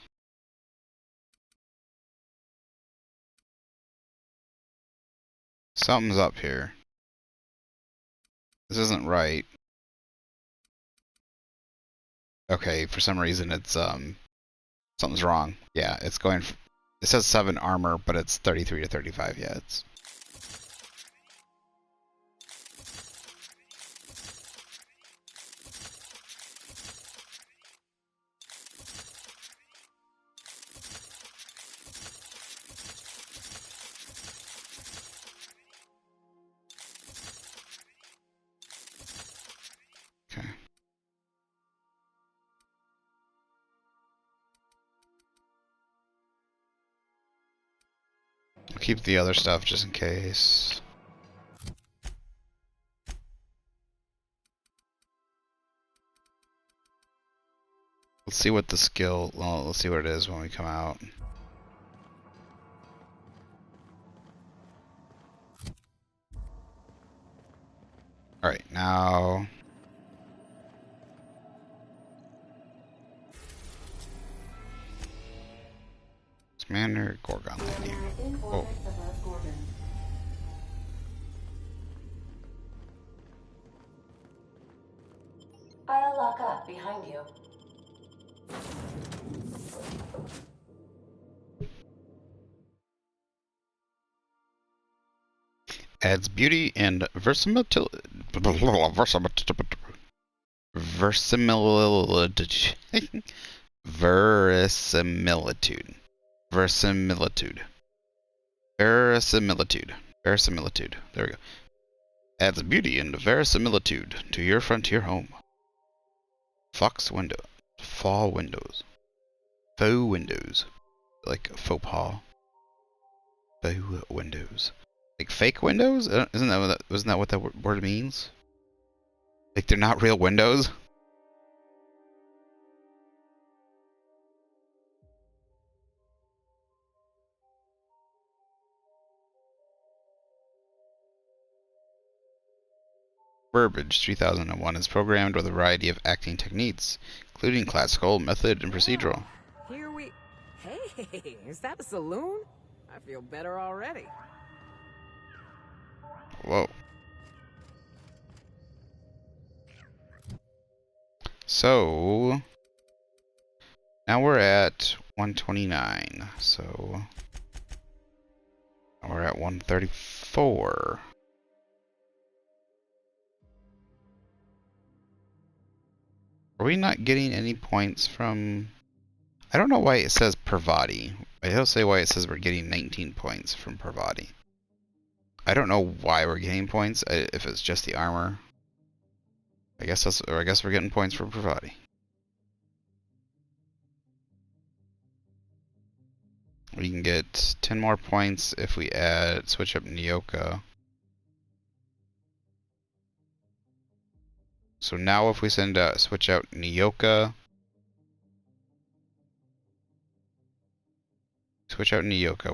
Speaker 1: Something's up here. This isn't right. Okay, for some reason it's, something's wrong. Yeah, it's going... It says 7 armor, but it's 33 to 35. Yeah, it's... Okay. I'll keep the other stuff just in case. Let's see what the skill... Well, let's see what it is when we come out. Alright, now... Commander, Gorgon Landing. Oh.
Speaker 5: I'll lock up behind you.
Speaker 1: Adds beauty and versatility verisimilitude. Verisimilitude. Verisimilitude. Verisimilitude. Verisimilitude. There we go. Adds beauty and verisimilitude to your frontier home. Fox window. Fall windows. Faux windows. Like faux pas. Faux windows. Like fake windows? Isn't that what that word means? Like they're not real windows? Burbage 3001 is programmed with a variety of acting techniques, including classical, method, and procedural.
Speaker 12: Here we... Hey, is that a saloon? I feel better already.
Speaker 1: Whoa. So... now we're at 129, so... we're at 134. Are we not getting any points from... I don't know why it says Parvati. I don't say why it says we're getting 19 points from Parvati. I don't know why we're getting points, if it's just the armor. I guess we're getting points from Parvati. We can get 10 more points if we switch up Nyoka. So now if we switch out Nyoka, we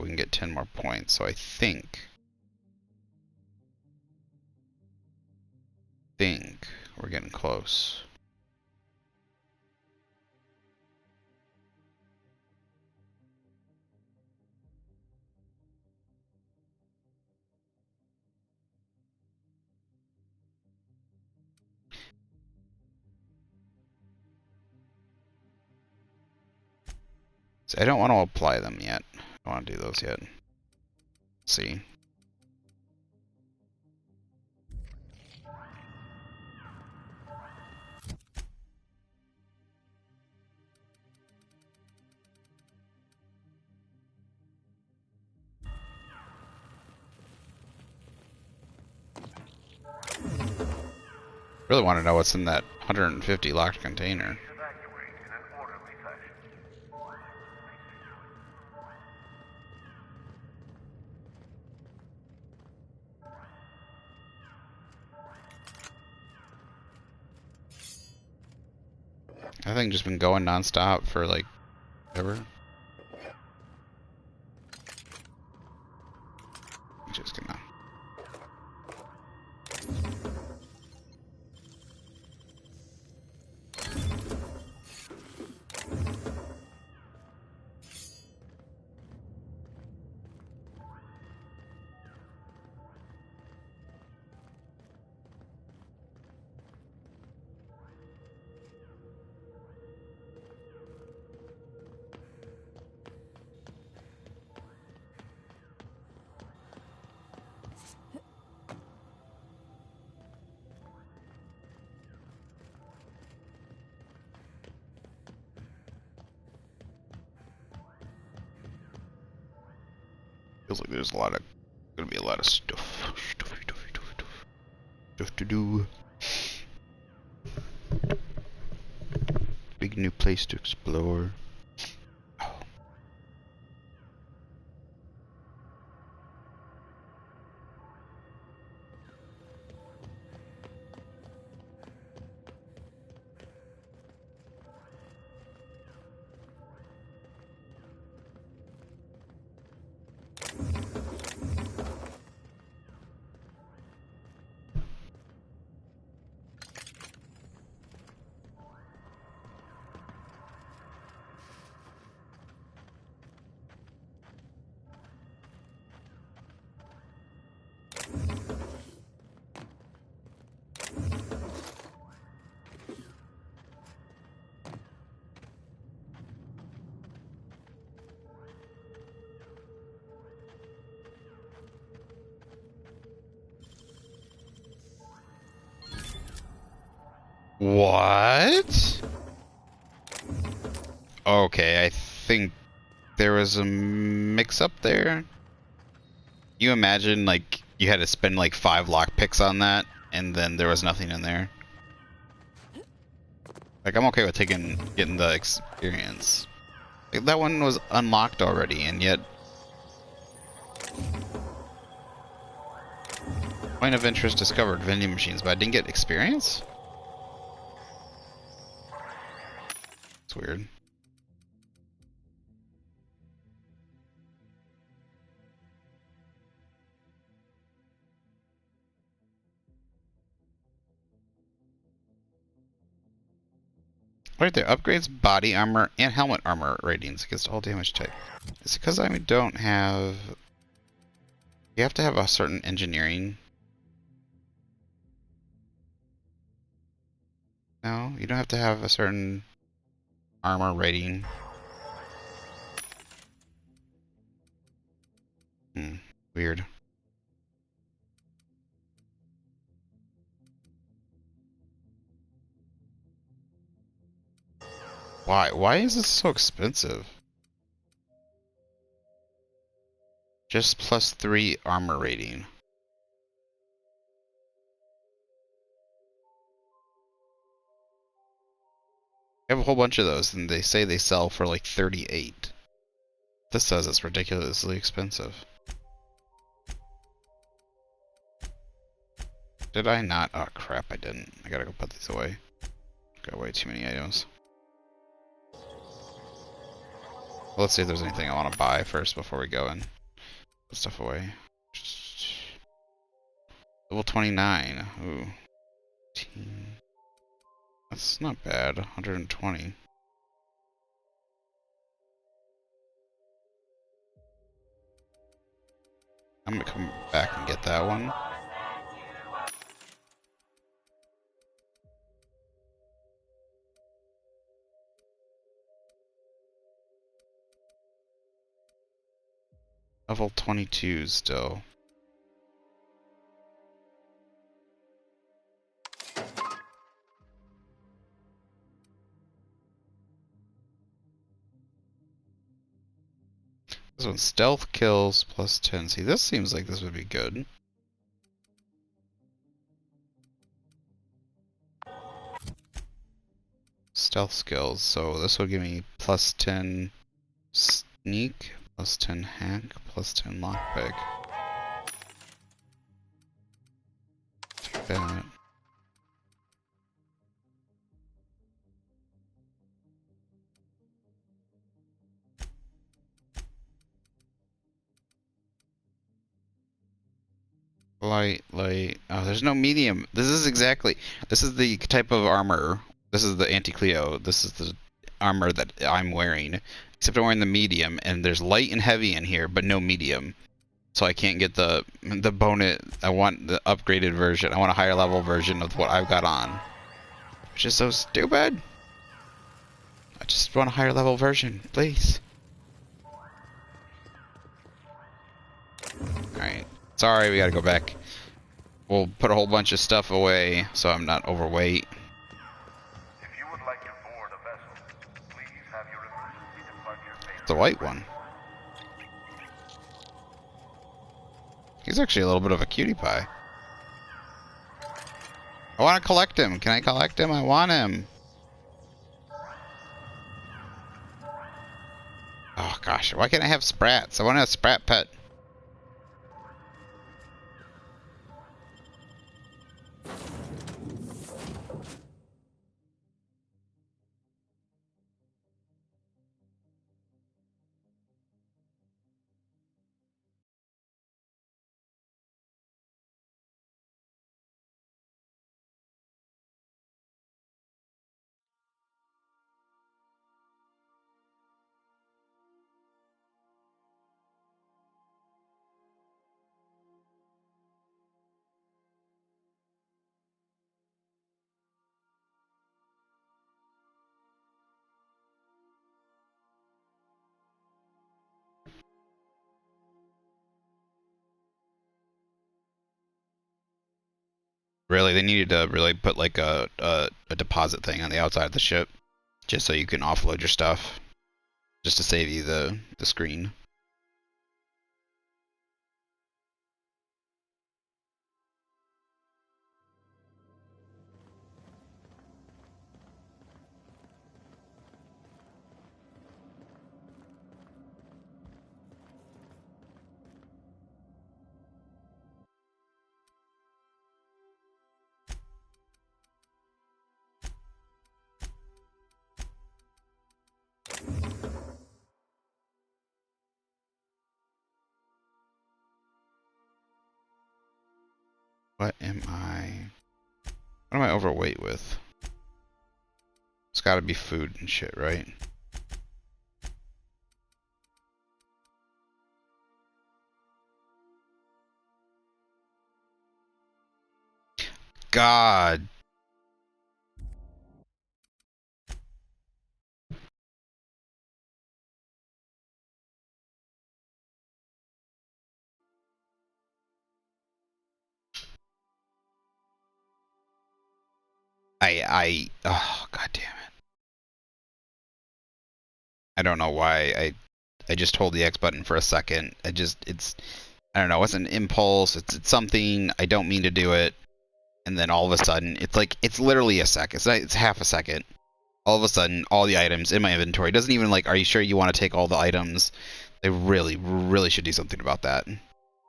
Speaker 1: can get 10 more points. So I think we're getting close. So I don't want to apply them yet. I don't want to do those yet. Let's see. Really want to know what's in that 150 locked container. I think just been going non-stop for like ever. Just gonna. Feels like there's gonna be a lot of stuff to do. Big new place to explore. What? Okay, I think there was a mix-up there. You imagine, like, you had to spend, like, 5 lockpicks on that, and then there was nothing in there. Like, I'm okay with getting the experience. Like, that one was unlocked already, and yet... Point of interest discovered, vending machines, but I didn't get experience? It's weird. Right there, upgrades body armor and helmet armor ratings against all damage type. Is it because I don't have... You have to have a certain engineering... No, you don't have to have a certain armor rating. Weird. Why? Why is this so expensive? Just +3 armor rating. I have a whole bunch of those, and they say they sell for like 38. This says it's ridiculously expensive. Did I not? Oh crap, I didn't. I gotta go put these away. Got way too many items. Well, let's see if there's anything I want to buy first before we go and put stuff away. Level 29. Ooh. That's not bad. 120. I'm gonna come back and get that one. Level 22 still. This one, stealth kills +10. See, this seems like this would be good. Stealth skills, so this will give me +10 sneak, +10 hack, +10 lockpick. Take that. Light. Oh, there's no medium. This is the type of armor. This is the Anti-Cleo. This is the armor that I'm wearing. Except I'm wearing the medium, and there's light and heavy in here, but no medium. So I can't get the bonus. I want the upgraded version. I want a higher level version of what I've got on. Which is so stupid. I just want a higher level version, please. Alright. Sorry, we gotta go back. We'll put a whole bunch of stuff away so I'm not overweight.
Speaker 10: If you would like to board a vessel, please have your emergency departure
Speaker 1: It's a white one. He's actually a little bit of a cutie pie. I want to collect him. Can I collect him? I want him. Oh gosh, why can't I have sprats? I want a sprat pet. Really, they needed to really put like a deposit thing on the outside of the ship, just so you can offload your stuff, just to save you the screen. What am I overweight with? It's gotta be food and shit, right? God. Oh, god damn it. I don't know why I just hold the X button for a second. I don't know, it's an impulse, it's something, I don't mean to do it, and then all of a sudden, it's literally a second, it's half a second. All of a sudden, all the items in my inventory, doesn't even like, are you sure you want to take all the items? They really, really should do something about that.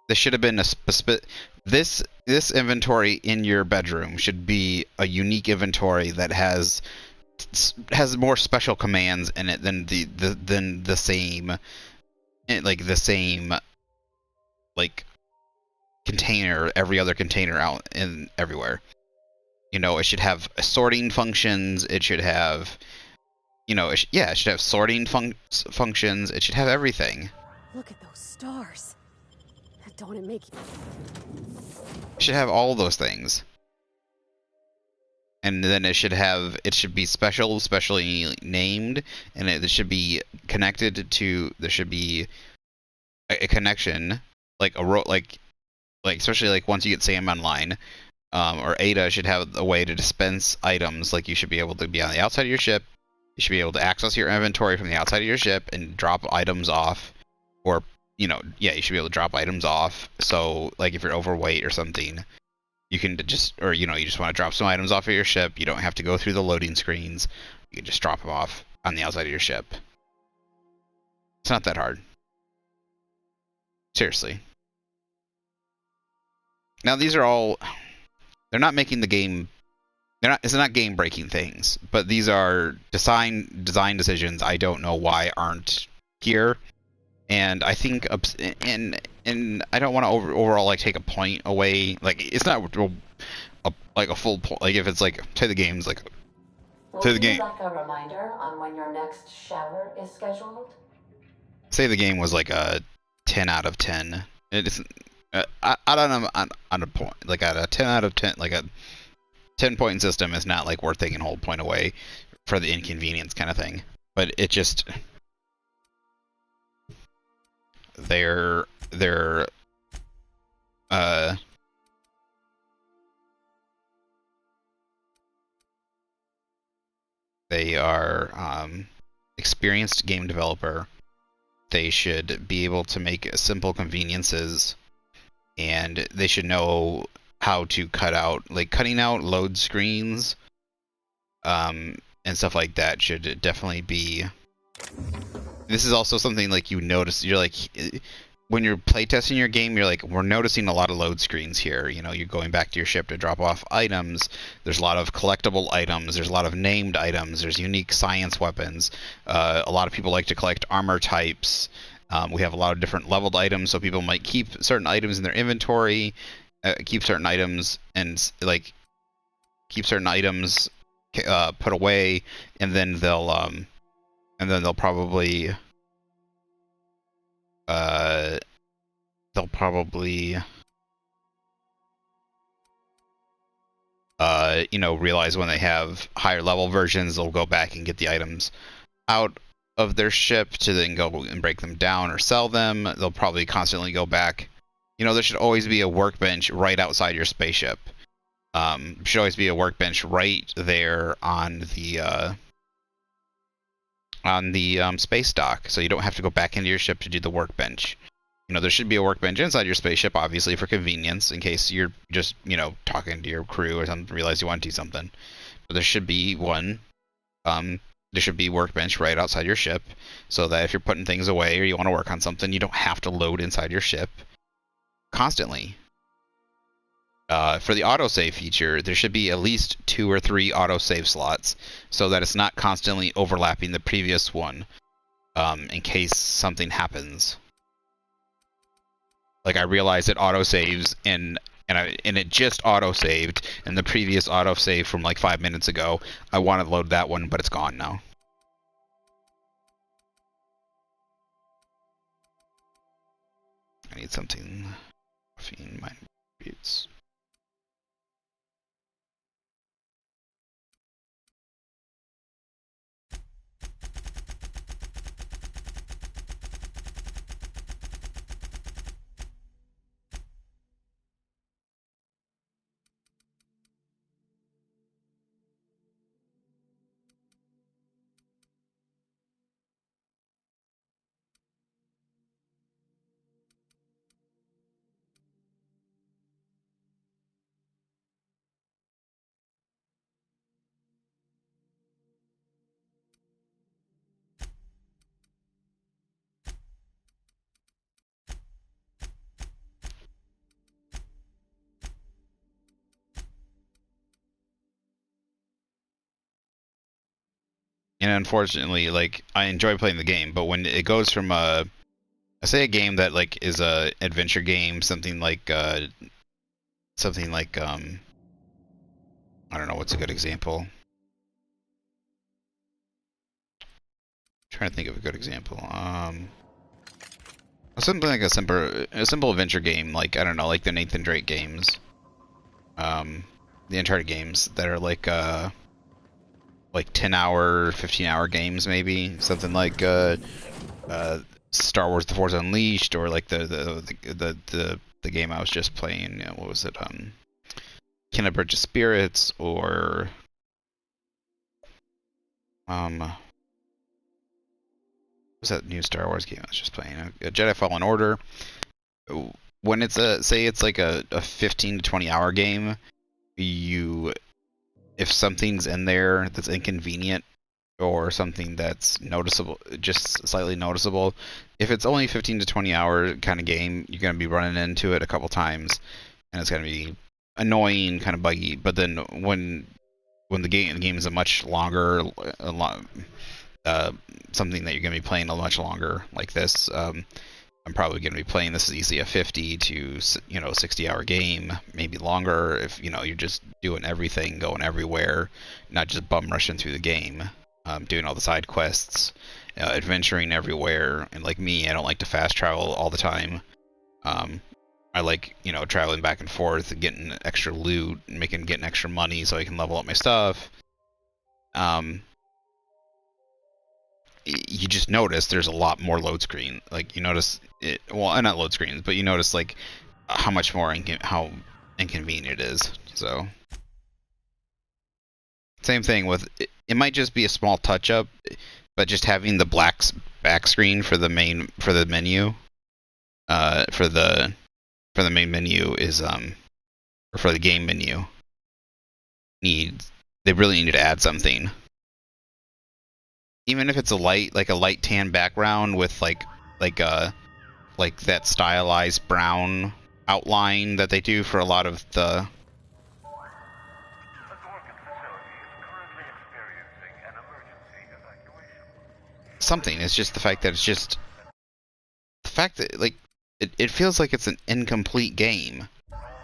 Speaker 1: This should have been a this inventory in your bedroom should be a unique inventory that has more special commands in it than the same container, every other container out in everywhere. You know, it should have sorting functions. It should have, you know, it should have sorting functions. It should have everything.
Speaker 9: Look at those stars. Don't it make you...
Speaker 1: It should have all those things. And then it should be specially named, and it should be connected to, there should be a connection, like especially like once you get Sam online, or Ada should have a way to dispense items. Like you should be able to be on the outside of your ship, you should be able to access your inventory from the outside of your ship and drop items off, or you should be able to drop items off. So like if you're overweight or something, you can just, or you just want to drop some items off of your ship, you don't have to go through the loading screens. You can just drop them off on the outside of your ship. It's not that hard. Seriously. Now these are all, they're not making the game, it's not game breaking things, but these are design decisions I don't know why aren't here. And I think, and I don't want to overall like take a point away. Like it's not like a full point. Like if it's like to the game's like to the game.
Speaker 5: Would you like a reminder on when your next shower is scheduled?
Speaker 1: Say the game was like a 10 out of 10. It's I don't know on a point like at a 10 out of 10, like a 10-point system is not like worth taking a whole point away for the inconvenience kind of thing. But it just. They are experienced game developer. They should be able to make simple conveniences, and they should know how to cutting out load screens, and stuff like that should definitely be. This is also something like you notice, you're like, when you're playtesting your game, you're like, we're noticing a lot of load screens here. You know, you're going back to your ship to drop off items. There's a lot of collectible items. There's a lot of named items. There's unique science weapons. A lot of people like to collect armor types. We have a lot of different leveled items, so people might keep certain items in their inventory, keep certain items put away, and then they'll probably realize when they have higher level versions, they'll go back and get the items out of their ship to then go and break them down or sell them. They'll probably constantly go back. There should always be a workbench right outside your spaceship. Should always be a workbench right there on the space dock, so you don't have to go back into your ship to do the workbench. You know, there should be a workbench inside your spaceship, obviously, for convenience, in case you're just, you know, talking to your crew or something, realize you want to do something. But there should be one, there should be a workbench right outside your ship, so that if you're putting things away or you want to work on something, you don't have to load inside your ship constantly. For the autosave feature, there should be at least 2 or 3 autosave slots, so that it's not constantly overlapping the previous one, in case something happens. Like, I realized it autosaves, and it just autosaved, and the previous autosave from like 5 minutes ago, I wanted to load that one, but it's gone now. I need something. Morphine, mind attributes. And unfortunately, like, I enjoy playing the game, but when it goes from I say a game that like is a adventure game, something like I don't know, what's a good example? Trying to think of a good example. Something like a simple adventure game, like, I don't know, like the Nathan Drake games, the Uncharted games that are like 10-hour, 15-hour games, maybe something like Star Wars: The Force Unleashed, or like the game I was just playing. What was it? Kindred Bridge of Spirits, or what was that new Star Wars game I was just playing? Jedi Fallen Order. When it's say it's like a 15 to 20 hour game, if something's in there that's inconvenient or something that's noticeable, just slightly noticeable, if it's only 15 to 20 hour kind of game, you're going to be running into it a couple times, and it's going to be annoying, kind of buggy. But then when the game is a much longer, something that you're going to be playing a much longer, like this, I'm probably going to be playing this as easily a 50 to 60 hour game, maybe longer, if you're just doing everything, going everywhere, not just bum rushing through the game, doing all the side quests, adventuring everywhere. And like me, I don't like to fast travel all the time. I like traveling back and forth and getting extra loot and getting extra money so I can level up my stuff. You just notice there's a lot more load screen. Like, you notice it, well, not load screens, but you notice like how much more how inconvenient it is. So same thing with it might just be a small touch up, but just having the black back screen for the menu for the main menu is or for the game menu they really need to add something. Even if it's a light tan background with like that stylized brown outline that they do for a lot of the something. It's just the fact that like it feels like it's an incomplete game.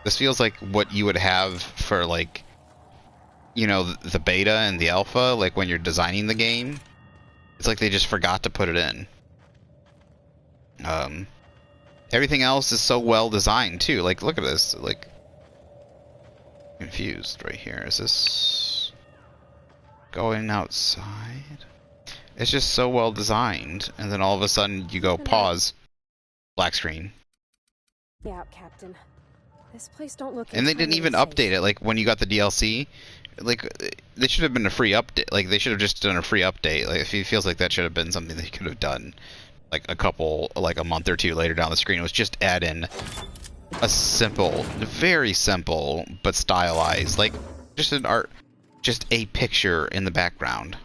Speaker 1: This feels like what you would have for like the beta and the alpha, like when you're designing the game. It's like they just forgot to put it in. Everything else is so well designed too. Like, look at this. Like, confused right here. Is this going outside? It's just so well designed, and then all of a sudden you go pause, black screen.
Speaker 9: Yeah, Captain. This place don't look.
Speaker 1: And they didn't even
Speaker 9: entirely
Speaker 1: update it. Like when you got the DLC, like they should have been a free update. Like they should have just done a free update. Like it feels like that should have been something they could have done, like a month or two later down the screen. It was just add in a simple, very simple but stylized, like just a picture in the background.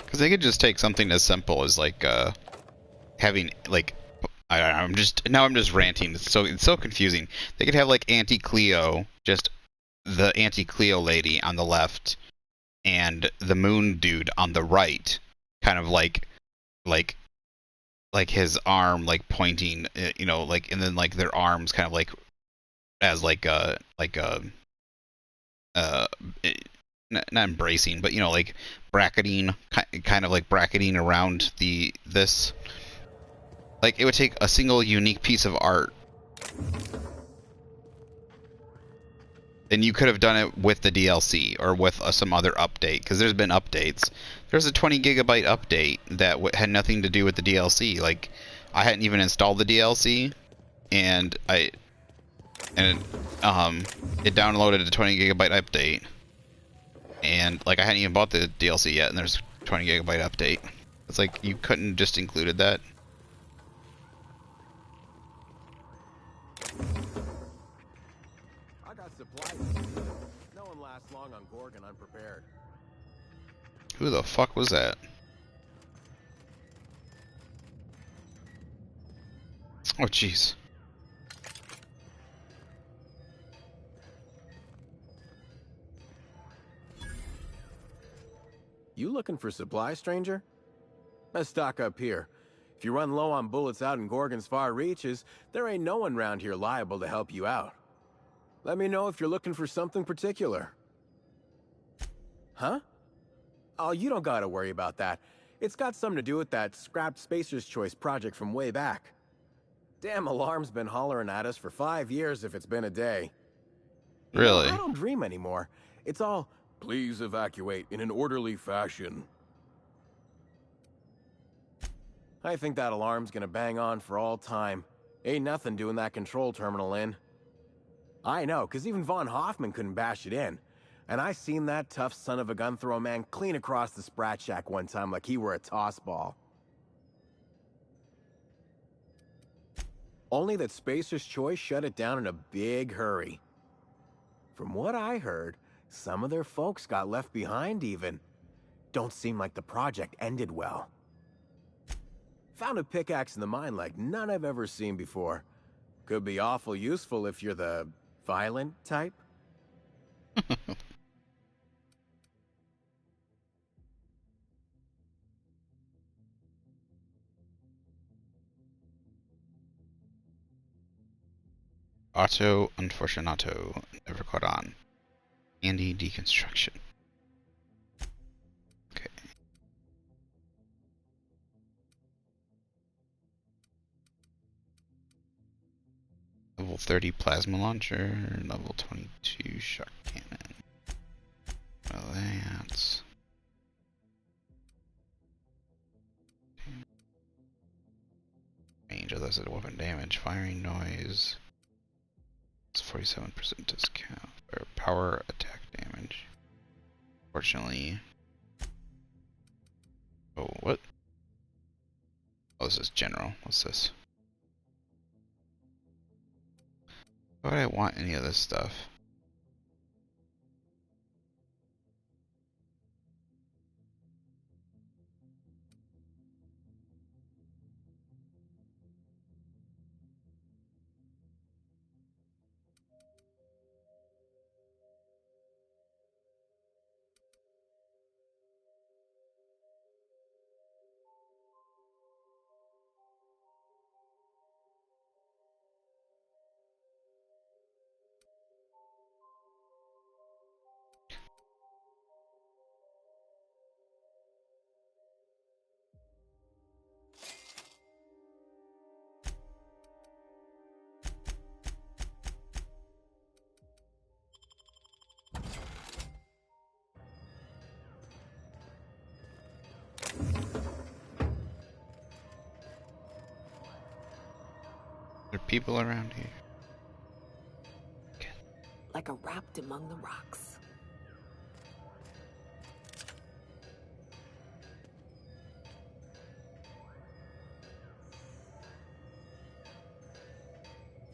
Speaker 1: Because they could just take something as simple as like having like I'm just ranting. It's so confusing. They could have like Auntie Cleo, just the Auntie Cleo lady on the left, and the Moon dude on the right, kind of like his arm like pointing, you know, like, and then like their arms kind of like as not embracing, but you know, like bracketing, kind of like bracketing around this. Like it would take a single unique piece of art, and you could have done it with the DLC or with some other update, because there's been updates. There's a 20 gigabyte update that had nothing to do with the DLC. Like I hadn't even installed the DLC, and it downloaded a 20 gigabyte update. And like I hadn't even bought the DLC yet, and there's a 20 gigabyte update. It's like you couldn't just included that.
Speaker 4: I got supplies. No one lasts long on Gorgon unprepared.
Speaker 1: Who the fuck was that? Oh jeez.
Speaker 4: You looking for supplies, stranger? Let's stock up here. If you run low on bullets out in Gorgon's far reaches, there ain't no one round here liable to help you out. Let me know if you're looking for something particular. Huh? Oh, you don't gotta worry about that. It's got something to do with that scrapped Spacer's Choice project from way back. Damn alarm's been hollering at us for 5 years if it's been a day.
Speaker 1: Really?
Speaker 4: You know, I don't dream anymore. It's all, please evacuate in an orderly fashion. I think that alarm's gonna bang on for all time. Ain't nothing doing that control terminal in. I know, 'cause even Von Hoffman couldn't bash it in. And I seen that tough son of a gun throw man clean across the Sprat Shack one time like he were a toss ball. Only that Spacer's Choice shut it down in a big hurry. From what I heard, some of their folks got left behind even. Don't seem like the project ended well. Found a pickaxe in the mine like none I've ever seen before. Could be awful useful if you're the violent type.
Speaker 1: Auto Unfortunato, never caught on. Andy Deconstruction. Okay. Level 30 plasma launcher, level 22 shock cannon. Well, that's... Range, others at weapon damage, firing noise. It's 47% discount. Or power attack damage. Fortunately. Oh, what? Oh, this is general. What's this? Why would I want any of this stuff? There are people around here.
Speaker 12: Like a wrapped among the rocks.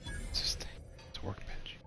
Speaker 1: What's this thing? It's a workbench.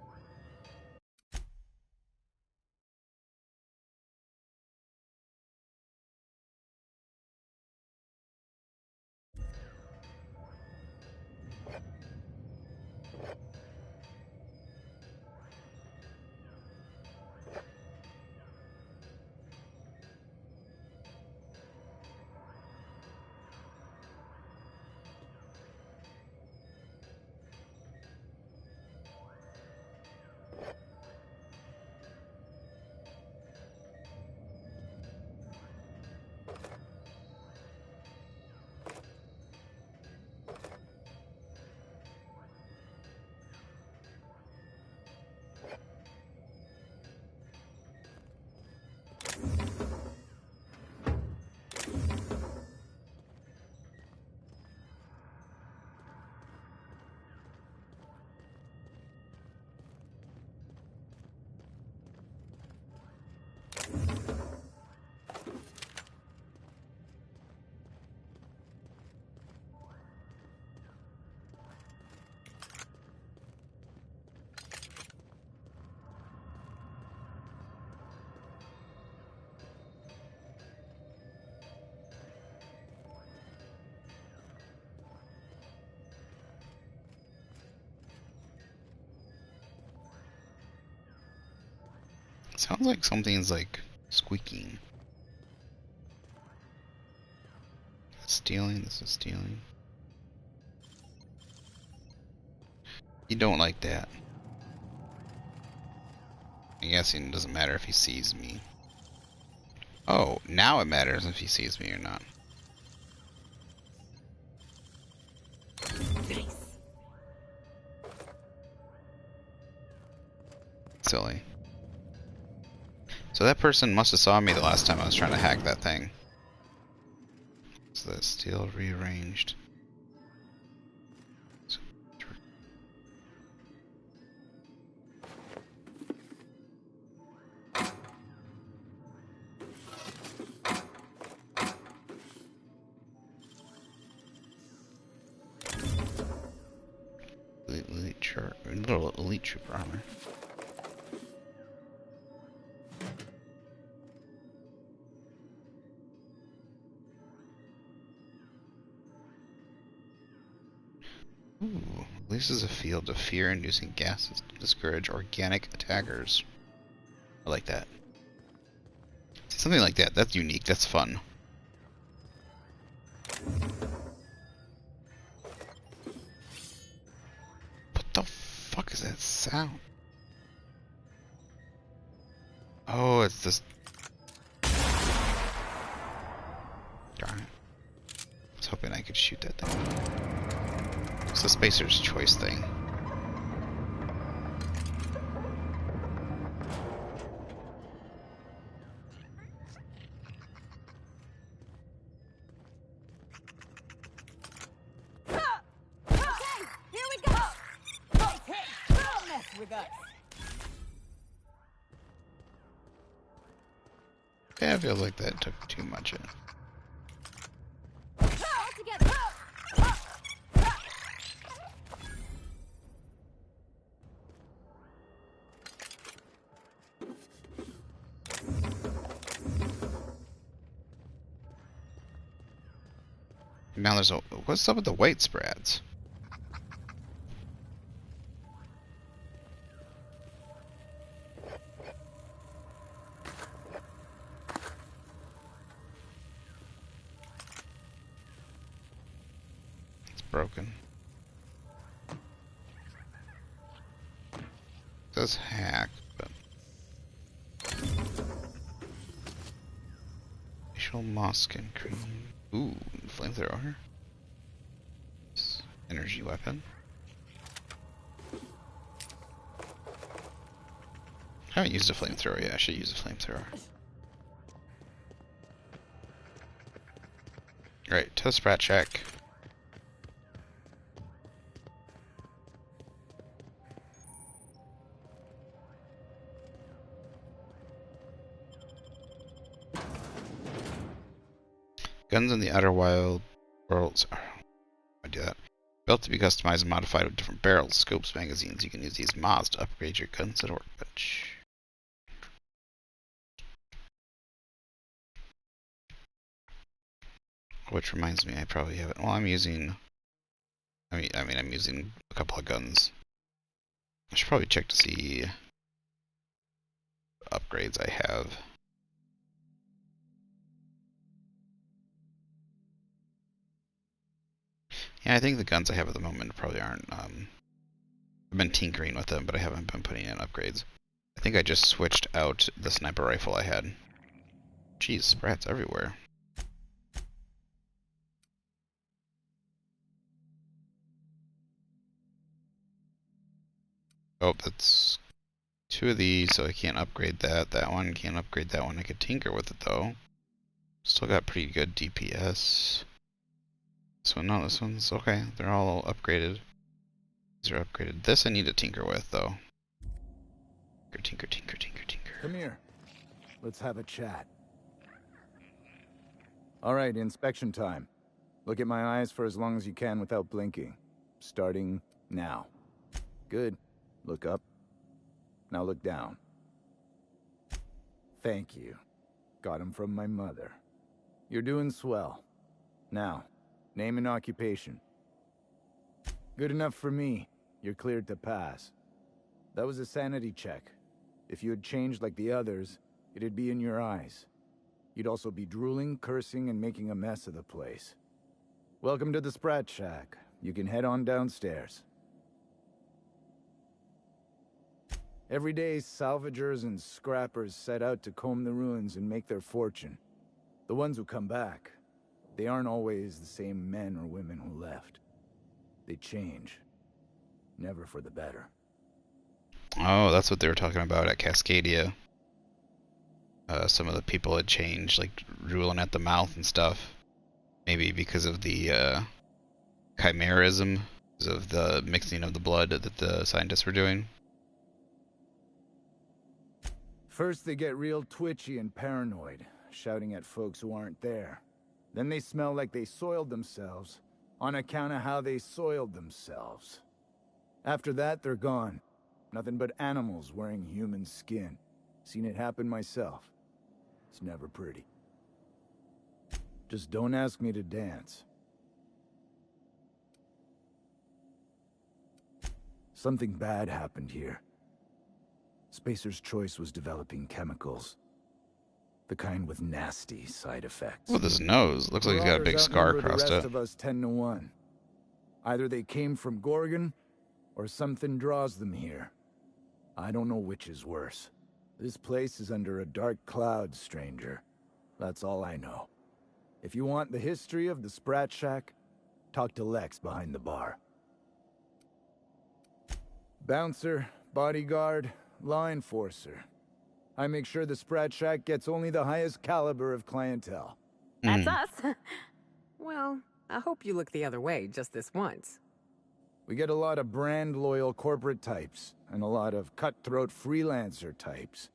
Speaker 1: Sounds like something's like squeaking. Stealing, this is stealing. You don't like that. I'm guessing it doesn't matter if he sees me. Oh, now it matters if he sees me or not.
Speaker 12: Nice.
Speaker 1: Silly. So that person must have saw me the last time I was trying to hack that thing. So that's still rearranged. Little elite trooper armor. Ooh, releases a field of fear-inducing gases to discourage organic attackers. I like that. Something like that. That's unique. That's fun. What the fuck is that sound? Oh, it's this. Darn it. I was hoping I could shoot that thing. It's the Spacer's Choice thing. Yeah, it feels like that took too much in. Now there's a... What's up with the white sprats? It's broken. It says hack, but... Facial mask and cream. Ooh, flamethrower. Energy weapon. I haven't used a flamethrower yet. I should use a flamethrower. Right, to the Sprat Shack. Guns in the Outer Wild Worlds. I do that. Built to be customized and modified with different barrels, scopes, magazines. You can use these mods to upgrade your guns at a workbench. Which reminds me, I probably haven't. Well, I'm using. I'm using a couple of guns. I should probably check to see what upgrades I have. Yeah, I think the guns I have at the moment probably aren't. I've been tinkering with them, but I haven't been putting in upgrades. I think I just switched out the sniper rifle I had. Jeez, sprats everywhere. Oh, that's 2 of these, so I can't upgrade that. That one can't upgrade that one. I could tinker with it though. Still got pretty good DPS. So no, this one's okay. They're all upgraded. These are upgraded. This I need to tinker with though. Tinker.
Speaker 2: Come here. Let's have a chat. Alright, inspection time. Look at my eyes for as long as you can without blinking. Starting now. Good. Look up. Now look down. Thank you. Got him from my mother. You're doing swell. Now, name and occupation. Good enough for me. You're cleared to pass. That was a sanity check. If you had changed like the others, it'd be in your eyes. You'd also be drooling, cursing, and making a mess of the place. Welcome to the Sprat Shack. You can head on downstairs. Every day, salvagers and scrappers set out to comb the ruins and make their fortune. The ones who come back, they aren't always the same men or women who left. They change. Never for the better.
Speaker 1: Oh, that's what they were talking about at Cascadia. Some of the people had changed, like drooling at the mouth and stuff. Maybe because of the chimerism, because of the mixing of the blood that the scientists were doing.
Speaker 2: First they get real twitchy and paranoid, shouting at folks who aren't there. Then they smell like they soiled themselves, on account of how they soiled themselves. After that, they're gone. Nothing but animals wearing human skin. Seen it happen myself. It's never pretty. Just don't ask me to dance. Something bad happened here. Spacer's Choice was developing chemicals. The kind with nasty side effects.
Speaker 1: With his nose. Looks like he's got a big scar across it.
Speaker 2: The rest of us 10-1. Either they came from Gorgon, or something draws them here. I don't know which is worse. This place is under a dark cloud, stranger. That's all I know. If you want the history of the Sprat Shack, talk to Lex behind the bar. Bouncer, bodyguard, law enforcer. I make sure the Sprat Shack gets only the highest caliber of clientele.
Speaker 12: That's us. Well, I hope you look the other way just this once.
Speaker 2: We get a lot of brand-loyal corporate types, and a lot of cutthroat freelancer types.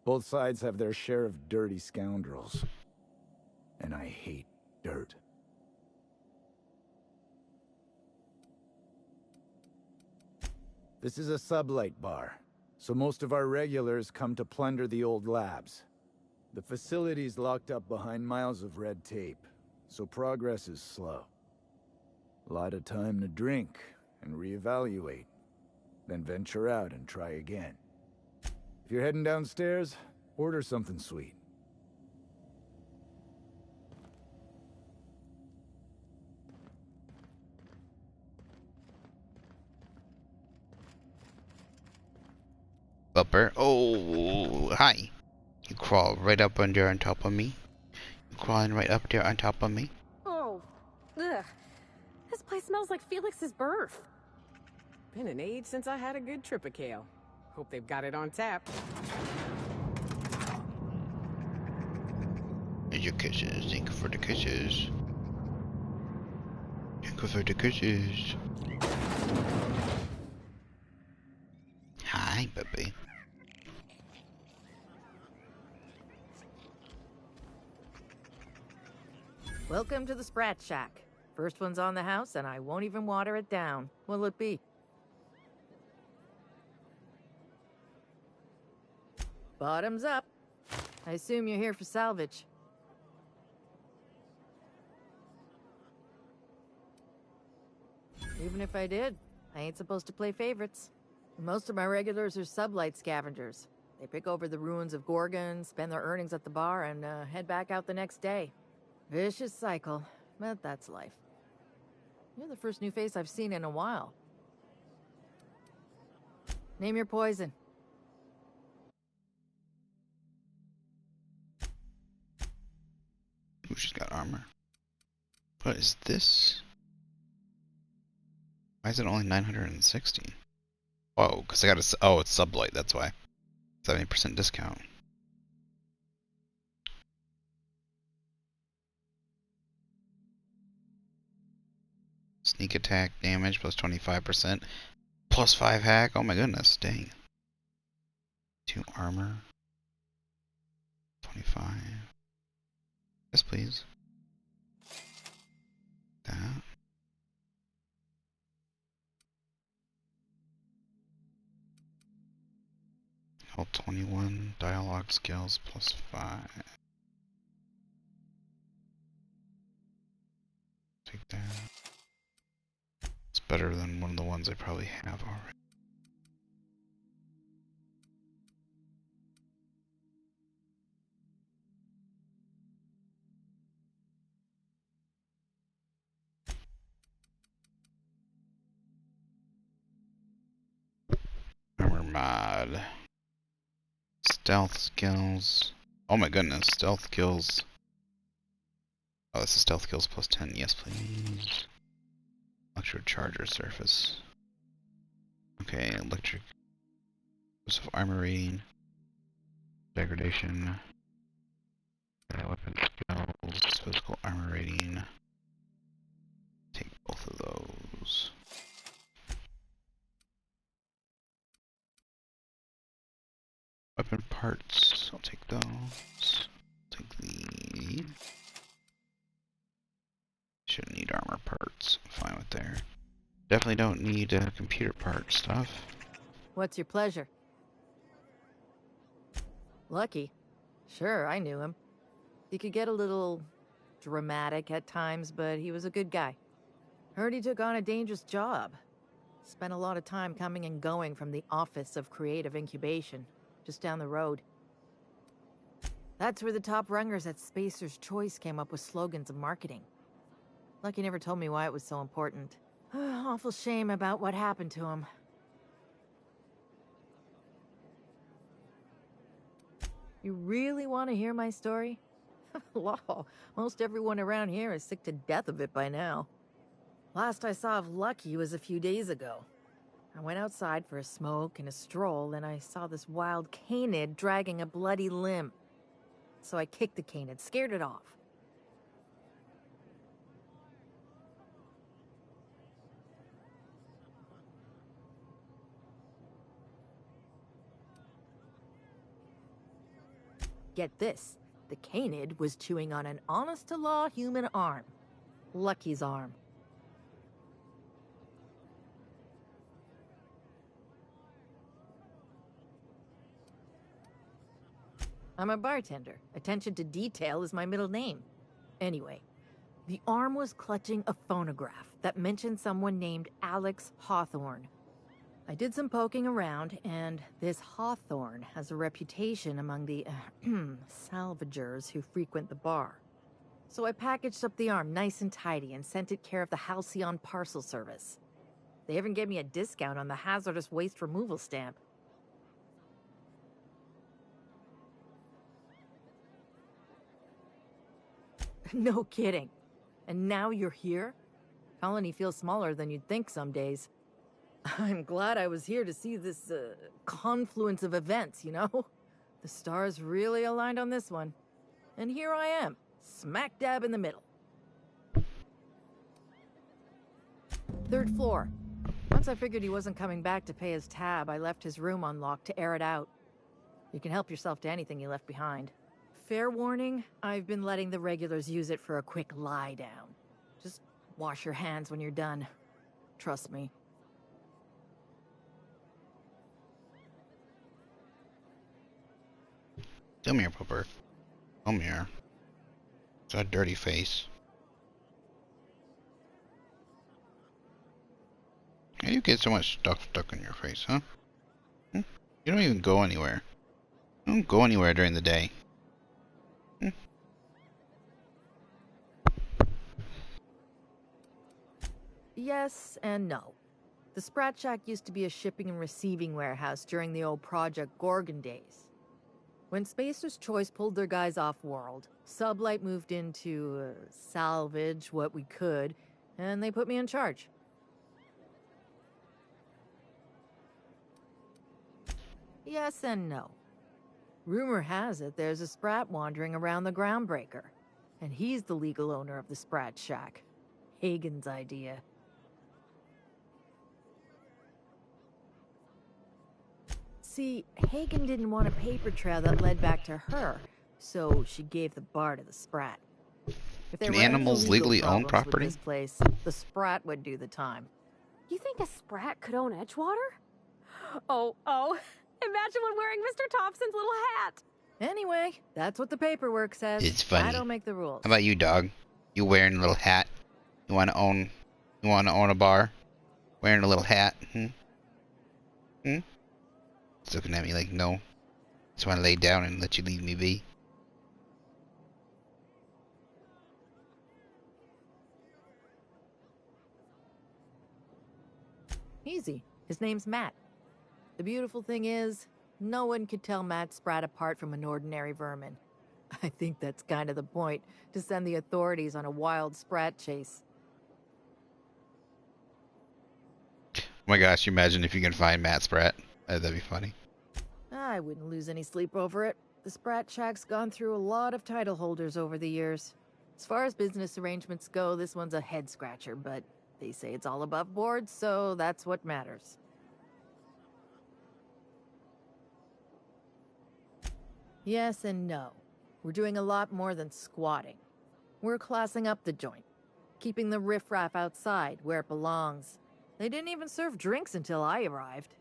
Speaker 2: Both sides have their share of dirty scoundrels. And I hate dirt. This is a sublight bar, so most of our regulars come to plunder the old labs. The facility's locked up behind miles of red tape, so progress is slow.
Speaker 17: A lot of time to drink and reevaluate, then venture out and try again. If you're heading downstairs, order something sweet.
Speaker 1: Bumper. Oh, hi. You crawl right up under on top of me. You crawling right up there on top of me.
Speaker 9: Oh, ugh. This place smells like Felix's birth.
Speaker 12: Been an age since I had a good Tripicail. Hope they've got it on tap.
Speaker 1: Here's your kisses. Thank you for the kisses. Thank you for the kisses. Hi, baby.
Speaker 18: Welcome to the Sprat Shack. First one's on the house, and I won't even water it down. What'll it be? Bottoms up. I assume you're here for salvage. Even if I did, I ain't supposed to play favorites. Most of my regulars are sublight scavengers. They pick over the ruins of Gorgon, spend their earnings at the bar, and head back out the next day. Vicious cycle, but that's life. You're the first new face I've seen in a while. Name your poison.
Speaker 1: Ooh, she's got armor. What is this? Why is it only 960? Whoa, because I got a... Oh, it's sublight, that's why. 70% discount. Sneak attack damage plus 25%. Plus 5 hack. Oh my goodness, dang. 2 armor. 25. Yes, please. That. Hold 21. Dialogue skills plus 5. Take that. It's better than one of the ones I probably have already. Armor mod. Stealth skills. Oh my goodness, stealth kills. Oh, this is stealth kills plus 10. Yes, please. Electro charger surface. Okay, electric. Of armor rating. Degradation. Weapon skills. Physical armor rating. Take both of those. Weapon parts. I'll take those. Take the. Shouldn't need armor parts. I'm fine with there. Definitely don't need computer part stuff.
Speaker 18: What's your pleasure? Lucky. Sure, I knew him. He could get a little dramatic at times, but he was a good guy. Heard he took on a dangerous job. Spent a lot of time coming and going from the Office of Creative Incubation, just down the road. That's where the top rungers at Spacer's Choice came up with slogans and marketing. Lucky never told me why it was so important. Awful shame about what happened to him. You really want to hear my story? Law, most everyone around here is sick to death of it by now. Last I saw of Lucky was a few days ago. I went outside for a smoke and a stroll, and I saw this wild canid dragging a bloody limb. So I kicked the canid, scared it off. Get this, the canid was chewing on an honest-to-law human arm. Lucky's arm. I'm a bartender. Attention to detail is my middle name. Anyway, The arm was clutching a phonograph that mentioned someone named Alex Hawthorne. I did some poking around, and this Hawthorne has a reputation among the salvagers who frequent the bar. So I packaged up the arm nice and tidy and sent it care of the Halcyon Parcel Service. They even gave me a discount on the hazardous waste removal stamp. No kidding. And now you're here? Colony feels smaller than you'd think some days. I'm glad I was here to see this confluence of events, you know? The stars really aligned on this one. And here I am, smack dab in the middle. 3rd floor. Once I figured he wasn't coming back to pay his tab, I left his room unlocked to air it out. You can help yourself to anything you left behind. Fair warning, I've been letting the regulars use it for a quick lie down. Just wash your hands when you're done. Trust me.
Speaker 1: Come here, Pooper. Come here. It's a dirty face. How do you get so much stuff stuck on your face, huh? You don't even go anywhere. You don't go anywhere during the day.
Speaker 18: Yes and no. The Sprat Shack used to be a shipping and receiving warehouse during the old Project Gorgon days. When Spacer's Choice pulled their guys off-world, Sublight moved in to salvage what we could, and they put me in charge. Yes and no. Rumor has it there's a Sprat wandering around the Groundbreaker, and he's the legal owner of the Sprat Shack. Hagen's idea. See, Hagen didn't want a paper trail that led back to her, so she gave the bar to the Sprat. If there
Speaker 1: Can
Speaker 18: were any
Speaker 1: animals
Speaker 18: legal
Speaker 1: legally own
Speaker 18: problems with
Speaker 1: property?
Speaker 18: this place, the Sprat would do the time.
Speaker 9: You think a Sprat could own Edgewater? Oh, imagine one wearing Mr. Thompson's little hat.
Speaker 18: Anyway, that's what the paperwork says.
Speaker 1: It's funny.
Speaker 18: I don't make the rules.
Speaker 1: How about you, dog? You wearing a little hat? You want to own a bar? Wearing a little hat? He's looking at me like, no. Just want to lay down and let you leave me be.
Speaker 18: Easy. His name's Matt. The beautiful thing is, no one could tell Matt Sprat apart from an ordinary vermin. I think that's kind of the point, to send the authorities on a wild Sprat chase.
Speaker 1: Oh my gosh, you imagine if you can find Matt Sprat. That'd be funny.
Speaker 18: I wouldn't lose any sleep over it. The Sprat Shack's gone through a lot of title holders over the years. As far as business arrangements go, this one's a head-scratcher, but they say it's all above board, so that's what matters. Yes and no. We're doing a lot more than squatting. We're classing up the joint, keeping the riffraff outside where it belongs. They didn't even serve drinks until I arrived.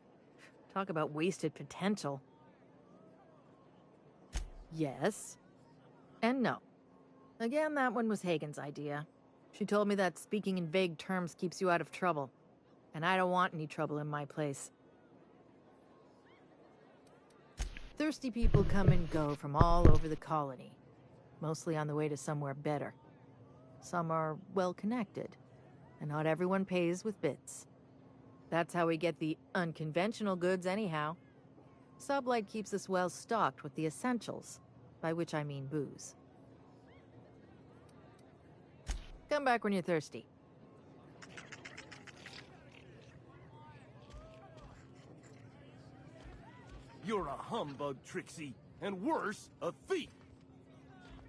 Speaker 18: Talk about wasted potential. Yes. And no. Again, that one was Hagen's idea. She told me that speaking in vague terms keeps you out of trouble. And I don't want any trouble in my place. Thirsty people come and go from all over the colony. Mostly on the way to somewhere better. Some are well-connected. And not everyone pays with bits. That's how we get the unconventional goods anyhow. Sublight keeps us well stocked with the essentials, by which I mean booze. Come back when you're thirsty.
Speaker 8: You're a humbug, Trixie, and worse, a thief.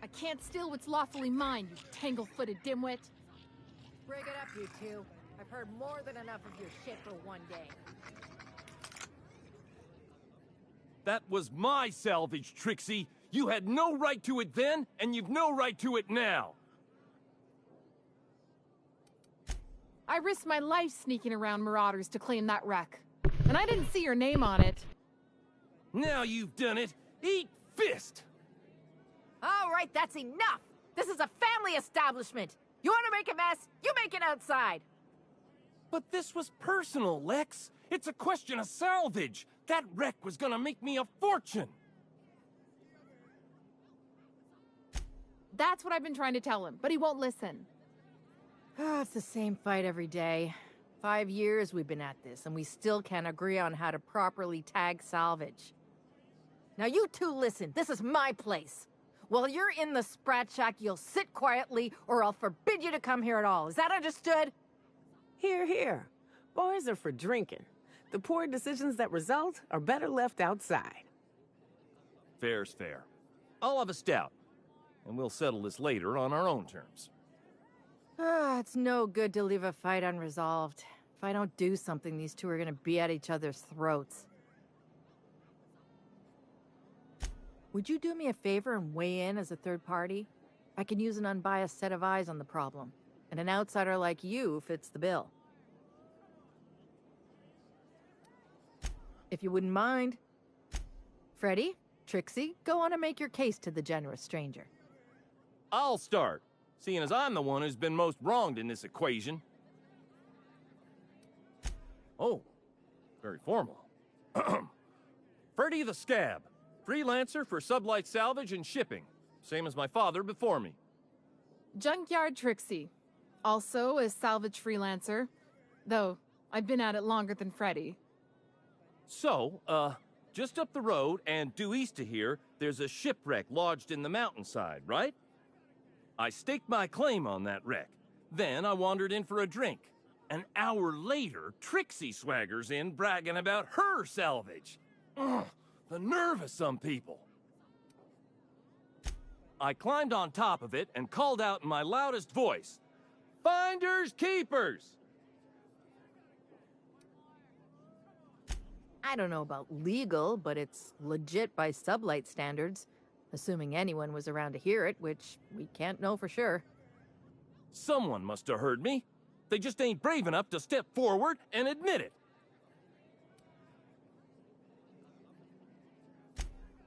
Speaker 21: I can't steal what's lawfully mine, you tangle-footed dimwit.
Speaker 18: Break it up, you two. I've heard more than enough of your shit for one day.
Speaker 8: That was my salvage, Trixie. You had no right to it then, and you've no right to it now.
Speaker 21: I risked my life sneaking around Marauders to claim that wreck. And I didn't see your name on it.
Speaker 8: Now you've done it. Eat fist!
Speaker 18: All right, that's enough! This is a family establishment!
Speaker 12: You want to make a mess? You make it outside.
Speaker 22: But this was personal, Lex. It's a question of salvage. That wreck was gonna make me a fortune.
Speaker 21: That's what I've been trying to tell him, but he won't listen.
Speaker 18: It's the same fight every day. 5 years we've been at this, and we still can't agree on how to properly tag salvage. Now you two listen, this is my place. While you're in the Sprat Shack, you'll sit quietly, or I'll forbid you to come here at all. Is that understood?
Speaker 12: Here, here. Bars are for drinking. The poor decisions that result are better left outside.
Speaker 22: Fair's fair. I'll have a stout, and we'll settle this later on our own terms.
Speaker 18: It's no good to leave a fight unresolved. If I don't do something, these two are gonna be at each other's throats. Would you do me a favor and weigh in as a third party? I can use an unbiased set of eyes on the problem, and an outsider like you fits the bill. If you wouldn't mind. Freddy, Trixie, go on and make your case to the generous stranger.
Speaker 22: I'll start, seeing as I'm the one who's been most wronged in this equation. Oh, very formal. Freddy the Scab, freelancer for Sublight Salvage and Shipping, same as my father before me.
Speaker 21: Junkyard Trixie, also a salvage freelancer, though I've been at it longer than Freddy.
Speaker 22: So, just up the road and due east of here, there's a shipwreck lodged in the mountainside, right? I staked my claim on that wreck. Then I wandered in for a drink. An hour later, Trixie swaggers in bragging about her salvage. Ugh, the nerve of some people. I climbed on top of it and called out in my loudest voice, "Finders keepers!"
Speaker 18: I don't know about legal, but it's legit by Sublight standards. Assuming anyone was around to hear it, which we can't know for sure.
Speaker 22: Someone must have heard me. They just ain't brave enough to step forward and admit it.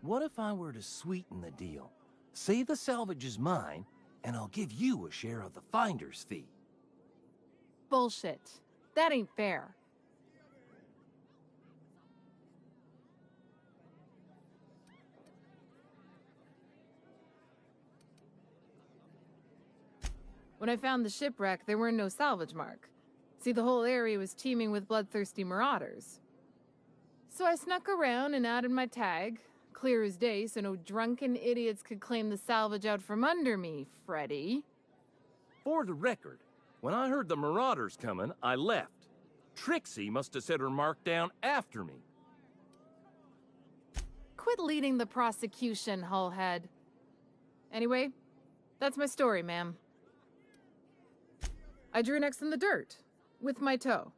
Speaker 22: What if I were to sweeten the deal? Say the salvage is mine, and I'll give you a share of the finder's fee.
Speaker 21: Bullshit. That ain't fair. When I found the shipwreck, there were no salvage mark. See, the whole area was teeming with bloodthirsty marauders. So I snuck around and added my tag, clear as day, so no drunken idiots could claim the salvage out from under me, Freddy.
Speaker 22: For the record, when I heard the marauders coming, I left. Trixie must have set her mark down after me.
Speaker 21: Quit leading the prosecution, Hullhead. Anyway, that's my story, ma'am. I drew X in the dirt, with my toe.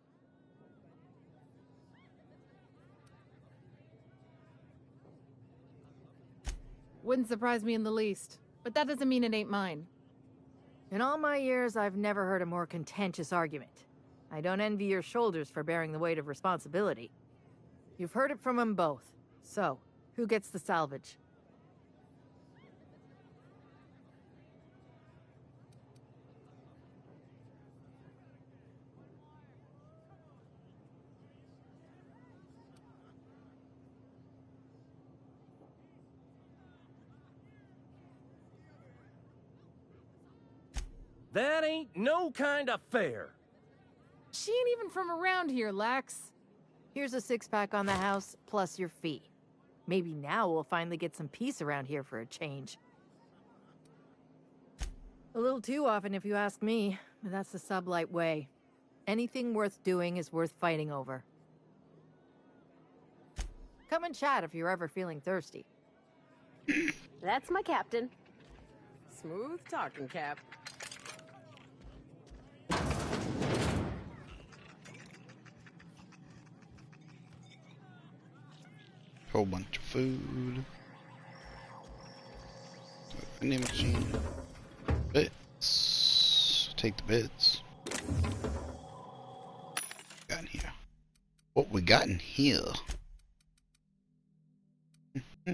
Speaker 21: Wouldn't surprise me in the least, but that doesn't mean it ain't mine.
Speaker 18: In all my years, I've never heard a more contentious argument. I don't envy your shoulders for bearing the weight of responsibility. You've heard it from them both. So, who gets the salvage?
Speaker 22: That ain't no kind of fair.
Speaker 21: She ain't even from around here, Lex.
Speaker 18: Here's a 6-pack on the house, plus your fee. Maybe now we'll finally get some peace around here for a change. A little too often, if you ask me, but that's the Sublight way. Anything worth doing is worth fighting over. Come and chat if you're ever feeling thirsty.
Speaker 9: That's my captain.
Speaker 12: Smooth talking, Cap.
Speaker 1: Whole bunch of food. Vending machine. Bits. Take the bits. Got in here. What we got in here?
Speaker 3: Show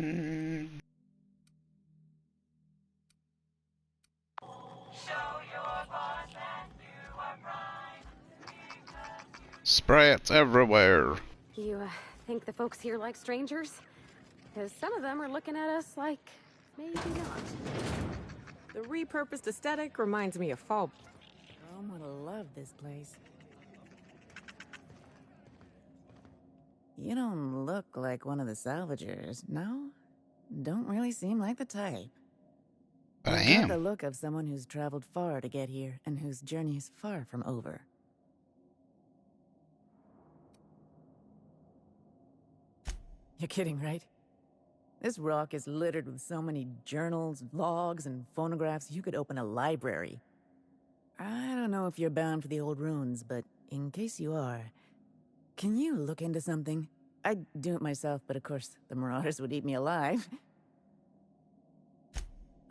Speaker 3: your body.
Speaker 1: Sprats everywhere.
Speaker 9: You think the folks here like strangers? Because some of them are looking at us like maybe not.
Speaker 12: The repurposed aesthetic reminds me of Fall. I'm gonna love this place.
Speaker 3: You don't look like one of the salvagers, no? Don't really seem like the type.
Speaker 1: But I
Speaker 3: You got
Speaker 1: am.
Speaker 3: the look of someone who's traveled far to get here and whose journey is far from over. You're kidding, right? This rock is littered with so many journals, logs, and phonographs you could open a library. I don't know if you're bound for the old ruins, but in case you are, can you look into something? I'd do it myself, but of course, the Marauders would eat me alive.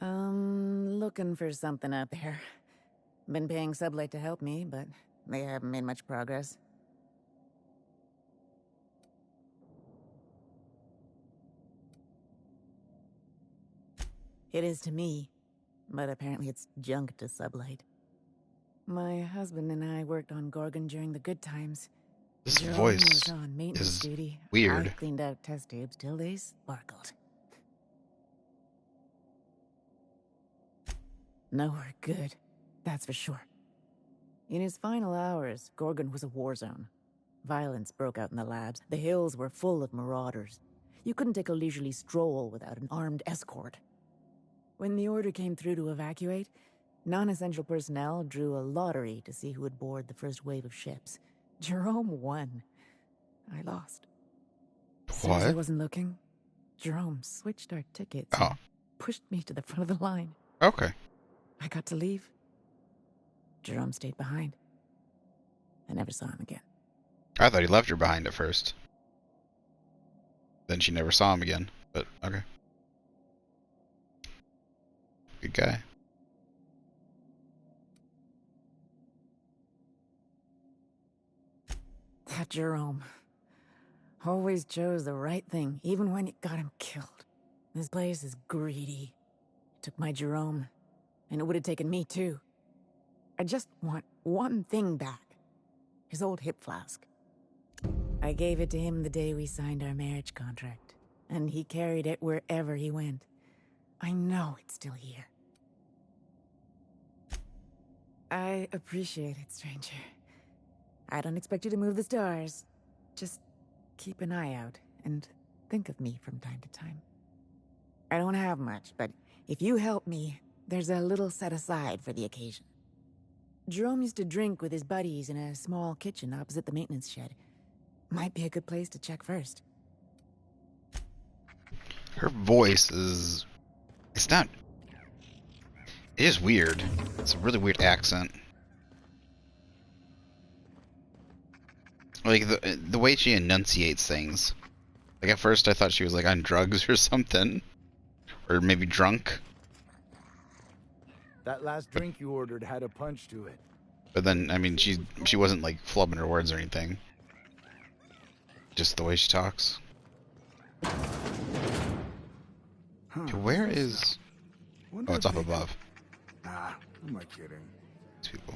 Speaker 3: Looking for something out there. Been paying Sublight to help me, but they haven't made much progress. It is to me, but apparently it's junk to Sublight. My husband and I worked on Gorgon during the good times.
Speaker 1: This
Speaker 3: Jerome
Speaker 1: voice
Speaker 3: was on maintenance
Speaker 1: is
Speaker 3: duty.
Speaker 1: weird.
Speaker 3: I cleaned out test tubes till they sparkled. Nowhere good, that's for sure. In his final hours, Gorgon was a war zone. Violence broke out in the labs. The hills were full of marauders. You couldn't take a leisurely stroll without an armed escort. When the order came through to evacuate, non-essential personnel drew a lottery to see who would board the first wave of ships. Jerome won. I lost. Since I
Speaker 1: What?
Speaker 3: wasn't looking, Jerome switched our tickets
Speaker 1: Oh.
Speaker 3: and pushed me to the front of the line.
Speaker 1: Okay.
Speaker 3: I got to leave. Jerome stayed behind. I never saw him again.
Speaker 1: I thought he left her behind at first. Then she never saw him again. But okay. Good guy.
Speaker 3: That Jerome always chose the right thing, even when it got him killed. This place is greedy. It took my Jerome, and it would have taken me too. I just want one thing back. His old hip flask. I gave it to him the day we signed our marriage contract, and he carried it wherever he went. I know it's still here. I appreciate it, stranger. I don't expect you to move the stars. Just keep an eye out and think of me from time to time. I don't have much, but if you help me, there's a little set aside for the occasion. Jerome used to drink with his buddies in a small kitchen opposite the maintenance shed. Might be a good place to check first.
Speaker 1: Her voice is... It's not... It is weird. It's a really weird accent. Like, the way she enunciates things. Like, at first I thought she was, like, on drugs or something. Or maybe drunk.
Speaker 17: That last drink you ordered had a punch to it.
Speaker 1: But then, I mean, she wasn't, like, flubbing her words or anything. Just the way she talks. Okay, where is... Oh, it's up above.
Speaker 20: Nah, who am I kidding?
Speaker 1: These people.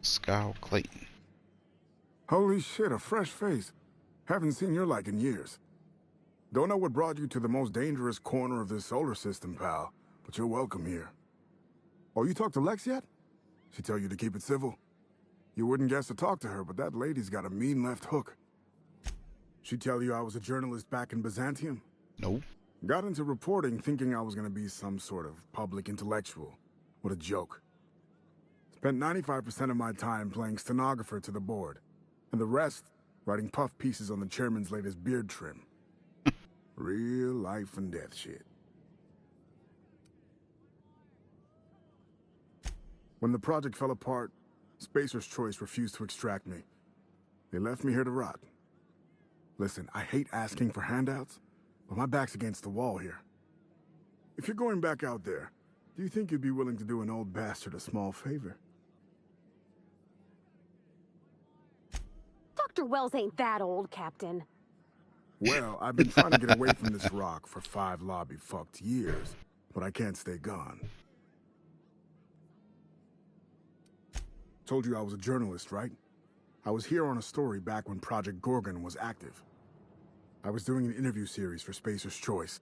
Speaker 1: Scow Clayton.
Speaker 20: Holy shit, a fresh face. Haven't seen your like in years. Don't know what brought you to the most dangerous corner of this solar system, pal, but you're welcome here. Oh, you talked to Lex yet? She tell you to keep it civil? You wouldn't guess to talk to her, but that lady's got a mean left hook. She tell you I was a journalist back in Byzantium?
Speaker 1: No.
Speaker 20: Got into reporting thinking I was gonna be some sort of public intellectual. What a joke. Spent 95% of my time playing stenographer to the board, and the rest writing puff pieces on the chairman's latest beard trim. Real life and death shit. When the project fell apart, Spacer's Choice refused to extract me. They left me here to rot. Listen, I hate asking for handouts, but my back's against the wall here. If you're going back out there, do you think you'd be willing to do an old bastard a small favor?
Speaker 9: Dr. Wells ain't that old, Captain.
Speaker 20: Well, I've been trying to get away from this rock for 5 lobby-fucked years, but I can't stay gone. Told you I was a journalist, right? I was here on a story back when Project Gorgon was active. I was doing an interview series for Spacer's Choice.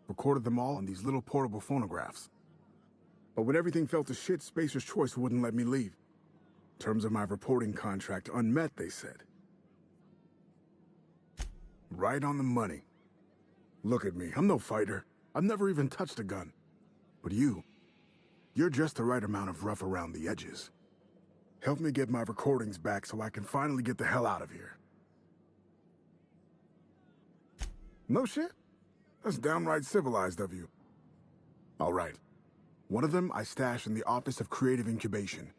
Speaker 20: Recorded them all on these little portable phonographs. But when everything fell to shit, Spacer's Choice wouldn't let me leave. Terms of my reporting contract unmet, they said. Right on the money. Look at me, I'm no fighter. I've never even touched a gun. But you're just the right amount of rough around the edges. Help me get my recordings back so I can finally get the hell out of here. No shit? That's downright civilized of you. All right. One of them I stash in the Office of Creative Incubation,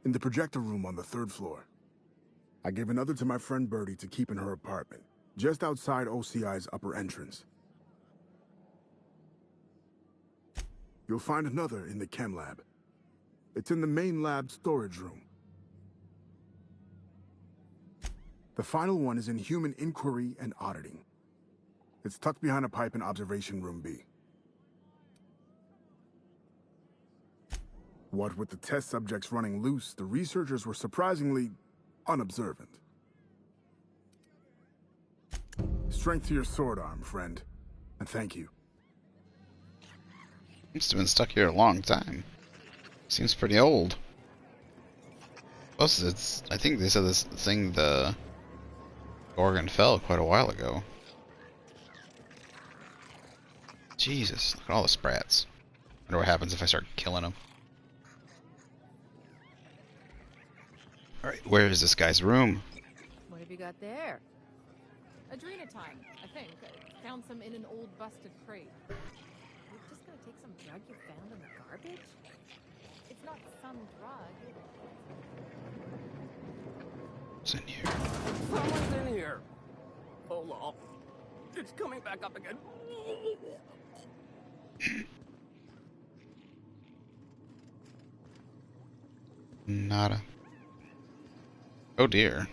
Speaker 20: in the projector room on the 3rd floor. I gave another to my friend Birdie to keep in her apartment, just outside OCI's upper entrance. You'll find another in the chem lab. It's in the main lab storage room. The final one is in human inquiry and auditing. It's tucked behind a pipe in Observation Room B. What with the test subjects running loose, the researchers were surprisingly unobservant. Strength to your sword arm, friend. And thank you.
Speaker 1: Must have been stuck here a long time. Seems pretty old. Plus, I think they said this thing, the Gorgon fell quite a while ago. Jesus, look at all the sprats. Wonder what happens if I start killing them. Alright, where is this guy's room?
Speaker 21: What have you got there? Adrenatine, I think. I found some in an old busted crate.
Speaker 18: You're just gonna take some drug you found in the garbage?
Speaker 21: It's not some drug.
Speaker 1: What's in here?
Speaker 22: Someone's in here. Hold on. It's coming back up again.
Speaker 1: Nada. Oh dear.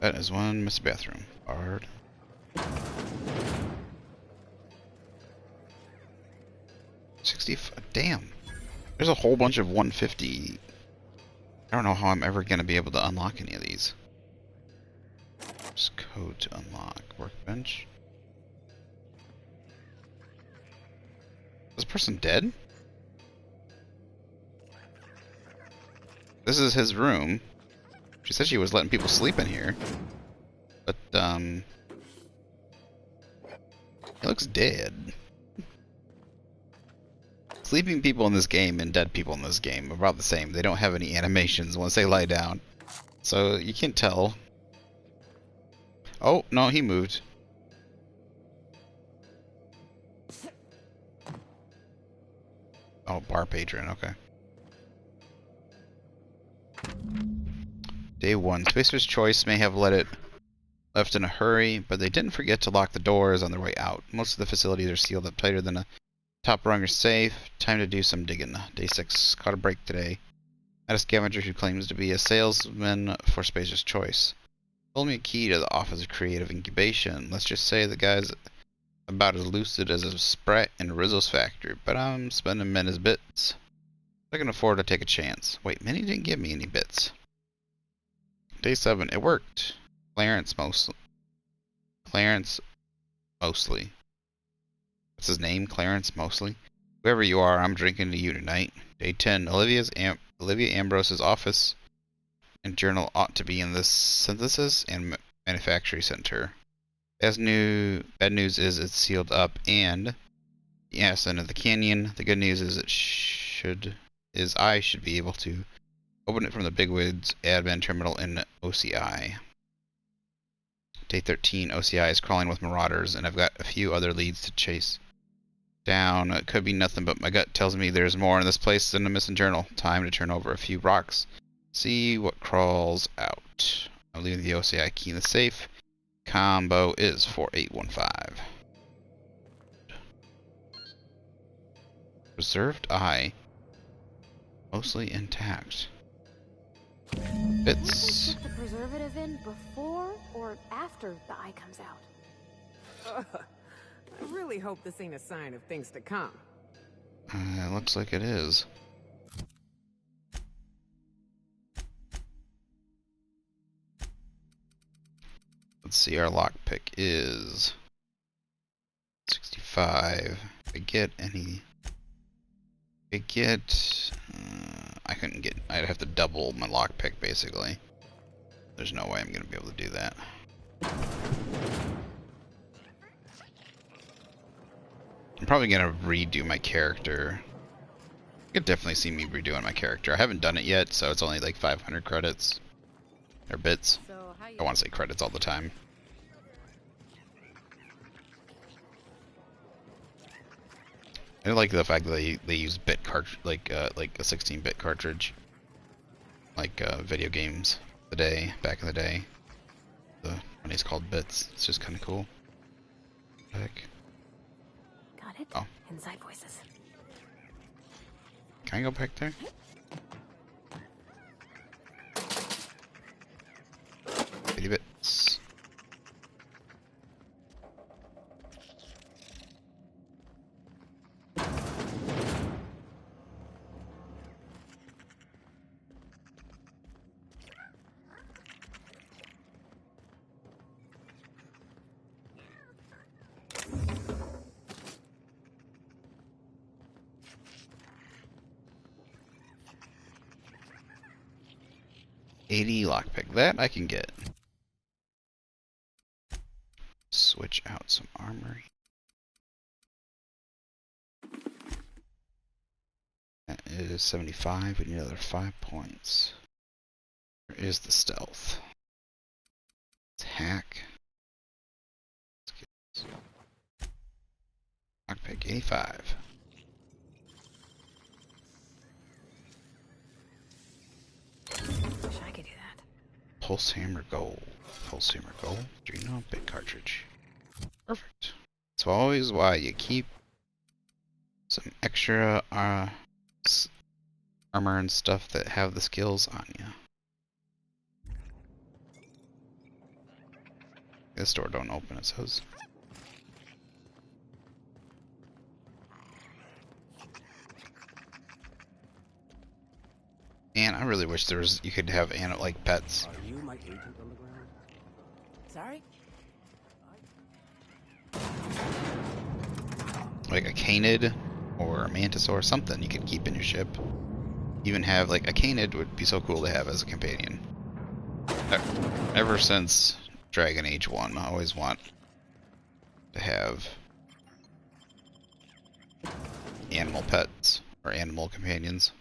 Speaker 1: That is one missed bathroom. Barred. Damn. There's a whole bunch of 150. I don't know how I'm ever going to be able to unlock any of these. Just code to unlock. Workbench. Is this person dead? This is his room. She said she was letting people sleep in here. But, he looks dead. Sleeping people in this game and dead people in this game are about the same. They don't have any animations once they lie down. So, you can't tell. Oh, no, he moved. Oh, bar patron, okay. Day 1. Spacer's Choice may have left in a hurry, but they didn't forget to lock the doors on their way out. Most of the facilities are sealed up tighter than a top rung or safe. Time to do some digging. Day 6. Caught a break today. Met a scavenger who claims to be a salesman for Spacer's Choice. Told me a key to the Office of Creative Incubation. Let's just say the guy's about as lucid as a sprat in Rizzo's factory, but I'm spending Minnie's bits. I can afford to take a chance. Wait, Minnie didn't give me any bits. Day 7. It worked. Clarence mostly. What's his name? Clarence mostly. Whoever you are, I'm drinking to you tonight. Day 10. Olivia Ambrose's office and journal ought to be in the synthesis and manufacturing center. Bad news is it's sealed up and the ass end of the canyon. The good news is I should be able to open it from the Bigwoods admin terminal in OCI. Day 13. OCI is crawling with marauders, and I've got a few other leads to chase down. It could be nothing, but my gut tells me there's more in this place than a missing journal. Time to turn over a few rocks. See what crawls out. I'm leaving the OCI key in the safe. Combo is 4815. Preserved eye. Mostly intact. Bits.
Speaker 9: Put the preservative in before or after the eye comes out?
Speaker 12: I really hope this ain't a sign of things to come.
Speaker 1: Looks like it is. Let's see, our lockpick is 65. If I get any... If I get... I couldn't get... I'd have to double my lockpick, basically. There's no way I'm going to be able to do that. I'm probably going to redo my character. You could definitely see me redoing my character. I haven't done it yet, so it's only like 500 credits. Or bits. I want to say credits all the time. I like the fact that they use bit cartridge, like a 16-bit cartridge, like video games back in the day. When it's called bits, it's just kind of cool. Heck.
Speaker 9: Got it?
Speaker 1: Oh.
Speaker 9: Inside voices.
Speaker 1: Can I go back there? Bitty bits. $80 lockpick. That I can get. Switch out some armory. That is 75. We need another 5 points. Where is the stealth? Attack. Lockpick 85.
Speaker 9: Wish I could do that.
Speaker 1: Pulse hammer gold. Pulse hammer gold. Adrenal bit cartridge. Perfect. That's always why you keep some extra armor and stuff that have the skills on you. This door don't open, it says. And I really wish you could have like pets.
Speaker 8: Are you my agent on the ground?
Speaker 3: Sorry?
Speaker 1: Like a canid or a mantis or something you could keep in your ship. Even have like a canid would be so cool to have as a companion. Ever since Dragon Age 1, I always want to have animal pets or animal companions.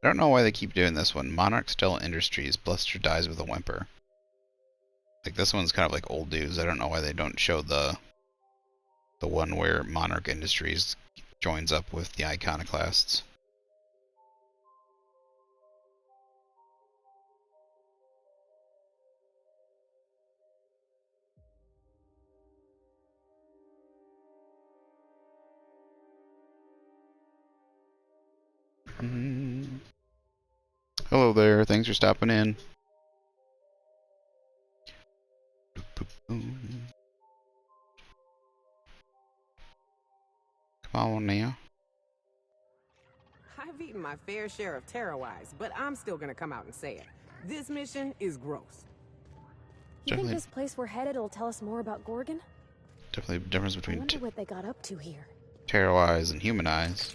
Speaker 1: I don't know why they keep doing this one. Monarch Stellar Industries, Bluster dies with a whimper. Like this one's kind of like old news. I don't know why they don't show the one where Monarch Industries joins up with the Iconoclasts. Hello there, thanks for stopping in. Come on now.
Speaker 12: I've eaten my fair share of Terrawise, but I'm still gonna come out and say it. This mission is gross.
Speaker 9: You think this place we're headed will tell us more about Gorgon?
Speaker 1: Definitely the difference
Speaker 9: I
Speaker 1: between
Speaker 9: wonder what they got up to here.
Speaker 1: Terror eyes and human eyes.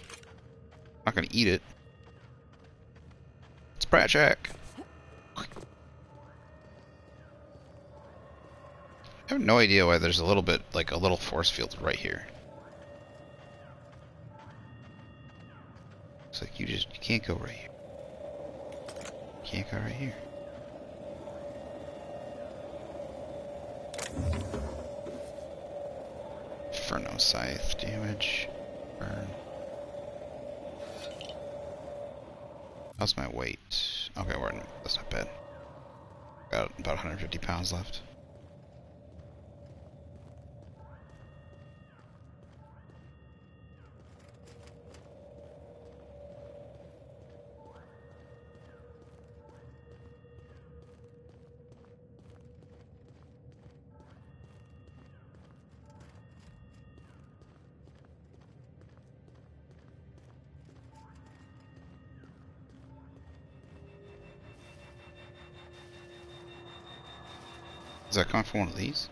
Speaker 1: I'm not gonna eat it. It's Pratchak. I have no idea why there's a little bit, like a little force field right here. It's like you can't go right here. You can't go right here. Inferno Scythe damage. Burn. How's my weight? Okay, that's not bad. Got about 150 pounds left. Is that coming from one of these?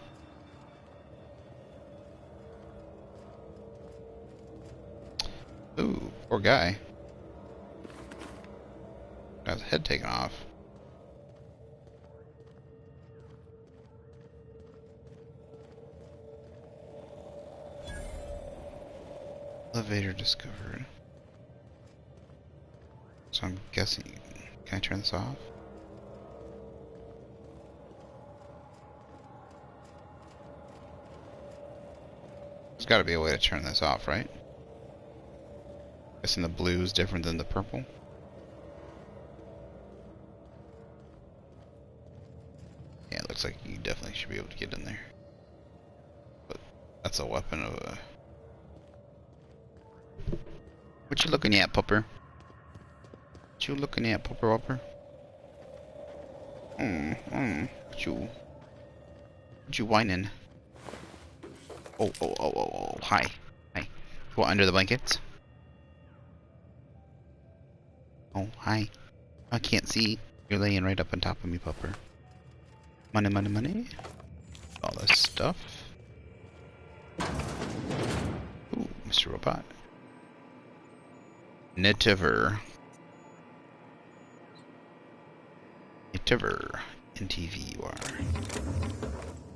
Speaker 1: Ooh, poor guy. Got his head taken off. Elevator discovered. So I'm guessing, can I turn this off? There's got to be a way to turn this off, right? Guessing the blue is different than the purple. Yeah, it looks like you definitely should be able to get in there. But that's a weapon of a... What you looking at, pupper? What you looking at, pupper wupper? What you whining? Oh, hi. Hi. Go under the blankets. Oh, hi. I can't see. You're laying right up on top of me, pupper. Money, money, money. All this stuff. Ooh, Mr. Robot. Netiver. Netiver. NTV you are.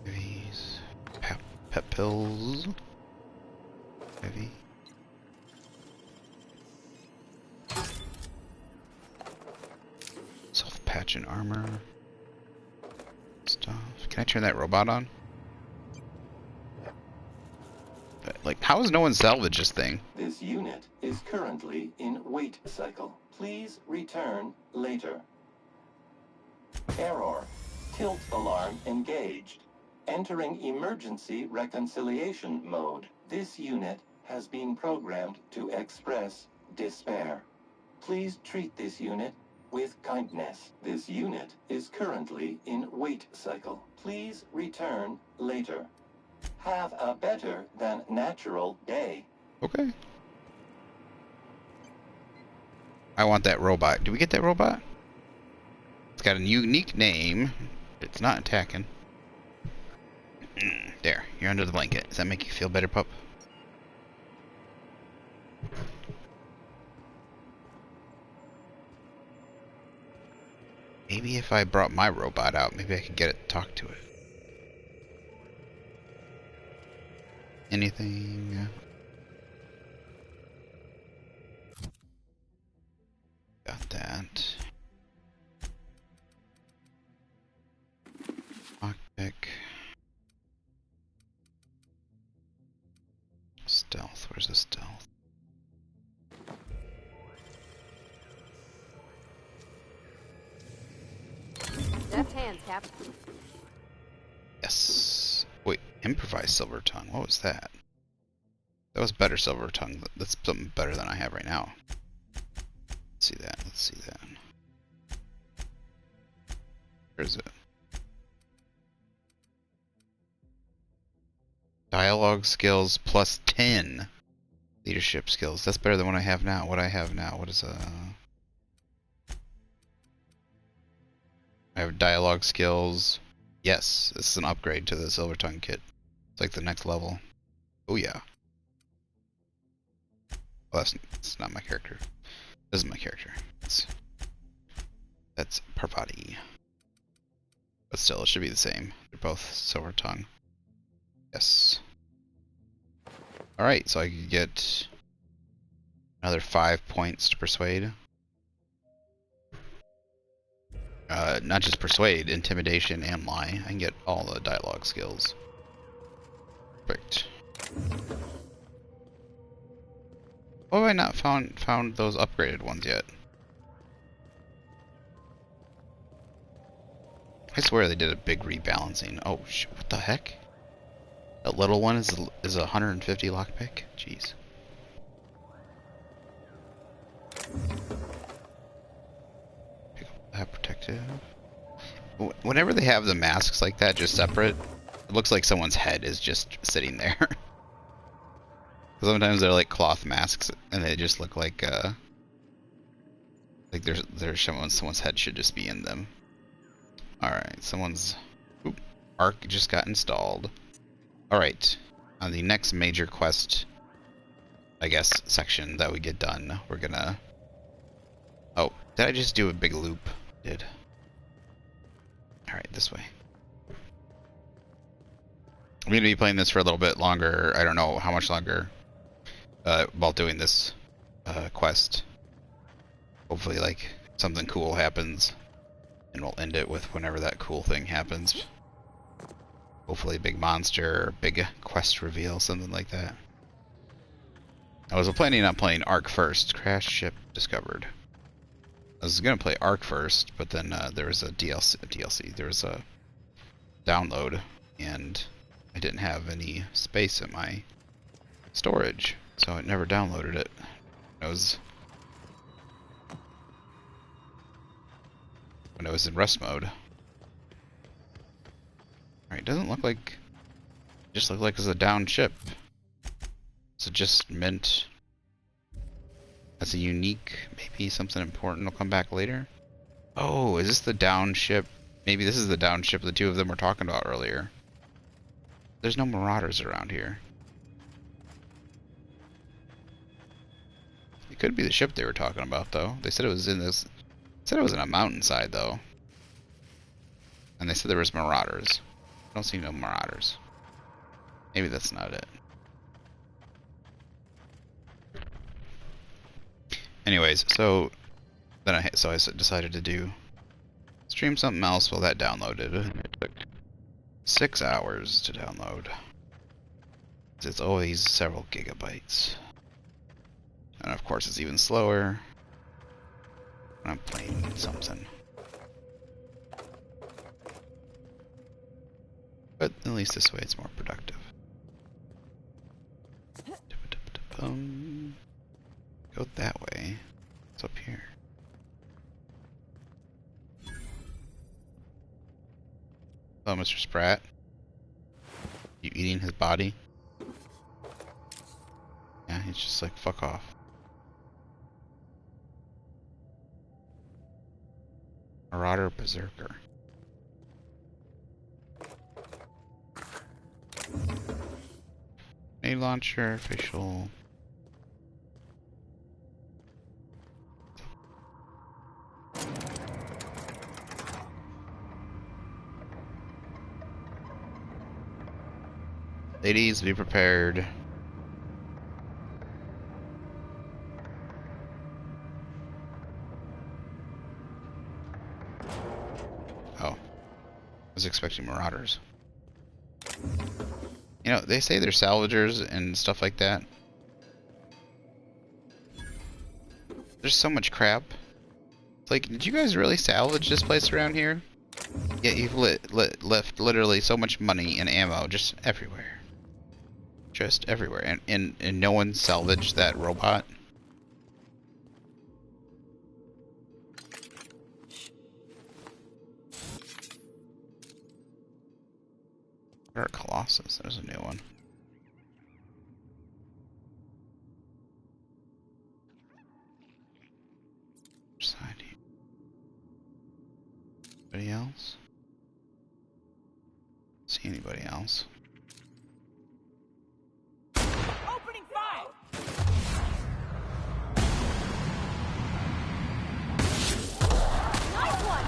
Speaker 1: These. Pet pills. Heavy. Self-patch and armor. Stuff. Can I turn that robot on? Like, how has no one salvaged this thing?
Speaker 6: This unit is currently in wait cycle. Please return later. Error. Tilt alarm engaged. Entering emergency reconciliation mode. This unit has been programmed to express despair. Please treat this unit with kindness. This unit is currently in wait cycle. Please return later. Have a better than natural day.
Speaker 1: Okay. I want that robot. Do we get that robot? It's got a unique name. It's not attacking. There, you're under the blanket. Does that make you feel better, pup? Maybe if I brought my robot out, maybe I could get it to talk to it. Anything? Got that. Lockpick. Stealth. Where's the stealth?
Speaker 9: Left hand, Cap.
Speaker 1: Yes. Wait, improvised silver tongue. What was that? That was better silver tongue. That's something better than I have right now. Let's see that. Let's see that. Where is it? Dialogue skills plus 10. Leadership skills. That's better than what I have now. What I have now. What is I have dialogue skills. Yes, this is an upgrade to the Silver Tongue kit. It's like the next level. Oh yeah. Well, that's not my character. This is my character. That's Parvati. But still, it should be the same. They're both Silver Tongue. Yes. Alright, so I could get another 5 points to persuade. Not just persuade, intimidation, and lie. I can get all the dialogue skills. Perfect. Why have I not found those upgraded ones yet? I swear they did a big rebalancing. Oh, what the heck? That little one is a 150 lockpick? Jeez. Pick up that protective. Whenever they have the masks like that, just separate, it looks like someone's head is just sitting there. Sometimes they're like cloth masks, and they just look like there's someone's head should just be in them. All right, someone's Ark just got installed. Alright, on the next major quest, I guess, section that we get done, we're gonna... Oh, did I just do a big loop? Did. Alright, this way. I'm gonna be playing this for a little bit longer. I don't know how much longer while doing this quest. Hopefully, like, something cool happens, and we'll end it with whenever that cool thing happens. Hopefully a big monster, or big quest reveal, something like that. I was planning on playing Ark first. Crash ship discovered. I was gonna play Ark first, but then there was a DLC. There was a download, and I didn't have any space in my storage, so I never downloaded it. When I was in rest mode. Alright, doesn't look like... just look like it's a down ship. Is it just meant as a unique, maybe something important will come back later? Oh, is this the down ship? Maybe this is the down ship the two of them were talking about earlier. There's no marauders around here. It could be the ship they were talking about, though. They said it was in this... said it was in a mountainside, though. And they said there was marauders. I don't see no marauders. Maybe that's not it. Anyways, so then I decided to stream something else while that downloaded. It took 6 hours to download. It's always several gigabytes. And of course it's even slower when I'm playing something. But at least this way it's more productive. Go that way. What's up here? Hello, Mr. Spratt. You eating his body? Yeah, he's just like, fuck off. Marauder Berserker. Grenade launcher, facial. Ladies, be prepared. Oh. I was expecting marauders. You know, they say they're salvagers and stuff like that. There's so much crap. It's like, did you guys really salvage this place around here? Yeah, you've left literally so much money and ammo just everywhere. Just everywhere. And no one salvaged that robot? Or Colossus, there's a new one. Which side here? Anybody else? See anybody else?
Speaker 22: Opening fire!
Speaker 13: Nice one!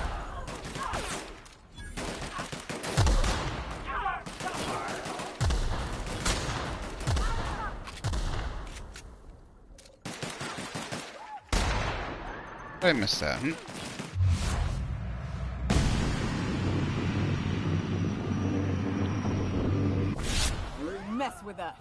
Speaker 1: I missed that.
Speaker 12: Mess with us.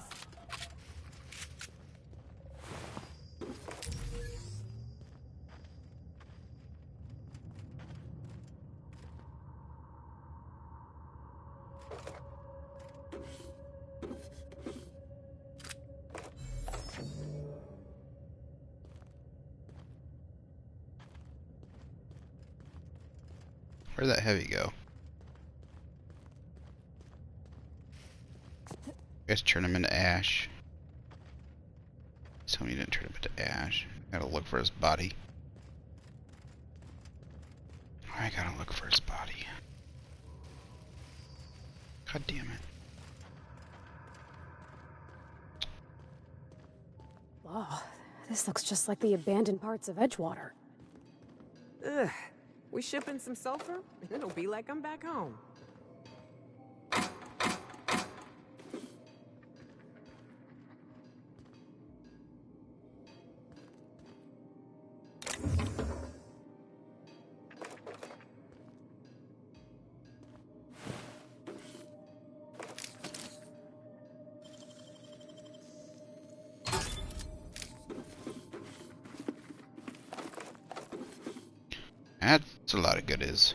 Speaker 1: Where'd that heavy go? I guess turn him into ash. Tell me you didn't turn him into ash. Gotta look for his body. I gotta look for his body. God damn it.
Speaker 9: Oh, this looks just like the abandoned parts of Edgewater.
Speaker 12: Ugh. We shipping some sulfur? It'll be like I'm back home.
Speaker 1: That's a lot of goodies.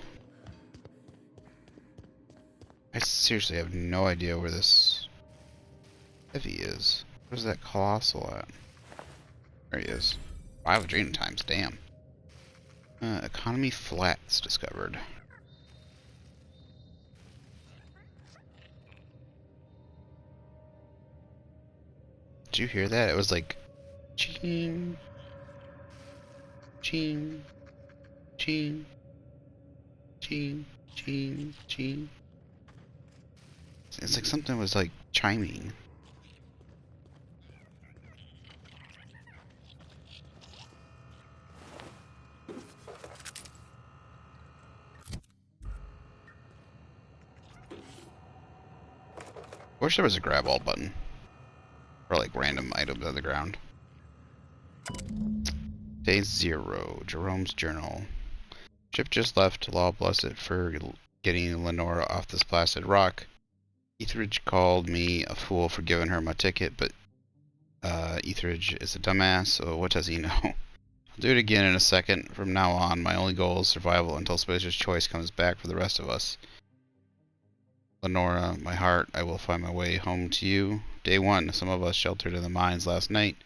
Speaker 1: I seriously have no idea where this heavy is. Where's that colossal at? There he is. 5 adrenal times, damn. Economy flats discovered. Did you hear that? It was like ching, ching, ching, ching, ching, ching. It's like something was like chiming. I wish there was a grab all button for like random items on the ground. Day 0, Jerome's journal. Ship just left. Law bless it for getting Lenora off this blasted rock. Etheridge called me a fool for giving her my ticket, but Etheridge is a dumbass, so what does he know? I'll do it again in a second. From now on, my only goal is survival until Spacer's Choice comes back for the rest of us. Lenora, my heart, I will find my way home to you. Day 1, some of us sheltered in the mines last night,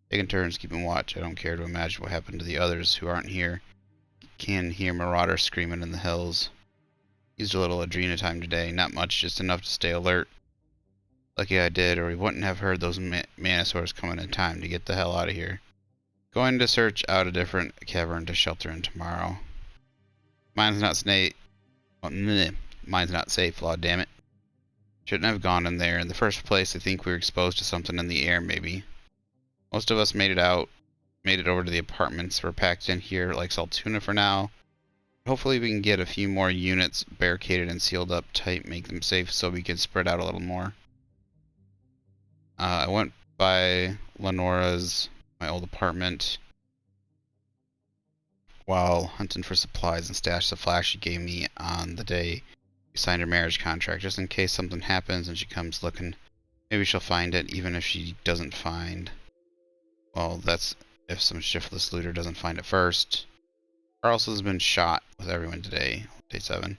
Speaker 1: taking turns keeping watch. I don't care to imagine what happened to the others who aren't here. Can hear marauders screaming in the hills. Used a little adrena time today, not much, just enough to stay alert. Lucky I did, or we wouldn't have heard those Manosaurs coming in time to get the hell out of here. Going to search out a different cavern to shelter in tomorrow. Mine's not mine's not safe, Law, damn it. Shouldn't have gone in there. In the first place, I think we were exposed to something in the air, maybe. Most of us made it over to the apartments. We're packed in here like Saltuna for now. Hopefully we can get a few more units barricaded and sealed up tight, make them safe so we can spread out a little more. I went by Lenora's, my old apartment, while hunting for supplies and stashed the flash she gave me on the day we signed her marriage contract, just in case something happens and she comes looking. Maybe she'll find it, even if she doesn't find... Well, that's if some shiftless looter doesn't find it first. Carlson's been shot with everyone today, day 7.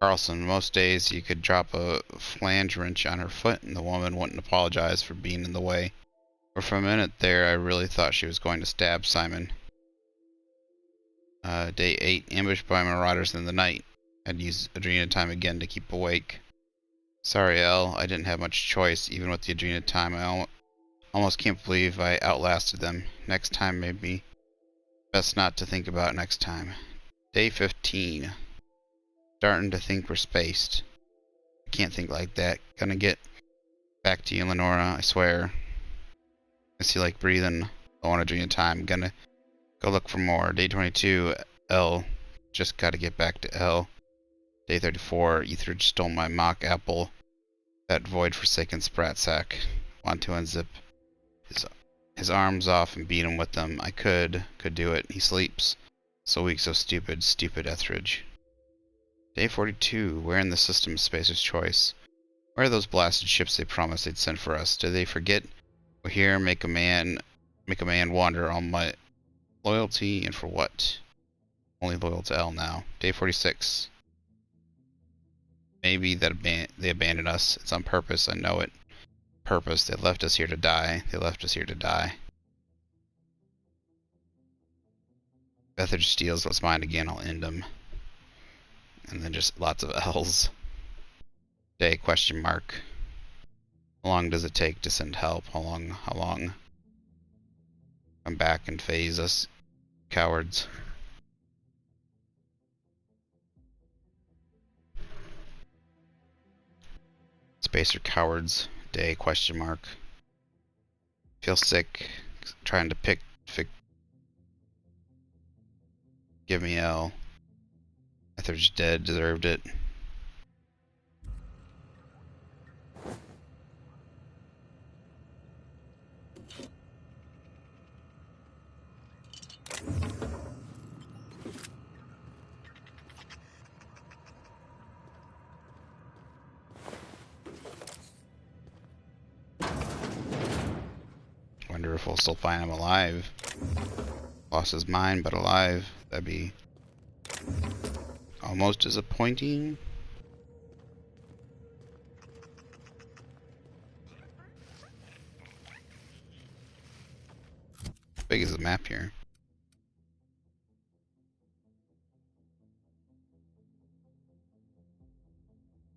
Speaker 1: Carlson, most days you could drop a flange wrench on her foot and the woman wouldn't apologize for being in the way. But for a minute there, I really thought she was going to stab Simon. Day 8, ambushed by marauders in the night. I'd use adrena time again to keep awake. Sorry, Elle, I didn't have much choice. Even with the adrena time, I almost can't believe I outlasted them. Next time, maybe. Best not to think about next time. Day 15. Starting to think we're spaced. I can't think like that. Gonna get back to you, Lenora, I swear. I see like breathing. I want adrena time. Gonna go look for more. Day 22. L. Just gotta get back to L. Day 34. Etheridge stole my mock apple. That void forsaken sprat sack. Want to unzip his arms off and beat him with them. I could do it. He sleeps. So weak, so stupid. Stupid Etheridge. Day 42. Where in the system is Spacer's Choice? Where are those blasted ships they promised they'd send for us? Did they forget? We're here, make a man wander on my loyalty, and for what? Only loyal to L now. Day 46. Maybe that they abandoned us. It's on purpose, I know it. Purpose. They left us here to die. They left us here to die. If Etheridge steals what's mine again, I'll end him. And then just lots of L's. Day question mark. How long does it take to send help? How long? Come back and phase us, cowards. Base or cowards day, question mark. Feel sick, trying to give me L. Ether's dead, deserved it. Wonder if we'll still find him alive. Lost his mind, but alive. That'd be almost disappointing. How big is the map here?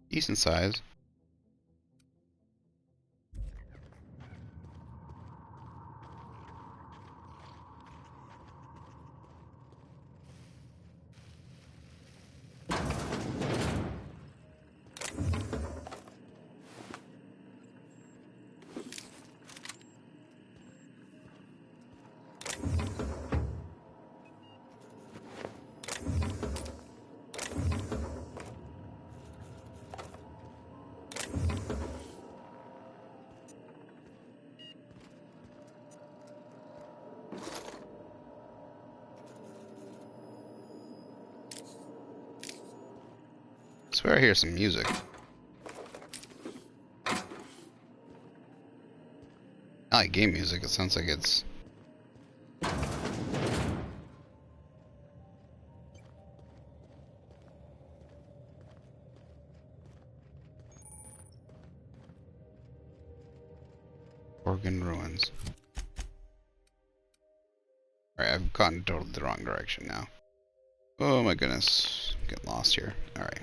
Speaker 1: Decent size. I swear I hear some music. I like game music, it sounds like it's... Gorgon Ruins. Alright, I've gone totally the wrong direction now. Oh my goodness. Get lost here. Alright.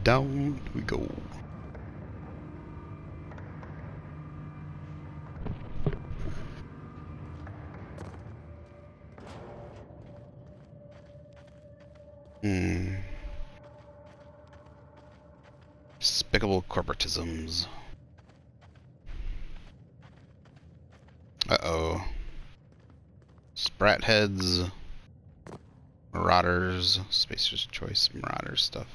Speaker 1: Down we go. Despicable corporatisms. Uh-oh. Sprat heads. Marauders. Spacer's Choice Marauders stuff.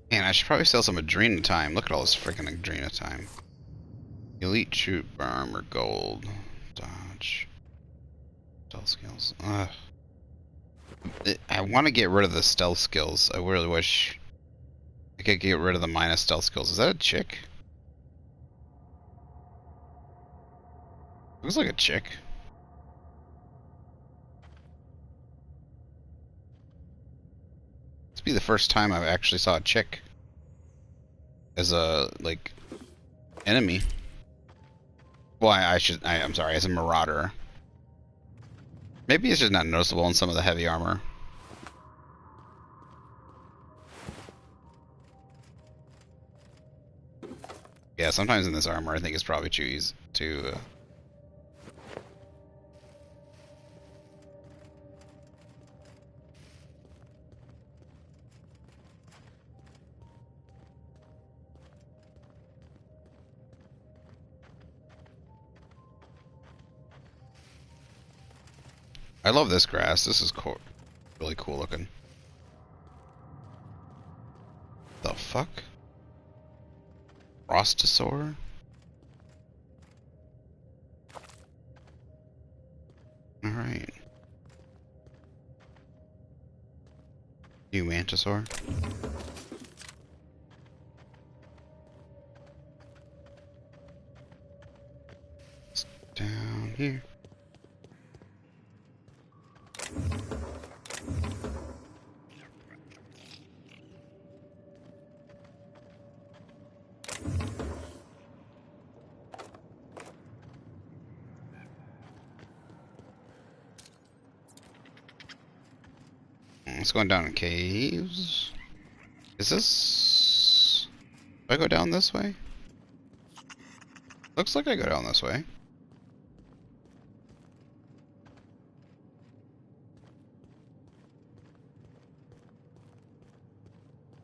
Speaker 1: Man, I should probably sell some Adrena time. Look at all this freaking Adrena time. Elite Troop Armor Gold. Dodge. Stealth skills. Ugh. I want to get rid of the stealth skills. I really wish I could get rid of the minus stealth skills. Is that a chick? Looks like a chick. the first time I've actually saw a chick as a, like, enemy. Well, I'm sorry, as a marauder. Maybe it's just not noticeable in some of the heavy armor. Yeah, sometimes in this armor I think it's probably too easy to... I love this grass. This is cool. Really cool looking. The fuck? Rostosaur? Alright. You Mantisaur? It's down here. It's going down in caves. Is this... Do I go down this way? Looks like I go down this way.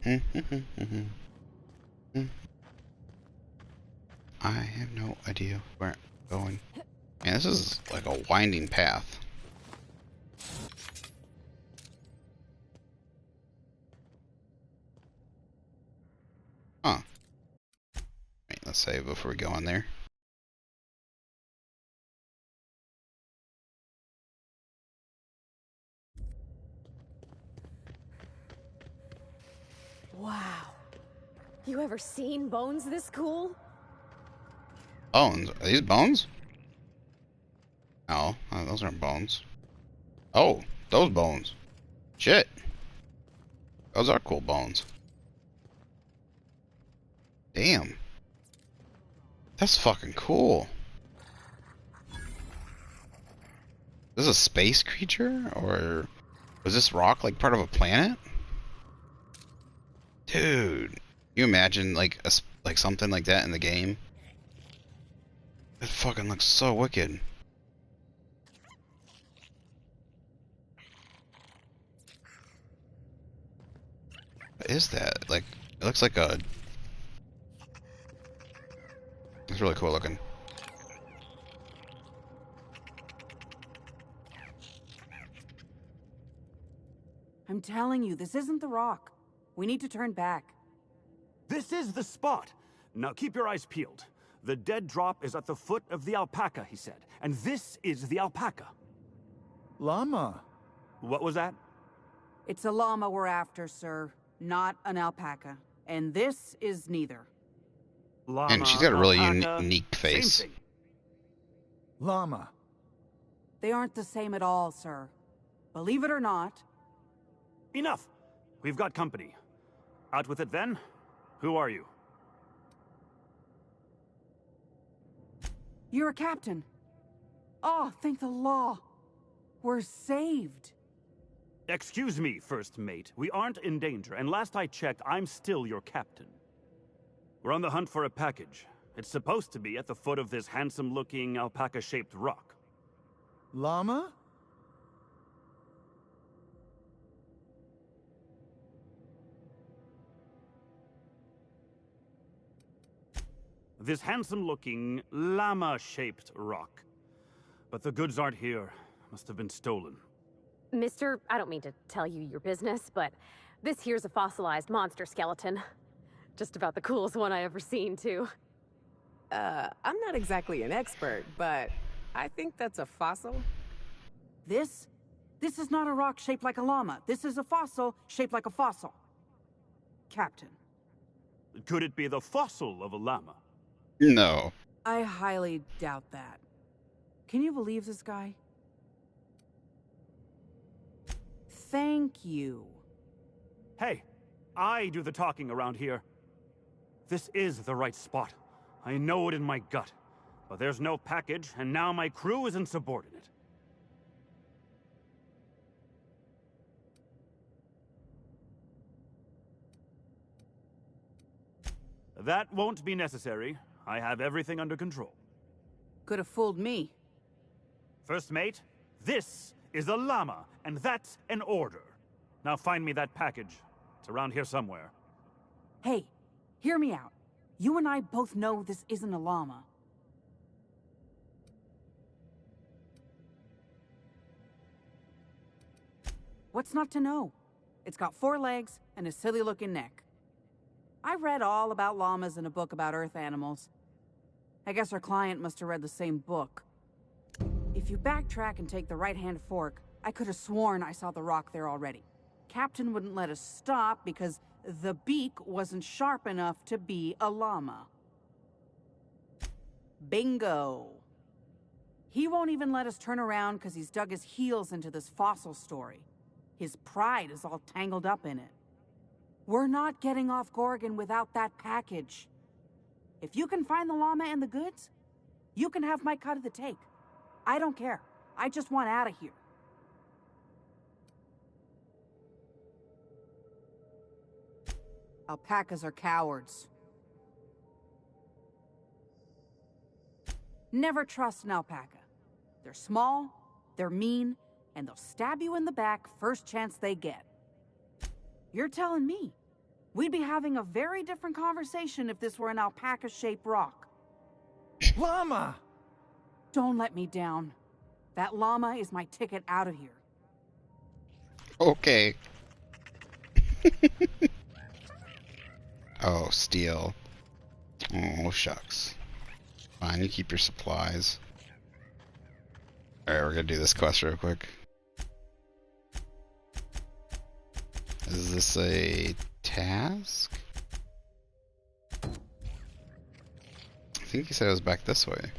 Speaker 1: I have no idea where I'm going. Man, this is like a winding path. Huh. Wait, let's save before we go in there.
Speaker 9: Wow. You ever seen bones this cool?
Speaker 1: Bones? Are these bones? No, those aren't bones. Oh, those bones. Shit. Those are cool bones. Damn. That's fucking cool. Is this a space creature? Or was this rock like part of a planet? Dude, you imagine like something like that in the game? It fucking looks so wicked. What is that? Like, it looks like a... It's really cool looking.
Speaker 11: I'm telling you, this isn't the rock. We need to turn back.
Speaker 8: This is the spot. Now keep your eyes peeled. The dead drop is at the foot of the alpaca, he said. And this is the alpaca.
Speaker 17: Llama.
Speaker 8: What was that?
Speaker 11: It's a llama we're after, sir. Not an alpaca. And this is neither.
Speaker 8: Llama,
Speaker 1: and she's got a really
Speaker 8: alpaca,
Speaker 1: unique face.
Speaker 8: same thing.
Speaker 17: Llama.
Speaker 11: They aren't the same at all, sir. Believe it or not.
Speaker 8: Enough. We've got company. Out with it then. Who are you?
Speaker 11: You're a captain. Oh, thank the law. We're saved.
Speaker 8: Excuse me, first mate. We aren't in danger, and last I checked, I'm still your captain. We're on the hunt for a package. It's supposed to be at the foot of this handsome-looking alpaca-shaped rock.
Speaker 17: Llama?
Speaker 8: This handsome-looking, llama-shaped rock. But the goods aren't here. Must have been stolen.
Speaker 9: Mister, I don't mean to tell you your business, but this here's a fossilized monster skeleton. Just about the coolest one I ever seen, too.
Speaker 12: I'm not exactly an expert, but I think that's a fossil.
Speaker 11: This is not a rock shaped like a llama. This is a fossil shaped like a fossil. Captain.
Speaker 8: Could it be the fossil of a llama?
Speaker 1: No.
Speaker 11: I highly doubt that. Can you believe this guy? Thank you.
Speaker 8: Hey, I do the talking around here. This is the right spot. I know it in my gut. But there's no package, and now my crew is insubordinate. That won't be necessary. I have everything under control.
Speaker 11: Could have fooled me.
Speaker 8: First mate, this is a llama, and that's an order. Now find me that package. It's around here somewhere.
Speaker 11: Hey, hear me out. You and I both know this isn't a llama. What's not to know? It's got 4 legs and a silly-looking neck. I read all about llamas in a book about Earth animals. I guess our client must have read the same book. If you backtrack and take the right-hand fork, I could have sworn I saw the rock there already. Captain wouldn't let us stop because the beak wasn't sharp enough to be a llama. Bingo. He won't even let us turn around because he's dug his heels into this fossil story. His pride is all tangled up in it. We're not getting off Gorgon without that package. If you can find the llama and the goods, you can have my cut of the take. I don't care. I just want out of here. Alpacas are cowards. Never trust an alpaca. They're small, they're mean, and they'll stab you in the back first chance they get. You're telling me we'd be having a very different conversation if this were an alpaca-shaped rock.
Speaker 2: Llama!
Speaker 11: Don't let me down. That llama is my ticket out of here.
Speaker 1: Okay. Oh, steel. Oh, shucks. Fine, you keep your supplies. Alright, we're gonna do this quest real quick. Is this a task? I think he said it was back this way.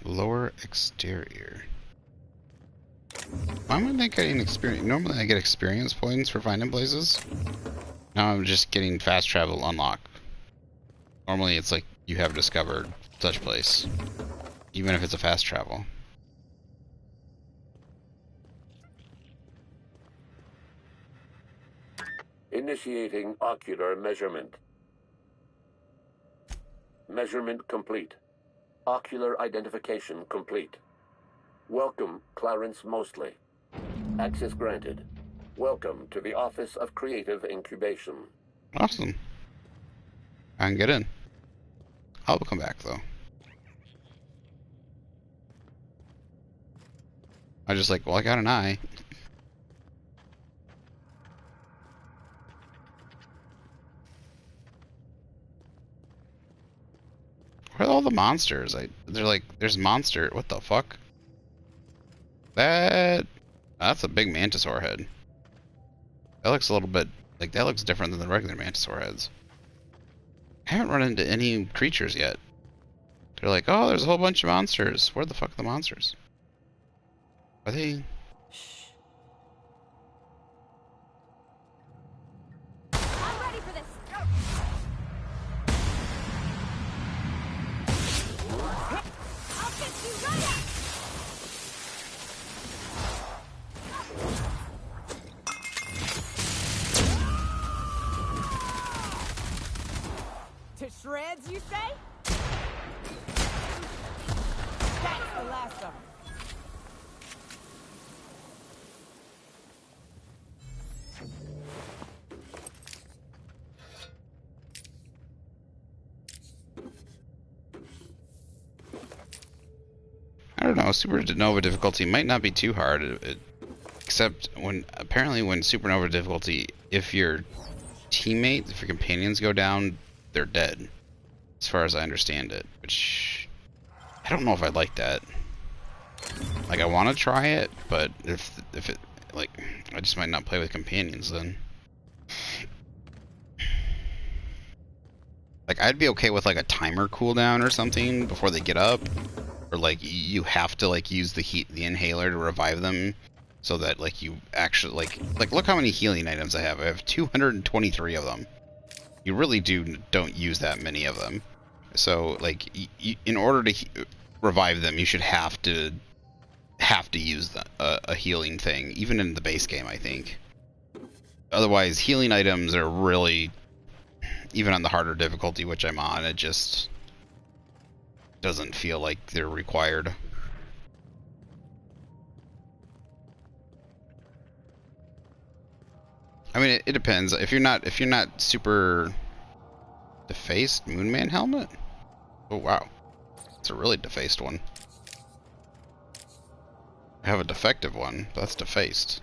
Speaker 1: Lower exterior. Why am I not getting experience? Normally I get experience points for finding places. Now I'm just getting fast travel unlocked. Normally it's like you have discovered such place, even if it's a fast travel.
Speaker 14: Initiating ocular measurement. Measurement complete. Ocular identification complete. Welcome, Clarence Mostly. Access granted. Welcome to the Office of Creative Incubation.
Speaker 1: Awesome. I can get in. I'll come back though. I just like, well, I got an eye. Where are all the monsters? They're like, there's monster. What the fuck? That's a big mantisaur head. That looks a little bit like that looks different than the regular mantisaur heads. I haven't run into any creatures yet. They're like, oh, there's a whole bunch of monsters. Where the fuck are the monsters? Are they?
Speaker 9: I'm ready for this.
Speaker 12: shreds, you say? That's the last of them.
Speaker 1: I don't know. Supernova difficulty might not be too hard, except apparently when supernova difficulty, if your teammates, if your companions go down, they're dead. As far as I understand it, which I don't know if I like that. Like, I want to try it, but if it, like, I just might not play with companions then. Like, I'd be okay with like a timer cooldown or something before they get up. Or like you have to like use the inhaler to revive them, so that like you actually like look how many healing items I have. I have 223 of them. You really don't use that many of them. So like in order to revive them, you should have to use a healing thing, even in the base game, I think. Otherwise, healing items are really, even on the harder difficulty, which I'm on, it just doesn't feel like they're required. I mean, it depends. If you're not super defaced, Moonman helmet. Oh wow, it's a really defaced one. I have a defective one, but that's defaced.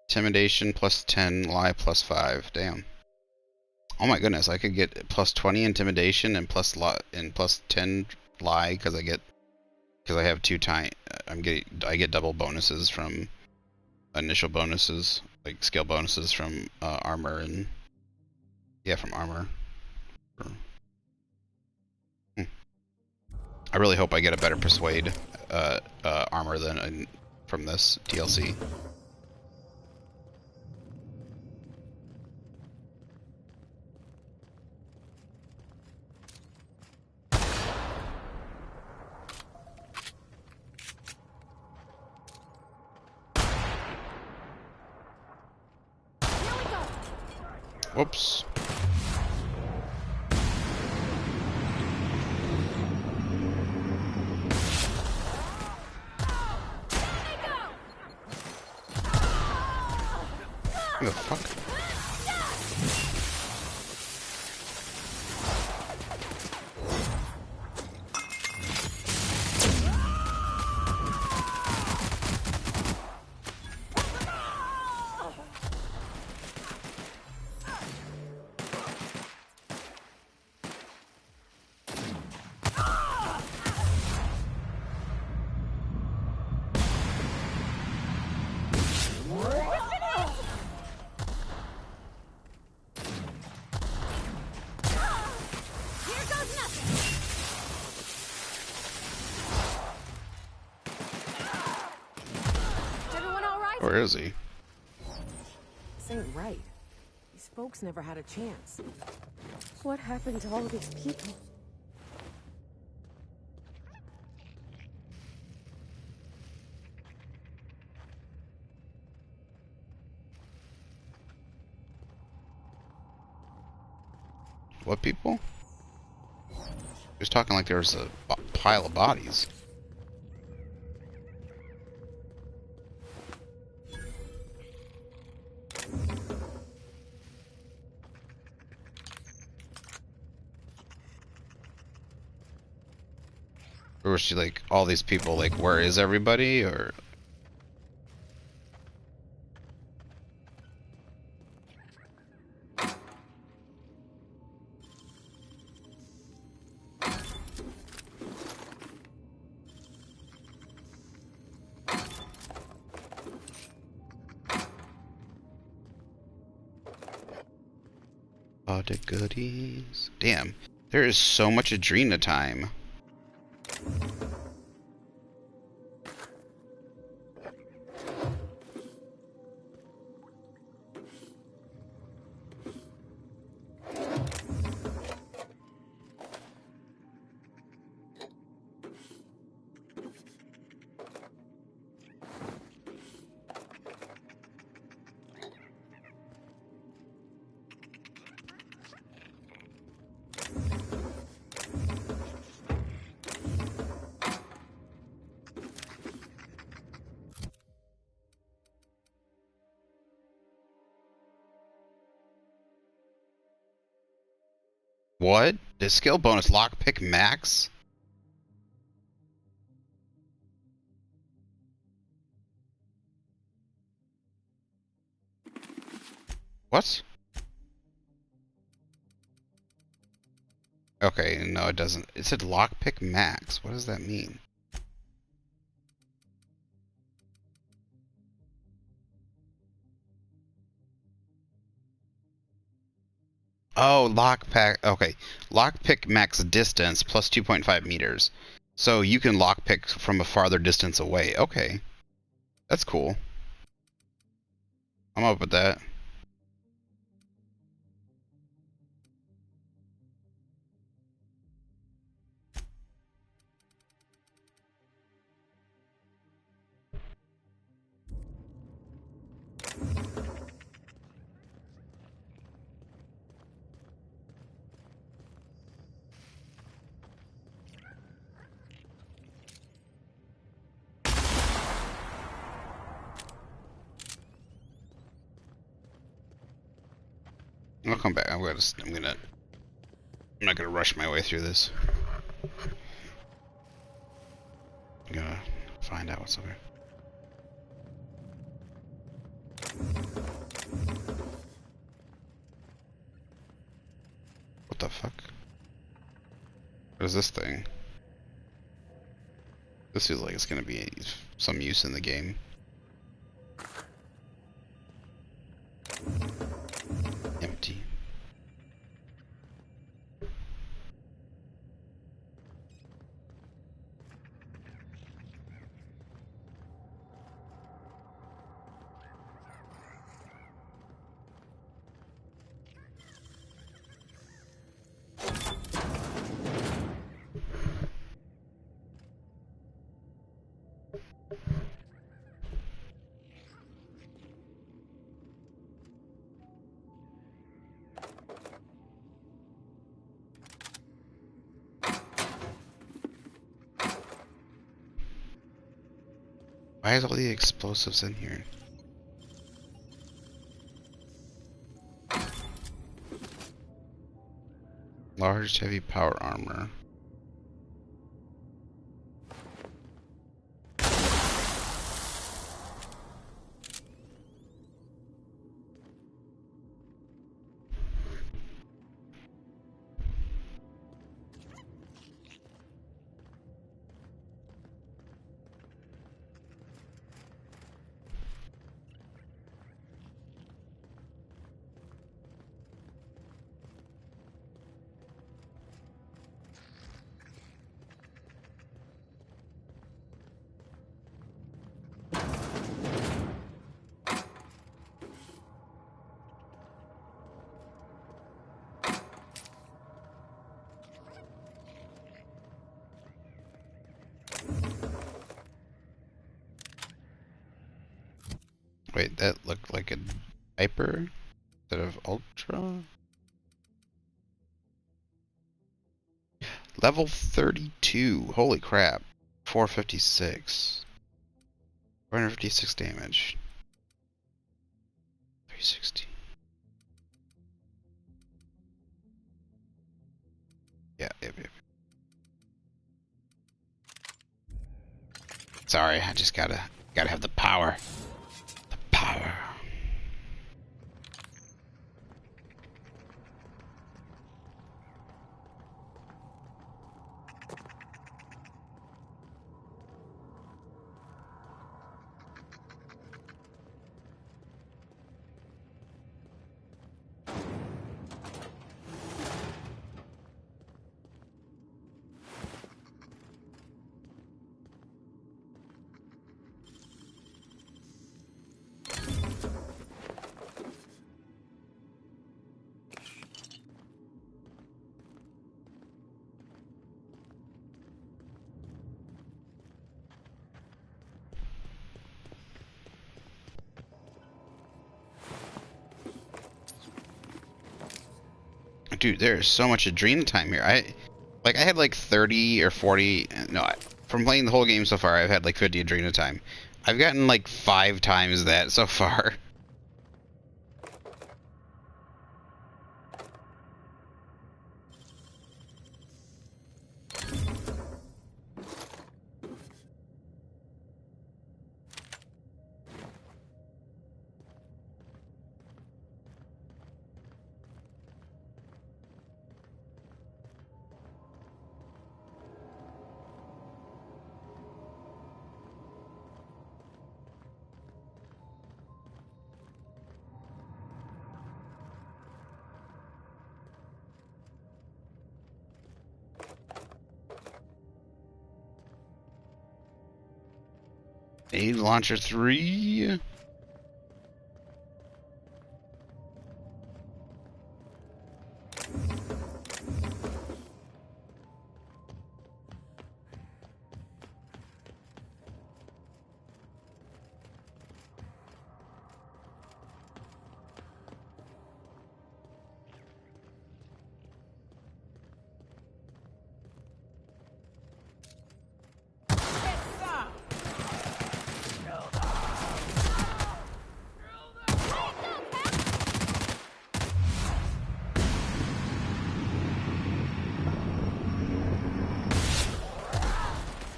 Speaker 1: Intimidation plus 10, lie plus 5. Damn. Oh my goodness, I could get plus 20 intimidation and plus 10 lie because I have I get double bonuses from initial bonuses, like skill bonuses from armor and from armor. I really hope I get a better persuade armor than from this DLC. Whoops. Who the fuck? Where is he?
Speaker 12: This ain't right. These folks never had a chance.
Speaker 9: What happened to all these people?
Speaker 1: What people? He was talking like there was a pile of bodies. Or was she like, all these people, like, where is everybody? Or... all the goodies. Damn, there is so much Adrena time. What? The skill bonus lockpick max? What? Okay, no it doesn't. It said lockpick max. What does that mean? Oh, lockpick. Okay. Lockpick max distance plus 2.5 meters. So you can lockpick from a farther distance away. Okay. That's cool. I'm up with that. I'll come back. I'm not gonna rush my way through this. I'm gonna find out what's over here. What the fuck? What is this thing? This feels like it's gonna be some use in the game. Empty. Why is all the explosives in here? Large heavy power armor. Wait, that looked like a Viper instead of Ultra? Level 32. Holy crap. 456. 456 damage. 360. Yep. Sorry, I just gotta have the power. The power. Dude, there's so much Adrena time here. I had like 30 or 40. No, from playing the whole game so far, I've had like 50 Adrena time. I've gotten like 5 times that so far. Aid Launcher 3.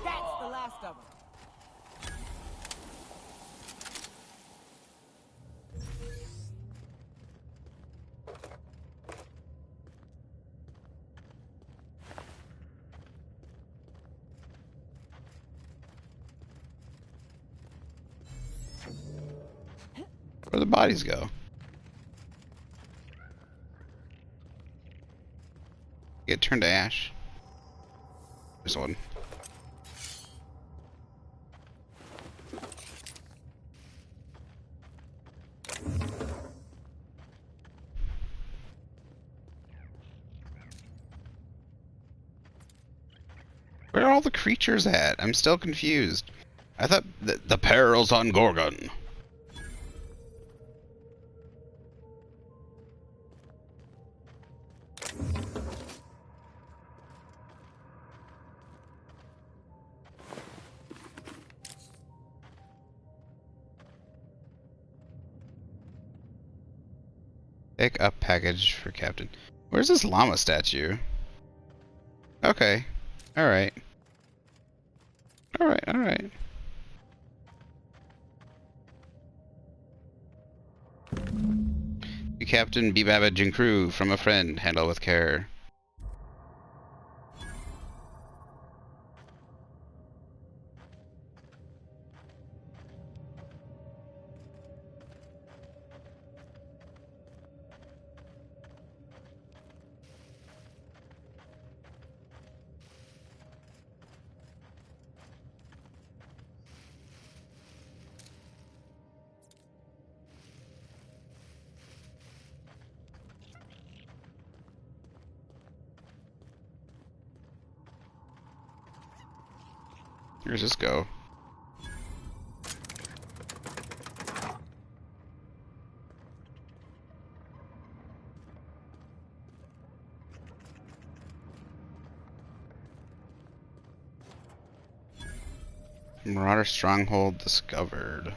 Speaker 22: That's the last of them.
Speaker 1: Where the bodies go? Get turned to ash. There's one. Where are all the creatures at? I'm still confused. I thought the perils on Gorgon. Pick up package for Captain. Where's this llama statue? Okay. Alright. Alright, alright. To Captain B. Babbage and crew from a friend. Handle with care. Where's this go? Marauder stronghold discovered.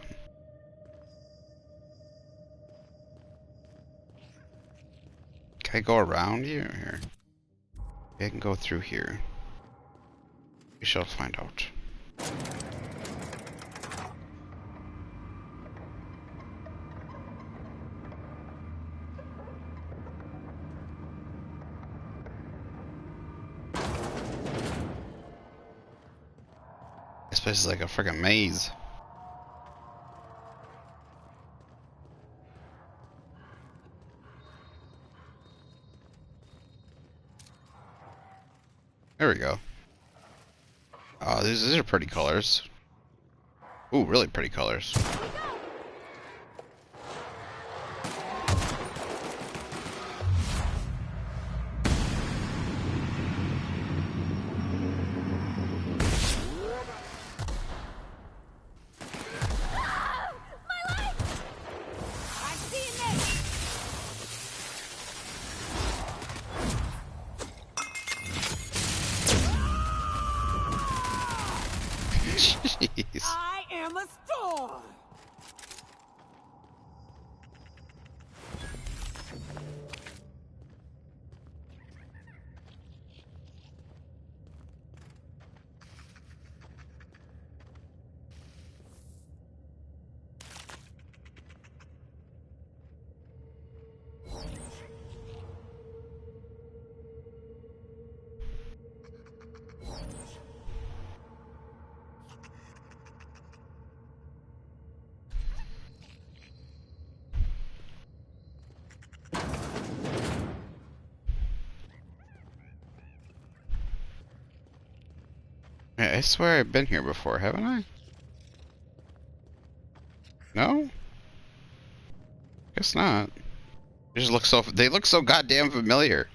Speaker 1: Can I go around here? Here. I can go through here. We shall find out. This place is like a freaking maze. There we go. Oh, these are pretty colors. Ooh, really pretty colors. Jeez.
Speaker 22: I am a storm.
Speaker 1: I swear I've been here before, haven't I? No? Guess not. They just look so. They look so goddamn familiar.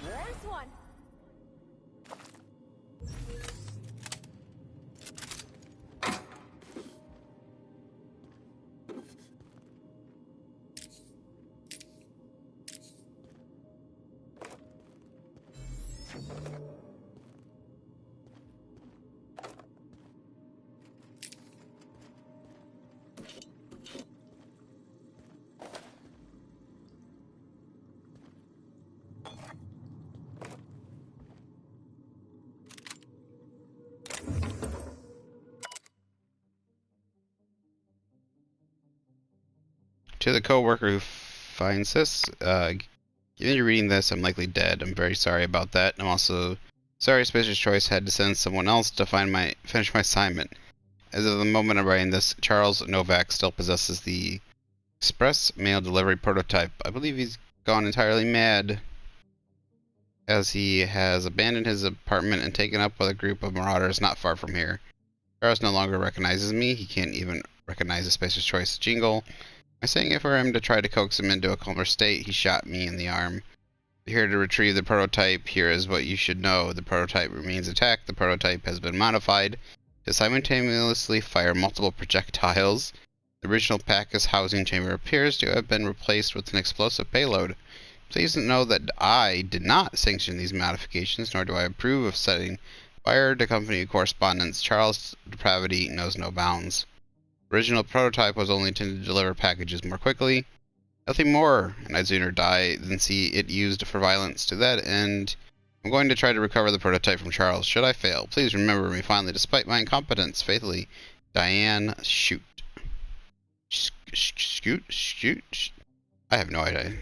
Speaker 9: There's one.
Speaker 1: To the coworker who finds this, given you reading this, I'm likely dead. I'm very sorry about that. I'm also sorry Spacer's Choice had to send someone else to finish my assignment. As of the moment I'm writing this, Charles Novak still possesses the express mail delivery prototype. I believe he's gone entirely mad, as he has abandoned his apartment and taken up with a group of marauders not far from here. Charles no longer recognizes me. He can't even recognize the Spacer's Choice jingle. I'm saying it for him to try to coax him into a calmer state. He shot me in the arm. Here to retrieve the prototype. Here is what you should know. The prototype remains intact. The prototype has been modified to simultaneously fire multiple projectiles. The original Pacus housing chamber appears to have been replaced with an explosive payload. Please know that I did not sanction these modifications, nor do I approve of setting fire to company correspondence. Charles' depravity knows no bounds. Original prototype was only intended to deliver packages more quickly. Nothing more, and I'd sooner die than see it used for violence. To that end, I'm going to try to recover the prototype from Charles. Should I fail, please remember me fondly despite my incompetence. Faithfully, Diane Shoot. Shoot? I have no idea.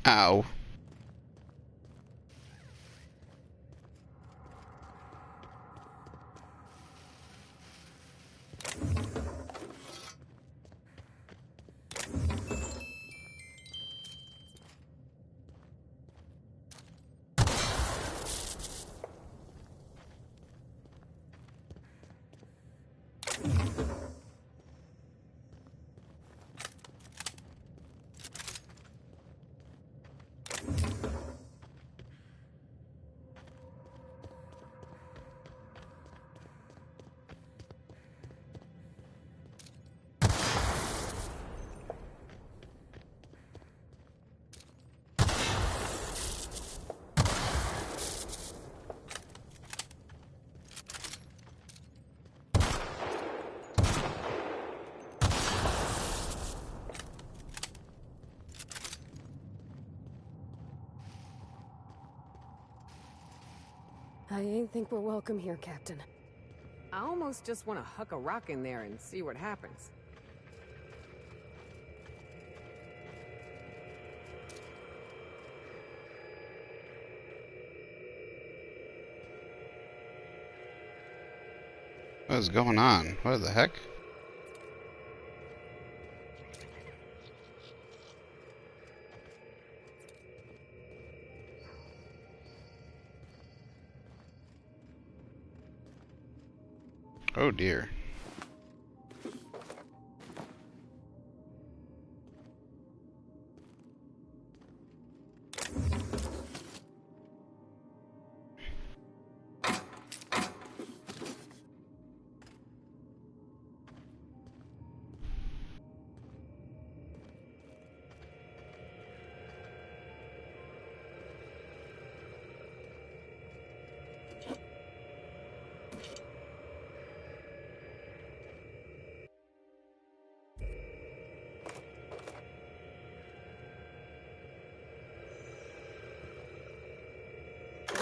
Speaker 1: Ow.
Speaker 9: I ain't think we're welcome here, Captain.
Speaker 12: I almost just want to huck a rock in there and see what happens.
Speaker 1: What is going on? What the heck? Oh dear.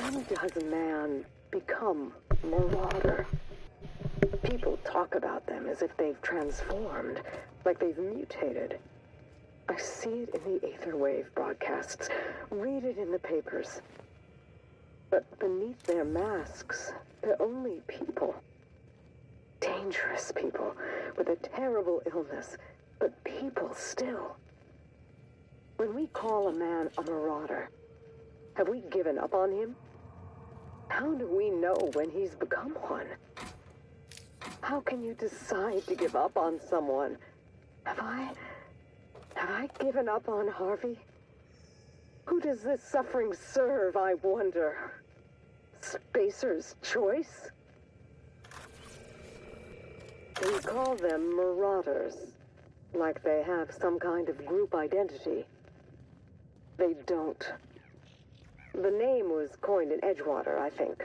Speaker 15: When does a man become Marauder? People talk about them as if they've transformed, like they've mutated. I see it in the Aetherwave broadcasts, read it in the papers. But beneath their masks, they're only people. Dangerous people, with a terrible illness, but people still. When we call a man a Marauder, have we given up on him? How do we know when he's become one? How can you decide to give up on someone? Have I given up on Harvey? Who does this suffering serve, I wonder? Spacer's choice? We call them Marauders, like they have some kind of group identity. They don't. The name was coined in Edgewater, I think.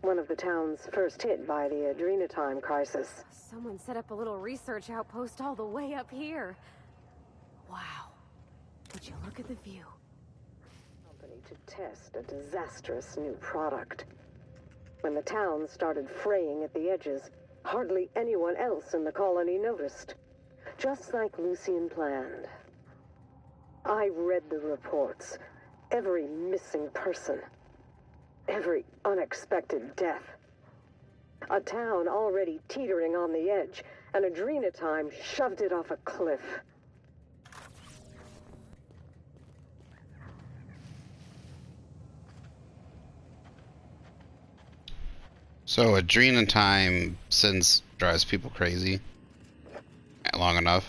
Speaker 15: One of the towns first hit by the Adrenatime crisis.
Speaker 9: Someone set up a little research outpost all the way up here. Wow. Would you look at the view?
Speaker 15: Company to test a disastrous new product. When the town started fraying at the edges, hardly anyone else in the colony noticed. Just like Lucian planned. I read the reports. Every missing person. Every unexpected death. A town already teetering on the edge, and Adrenatime shoved it off a cliff.
Speaker 1: So Adrenatime since drives people crazy long enough.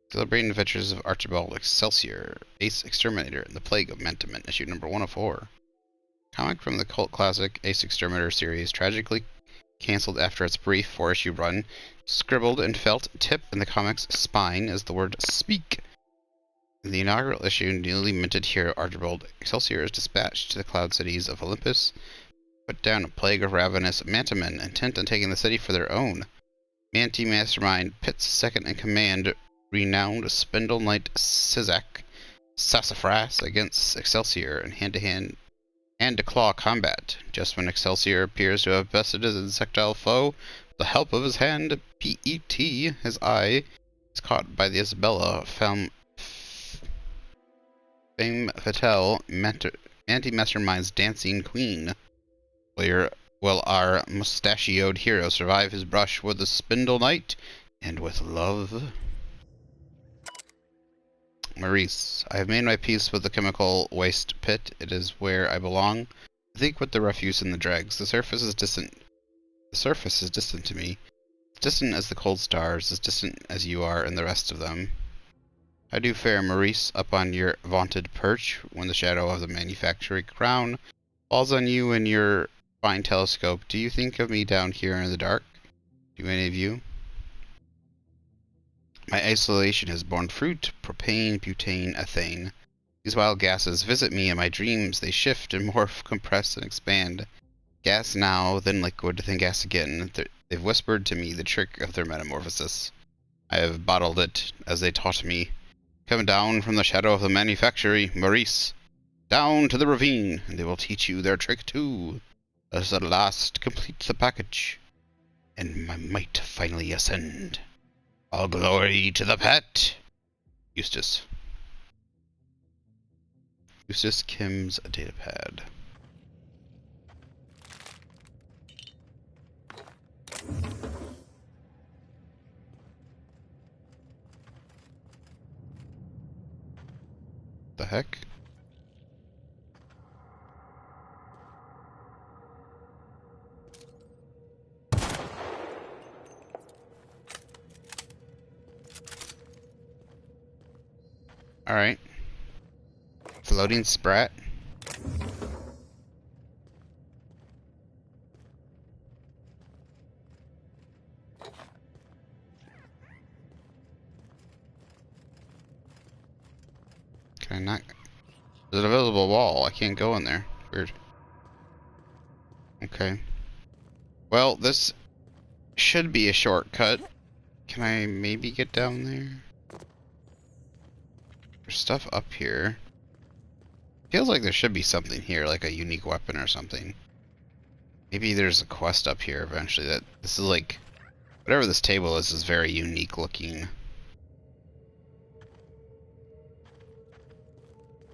Speaker 1: Celebrating Adventures of Archibald Excelsior, Ace Exterminator, and the Plague of Mentiment, issue number 104. Comic from the cult classic Ace Exterminator series, tragically cancelled after its brief 4-issue run. Scribbled in felt tip in the comic's spine is the word "speak." In the inaugural issue, newly minted hero Archibald Excelsior is dispatched to the cloud cities of Olympus, put down a plague of ravenous mantimen intent on taking the city for their own. Manti Mastermind pits second in command, renowned Spindle Knight Sizak Sassafras against Excelsior in hand-to-claw combat. Just when Excelsior appears to have bested his insectile foe, with the help of his hand, P.E.T., his eye is caught by the Isabella Femme Fatale, Manti Mastermind's dancing queen. Will our mustachioed hero survive his brush with the Spindle Knight and with love? Maurice, I have made my peace with the chemical waste pit. It is where I belong. I think with the refuse and the dregs. The surface is distant. The surface is distant to me. As distant as the cold stars, as distant as you are and the rest of them. How do you fare, Maurice, up on your vaunted perch, when the shadow of the manufacturing crown falls on you in your fine telescope? Do you think of me down here in the dark? Do any of you? My isolation has borne fruit, propane, butane, ethane. These wild gases visit me in my dreams. They shift and morph, compress, and expand. Gas now, then liquid, then gas again. They've whispered to me the trick of their metamorphosis. I have bottled it, as they taught me. Come down from the shadow of the manufactory, Maurice. Down to the ravine, and they will teach you their trick too. Let us at last complete the package, and my might finally ascend. All glory to the pet! Eustace. Eustace Kim's datapad. The heck? Alright. Floating sprat. Can I not? There's an invisible wall. I can't go in there. Weird. Okay. Well, this should be a shortcut. Can I maybe get down there? There's stuff up here. Feels like there should be something here, like a unique weapon or something. Maybe there's a quest up here eventually. That this is like, whatever this table is very unique looking.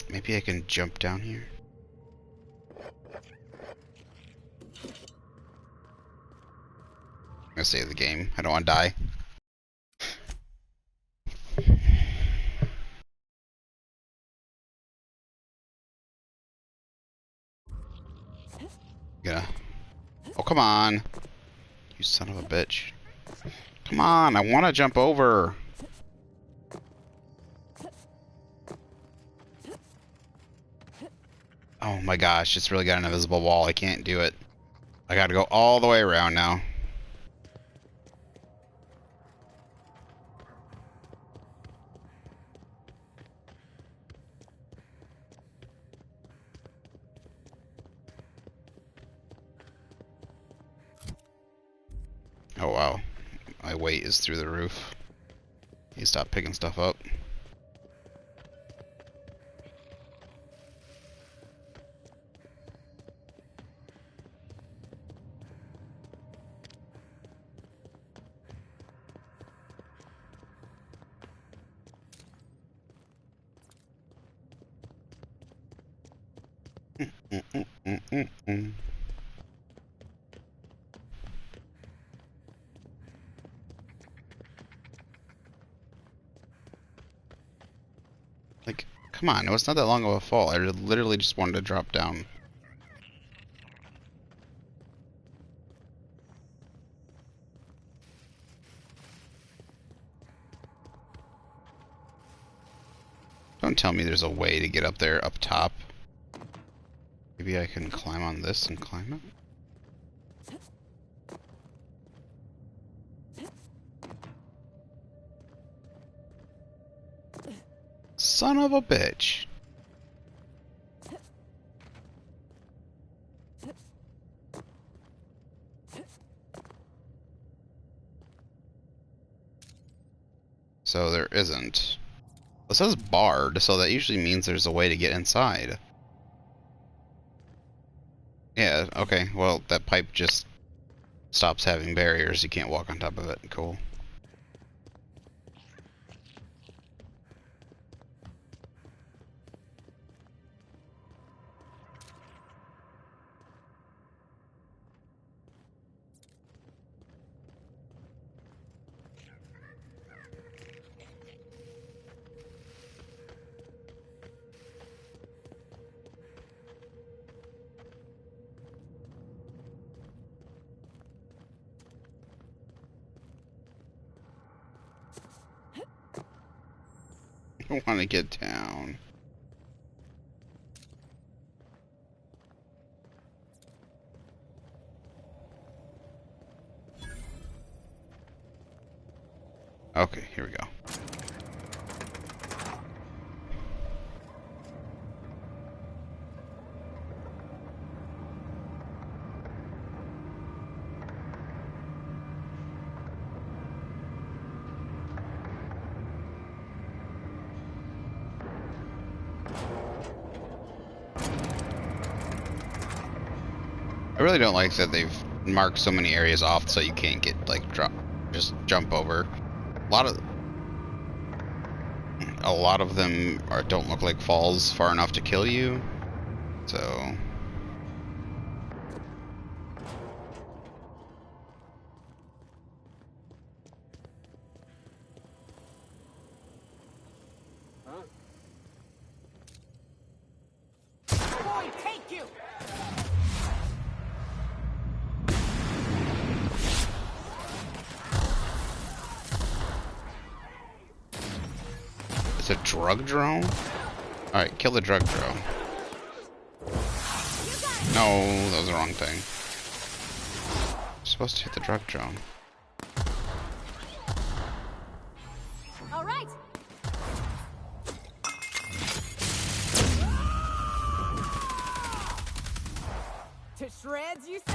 Speaker 1: Maybe I can jump down here. I'm gonna save the game. I don't want to die. Gonna. Oh, come on. You son of a bitch. Come on, I want to jump over. Oh my gosh, it's really got an invisible wall. I can't do it. I gotta go all the way around now. Oh wow, my weight is through the roof. You stop picking stuff up. Like, come on, it was not that long of a fall. I literally just wanted to drop down. Don't tell me there's a way to get up there, up top. Maybe I can climb on this and climb it? Son of a bitch. So there isn't. It says barred, so that usually means there's a way to get inside. Yeah, okay, well, that pipe just stops having barriers. You can't walk on top of it. Cool. I want to get down. Okay, here we go. really don't like that they've marked so many areas off so you can't get like just jump over. A lot of them don't look like falls far enough to kill you. So
Speaker 12: Boy, take you!
Speaker 1: it's a drug drone? Alright, kill the drug drone. No, that was the wrong thing. I'm supposed to hit the drug drone.
Speaker 9: All right.
Speaker 12: To shreds, you say?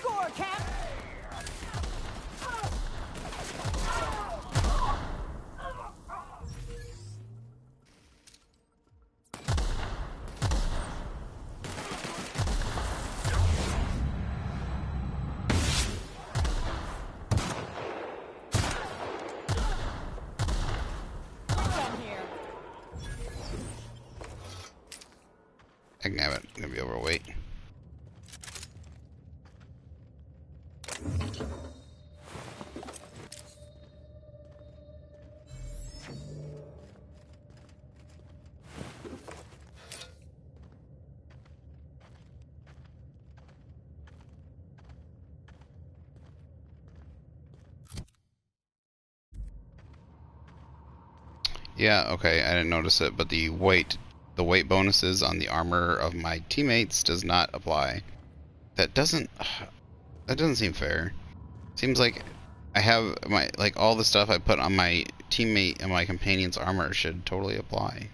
Speaker 12: Score, Cap!
Speaker 1: I can have it. I'm gonna be overweight. Yeah, okay, I didn't notice it, but the weight bonuses on the armor of my teammates does not apply. That doesn't seem fair. Seems like I have all the stuff I put on my teammate and my companion's armor should totally apply.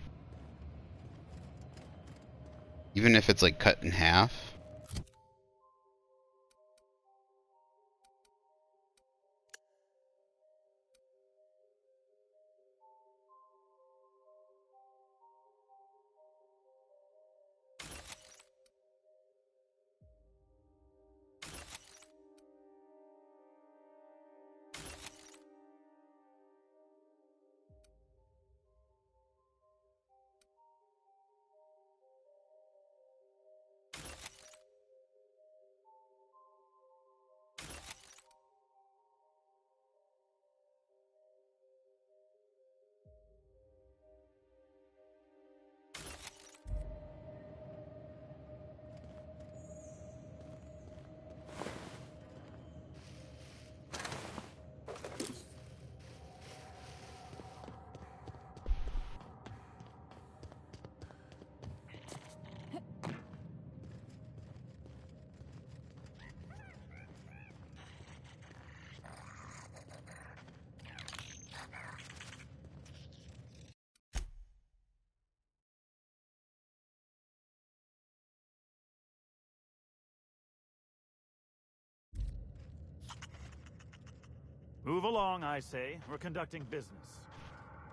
Speaker 1: Even if it's like cut in half.
Speaker 8: Move along, I say. We're conducting business.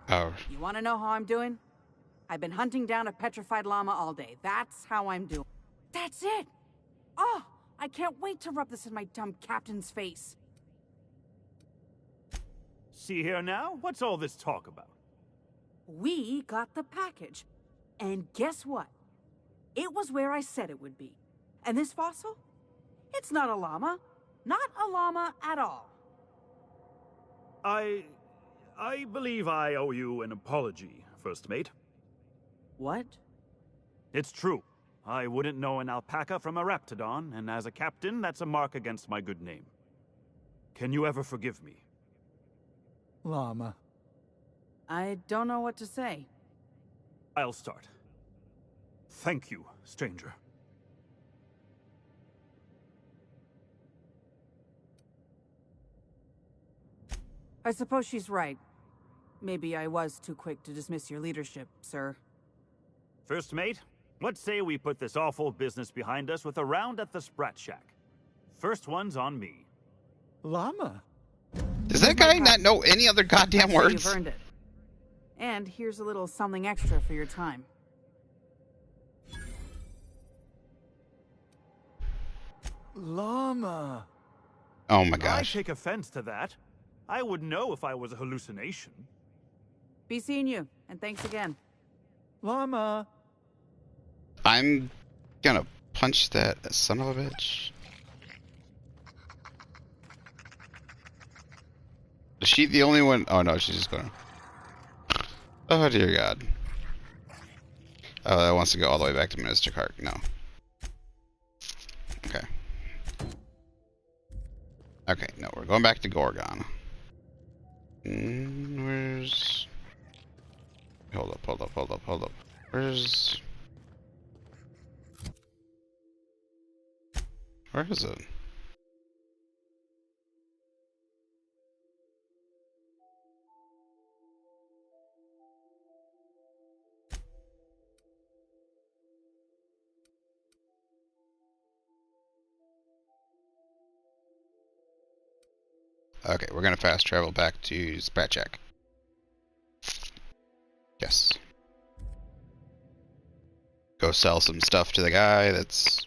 Speaker 1: Oh.
Speaker 11: You want to know how I'm doing? I've been hunting down a petrified llama all day. That's how I'm doing. That's it! Oh, I can't wait to rub this in my dumb captain's face.
Speaker 8: See here now? What's all this talk about?
Speaker 11: We got the package. And guess what? It was where I said it would be. And this fossil? It's not a llama. Not a llama at all.
Speaker 8: I believe I owe you an apology, First Mate.
Speaker 11: What?
Speaker 8: It's true. I wouldn't know an alpaca from a raptidon, and as a captain, that's a mark against my good name. Can you ever forgive me?
Speaker 17: Llama.
Speaker 11: I don't know what to say.
Speaker 8: I'll start. Thank you, stranger.
Speaker 11: I suppose she's right. Maybe I was too quick to dismiss your leadership, sir.
Speaker 8: First Mate, let's say we put this awful business behind us with a round at the Sprat Shack. First one's on me.
Speaker 17: Llama?
Speaker 1: Does that guy not know any other goddamn words?
Speaker 11: You've earned it. And here's a little something extra for your time.
Speaker 22: Llama.
Speaker 1: Oh my
Speaker 8: I
Speaker 1: gosh.
Speaker 8: take offense to that. I would know if I was a hallucination.
Speaker 11: Be seeing you, and thanks again.
Speaker 22: Llama.
Speaker 1: I'm gonna punch that son of a bitch. Is she the only one? Oh no, she's just gonna. Oh dear God. Oh, that wants to go all the way back to Minister Kark. No. Okay. Okay, no, we're going back to Gorgon. Where's... Hold up. Where's... Where is it? Okay, we're gonna fast travel back to Spratchak. Yes. Go sell some stuff to the guy that's...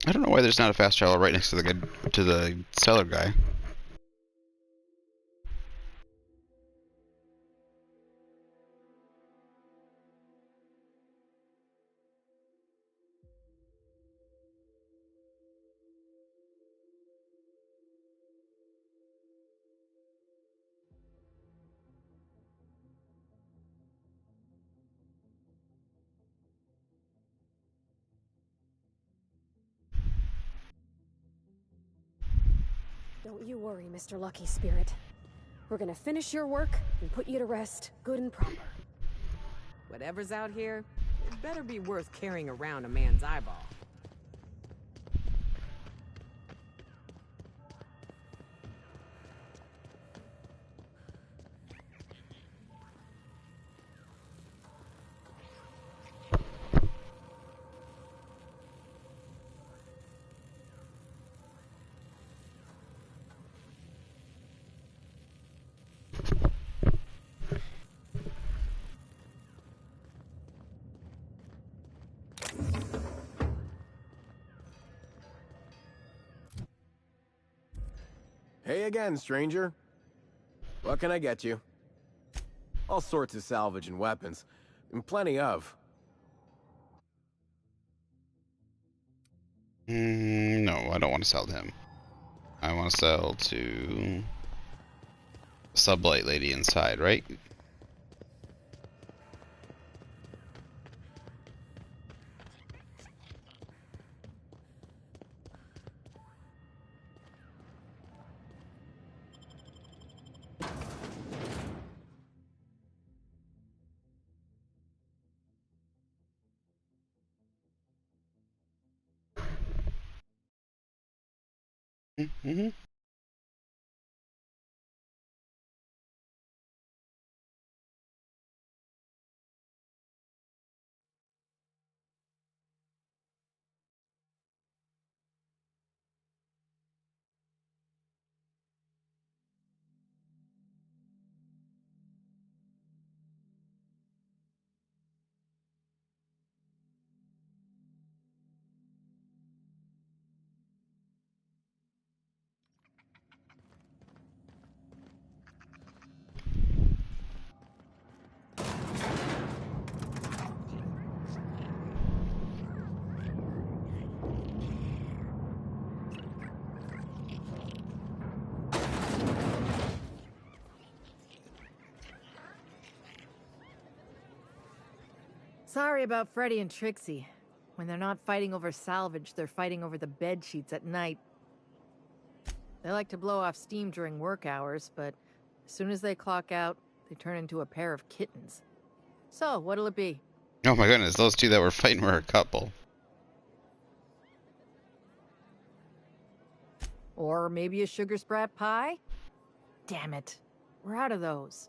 Speaker 1: I don't know why there's not a fast travel right next to the seller guy.
Speaker 9: Don't you worry, Mr. Lucky Spirit. We're gonna finish your work and put you to rest, good and proper.
Speaker 12: Whatever's out here, it better be worth carrying around a man's eyeball.
Speaker 4: Hey again, stranger. What can I get you? All sorts of salvage and weapons. And plenty of.
Speaker 1: No, I don't want to sell to him. I want to sell to... Sublight lady inside, right? Mm-hmm.
Speaker 18: Sorry about Freddy and Trixie. When they're not fighting over salvage, they're fighting over the bed sheets at night. They like to blow off steam during work hours, but as soon as they clock out, they turn into a pair of kittens. So, what'll it be?
Speaker 1: Oh my goodness, those two that were fighting were a couple.
Speaker 18: Or maybe a sugar sprat pie? Damn it. We're out of those.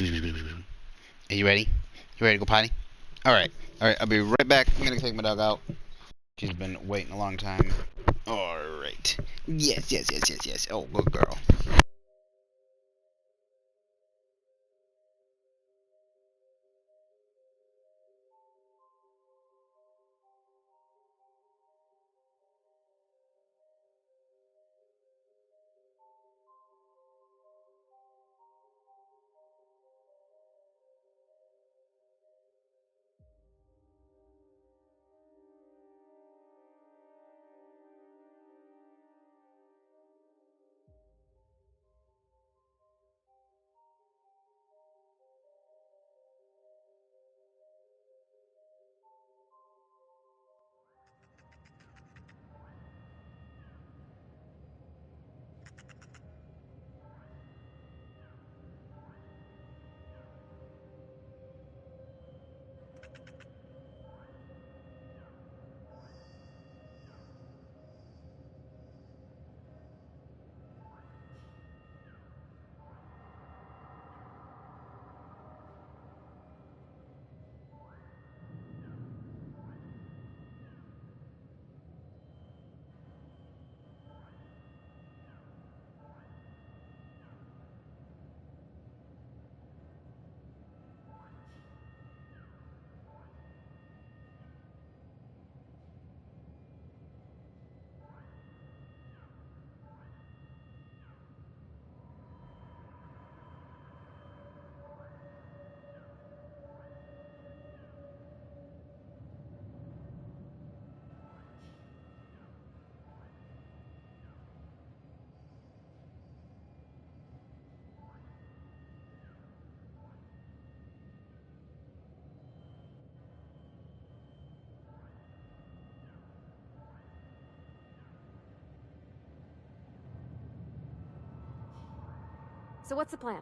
Speaker 1: Are you ready? You ready to go potty? Alright. Alright, I'll be right back. I'm gonna take my dog out. She's been waiting a long time. Alright. Yes, yes, yes, yes, yes. Oh, good girl.
Speaker 9: So what's the plan?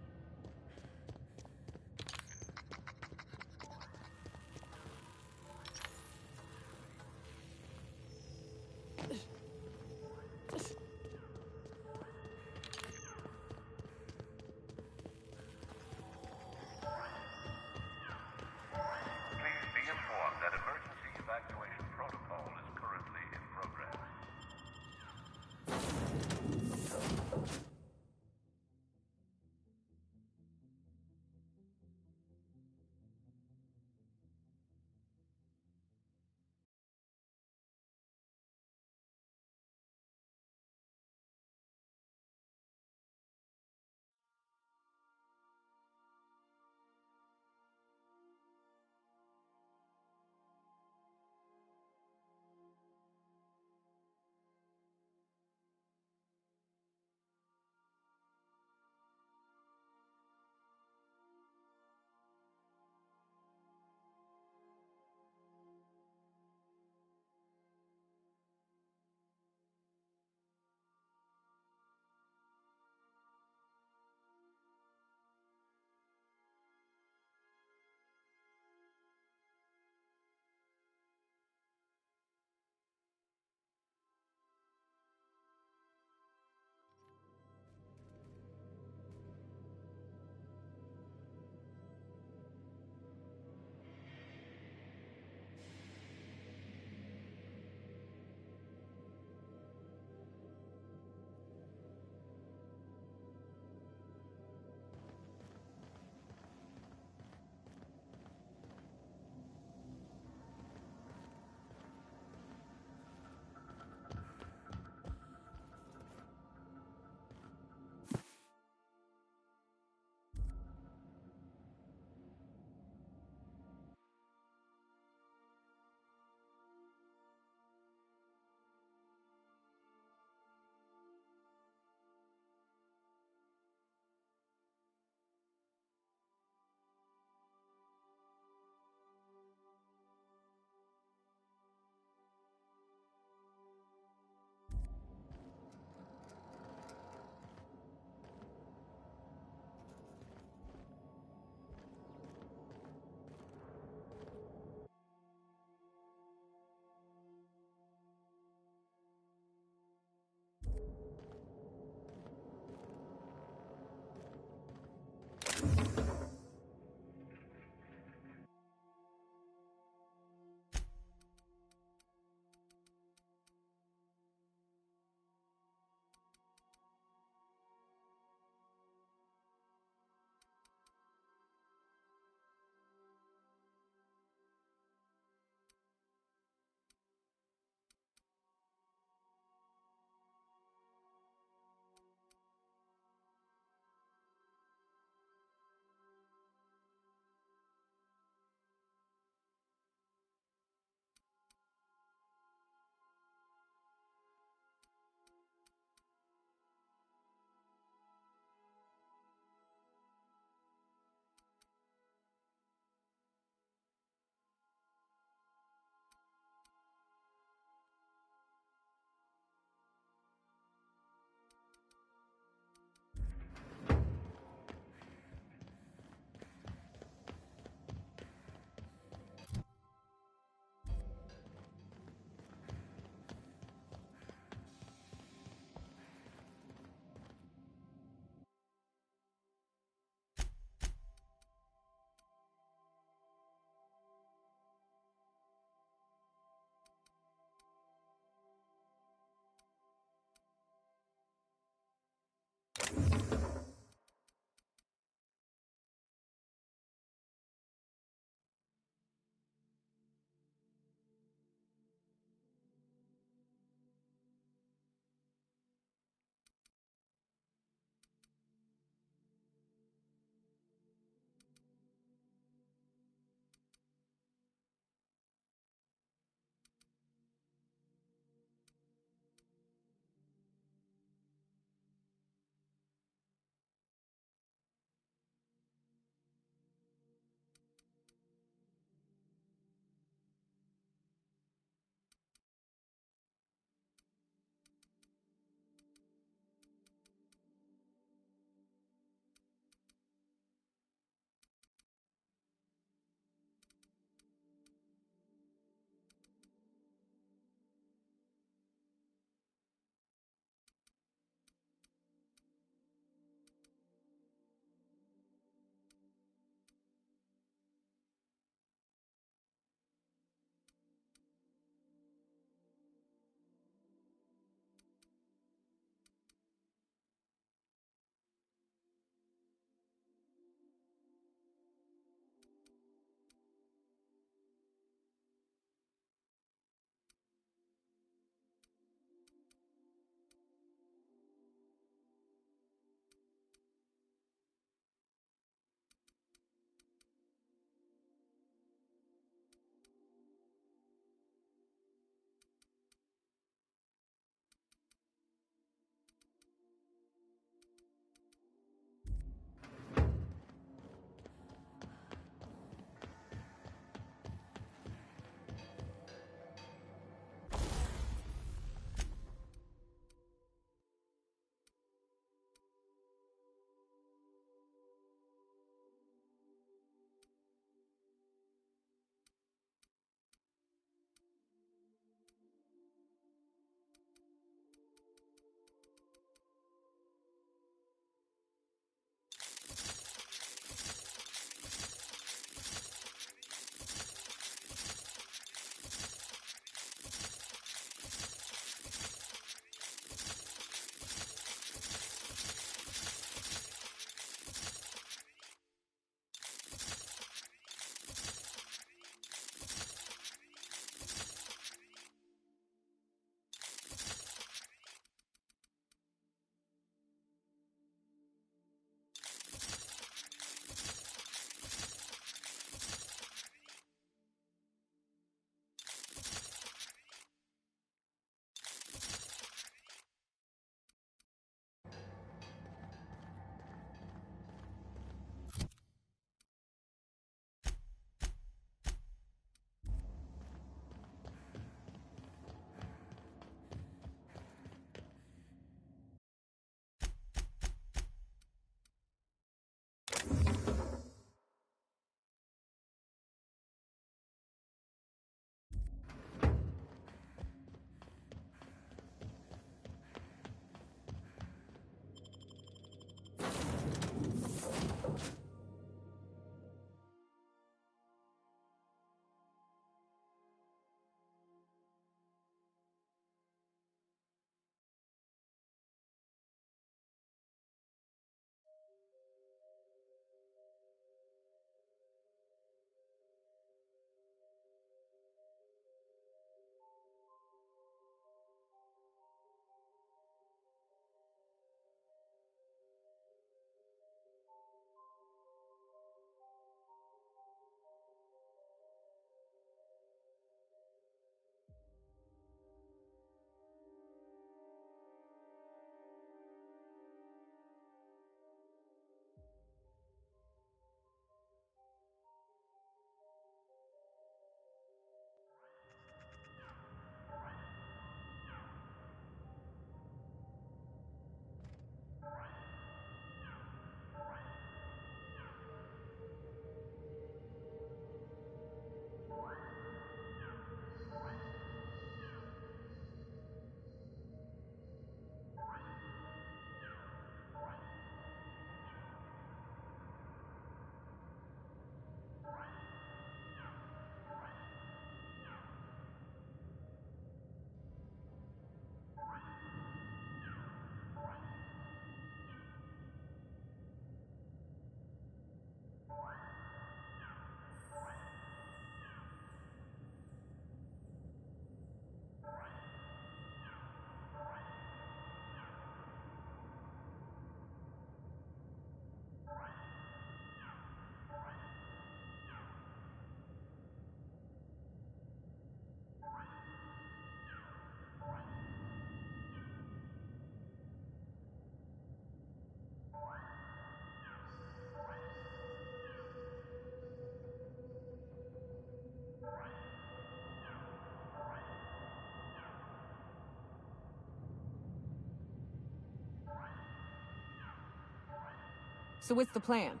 Speaker 12: So what's the plan?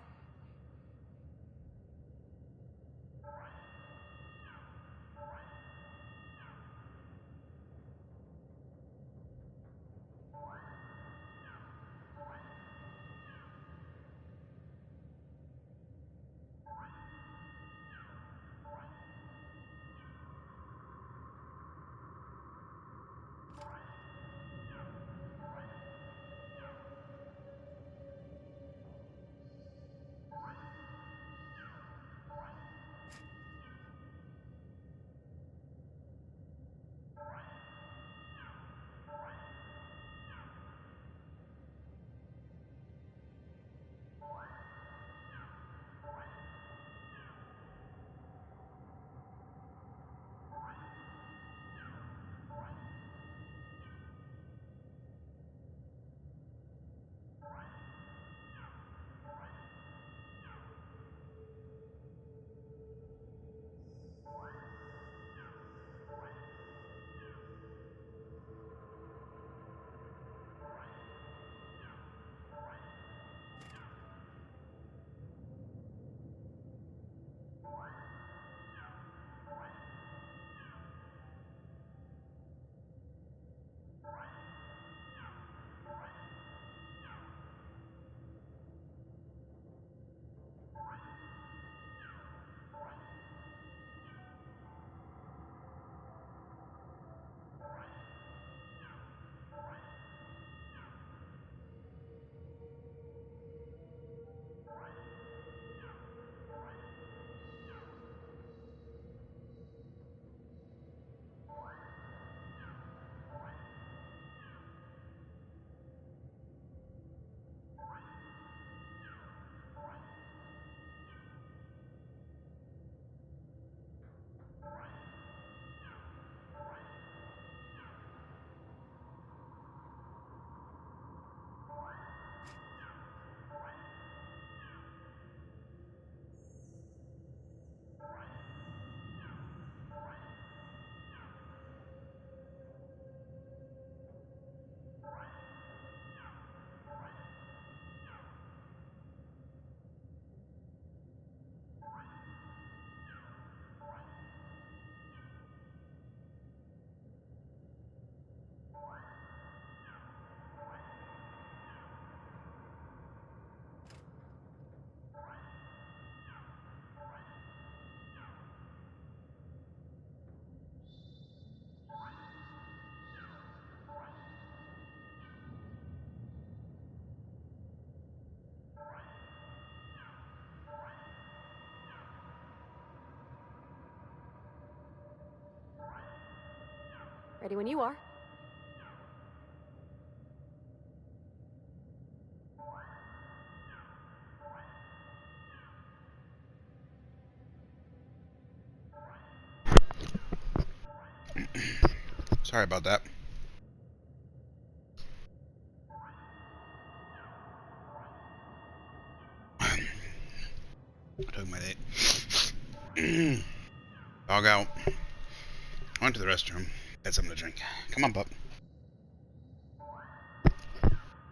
Speaker 9: Ready when you are.
Speaker 1: Sorry about that. I took my date. Dog out. Went to the restroom. Had something to drink. Come on, pup.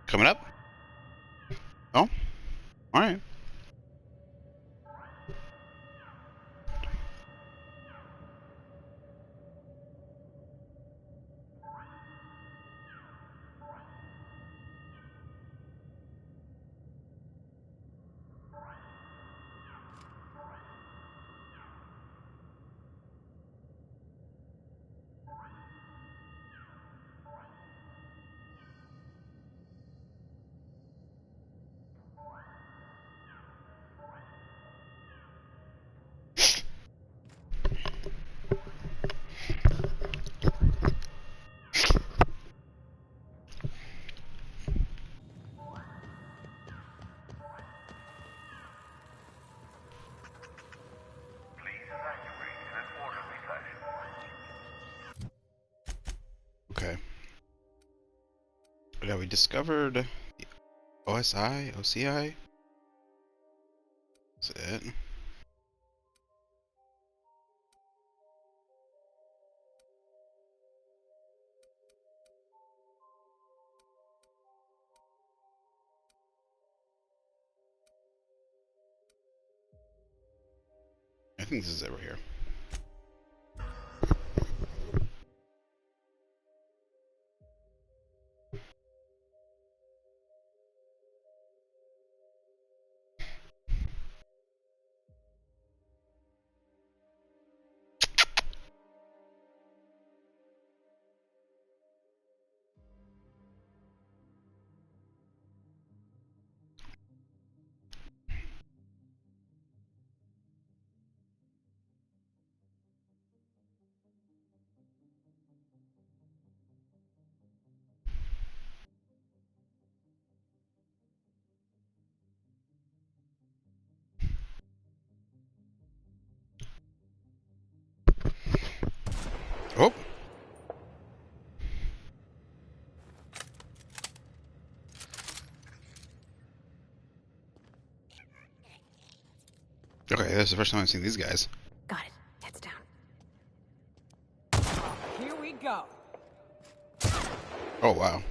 Speaker 1: Coming up? Oh? Alright. Okay. Yeah, we discovered OSI, OCI. That's it. think this is it right here. Oh. Okay, this is the first time I've seen these guys.
Speaker 9: Got it. Heads down.
Speaker 22: Here we go.
Speaker 1: Oh, wow.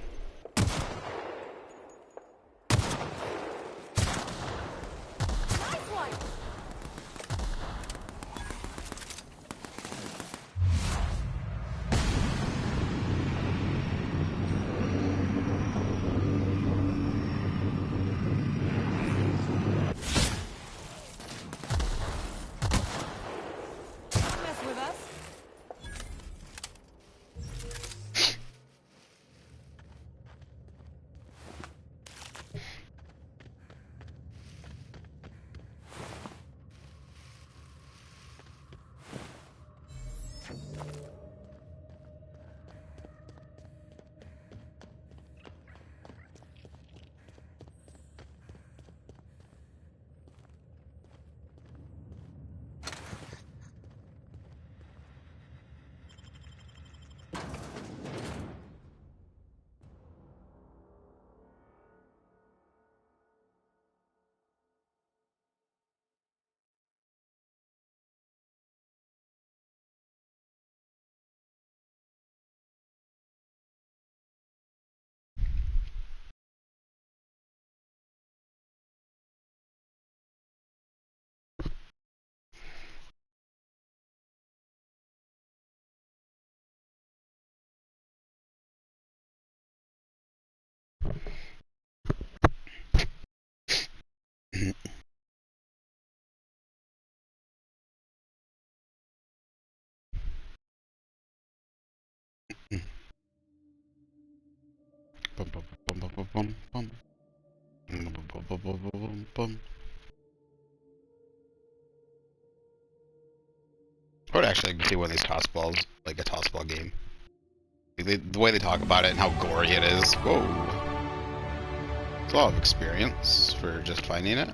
Speaker 9: Nice one.
Speaker 11: Mess with us.
Speaker 1: Bum, bum, bum, bum, bum, bum, bum. Bum, bum, bum, bum, bum, bum, bum. I would actually like to see one of these toss balls, like a toss ball game. Like the way they talk about it and how gory it is. Whoa. It's a lot of experience for just finding it.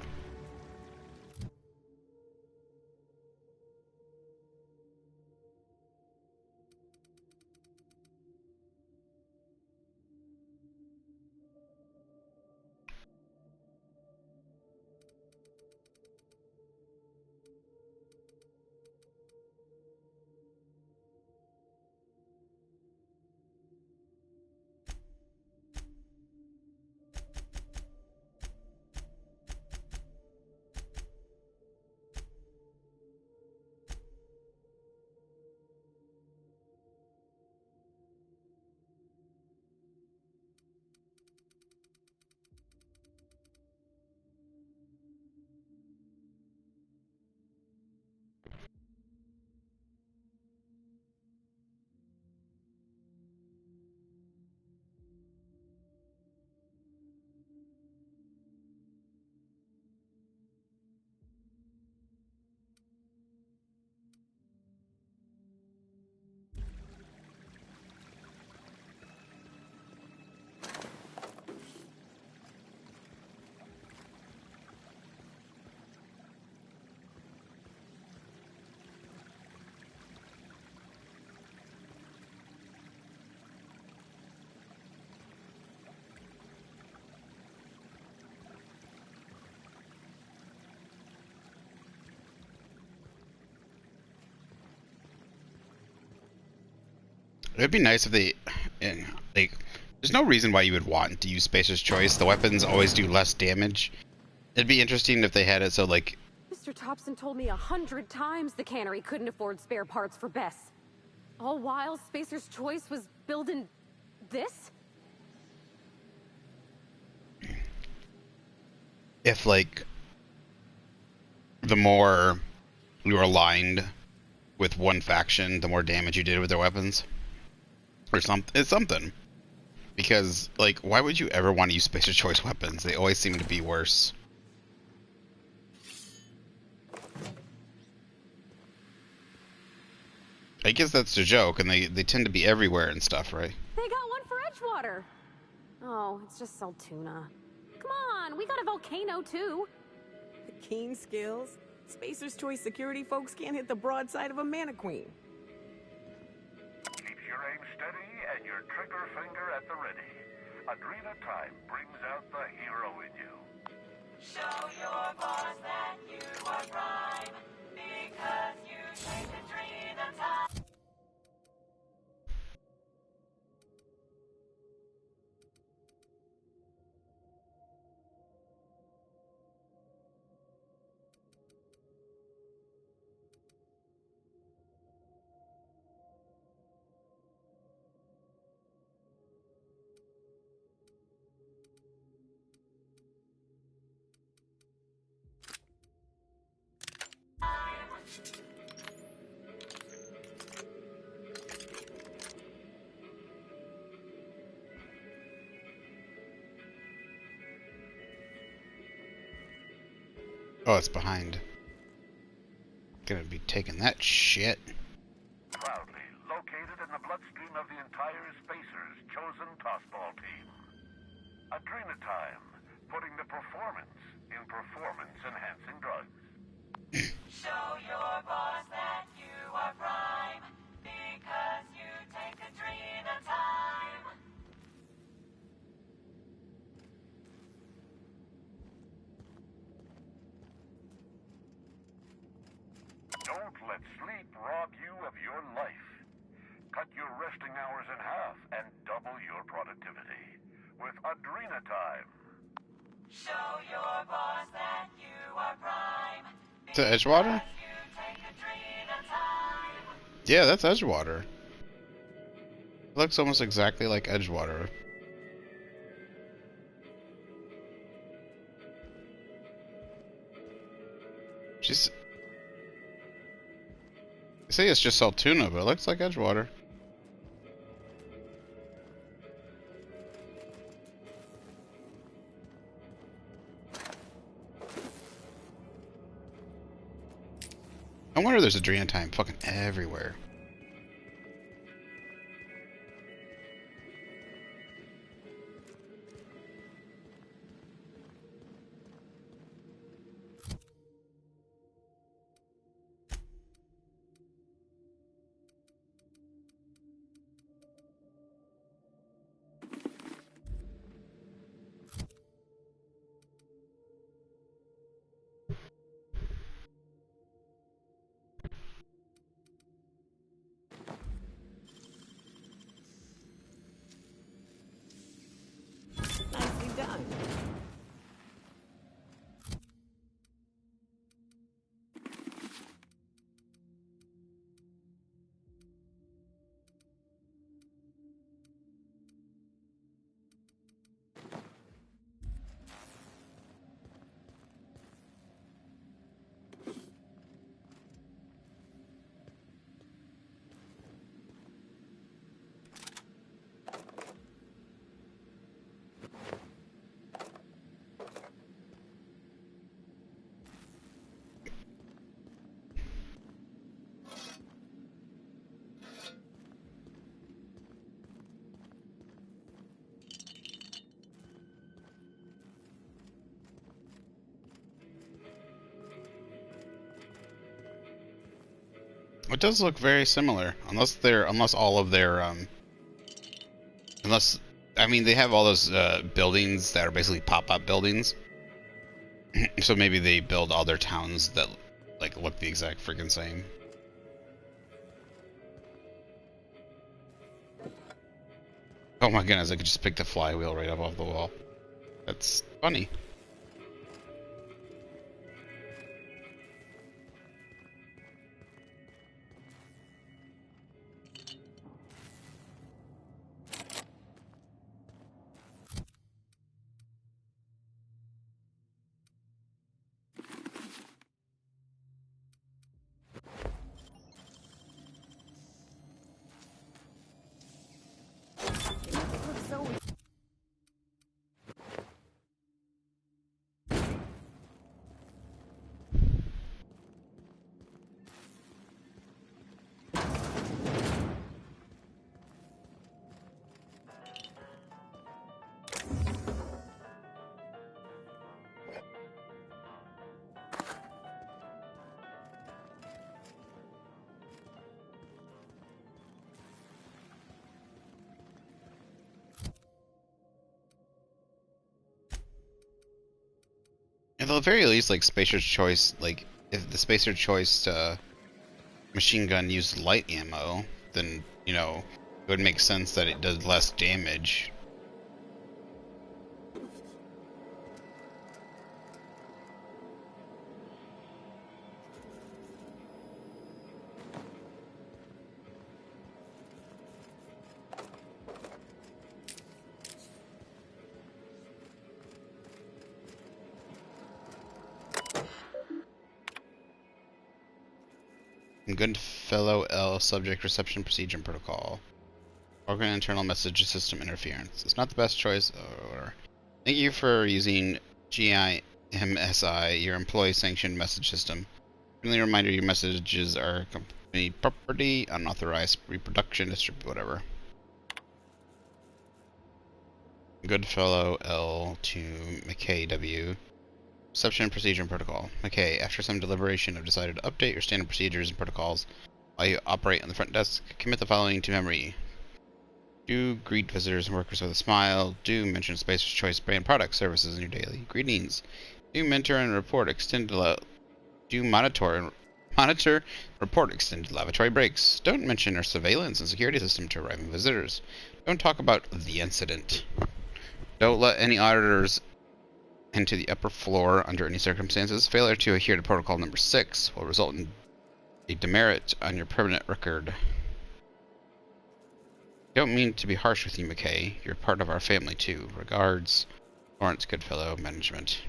Speaker 1: It'd be nice if they, and like, there's no reason why you would want to use Spacer's Choice. The weapons always do less damage. It'd be interesting if they had it so like,
Speaker 9: Mr. Thompson told me 100 times the cannery couldn't afford spare parts for Bess. All while Spacer's Choice was building this?
Speaker 1: If, like, the more you were aligned with one faction, the more damage you did with their weapons. Or something. It's something. Because, like, why would you ever want to use Spacer's Choice weapons? They always seem to be worse. I guess that's the joke, and they tend to be everywhere and stuff, right?
Speaker 9: They got one for Edgewater. Oh, it's just Saltuna. Come on, we got a volcano too.
Speaker 12: The keen skills. Spacer's Choice security folks can't hit the broadside of a Mannequin.
Speaker 7: Keep your aim steady and your trigger finger at the ready. Adrena Time brings out the hero in you.
Speaker 19: Show your boss that you are prime, because you take Adrena Time.
Speaker 1: Oh, it's behind. Gonna be taking that shit.
Speaker 7: Proudly located in the bloodstream of the entire Spacers' chosen tossball team. Adrena Time, putting the performance in performance-enhancing drugs.
Speaker 19: Show your boss that you are prime, because you take Adrena Time.
Speaker 7: Don't let sleep rob you of your life. Cut your resting hours in half and double your productivity with Adrena Time.
Speaker 19: Show your boss that you are prime.
Speaker 1: To Edgewater? Yeah, that's Edgewater. It looks almost exactly like Edgewater. She's... They say it's just Saltuna, but it looks like Edgewater. I wonder if there's Adrena Time fucking everywhere.
Speaker 12: Nicely done.
Speaker 1: It does look very similar, unless all of their I mean they have all those buildings that are basically pop-up buildings. So maybe they build all their towns that like look the exact freaking same. Oh my goodness, I could just pick the flywheel right up off the wall. That's funny. the very least, like Spacer's Choice, like if the Spacer Choice machine gun used light ammo, then you know it would make sense that it does less damage. Goodfellow L subject reception procedure and protocol. Organ internal message system interference. It's not the best choice. Or thank you for using GIMSI, your employee sanctioned message system. Friendly reminder: your messages are company property, unauthorized reproduction, distribute whatever. Goodfellow L to McKay W. Reception procedure and protocol. Okay, after some deliberation, I've decided to update your standard procedures and protocols while you operate on the front desk. Commit the following to memory. Do greet visitors and workers with a smile. Do mention Spacer's Choice brand products, services in your daily greetings. Do mentor and report extended monitor report extended lavatory breaks. Don't mention our surveillance and security system to arriving visitors. Don't talk about the incident. Don't let any auditors into the upper floor under any circumstances. Failure to adhere to protocol number 6 will result in a demerit on your permanent record. Don't mean to be harsh with you, McKay. You're part of our family too. Regards, Lawrence Goodfellow, Management.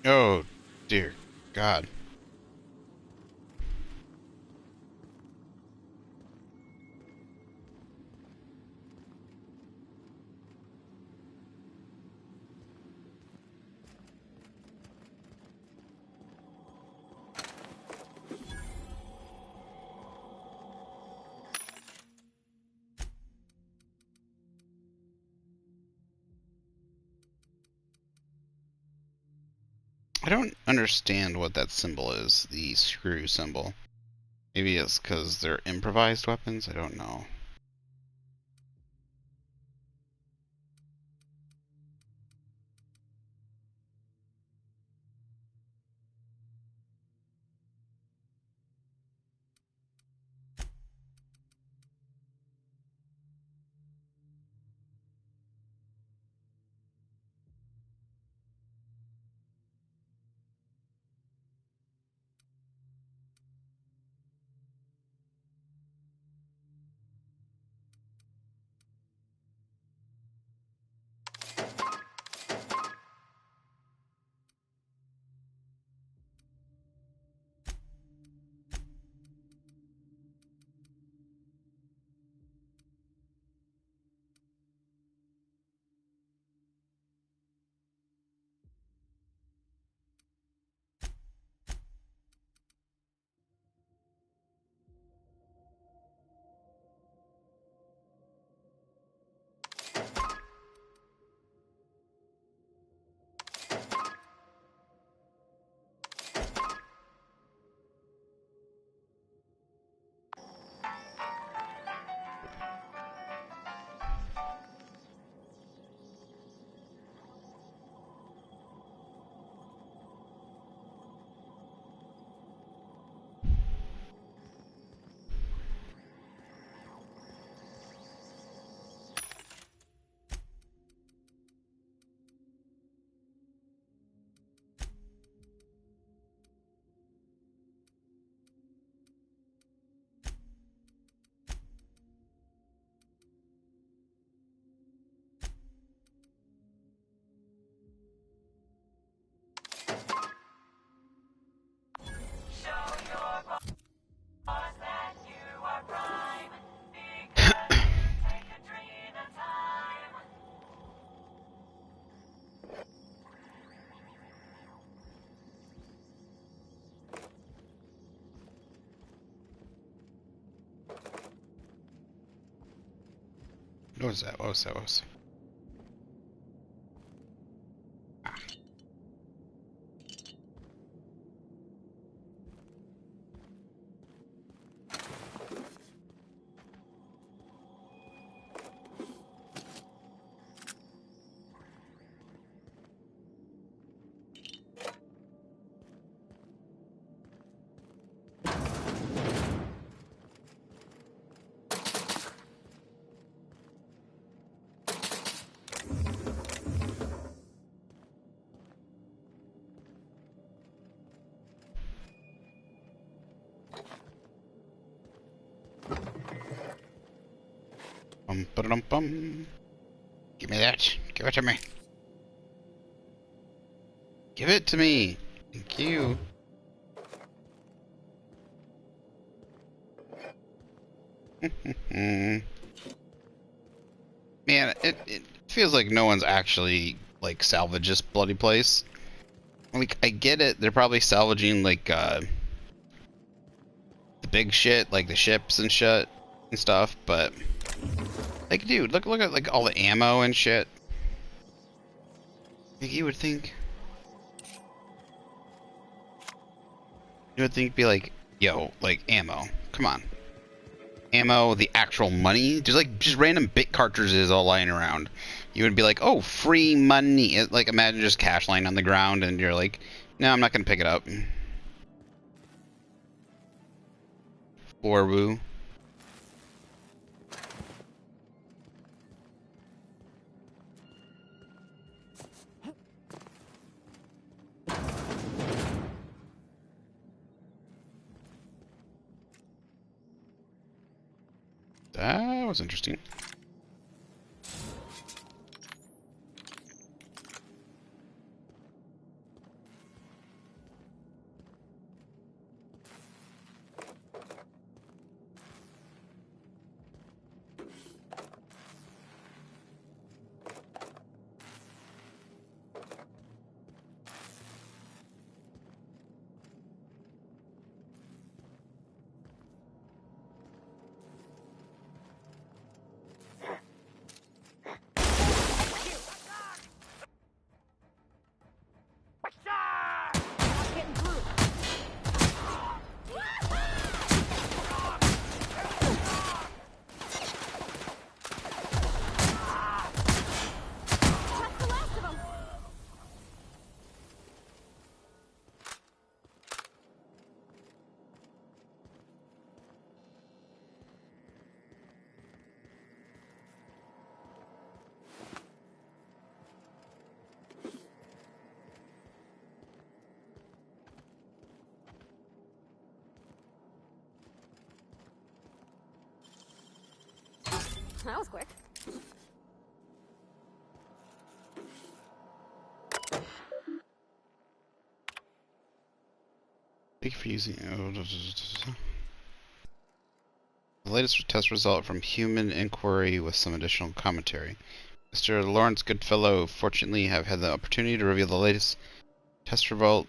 Speaker 1: Oh, dear God. I don't understand what that symbol is, the screw symbol. Maybe it's because they're improvised weapons? I don't know. What was that? What was that? What was that? Bum. Give me that. Give it to me. Give it to me. Thank you. Man, it feels like no one's actually like salvaged this bloody place. Like, I get it. They're probably salvaging like the big shit, like the ships and shit and stuff, but like, dude, look at like all the ammo and shit. Like, you would think be like, yo, like ammo. Come on. Ammo, the actual money. There's like just random bit cartridges all lying around. You would be like, oh, free money. Like, imagine just cash lying on the ground and you're like, no, I'm not gonna pick it up. Or woo. That was interesting.
Speaker 9: That was quick.
Speaker 1: Thank you for using the latest test result from Human Inquiry with some additional commentary. Mr. Lawrence Goodfellow, fortunately, have had the opportunity to reveal the latest test results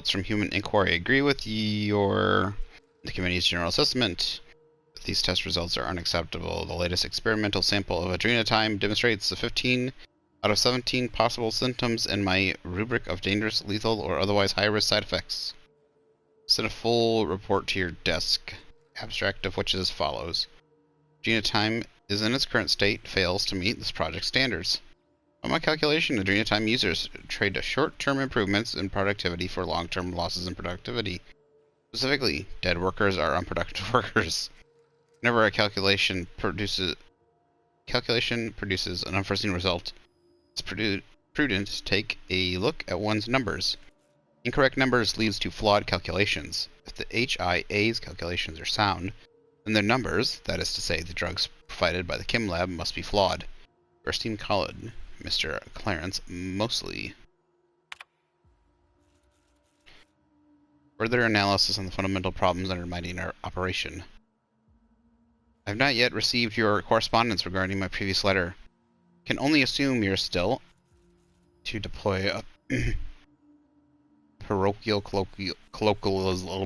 Speaker 1: from Human Inquiry. Agree with the committee's general assessment. These test results are unacceptable. The latest experimental sample of adrenatime demonstrates the 15 out of 17 possible symptoms in my rubric of dangerous, lethal, or otherwise high-risk side effects. Send a full report to your desk, abstract of which is as follows. Adrenatime is in its current state, fails to meet this project standards. On my calculation, adrenatime users trade short-term improvements in productivity for long-term losses in productivity. Specifically, dead workers are unproductive workers. Whenever a calculation produces an unforeseen result, it's prudent to take a look at one's numbers. Incorrect numbers leads to flawed calculations. If the HIA's calculations are sound, then their numbers, that is to say, the drugs provided by the Kim Lab, must be flawed. Your esteemed colleague, Mr. Clarence Mosley. Further analysis on the fundamental problems undermining our operation. I have not yet received your correspondence regarding my previous letter. Can only assume you're still to deploy a parochial colloquialism.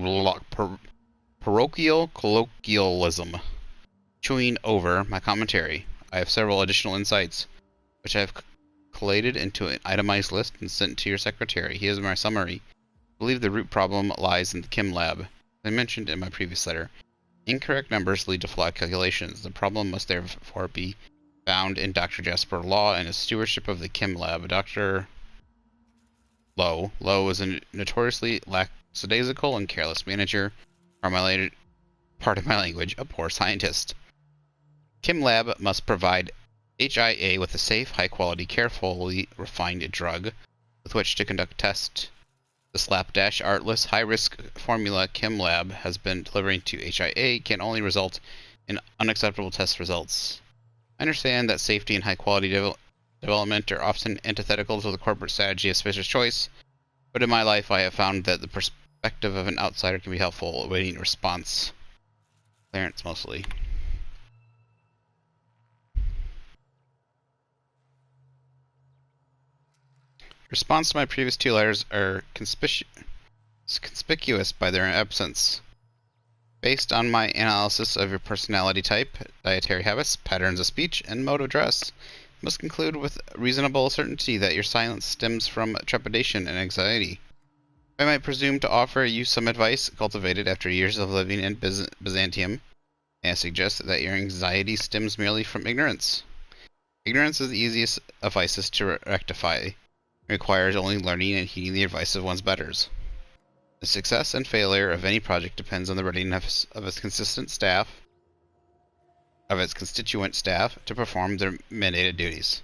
Speaker 1: chewing over my commentary. I have several additional insights, which I have collated into an itemized list and sent to your secretary. Here's my summary. I believe the root problem lies in the Chem Lab. As I mentioned in my previous letter, incorrect numbers lead to flawed calculations. The problem must therefore be found in Dr. Jasper Law and his stewardship of the Chem Lab. Dr. Lowe is a notoriously lackadaisical and careless manager, pardon my language, a poor scientist. Chem Lab must provide HIA with a safe, high-quality, carefully refined drug with which to conduct tests. The slapdash, artless, high-risk formula Chem Lab has been delivering to HIA can only result in unacceptable test results. I understand that safety and high-quality development are often antithetical to the corporate strategy of Fisher's Choice, but in my life I have found that the perspective of an outsider can be helpful awaiting response. Clarence Mosley. Response to my previous 2 letters are conspicuous by their absence. Based on my analysis of your personality type, dietary habits, patterns of speech, and mode of dress, I must conclude with reasonable certainty that your silence stems from trepidation and anxiety. I might presume to offer you some advice cultivated after years of living in Byzantium, and I suggest that your anxiety stems merely from ignorance. Ignorance is the easiest of vices to rectify. It requires only learning and heeding the advice of one's betters. The success and failure of any project depends on the readiness of its constituent staff to perform their mandated duties.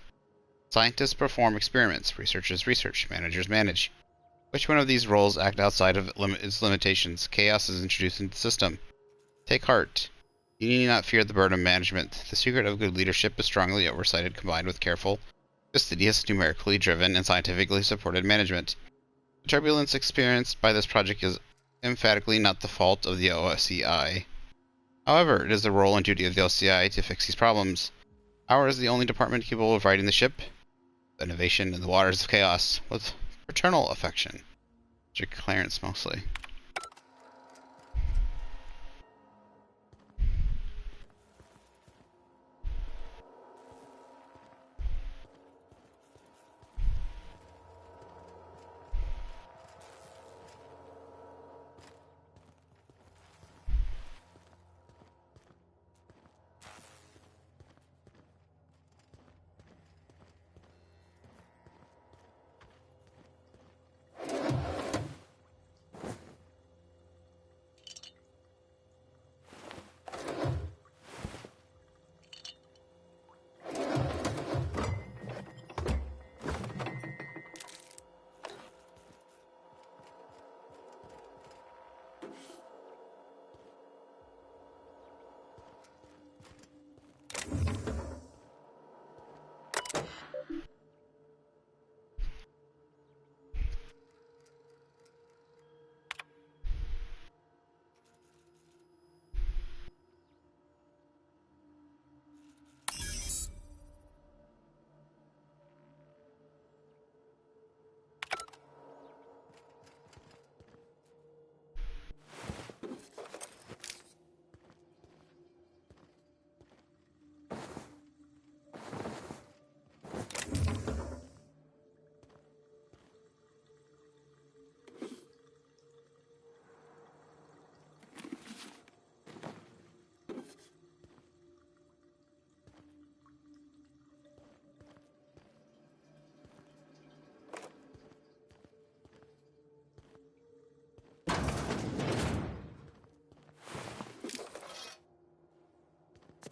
Speaker 1: Scientists perform experiments, researchers research, managers manage. Which one of these roles act outside of its limitations? Chaos is introduced into the system. Take heart. You need not fear the burden of management. The secret of good leadership is strongly oversighted combined with careful, fastidious, numerically driven, and scientifically supported management. The turbulence experienced by this project is emphatically not the fault of the OCI. However, it is the role and duty of the OCI to fix these problems. Ours is the only department capable of riding the ship, the innovation in the waters of chaos, with fraternal affection. Mr. Clarence Mosley.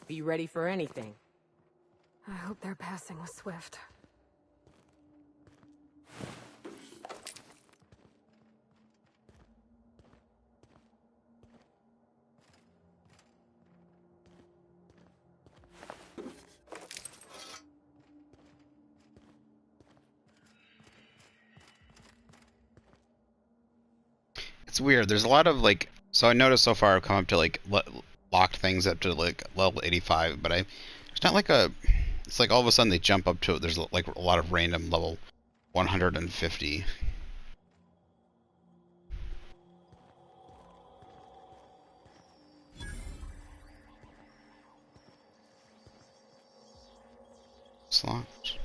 Speaker 12: Be ready for anything.
Speaker 9: I hope their passing was swift.
Speaker 1: It's weird. There's a lot of like. So I noticed so far I've come up to like locked things up to like level 85, but it's not like a. It's like all of a sudden they jump up to it. There's like a lot of random level 150. Access locked.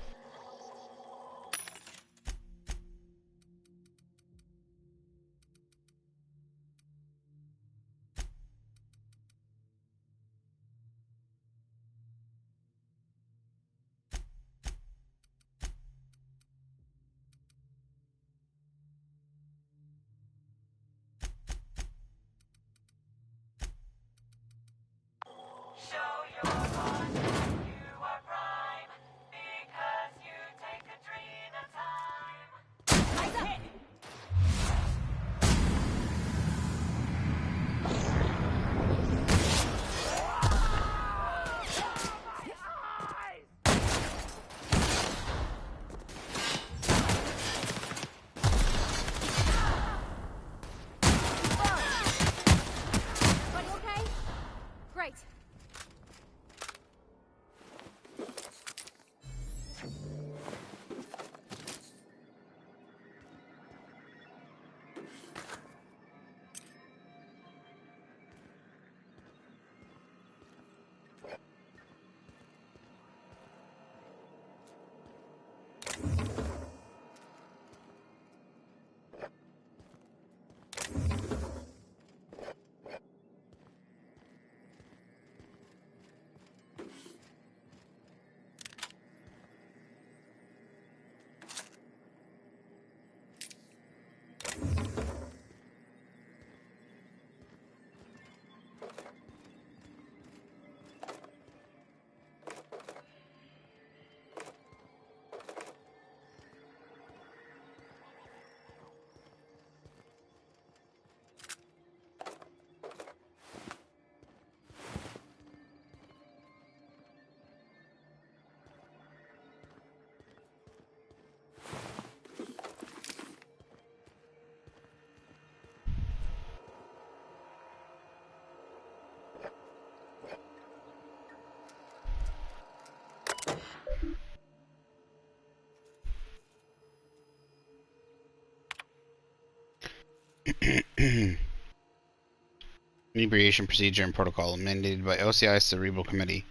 Speaker 1: Inebriation procedure and protocol mandated by OCI Cerebral Committee.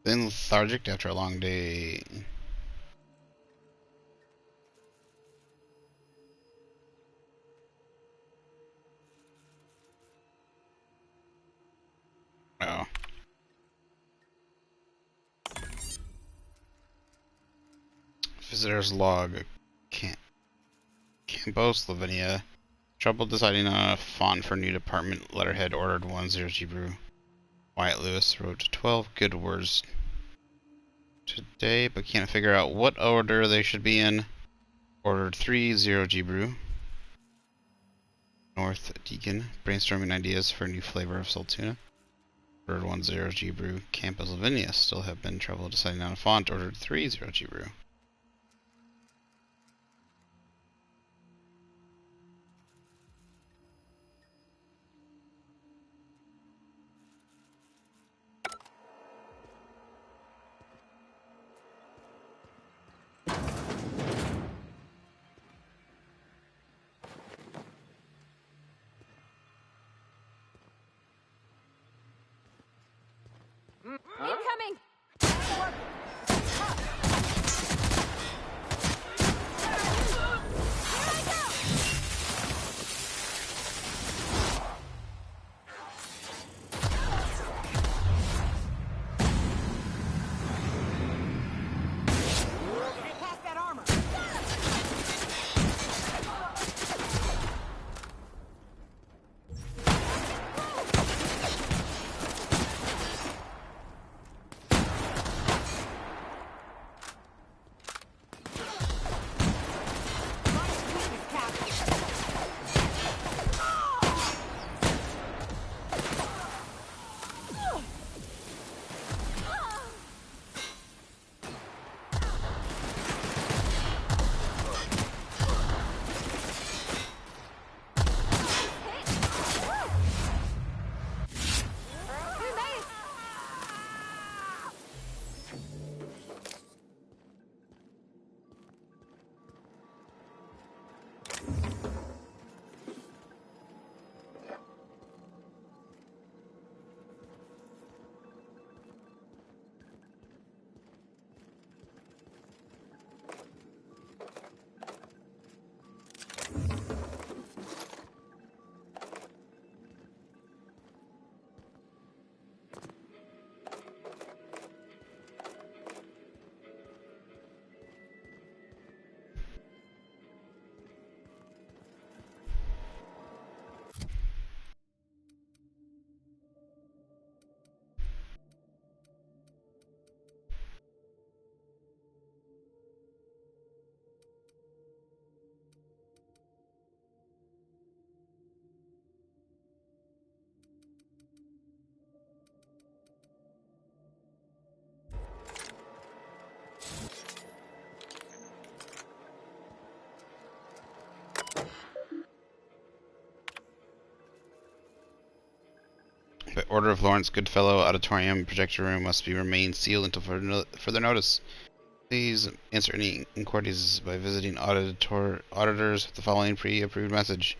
Speaker 1: Then lethargic after a long day. Oh. Visitor's log. Campos, Lavinia. Trouble deciding on a font for new department. Letterhead ordered 10 G-Brew. Wyatt Lewis wrote 12 good words today, but can't figure out what order they should be in. Ordered 3 G-Brew. North Deacon. Brainstorming ideas for a new flavor of salt tuna. Ordered 10 G-Brew. Campos, Lavinia still have been trouble deciding on a font. Ordered 3 G-Brew.
Speaker 9: Incoming!
Speaker 1: order of Lawrence Goodfellow, auditorium projector room must be remain sealed until further notice. Please answer any inquiries by visiting auditors with the following pre-approved message.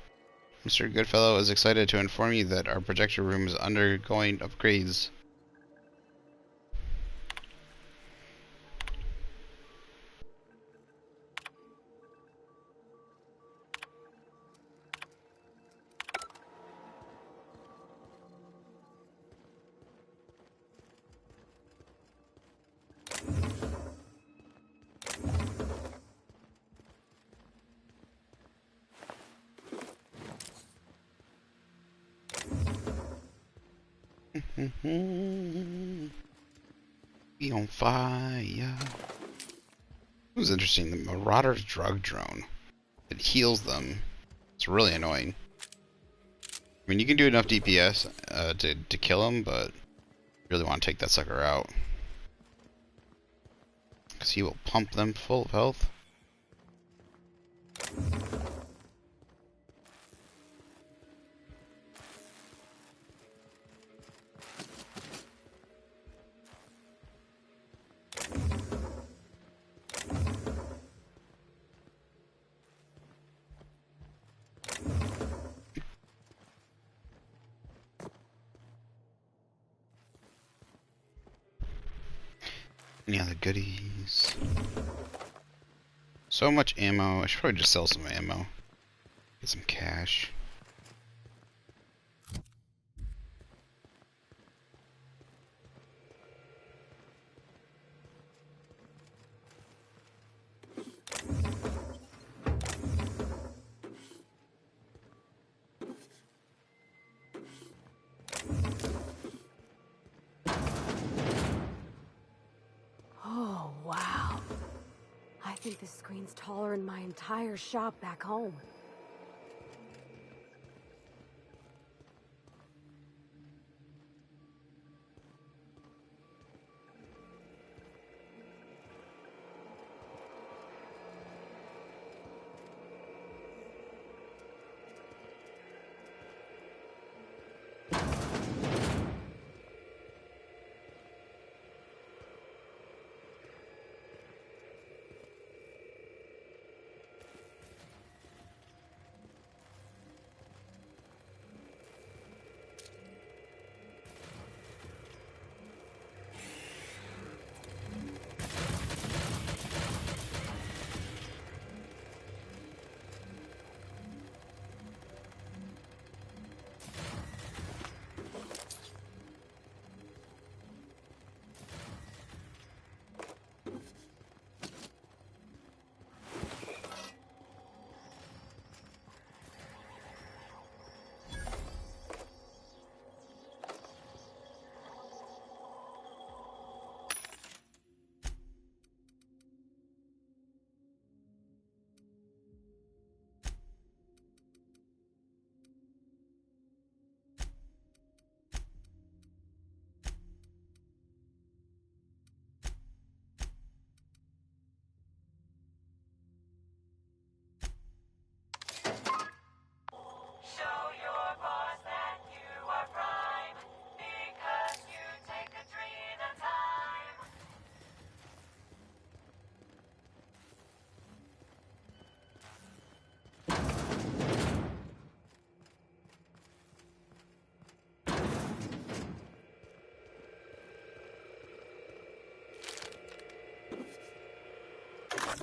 Speaker 1: Mr. Goodfellow is excited to inform you that our projector room is undergoing upgrades. Be on fire. It was interesting. The Marauder's drug drone. It heals them. It's really annoying. I mean, you can do enough DPS to kill him, but you really want to take that sucker out. Because he will pump them full of health. Any other goodies? So much ammo. I should probably just sell some ammo. Get some cash.
Speaker 9: Oh, wow. I think this screen's taller than my entire shop back home.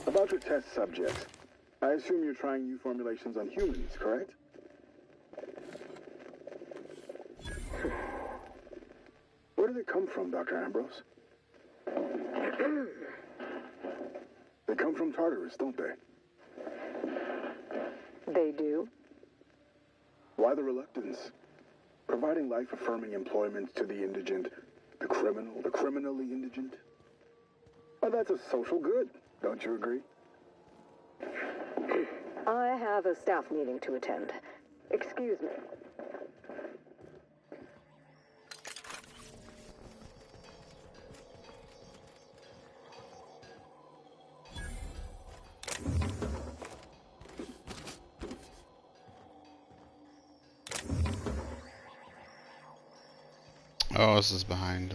Speaker 20: About your test subjects, I assume you're trying new formulations on humans, correct? Where do they come from, Dr. Ambrose? They come from Tartarus, don't they?
Speaker 15: They do?
Speaker 20: Why the reluctance? Providing life-affirming employment to the indigent, the criminally indigent? Well, that's a social good, don't you agree?
Speaker 15: I have a staff meeting to attend. Excuse me.
Speaker 1: Oh, this is behind.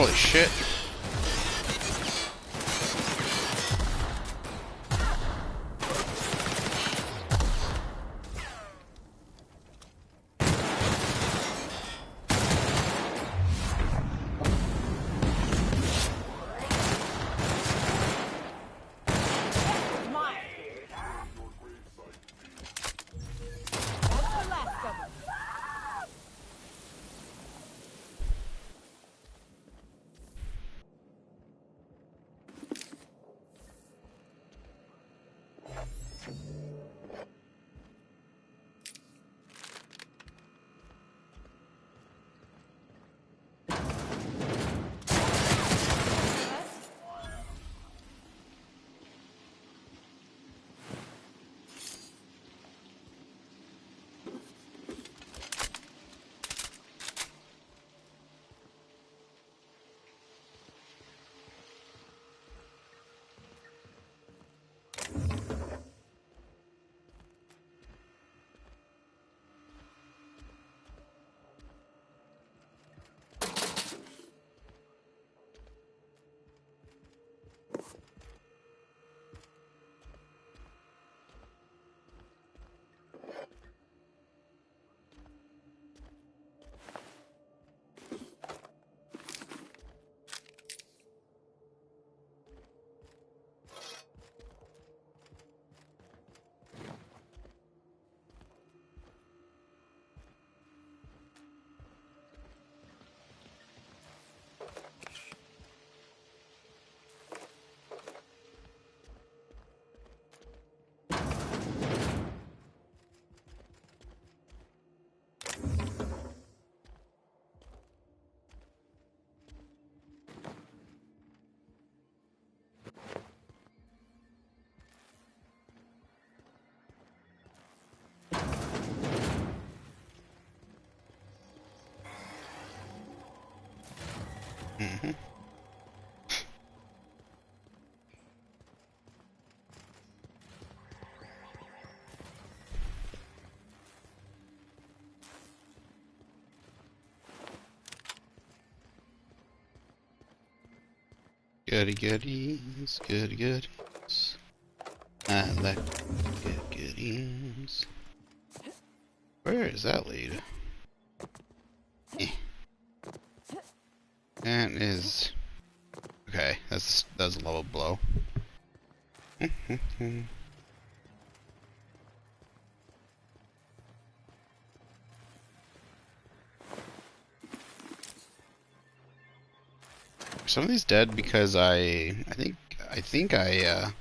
Speaker 1: Holy shit. Mm-hmm. Goody goodies, goody goodies. I like good goodies. Where does that lead? Eh. That is okay. That's a level blow. Some of these dead because I think I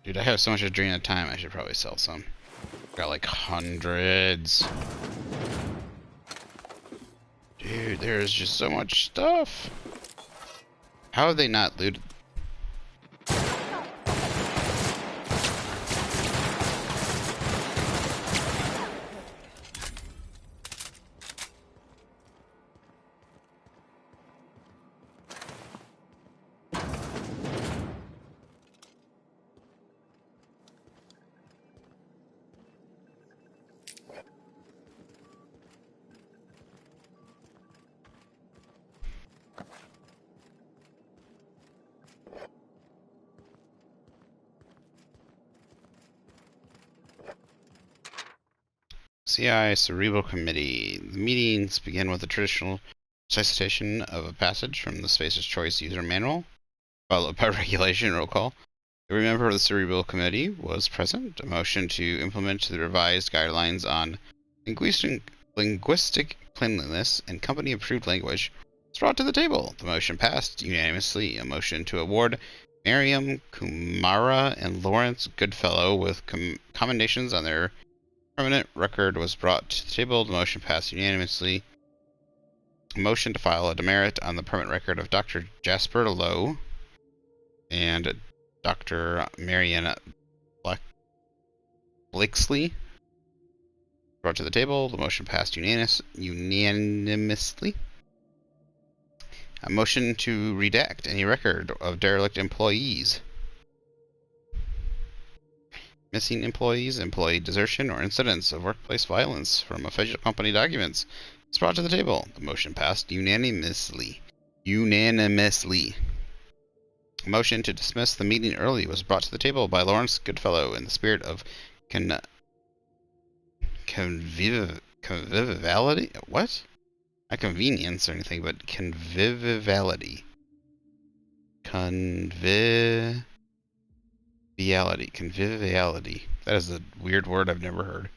Speaker 1: dude, I have so much Adrena time, I should probably sell some. Got like hundreds. Dude, there's just so much stuff. How have they not looted? CI Cerebral Committee. The meetings begin with a traditional recitation of a passage from the Spacer's Choice user manual, followed by regulation roll call. Every member of the Cerebral Committee was present. A motion to implement the revised guidelines on linguistic cleanliness and company-approved language was brought to the table. The motion passed unanimously. A motion to award Miriam Kumara and Lawrence Goodfellow with commendations on their permanent record was brought to the table. The motion passed unanimously. A motion to file a demerit on the permanent record of Dr. Jasper Lowe and Dr. Marianne Blakesley brought to the table. The motion passed unanimously. A motion to redact any record of derelict employees. missing employees, employee desertion, or incidents of workplace violence from official company documents is brought to the table. The motion passed unanimously. A motion to dismiss the meeting early was brought to the table by Lawrence Goodfellow in the spirit of conviviality? What? Not convenience or anything, but conviviality. Conviviality. That is a weird word I've never heard.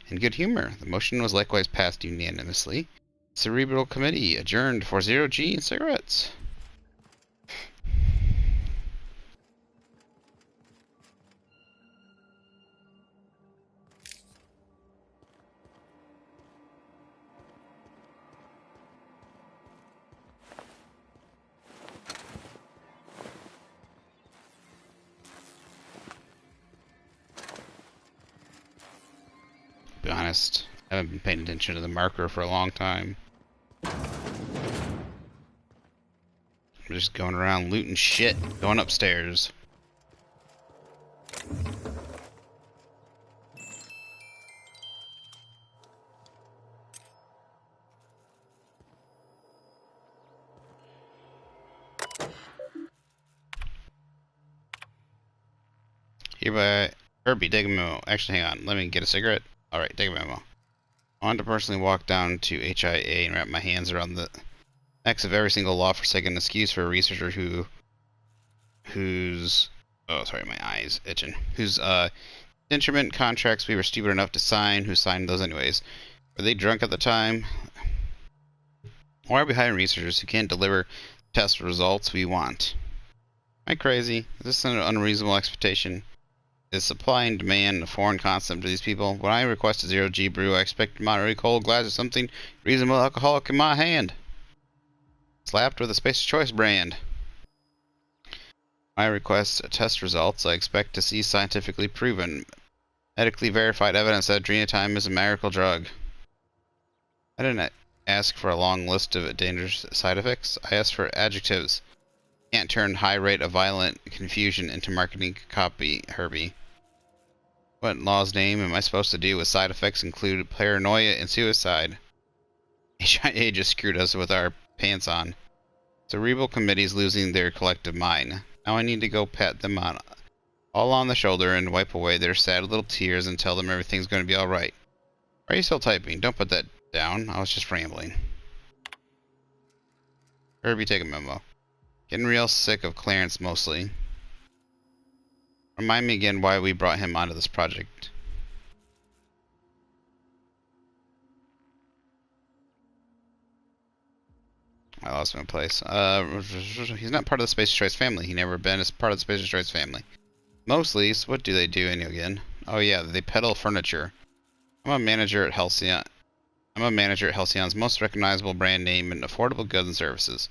Speaker 1: In good humor, the motion was likewise passed unanimously. Cerebral Committee adjourned for 0G and cigarettes. Be honest, I haven't been paying attention to the marker for a long time. I'm just going around looting shit, going upstairs. Hereby, Herbie, take a memo. Actually, hang on, let me get a cigarette. Alright, take a memo. I want to personally walk down to HIA and wrap my hands around the necks of every single law-forsaken excuse for a researcher whose oh, sorry, my eyes itching. Whose instrument contracts we were stupid enough to sign, who signed those anyways. Were they drunk at the time? Why are we hiring researchers who can't deliver test results we want? Am I crazy? Is this an unreasonable expectation? Is supply and demand a foreign concept to these people? When I request a 0G brew, I expect a moderate cold glass of something reasonable alcoholic in my hand. Slapped with a Spacer's Choice brand. When I request test results, I expect to see scientifically proven, medically verified evidence that adrenatime is a miracle drug. I didn't ask for a long list of dangerous side effects. I asked for adjectives. Can't turn high rate of violent confusion into marketing copy, Herbie. What in law's name am I supposed to do with side effects include paranoia and suicide? HIA just screwed us with our pants on. Cerebral Committee's losing their collective mind. Now I need to go pat them all on the shoulder and wipe away their sad little tears and tell them everything's going to be alright. Why are you still typing? Don't put that down. I was just rambling. Herbie, take a memo. Getting real sick of Clarence mostly. Remind me again why we brought him onto this project. I lost my place. He's not part of the Spacer's Choice family. He never been as part of the Spacer's Choice family. Mostly, so what do they do again? Oh yeah, they peddle furniture. I'm a manager at Halcyon. I'm a manager at Halcyon's most recognizable brand name in affordable goods and services.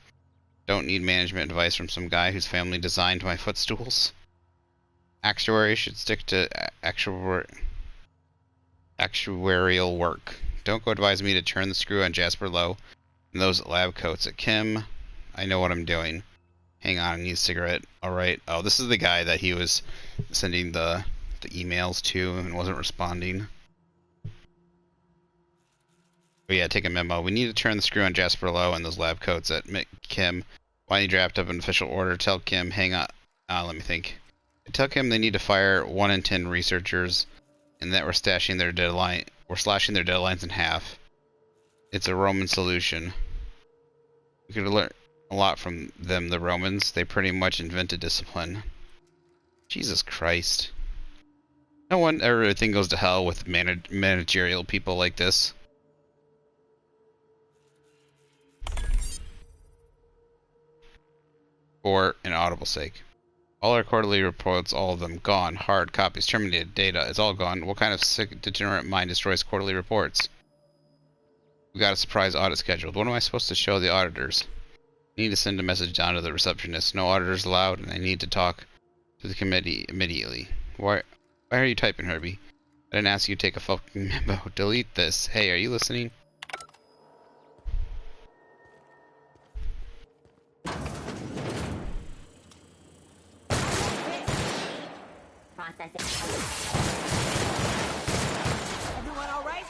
Speaker 1: Don't need management advice from some guy whose family designed my footstools. Actuary should stick to actuarial work. Don't go advise me to turn the screw on Jasper Lowe and those lab coats at Kim. I know what I'm doing. Hang on, I need a cigarette. Alright. Oh, this is the guy that he was sending the emails to and wasn't responding. Oh yeah, take a memo. We need to turn the screw on Jasper Lowe and those lab coats at Kim. Why don't you draft up an official order? Tell Kim, hang on. Let me think. Tell Kim they need to fire 1 in 10 researchers, and that we're slashing their deadlines in half. It's a Roman solution. We could learn a lot from them, the Romans. They pretty much invented discipline. Jesus Christ. No one everything goes to hell with managerial people like this. For an audible sake. All our quarterly reports, all of them, gone. Hard copies, terminated, data, it's all gone. What kind of sick, degenerate mind destroys quarterly reports? We got a surprise audit scheduled. What am I supposed to show the auditors? I need to send a message down to the receptionist. No auditors allowed, and I need to talk to the committee immediately. Why are you typing, Herbie? I didn't ask you to take a fucking memo. Delete this. Hey, are you listening?
Speaker 13: processing.
Speaker 12: Everyone all right?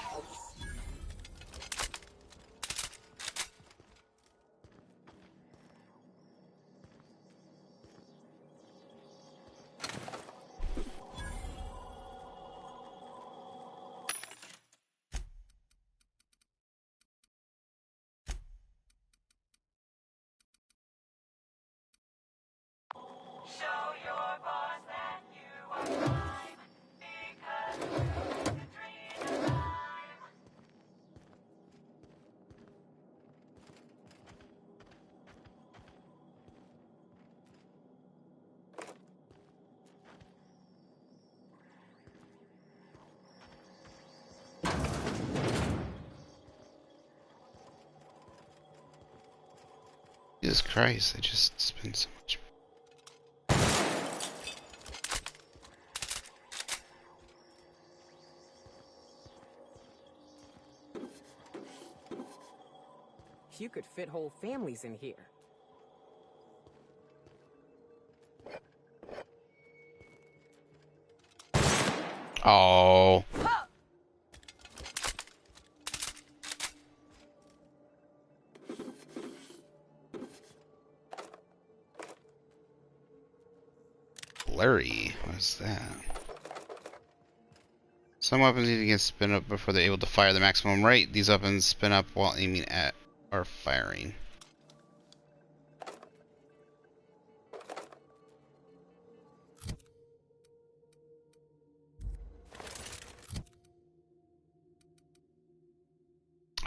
Speaker 19: Show your boss that you are prime, because you take a dream of time.
Speaker 1: Jesus Christ, I just spent so much.
Speaker 12: You could fit whole families in here.
Speaker 1: Oh. Blurry. What's that? Some weapons need to get spin up before they're able to fire the maximum rate. These weapons spin up while aiming at or firing.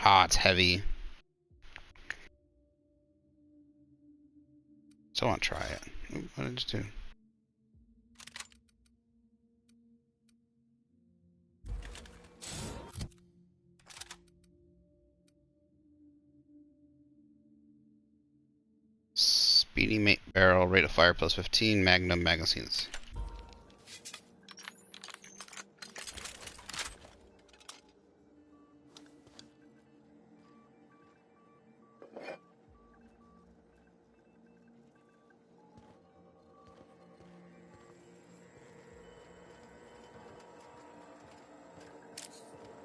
Speaker 1: Ah, it's heavy. So I want to try it. Oop, what did I just do? Speedy barrel, rate of fire plus 15, magnum magazines.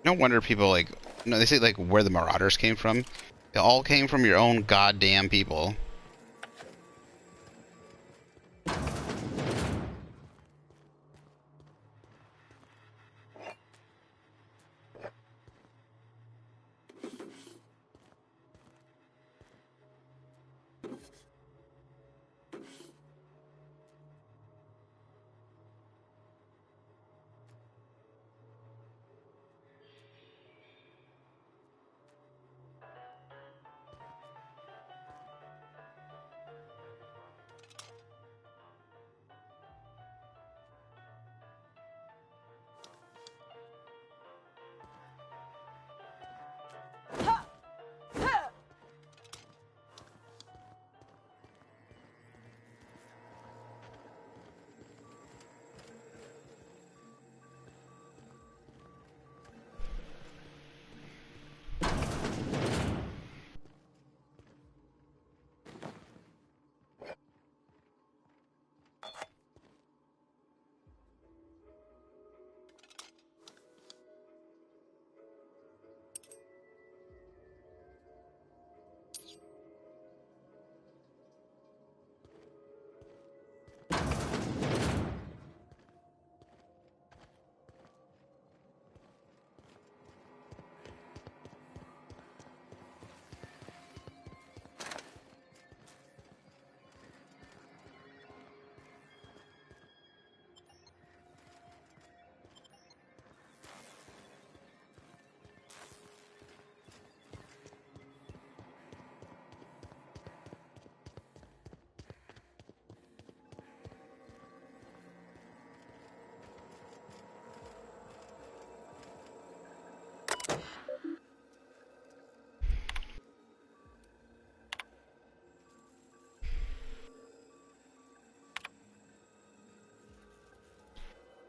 Speaker 1: No wonder people like, no, they say like where the Marauders came from. They all came from your own goddamn people.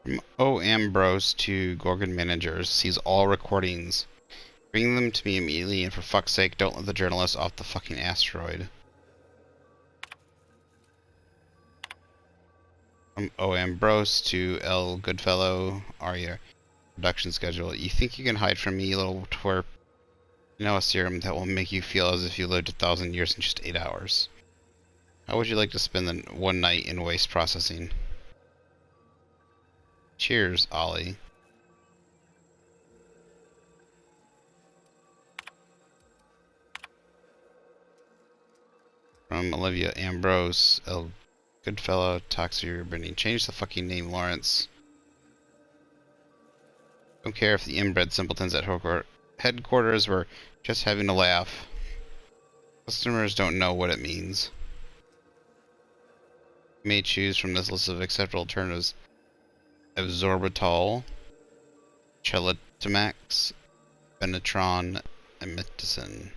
Speaker 1: From O. Ambrose to Gorgon Managers, sees all recordings. Bring them to me immediately, and for fuck's sake, don't let the journalists off the fucking asteroid. From O. Ambrose to L. Goodfellow, Arya. Production schedule. You think you can hide from me, you little twerp? You know a serum that will make you feel as if you lived 1,000 years in just 8 hours. How would you like to spend the one night in waste processing? Cheers, Ollie. From Olivia Ambrose, El Goodfellow, Toxier, Brittany. Change the fucking name, Lawrence. Don't care if the inbred simpletons at headquarters were just having a laugh. Customers don't know what it means. You may choose from this list of acceptable alternatives: Absorbitol, Chelitamax, Benetron, and Miticin.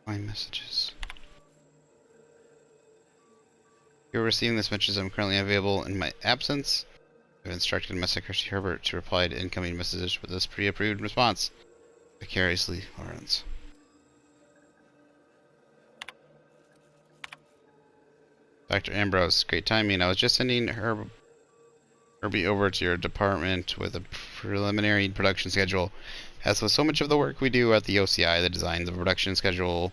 Speaker 1: My messages. You're receiving this message. I'm currently available in my absence. I've instructed my secretary Herbert to reply to incoming messages with this pre-approved response. Vicariously, Lawrence. Dr. Ambrose, great timing. I was just sending Herbie over to your department with a preliminary production schedule. As with so much of the work we do at the OCI, the design of the production schedule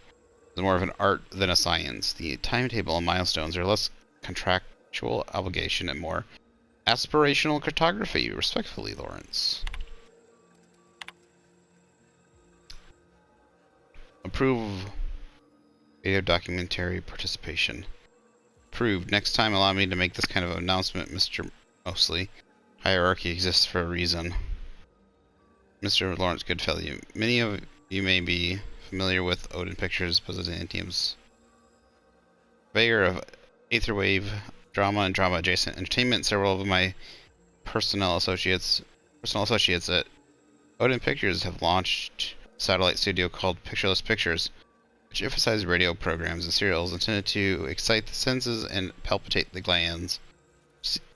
Speaker 1: is more of an art than a science. The timetable and milestones are less contractual obligation and more aspirational cartography. Respectfully, Lawrence. Approve video documentary participation. Approved. Next time, allow me to make this kind of announcement, Mr. Mosley. Hierarchy exists for a reason. Mr. Lawrence Goodfellow, many of you may be familiar with Odin Pictures Byzantium's purveyor of Aetherwave drama and drama adjacent entertainment. Several of my personal associates at Odin Pictures have launched a satellite studio called Pictureless Pictures, which emphasizes radio programs and serials intended to excite the senses and palpitate the glands.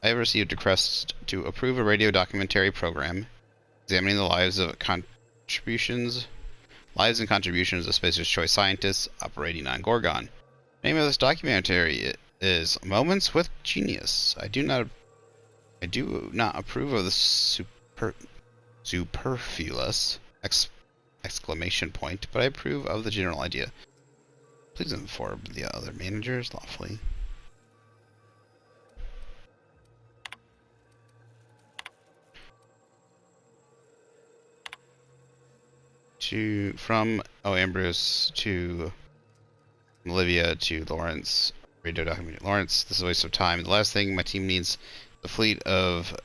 Speaker 1: I have received a request to approve a radio documentary program examining the lives and contributions of Spacer's Choice scientists operating on Gorgon. The name of this documentary is Moments with Genius. I do not approve of the superfluous exclamation point, but I approve of the general idea. Please inform the other managers lawfully. From Ambrose to Olivia to Lawrence, radio documentary. Lawrence, this is a waste of time. The last thing my team needs, the fleet of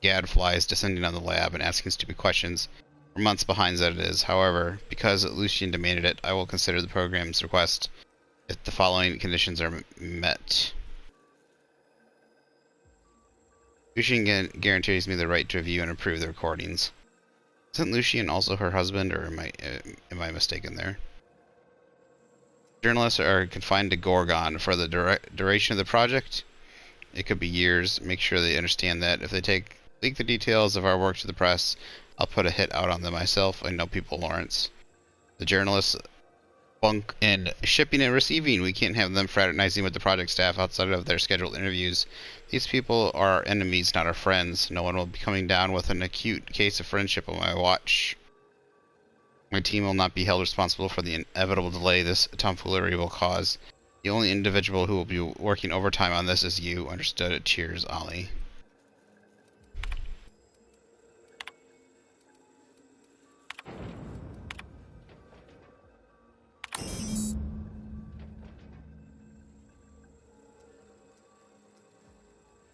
Speaker 1: gadflies descending on the lab and asking stupid questions. We're months behind as it is. However, because Lucian demanded it, I will consider the program's request if the following conditions are met. Lucian guarantees me the right to review and approve the recordings. Isn't Lucian also her husband, or am I mistaken there? Journalists are confined to Gorgon for the duration of the project. It could be years. Make sure they understand that. If they leak the details of our work to the press, I'll put a hit out on them myself. I know people, Lawrence. The journalists bunk in shipping and receiving. We can't have them fraternizing with the project staff outside of their scheduled interviews. These people are our enemies, not our friends. No one will be coming down with an acute case of friendship on my watch. My team will not be held responsible for the inevitable delay this tomfoolery will cause. The only individual who will be working overtime on this is you. Understood? Cheers, Ollie.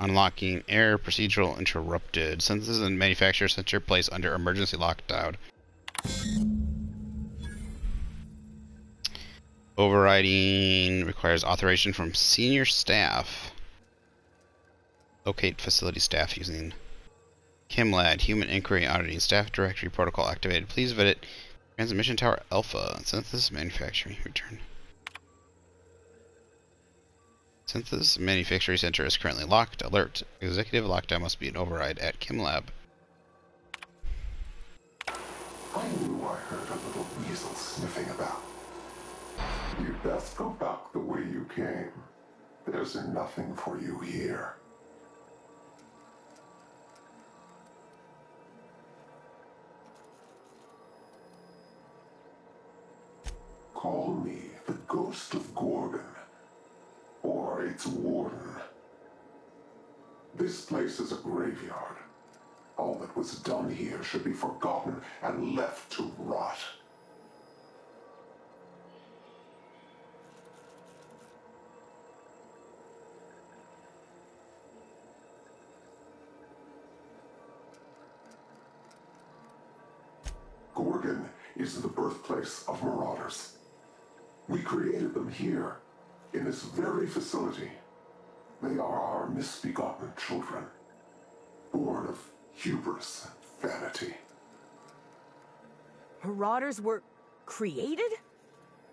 Speaker 1: Unlocking error procedural interrupted. Synthesis and manufacture center placed under emergency lockdown. Overriding requires authorization from senior staff. Locate facility staff using ChemLab, Human Inquiry Auditing, Staff Directory Protocol activated. Please visit Transmission Tower Alpha. Synthesis Manufacturing. Return. Synthesis Manufacturing Center is currently locked. Alert. Executive lockdown must be an override at ChemLab.
Speaker 10: I knew I heard a little weasel sniffing about. You'd best go back the way you came. There's nothing for you here. Call me the Ghost of Gorgon, or its warden. This place is a graveyard. All that was done here should be forgotten and left to rot. Gorgon is the birthplace of marauders. We created them here, in this very facility. They are our misbegotten children, born of hubris and vanity.
Speaker 12: Marauders were created?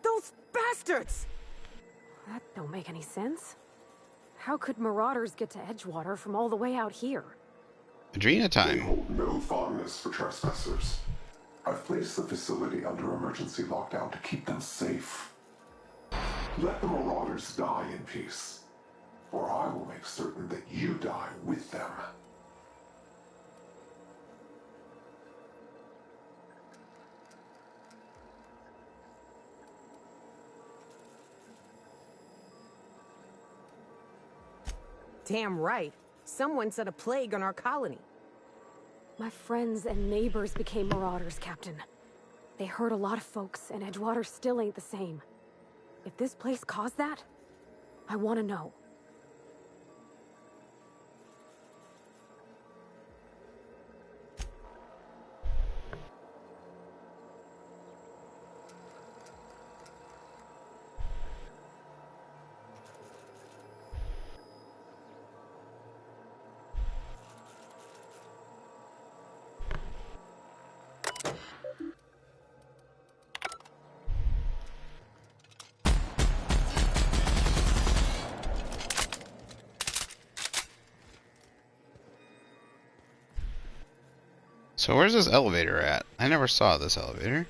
Speaker 12: Those bastards!
Speaker 9: That don't make any sense. How could marauders get to Edgewater from all the way out here?
Speaker 1: Adrena
Speaker 10: They
Speaker 1: time.
Speaker 10: hold no fondness for trespassers. I've placed the facility under emergency lockdown to keep them safe. Let the marauders die in peace, or I will make certain that you die with them.
Speaker 12: Damn right. Someone set a plague on our colony.
Speaker 9: My friends and neighbors became marauders, Captain. They hurt a lot of folks, and Edgewater still ain't the same. If this place caused that, I want to know.
Speaker 1: So where's this elevator at? I never saw this elevator.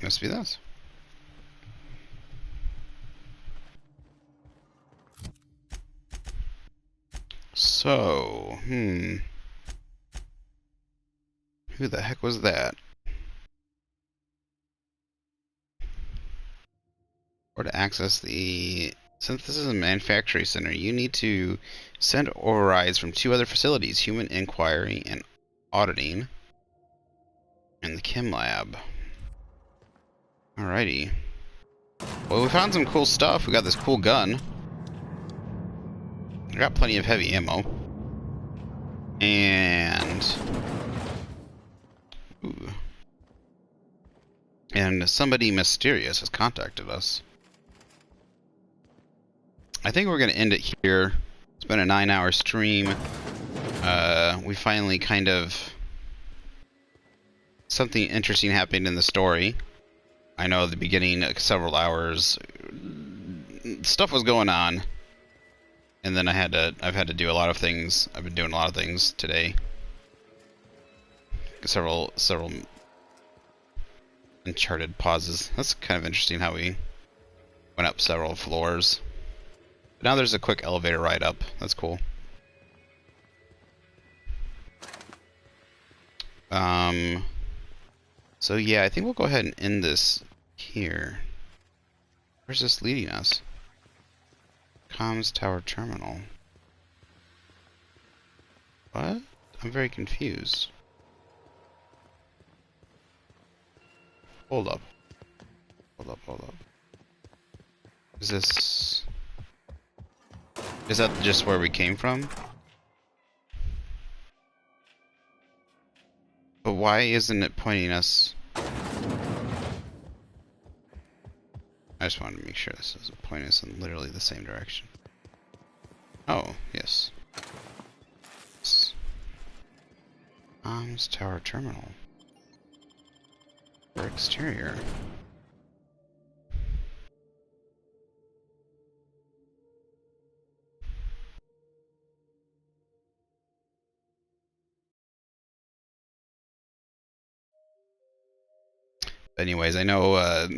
Speaker 1: Must be this. So, who the heck was that? Or to access the Synthesis and Manufacturing Center, you need to send overrides from 2 other facilities, Human Inquiry and Auditing, and the Chem Lab. Alrighty. Well, we found some cool stuff. We got this cool gun. I got plenty of heavy ammo. And... ooh. And somebody mysterious has contacted us. I think we're going to end it here. It's been a 9-hour stream. We finally kind of... something interesting happened in the story. I know at the beginning, several hours, stuff was going on. And then I've had to do a lot of things. I've been doing a lot of things today. Several uncharted pauses. That's kind of interesting how we went up several floors. But now there's a quick elevator ride up. That's cool. So yeah, I think we'll go ahead and end this here. Where's this leading us? Comms Tower Terminal. What? I'm very confused. Hold up. Hold up. Is this... is that just where we came from? But why isn't it pointing us... I just wanted to make sure this doesn't point us in literally the same direction. Oh, yeah, Comms tower terminal. Or exterior. Anyways, I know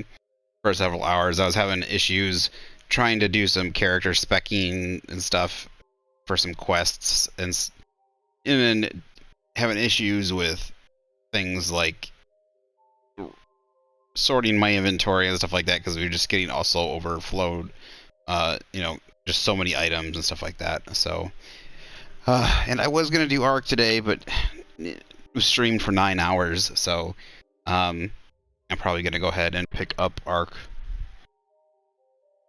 Speaker 1: for several hours I was having issues trying to do some character specking and stuff for some quests, and then having issues with things like sorting my inventory and stuff like that, because we were just getting also overflowed, you know, just so many items and stuff like that. So and I was gonna do Ark today, but it was streamed for 9 hours, so I'm probably gonna go ahead and pick up Ark.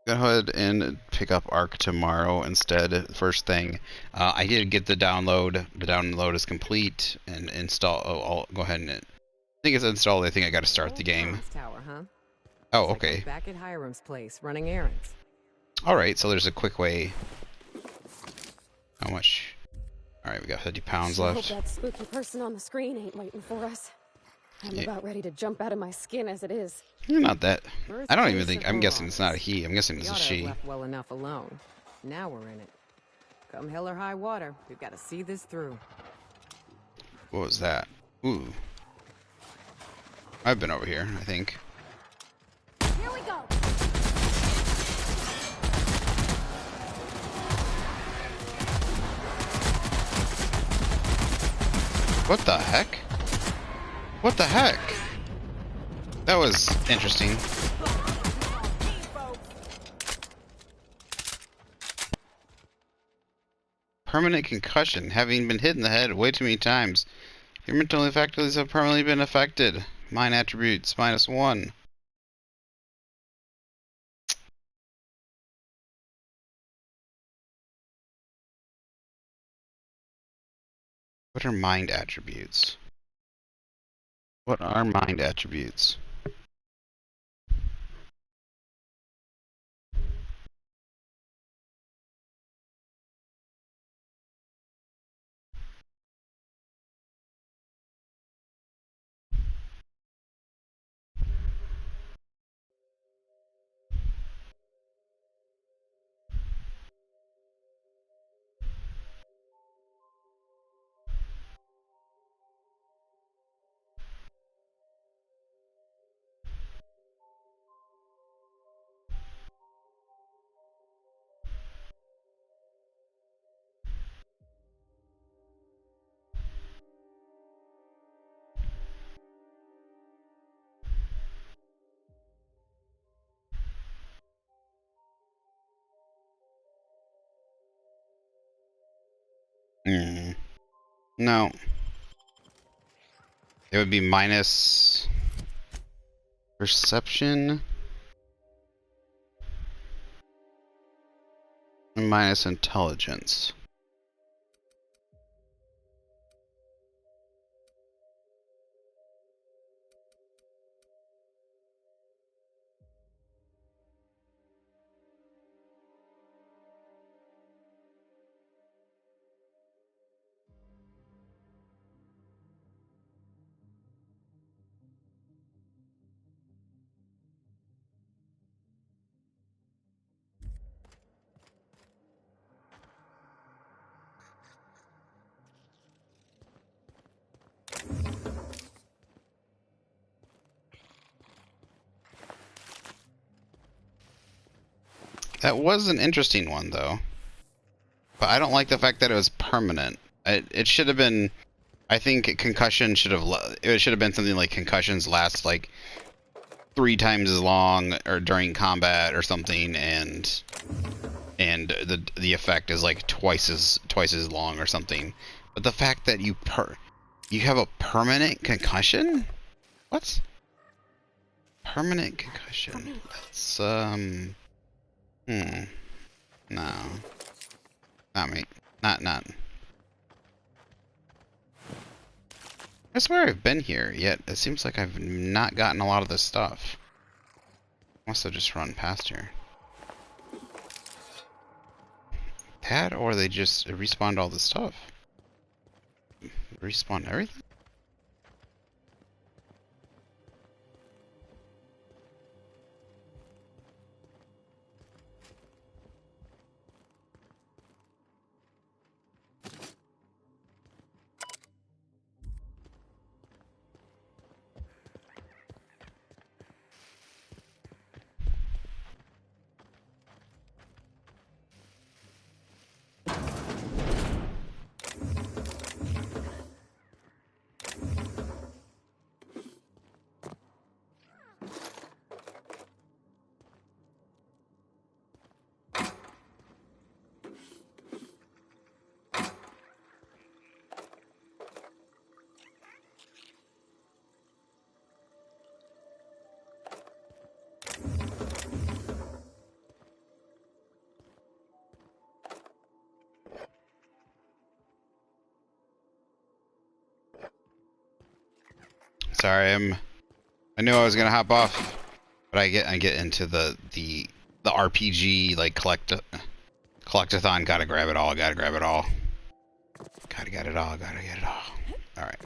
Speaker 1: Go ahead and pick up Ark tomorrow instead. First thing, I did get the download. The download is complete and install. Oh, I'll go ahead and I think it's installed. I think I got to start the game.
Speaker 5: Tower, huh?
Speaker 1: Oh,
Speaker 5: Looks like
Speaker 1: okay.
Speaker 5: I'm back at Hiram's place, running errands.
Speaker 1: All right, so there's a quick way. How much? All right, we got 50 pounds
Speaker 9: I
Speaker 1: left.
Speaker 9: hope that spooky person on the screen ain't waiting for us. I'm about ready to jump out of my skin as it is.
Speaker 1: Not that.
Speaker 5: First
Speaker 1: I don't even
Speaker 5: case
Speaker 1: think.
Speaker 5: of
Speaker 1: I'm guessing it's not a he. I'm guessing
Speaker 5: We
Speaker 1: it's a
Speaker 5: oughta have
Speaker 1: she.
Speaker 5: left well enough alone. Now we're in it. Come hell or high water, we've got to see this through.
Speaker 1: What was that? Ooh. I've been over here, I think.
Speaker 9: Here we go.
Speaker 1: What the heck? What the heck? That was interesting. Permanent concussion. Having been hit in the head way too many times, your mental faculties have permanently been affected. Mind attributes -1. What are mind attributes? What are mind attributes? No. It would be minus perception and minus intelligence. That was an interesting one, though. But I don't like the fact that it was permanent. It should have been. I think concussion should have. It should have been something like concussions last like 3 times as long, or during combat or something, and the effect is like twice as long or something. But the fact that you have a permanent concussion? What? Permanent concussion. That's no. Not me. Not. I swear I've been here, yet it seems like I've not gotten a lot of this stuff. Must have just run past here. That, or they just respawned all the stuff. Respawned everything? Sorry, I knew I was gonna hop off, but I get into the RPG like collectathon. Gotta grab it all. Gotta grab it all. Gotta get it all. Gotta get it all. All right.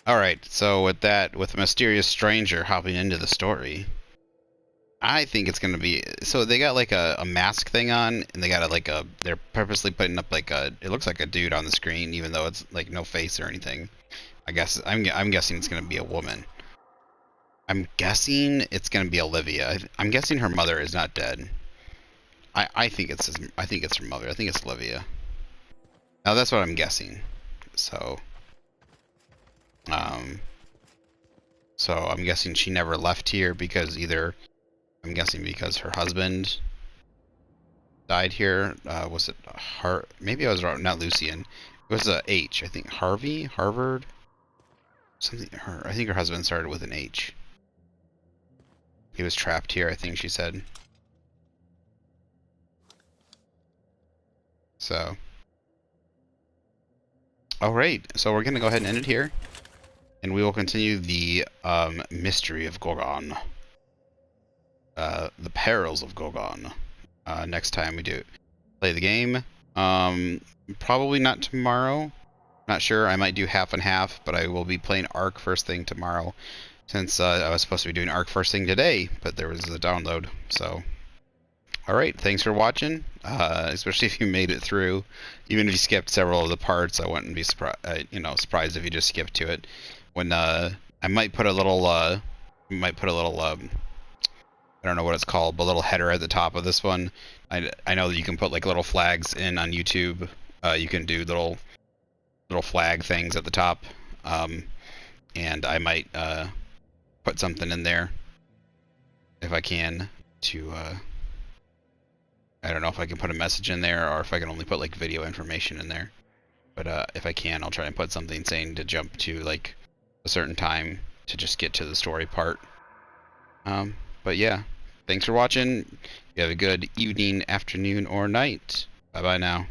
Speaker 1: All right. So with that, with a mysterious stranger hopping into the story, I think it's gonna be. So they got like a mask thing on, and they got they're purposely putting up like it looks like a dude on the screen, even though it's like no face or anything. I guess I'm guessing it's gonna be a woman. I'm guessing it's gonna be Olivia. I'm guessing her mother is not dead. I think it's her mother. I think it's Olivia. Now that's what I'm guessing. So I'm guessing she never left here because I'm guessing because her husband died here. Was it maybe I was wrong. Not Lucian. It was a H. I think Harvard. Something. I think her husband started with an H. He was trapped here, I think she said. So. Alright, so we're going to go ahead and end it here. And we will continue the mystery of Gorgon. The perils of Gorgon. Next time we play the game. Probably not tomorrow. Not sure. I might do half and half, but I will be playing Ark first thing tomorrow. Since I was supposed to be doing Ark first thing today, but there was a download. So, alright, thanks for watching. Especially if you made it through. Even if you skipped several of the parts, I wouldn't be surprised if you just skipped to it. When I might put a little, I don't know what it's called, but a little header at the top of this one. I know that you can put like little flags in on YouTube. You can do little flag things at the top. And I might put something in there if I can to I don't know if I can put a message in there or if I can only put like video information in there, but if I can, I'll try and put something saying to jump to like a certain time to just get to the story part. But yeah, thanks for watching. You have a good evening, afternoon, or night. Bye bye now.